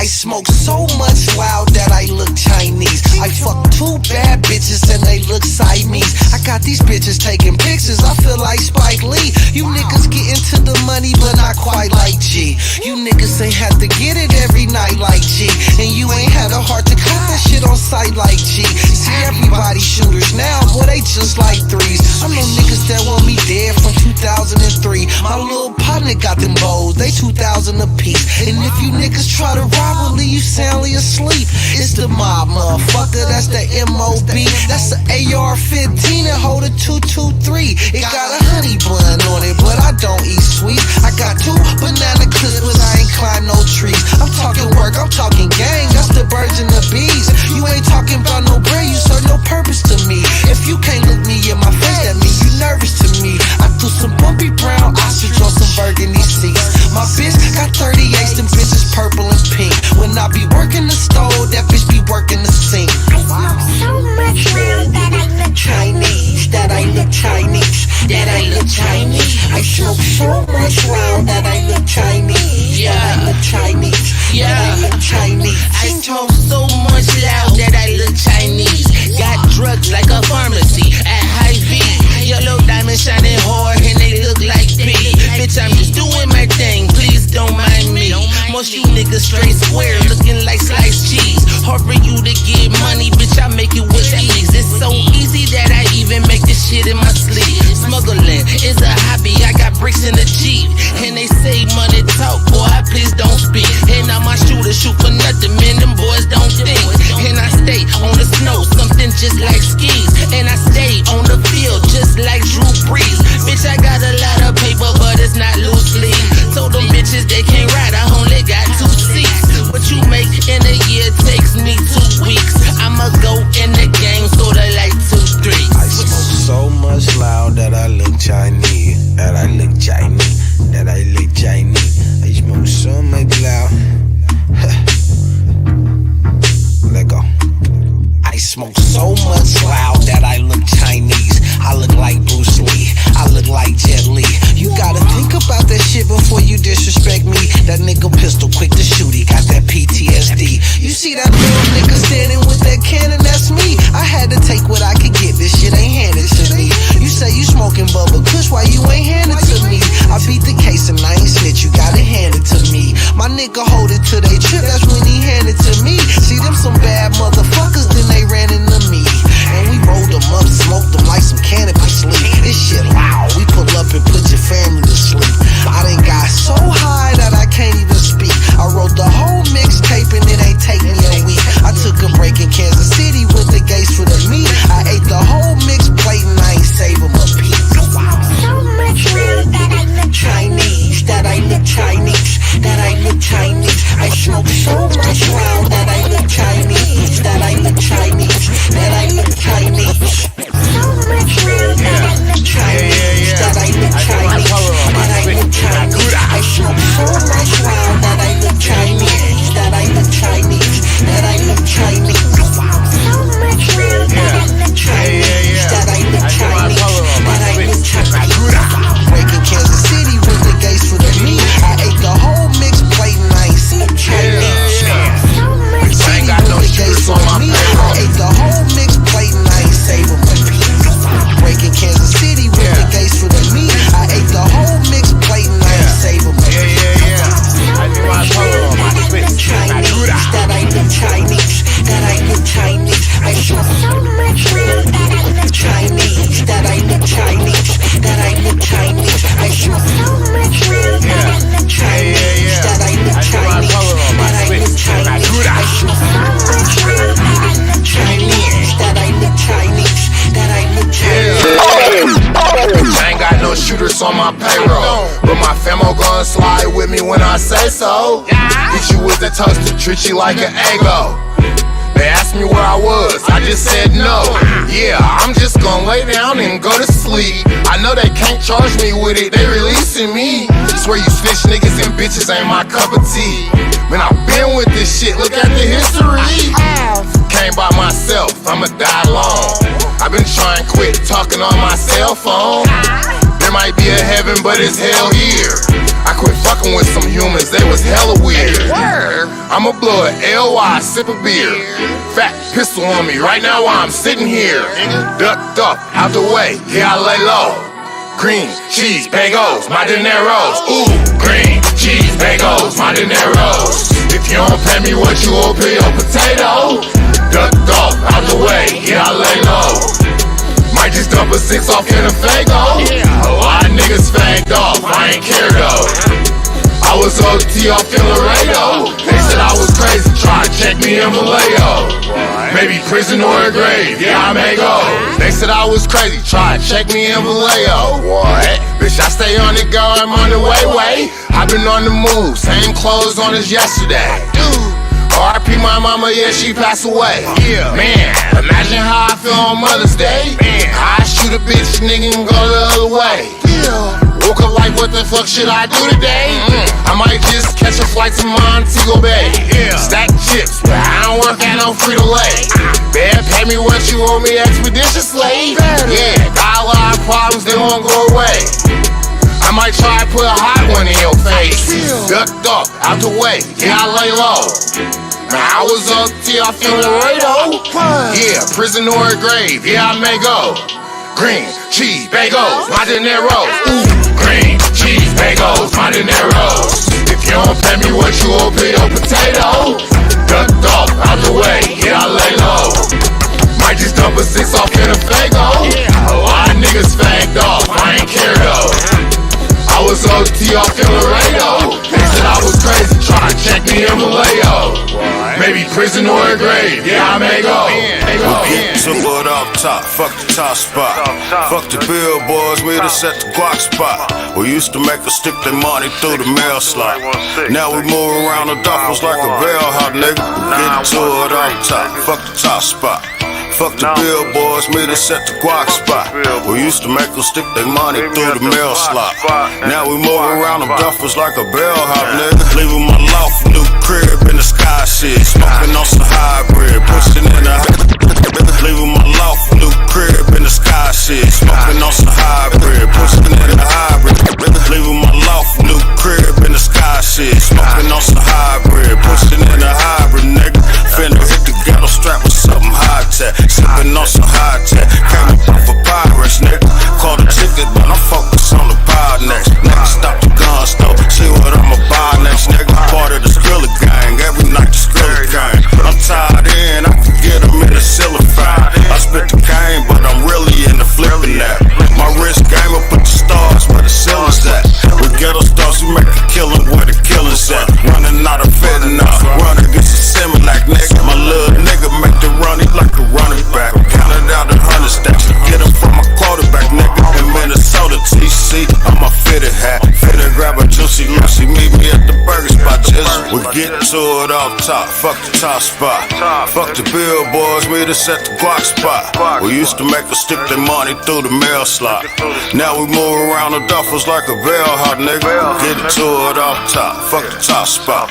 I smoke so much loud that I look Chinese. I fuck 2 bad bitches and they look Siamese. I got these bitches taking pictures, I feel like Spike Lee. You niggas get into the money but not quite like G. You niggas ain't had to get it every night like G. And you ain't had a heart to cut that shit on sight like G. See everybody shooters now, boy they just like threes. I know niggas that want me dead from 2003. My little partner got them bows, they 2,000 a piece. And if you niggas try to rob, we'll leave you soundly asleep. It's the mob, motherfucker, that's the M.O.B. That's the AR-15 and hold a 223. It got a honey bun on it, but I don't eat sweets. I got 2 banana clips, but I ain't climb no trees. I'm talking work, I'm talking gang, that's the birds and the bees. You ain't talking about no bread, you serve no purpose to me. If you can't look me in my face, that means you nervous to me. I threw some bumpy brown ostrich on some burgundy seats. My bitch got 38s, them bitches purple and pink. When I be working the stove, that bitch be working the sink. I smoke so much weed that I look Chinese, that I look Chinese, that I look Chinese. I smoke so much weed that I look Chinese, that I look Chinese, that I look Chinese. I smoke so much loud that I look Chinese. Got drugs like a pharmacy at Hy-Vee. Yellow diamond shining hard and they look like P. Bitch, I'm just doing my thing, please don't mind me. Most you niggas straight square, looking like sliced cheese. Hard for you to get money, bitch, I make it with ease. It's so easy that I even make this shit in my sleeve. Smuggling is a hobby, I got bricks in the Jeep. And they say money talk, boy, please don't speak. And now my shooters shoot for nothing, man, them boys don't think. And I stay on the snow, something just like skis. And I stay on the field, just like Drew Brees. Bitch, I got a lot of paper, but it's not loose leaf. Told them bitches they can't ride, I only got 2 seats. What you make in a year takes me 2 weeks. I'ma go in the game, sorta like 2-3. I smoke so much loud that I look Chinese, that I look Chinese, that I look Chinese. I smoke so much loud. Let go. I smoke so much loud that I look Chinese. I look like Bruce Lee, I look like Jet Li. You gotta think about that shit before you disrespect me. That nigga pistol quick to shoot, he got that PTSD. You see that little nigga standing with that cannon, that's me. I had to take what I could get, this shit ain't handed to me. You say you smoking bubble kush, why you ain't handed to me? I beat the case and I ain't snitch, you gotta hand it to me. My nigga hold it till they trip, that's when he handed to me. See them some bad motherfuckers, then they ran into me. And we rolled them up, smoked them like some cannabis sleep. This shit loud, we pull up and put your family to sleep. I done got so high that I can't even speak. I wrote the whole mixtape and it ain't take me a week. I took a break in Kansas City with the gates for the meat. I ate the whole mix plate and I ain't save them a piece. I smoke so much weed that I look Chinese, that I look Chinese, that I look Chinese. I smoke so much weed that I look Chinese, that I look Chinese, that I look Chinese. So much weed that I look Chinese, that I look Chinese, that I look Chinese. I smoke so much weed that I look Chinese, that I look Chinese, that I look Chinese. So much weed that I look Chinese, that I look Chinese, that I look Chinese. Breaking Kansas City with the gates for the meat. I ate the whole mix plate and I ain't seen Chinese. So much weed with the gates for the meat. I ate the whole mix plate and I ain't save them a piece. Breaking Kansas City with the gates for the meat. I ate the whole mix plate and I ain't save them a piece. I do my color on my face. That I look Chinese, that I look Chinese. I smoke so much weed that I look Chinese, that I look Chinese, that I look Chinese. I smoke so much weed that I look Chinese, that I look Chinese, that I look Chinese. I smoke so much weed that I look Chinese, that I look Chinese, that I look Chinese. I ain't got no shooters on my payroll, but my famo gon' slide with me when I say so. Hit you with the toaster, treat you like an ego. They asked me where I was, I just said no. Yeah, I'm just gonna lay down and go to sleep. I know they can't charge me with it, they releasing me. Swear you snitch niggas and bitches ain't my cup of tea. Man, I've been with this shit, look at the history. Came by myself, I'ma die long. I've been trying to quit talking on my cell phone. There might be a heaven, but it's hell here. I quit fucking with some humans, they was hella weird. I'ma blow it, LY, sip a beer. Fat pistol on me right now while I'm sitting here. Ducked up, out the way, here I lay low. Green cheese bagels, my dineros. Ooh, green cheese bagels, my dineros. If you don't pay me what you owe, pay your potato. Ducked off, out the way, here I lay low. Might just dump a 6 off in a Fago. A lot of niggas fagged off, I ain't care though. I was OT off in Laredo. They said I was crazy, try to check me in Vallejo. Maybe prison or a grave, yeah I may go. They said I was crazy, try to check me in Vallejo. What? Bitch, I stay on the go, I'm on the way. I've been on the move, same clothes on as yesterday. RIP my mama, yeah, she passed away. Yeah, man, imagine how I feel on Mother's Day. Man, I shoot a bitch, nigga, and go the other way. Yeah. Woke up like, what the fuck should I do today? I might just catch a flight to Montego Bay. Yeah. Stack chips, but I don't work at no Frito-Lay. Better pay me what you owe me expeditiously. Yeah, got a lot of problems, they won't go away. I might try to put a hot one in your face. Ducked up, out the way, yeah I lay low. Man, I was up till I feel Laredo. Yeah, prison or a grave, yeah I may go. Green cheese bagels, my dineros. Ooh, green cheese bagels, my dineros. If you don't pay me what you owe, pay your potato. Ducked off, out the way, yeah I lay low. Might just dump a 6 off in a Fago. A lot of niggas fagged off, I ain't care though. I was OT off in Laredo. They said I was crazy, try to check me in Vallejo. Maybe prison or a grave, yeah I may go. Took it off top, fuck the top spot. Fuck the billboards, we just set the guac spot. We used to make us stick their money through the mail slot. Now we move around the duffels like a bellhop, nigga. Getting to it off top, fuck the top spot. Fuck the billboards, me to set the guac spot. We used to make them stick their money through the mail slot. Now we move around them duffers like a bellhop, nigga. Leaving my loft, new crib in the sky shit. Smoking on some hybrid, pushing in the leaving my loft, new crib in the sky shit. Smoking on some hybrid, pushing in the hybrid. Leaving my loft, new crib in the sky shit. Smoking on some hybrid, pushing in the hybrid, nigga. Finna hit the ghetto strap with something high tech. Sipping on some high tech. Came up for pirates, nigga. Called a ticket, but I'm focused on the pie next. Nigga, stop the gun store. See what I'ma buy next, nigga. Part of the Skrilla gang. Every night the Skrilla gang. I'm tied in, I can get them in the cellophane. I spit the cane, but I'm really into flipping that. My wrist game, I put the stars where the ceiling's at. With ghetto stars, we make a killing where the killing's at. Running out of fentanyl, running against a Similac, nigga. My little nigga make the running like a running back. Counted out the 100 stacks to get him from my quarterback, nigga. In Minnesota, TC, I'm a fitted hat. Fitted grab a juicy Lucy, meet me at the burger spot, just we get to it off top, fuck the top spot. Fuck the billboards, we just set the guac spot. We used to make us stick their money through the mail slot. Now we move around the duffels like a bellhop, nigga. Get to it off top, fuck the top spot.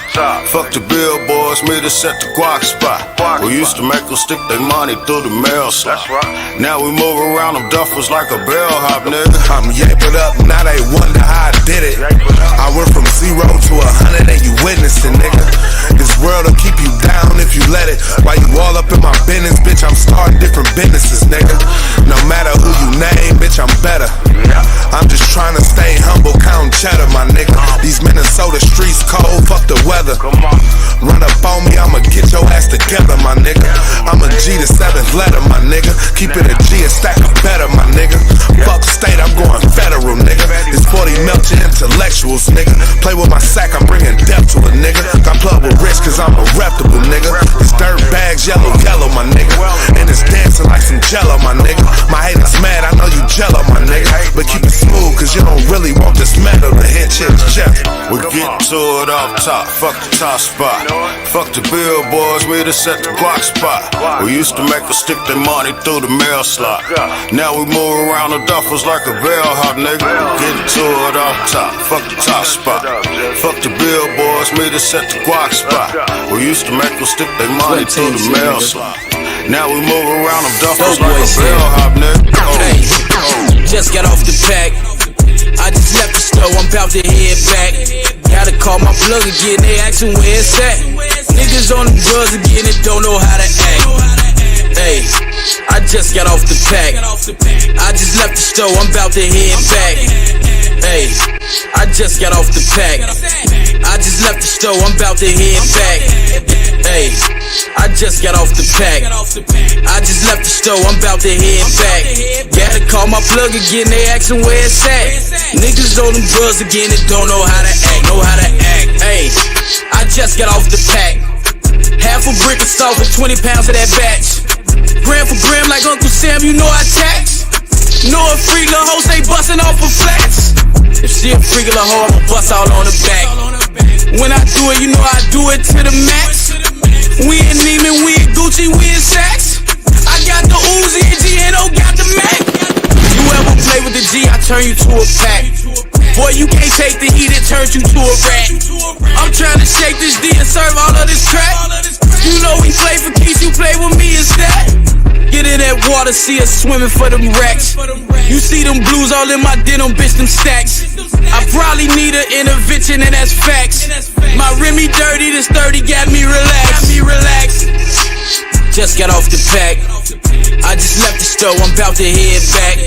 Fuck the billboards, me to set the guac spot. We used to make them stick their money through the mail slot. Now we move around them duffels like a bellhop, nigga. I'm yaping up, now they wonder how I did it. I went from 0 to 100 and you witnessing, nigga. This world will keep you down if you let it. While you all up in my business, bitch, I'm starting different businesses, nigga. No matter who you name, bitch, I'm better. I'm just trying to stay humble, counting cheddar, my nigga. These Minnesota streets cold, fuck the weather. Run up on me, I'ma get your ass together, my nigga. I'm a G the 7th letter, my nigga. Keep it a G and stack it better, my nigga. Fuck state, I'm going federal, nigga. It's 40 melt your intellectuals, nigga. Play with my sack, I'm bringing depth to a nigga. Got plug with rich, cause I'm a reputable, nigga. It's dirt bags, yellow, my nigga. And it's dancing like some jello, my nigga. My haters mad, I know you jello, my nigga. But keep it smooth, cause you don't really want this metal to hit chicks, Jeff. We get to it off top, fuck the top spot. Fuck the billboards, we just set the guac spot. We used to make us stick their money through the mail slot. Now we move around the duffels like a bellhop, nigga. Get to it off top, fuck the top spot. Fuck the billboards, me to set the guac spot. We used to make them stick their money through the mail slot. Now we move around them duffels like a bellhop, nigga. Hey, just got off the pack. I just left the store, I'm about to head back. Gotta call my plug again, they asking where it's at. Niggas on them drugs again and don't know how to act. Hey, I just got off the pack. I just left the store, I'm about to head back. Hey, I just got off the pack. I just left the store, I'm about to head back. Hey, I just got off the pack. I just left the store, I'm about to head back. Gotta call my plug again, they asking where it's at. Niggas on them drugs again and don't know how to act, Hey, I just got off the pack. Half a brick of salt for 20 pounds of that batch. Gram for gram like Uncle Sam, you know I tax. Know a freak little hoe stay bustin' off of flats. If she a freak little hoe, I'ma bust all on her back. When I do it, you know I do it to the max. We in Neiman, we in Gucci, we in Saks. I got the Uzi and GNO got the Mac. You ever play with the G, I turn you to a pack. Boy, you can't take the heat, it turns you to a rat. I'm trying to shake this D and serve all of this crack. You know we play for keys, you play with me instead. Get in that water, see us swimming for them racks. You see them blues all in my denim, bitch, them stacks. I probably need an intervention and that's facts. My Remy dirty, this 30 got me relaxed. Just got off the pack. I just left the store, I'm about to head back.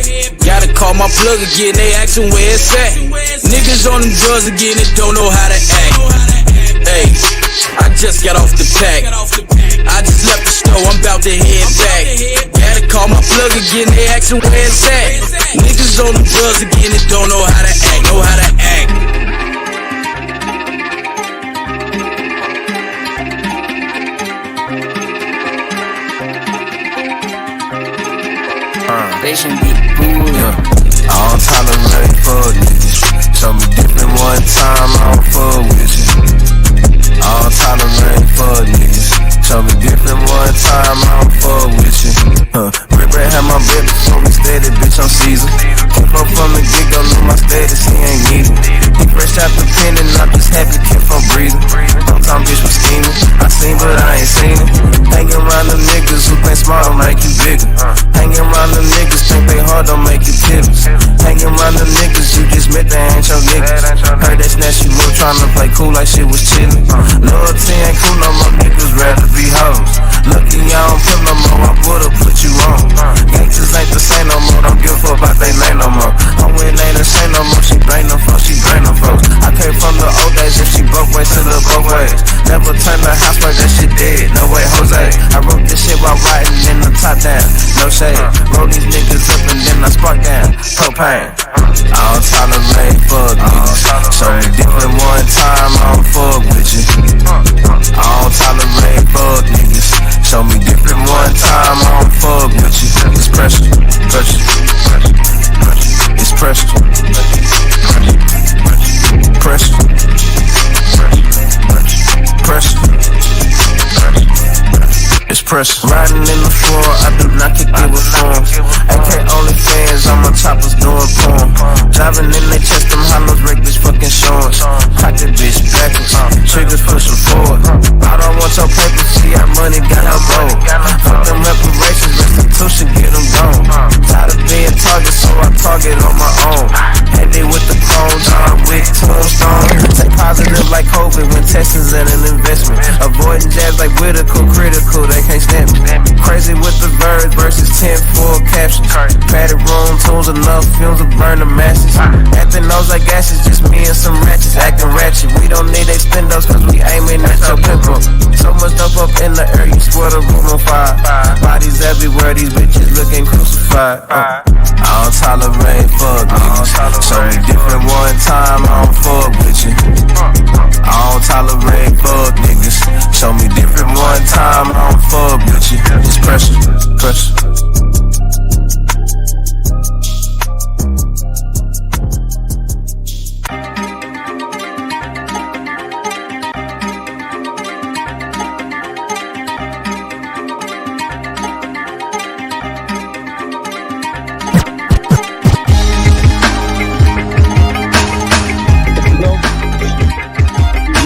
Gotta call my plug again, they asking where it's at. Niggas on them drugs again and don't know how to act. Hey, I just got off the pack. I just left the store, I'm about to head back. Gotta call my plug again, they asking where it's at. Niggas on them drugs again and don't know how to act. Patient be cool, yeah. I don't tolerate fuck niggas. Show me different one time, I don't fuck with you. I don't tolerate fuck niggas. Show me different one time, I don't fuck with you. Rick had my baby for me steady, bitch, I'm Caesar. Keep up from the get-go, know my status, he ain't need it. He fresh out the pen and I'm just happy, kept on breathing. Sometimes bitch was scheming, I seen but I ain't seen it. Hanging around them niggas who think smart don't make you bigger. Hanging around them niggas think they hard don't make you pivots. Hanging around them niggas you just met they ain't your niggas. Heard that snatch you move tryna play cool like shit was chillin'. Loyalty ain't cool no more, niggas rather be hoes. Lucky I don't put no more, I would've put you on. Gangsters ain't the same no more, don't give a fuck about they name no more. Her win ain't the same no more, she bring them folks, she bring them folks. I came from the old days, if she broke ways to the both ways. Never turn the house like that shit dead, no way Jose. I wrote this shit while riding in the top down, no shade. Roll these niggas up and then I spark down, propane. I don't tolerate fuck niggas. Show me different one time, I don't fuck with you. I don't tolerate fuck niggas. Show me different one time, I don't fuck with you. It's pressure, pressure, it's pressure, pressure, pressure. It's pressure. Riding in the floor, I do not kick it with forms. AK only fans, all my choppers doing porn. Driving in they chest, them hollows, break this fucking shorts. Cock that bitch backwards, triggers pushing forward. I don't want your paper, see our money got her roll. Fuck them reparations, restitution, get them gone. Tired of being target, so I target on my own. Heavy with the chrome, John Wick, tombstone. Take positive like COVID when testings and an investment. Avoiding jabs like Whitaker, critical, they can't stand me. Crazy with the verbs versus 10 full captions. Padded room, tools enough, fumes will burn the masses. Acting nose like gases, just me and some ratchets acting ratchet. We don't need expendos cause we aiming at your pimple. So much dope up in the air, you swear the room on fire. Bodies everywhere, these bitches looking crucified. I don't tolerate fuck niggas. Show me different one time, I don't fuck with you. I don't tolerate fuck niggas. Show me different one time, I don't fuck with you. It's pressure, pressure.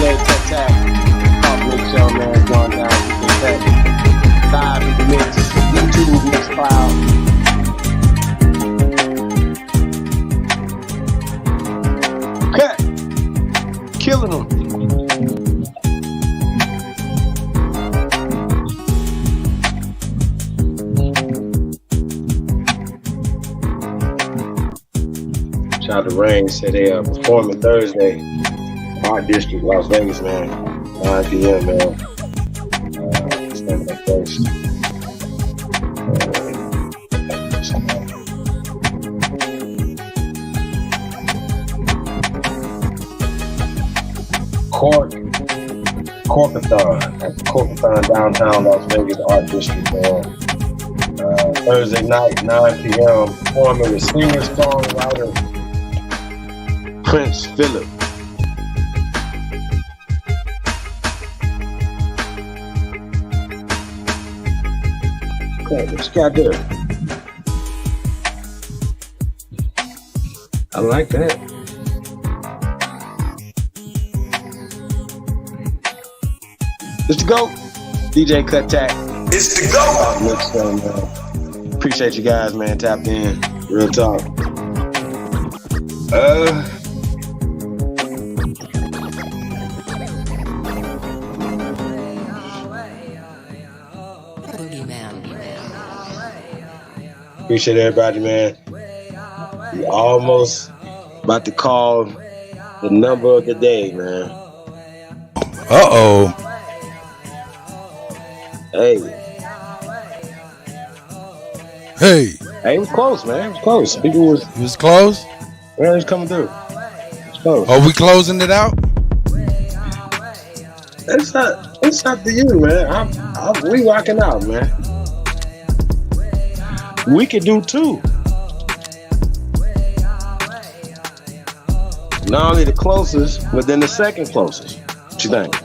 Yo, Kuttack, Shout out to Rain. Said they performing Thursday. Art District, Las Vegas, man. 9 p.m., man. Stand up first. Corkathon at the Corkathon downtown Las Vegas Art District, man. Thursday night, 9 p.m. Performing with singer-songwriter Prince Philip. Okay, what you got there? I like that. It's the GOAT, DJ Kuttack. It's the GOAT. Appreciate you guys, man. Tapped in. Real talk. Appreciate everybody, man. We almost about to call the number of the day, man. Uh-oh. Hey, it was close, man. It was close. It was close? Yeah, it's coming through. It's close. Are we closing it out? It's up to you, man. We rocking out, man. We could do 2. Not only the closest, but then the second closest. What you think?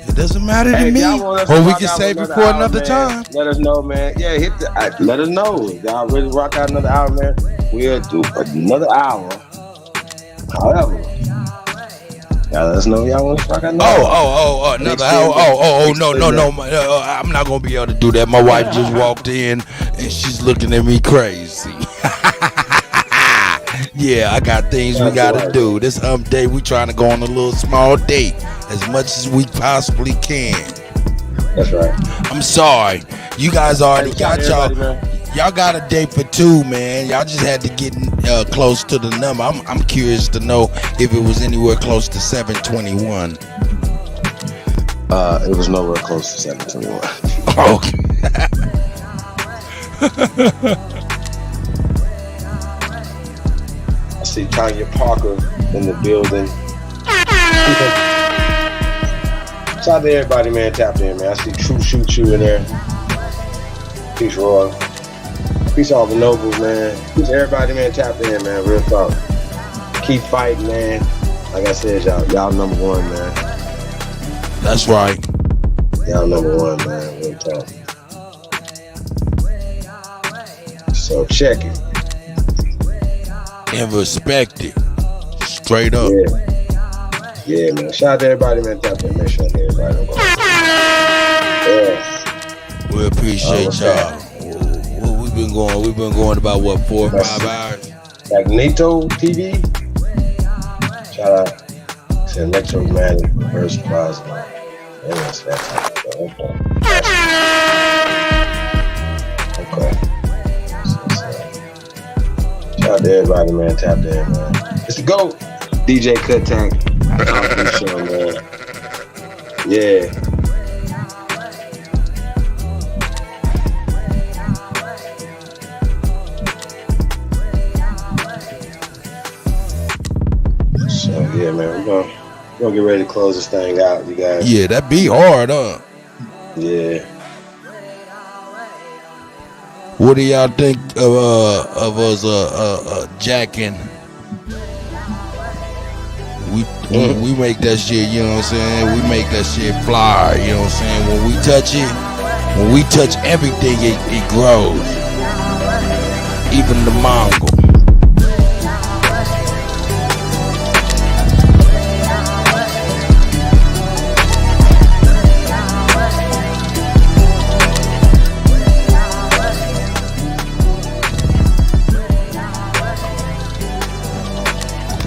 It doesn't matter to me. Or we can save it for another time. Let us know, man. Yeah, let us know. If y'all really rock out another hour, man. We'll do another hour. However, y'all let us know y'all want to rock out another hour. Another hour. No. I'm not going to be able to do that. My wife just walked in and she's looking at me crazy. Yeah, I got things we gotta do. This hump day, we trying to go on a little small date as much as we possibly can. That's right. I'm sorry, you guys already got y'all got a date for 2, man. Y'all just had to get close to the number. I'm curious to know if it was anywhere close to 721. It was nowhere close to 721. Okay. I see Tanya Parker in the building. Shout out to everybody, man. Tapped in, man. I see True Shoot You in there. Peace, Roy. Peace, all the nobles, man. Peace, everybody, man. Tapped in, man. Real talk. Keep fighting, man. Like I said, y'all number 1, man. That's right. Y'all number 1, man. Real talk. So check it. And respect it. Straight up. Yeah, man. Shout out to everybody, man. Tap in. Make sure everybody don't go. Yeah. We appreciate y'all. We've been going about 4 or 5 hours. Magneto TV. Shout out to Electromagnetic Reverse Plasma. Okay. Shout out to everybody, man. Tap in, man. It's the GOAT, DJ Kuttack. Show, man. Yeah. So yeah, man, we're gonna get ready to close this thing out, you guys. Yeah, that be hard, huh? Yeah. What do y'all think of us jacking? We make that shit, you know what I'm saying? We make that shit fly, you know what I'm saying? When we touch everything, it grows. Even the Mongol.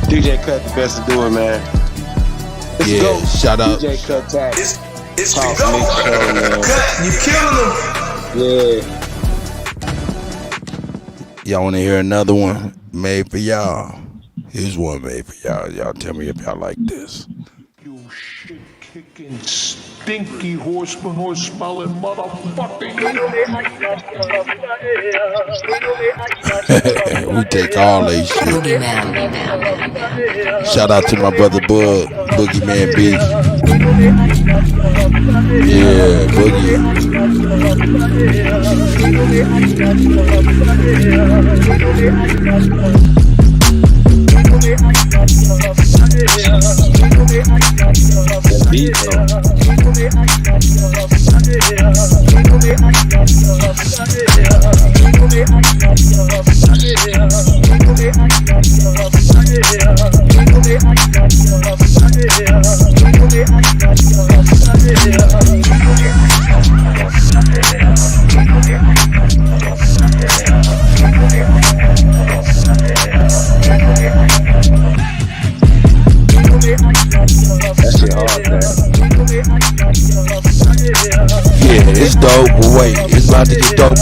DJ Cut, the best to do it, man. Yeah, shout out. DJ Kuttack. It's the GOAT. Cut, you killing them. Yeah. Y'all want to hear another one made for y'all? Here's one made for y'all. Y'all tell me if y'all like this. You shit kicking, stinky horse manure smelling motherfucker. We take all they shit. Shout out to my brother Bud, Boogeyman B. Yeah, Boogie. Yeah, it's dope, but wait, it's about to get dope.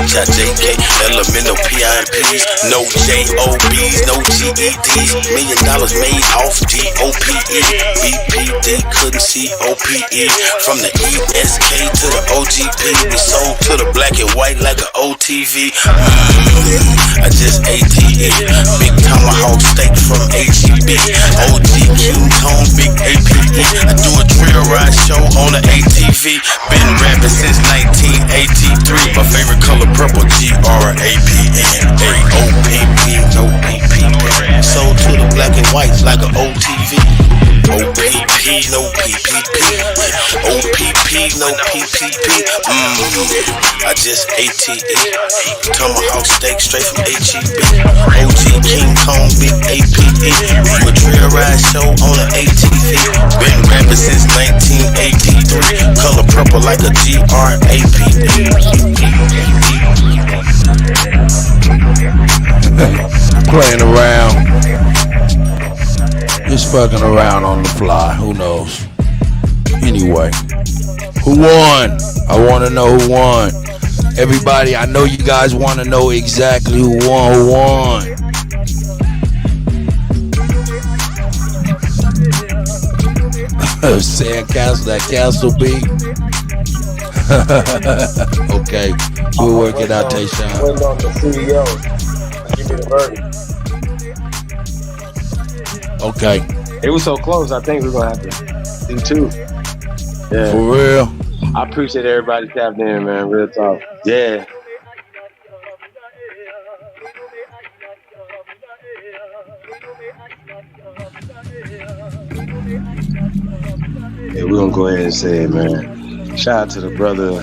HIJK, elemental PIMPs, no JOBs, no GEDs, $1 million made off GOPE, BPD couldn't see OPE, from the ESK to the OGP, we sold to the black and white like an OTV, I just ATE, big tomahawk steak from HEB, OG King Kong, big APE, I do a trail ride show on the ATV, been rapping since 1983, my favorite color purple, GRAPE, AOPP, no PPP, sold to the black and whites like an OTV, OPP, no PPP, OPP, no PPP, I just ATE, tomahawk steak straight from HEB, OG King Kong, big APE, do a trail ride show on the ATV, been rapping since 1983, color purple like a GRAPE. Playing around. Just fucking around on the fly. Who knows? Anyway, who won? I want to know who won. Everybody, I know you guys want to know exactly who won. Who won? Sandcastle, that castle beat. Okay, we'll work it out, Tayshawn. Waiting on the CEO. Give me the verdict. Okay. It was so close. I think we're gonna have to do two. Yeah. For real. I appreciate everybody tapped in, man. Real talk. Yeah. Yeah, we're gonna go ahead and say it, man. Shout out to the brother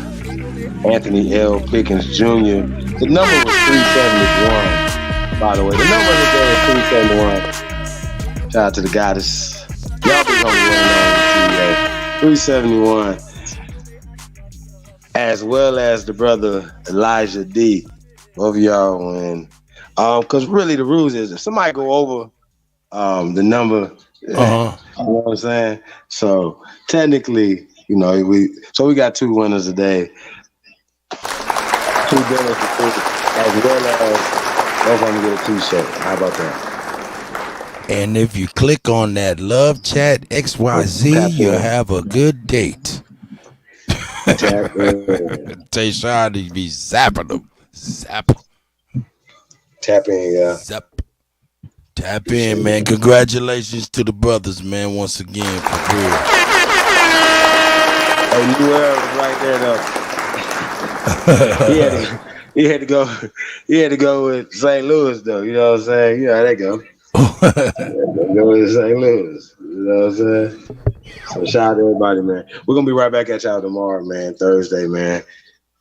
Anthony L. Pickens Jr. The number was 371, by the way. The number of the day is 371. Shout out to the goddess. Y'all be on 371. As well as the brother Elijah D. Both of y'all win. Because really the rules is if somebody go over the number, you know what I'm saying? So technically, you know, we got two winners today. Two dinners for food, as well as both of them get a t-shirt. How about that? And if you click on that love chat XYZ, you'll have a good date. Tayshawn to be zapping them. Zap. Tap in, yeah. Zap. Tap in, man. Congratulations to the brothers, man, once again, for real. Hey, Newell was right there, though. he had to go with St. Louis, though. You know what I'm saying? You know how that go. Go with St. Louis. You know what I'm saying? So shout out to everybody, man. We're going to be right back at y'all tomorrow, man. Thursday, man.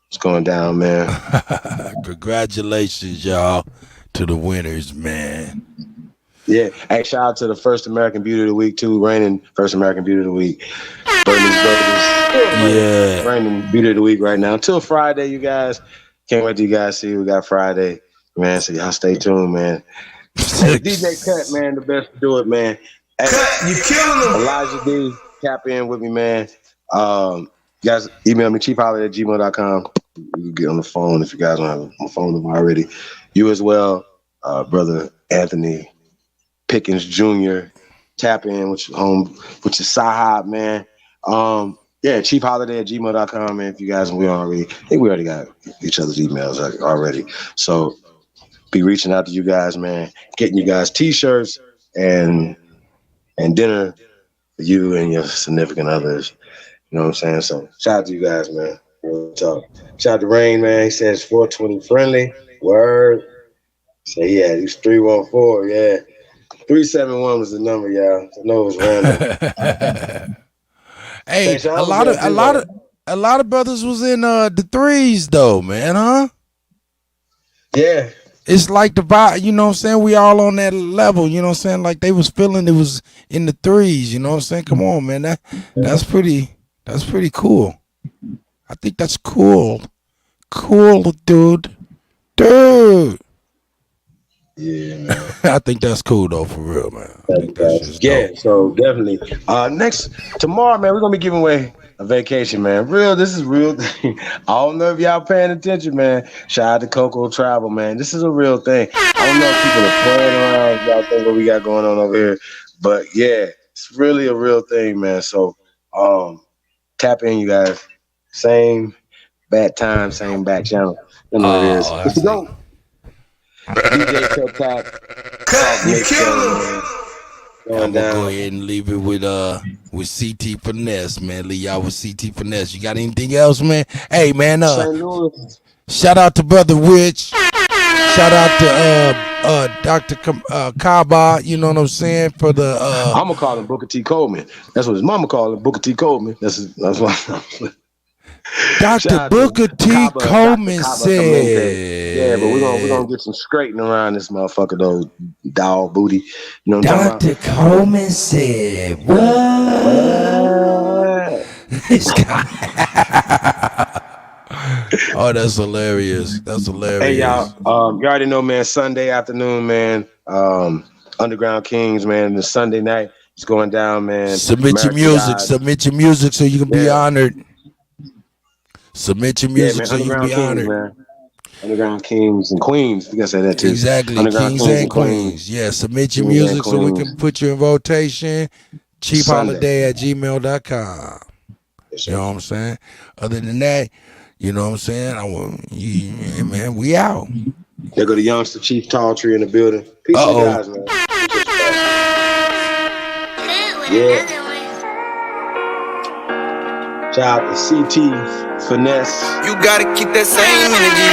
It's going down, man. Congratulations, y'all, to the winners, man. Yeah. Hey, shout out to the First American Beauty of the Week, too. Reigning First American Beauty of the Week. Bernie's brothers. Yeah. Reigning Beauty of the Week right now. Until Friday, you guys. Can't wait till you guys see we got Friday, man. So y'all stay tuned, man. Hey, DJ Cut, man, the best to do it, man. Hey, Cut, you killing them. Elijah D, tap in with me, man. You guys email me cheapholliday@gmail.com. You can get on the phone if you guys don't have a phone number already. You as well, brother Anthony Pickens Jr. Tap in with your Sahab, man. Yeah, cheapholliday@gmail.com, man. If you guys, I think we already got each other's emails already. So be reaching out to you guys, man. Getting you guys t-shirts and dinner for you and your significant others. You know what I'm saying? So shout out to you guys, man. Real talk. Shout out to Rain, man. He says 420 friendly. Word. So yeah, he's 314. Yeah. 371 was the number, y'all. I know it was random. Hey, a lot of brothers was in the threes though, man, huh? Yeah. It's like the vibe, you know what I'm saying? We all on that level, you know what I'm saying? Like they was feeling it was in the threes, you know what I'm saying? Come on, man. That's pretty cool. I think that's cool. Cool, dude. Yeah, man. I think that's cool though, for real, man. So definitely. Tomorrow, man, we're gonna be giving away a vacation, man. This is real thing. I don't know if y'all paying attention, man. Shout out to Coco Travel, man. This is a real thing. I don't know if people are playing around, y'all think what we got going on over here. But yeah, it's really a real thing, man. So tap in, you guys. Same bad time, same back channel. You know what it is. It's the GOAT. DJ Kuttack. You killing I'm gonna go ahead and leave it with CT Finesse, man. Leave y'all with CT Finesse. You got anything else, man? Hey, man. Shout out to Brother Rich. Shout out to Dr. Kaba. You know what I'm saying? For the I'm gonna call him Booker T. Coleman. That's what his mama called him, Booker T. Coleman. That's what. Dr. Booker T. Coleman said. Yeah, but we're gonna get some straightening around this motherfucker though, dog booty. You know what I'm talking about? Dr. Coleman said, what? This guy. Oh, that's hilarious. That's hilarious. Hey y'all, you already know, man. Sunday afternoon, man. Underground Kings, man. The Sunday night, it's going down, man. Submit your music. Submit your music so you can be honored. Submit your music so you can be honored. Man. Underground Kings and Queens. You can say that too. Exactly. Kings and Queens. Yeah, submit your music so we can put you in rotation. cheapholiday@gmail.com. Yes, you know what I'm saying? Other than that, you know what I'm saying? Man, we out. There go the youngster Chief Tall Tree in the building. Peace to you guys, man. Yeah. Shout out to CT Finesse. You gotta keep that same energy.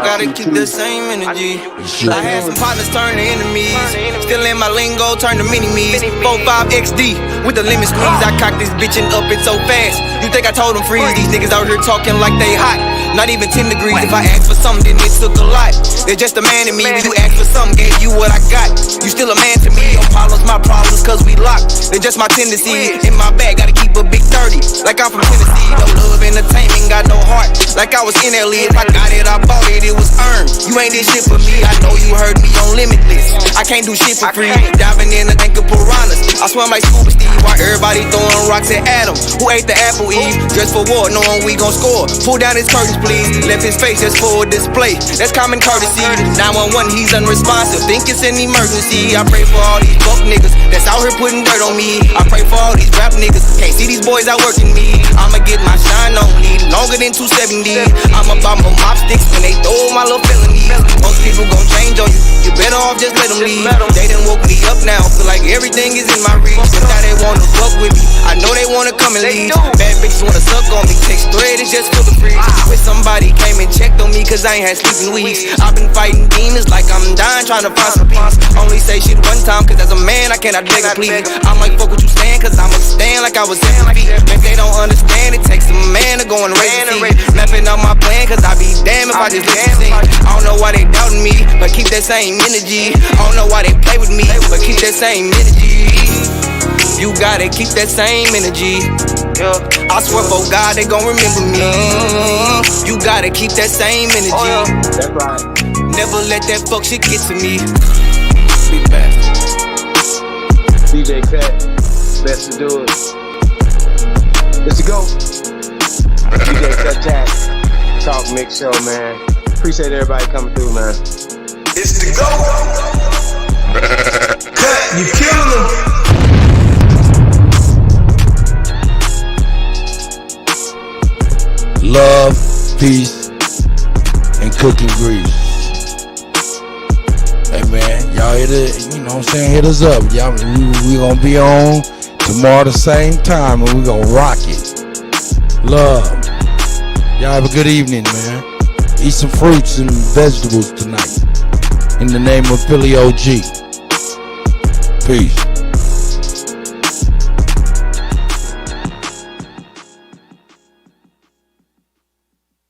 Gotta keep that same energy. I had some partners turn to enemies. Still in my lingo, turn to mini-me's. 4-5 XD with the lemon squeeze. I cock this bitch and up it so fast. You think I told them freeze? These niggas out here talking like they hot. Not even 10 degrees. If I ask for something, then it took a lot. They're just a man to me. When you ask for something, gave you what I got. You still a man to me. Your problems, my problems, cause we locked. They're just my tendencies. In my bag, gotta keep a big 30. Like I'm from Tennessee. No love, entertainment, got no heart. Like I was in LA. If I got it, I bought it, it was earned. You ain't did shit for me. I know you heard me on Limitless. I can't do shit for free. Diving in the tank of piranhas. I swim like Scuba Steve. While everybody throwing rocks at Adam, who ate the apple Eve. Dressed for war, knowing we gon' score. Pull down his curtains, please. Left his face just for a display. That's common courtesy. 911, he's unresponsive. Think it's an emergency. I pray for all these fuck niggas that's out here putting dirt on me. I pray for all these rap niggas. Can't see these boys out working me. I'ma get my shine on me. Longer than 270. I'ma buy my mop sticks when they throw my little felonies. Most people gon' change on you. You better off just let them leave. They done woke me up now. Feel like everything is in my reach. But now they wanna fuck with me. I know they wanna come and leave. Bad bitches wanna suck on me. Text thread is just for the free. Wish somebody came and checked on me cause I ain't had sleeping weeks. I've been fighting demons like I'm dying trying to find some peace. Only say shit one time cause as a man I cannot beg or plead. I might fuck what you saying cause I'ma stand like I was 7 feet. If they don't understand it takes a man to go and raise a feet. Mapping out my plan cause I be damn if I just let you sing. I don't know why they doubting me but keep that same energy. I don't know why they play with me but keep that same energy. You gotta keep that same energy. I swear for God they gon' remember me. You gotta keep that same energy. That's right. Never let that fuck shit get to me. Be back. DJ Cat, best to do it. Let's go. DJ Kuttack, Talk Mix Show, man. Appreciate everybody coming through, man. It's the go. Cut, you killed him. Love, peace, and cooking grease. Hey man, y'all hit it, you know what I'm saying? Hit us up. Y'all, we gonna be on tomorrow the same time and we gonna rock it. Love. Y'all have a good evening, man. Eat some fruits and vegetables tonight. In the name of Philly OG. Peace.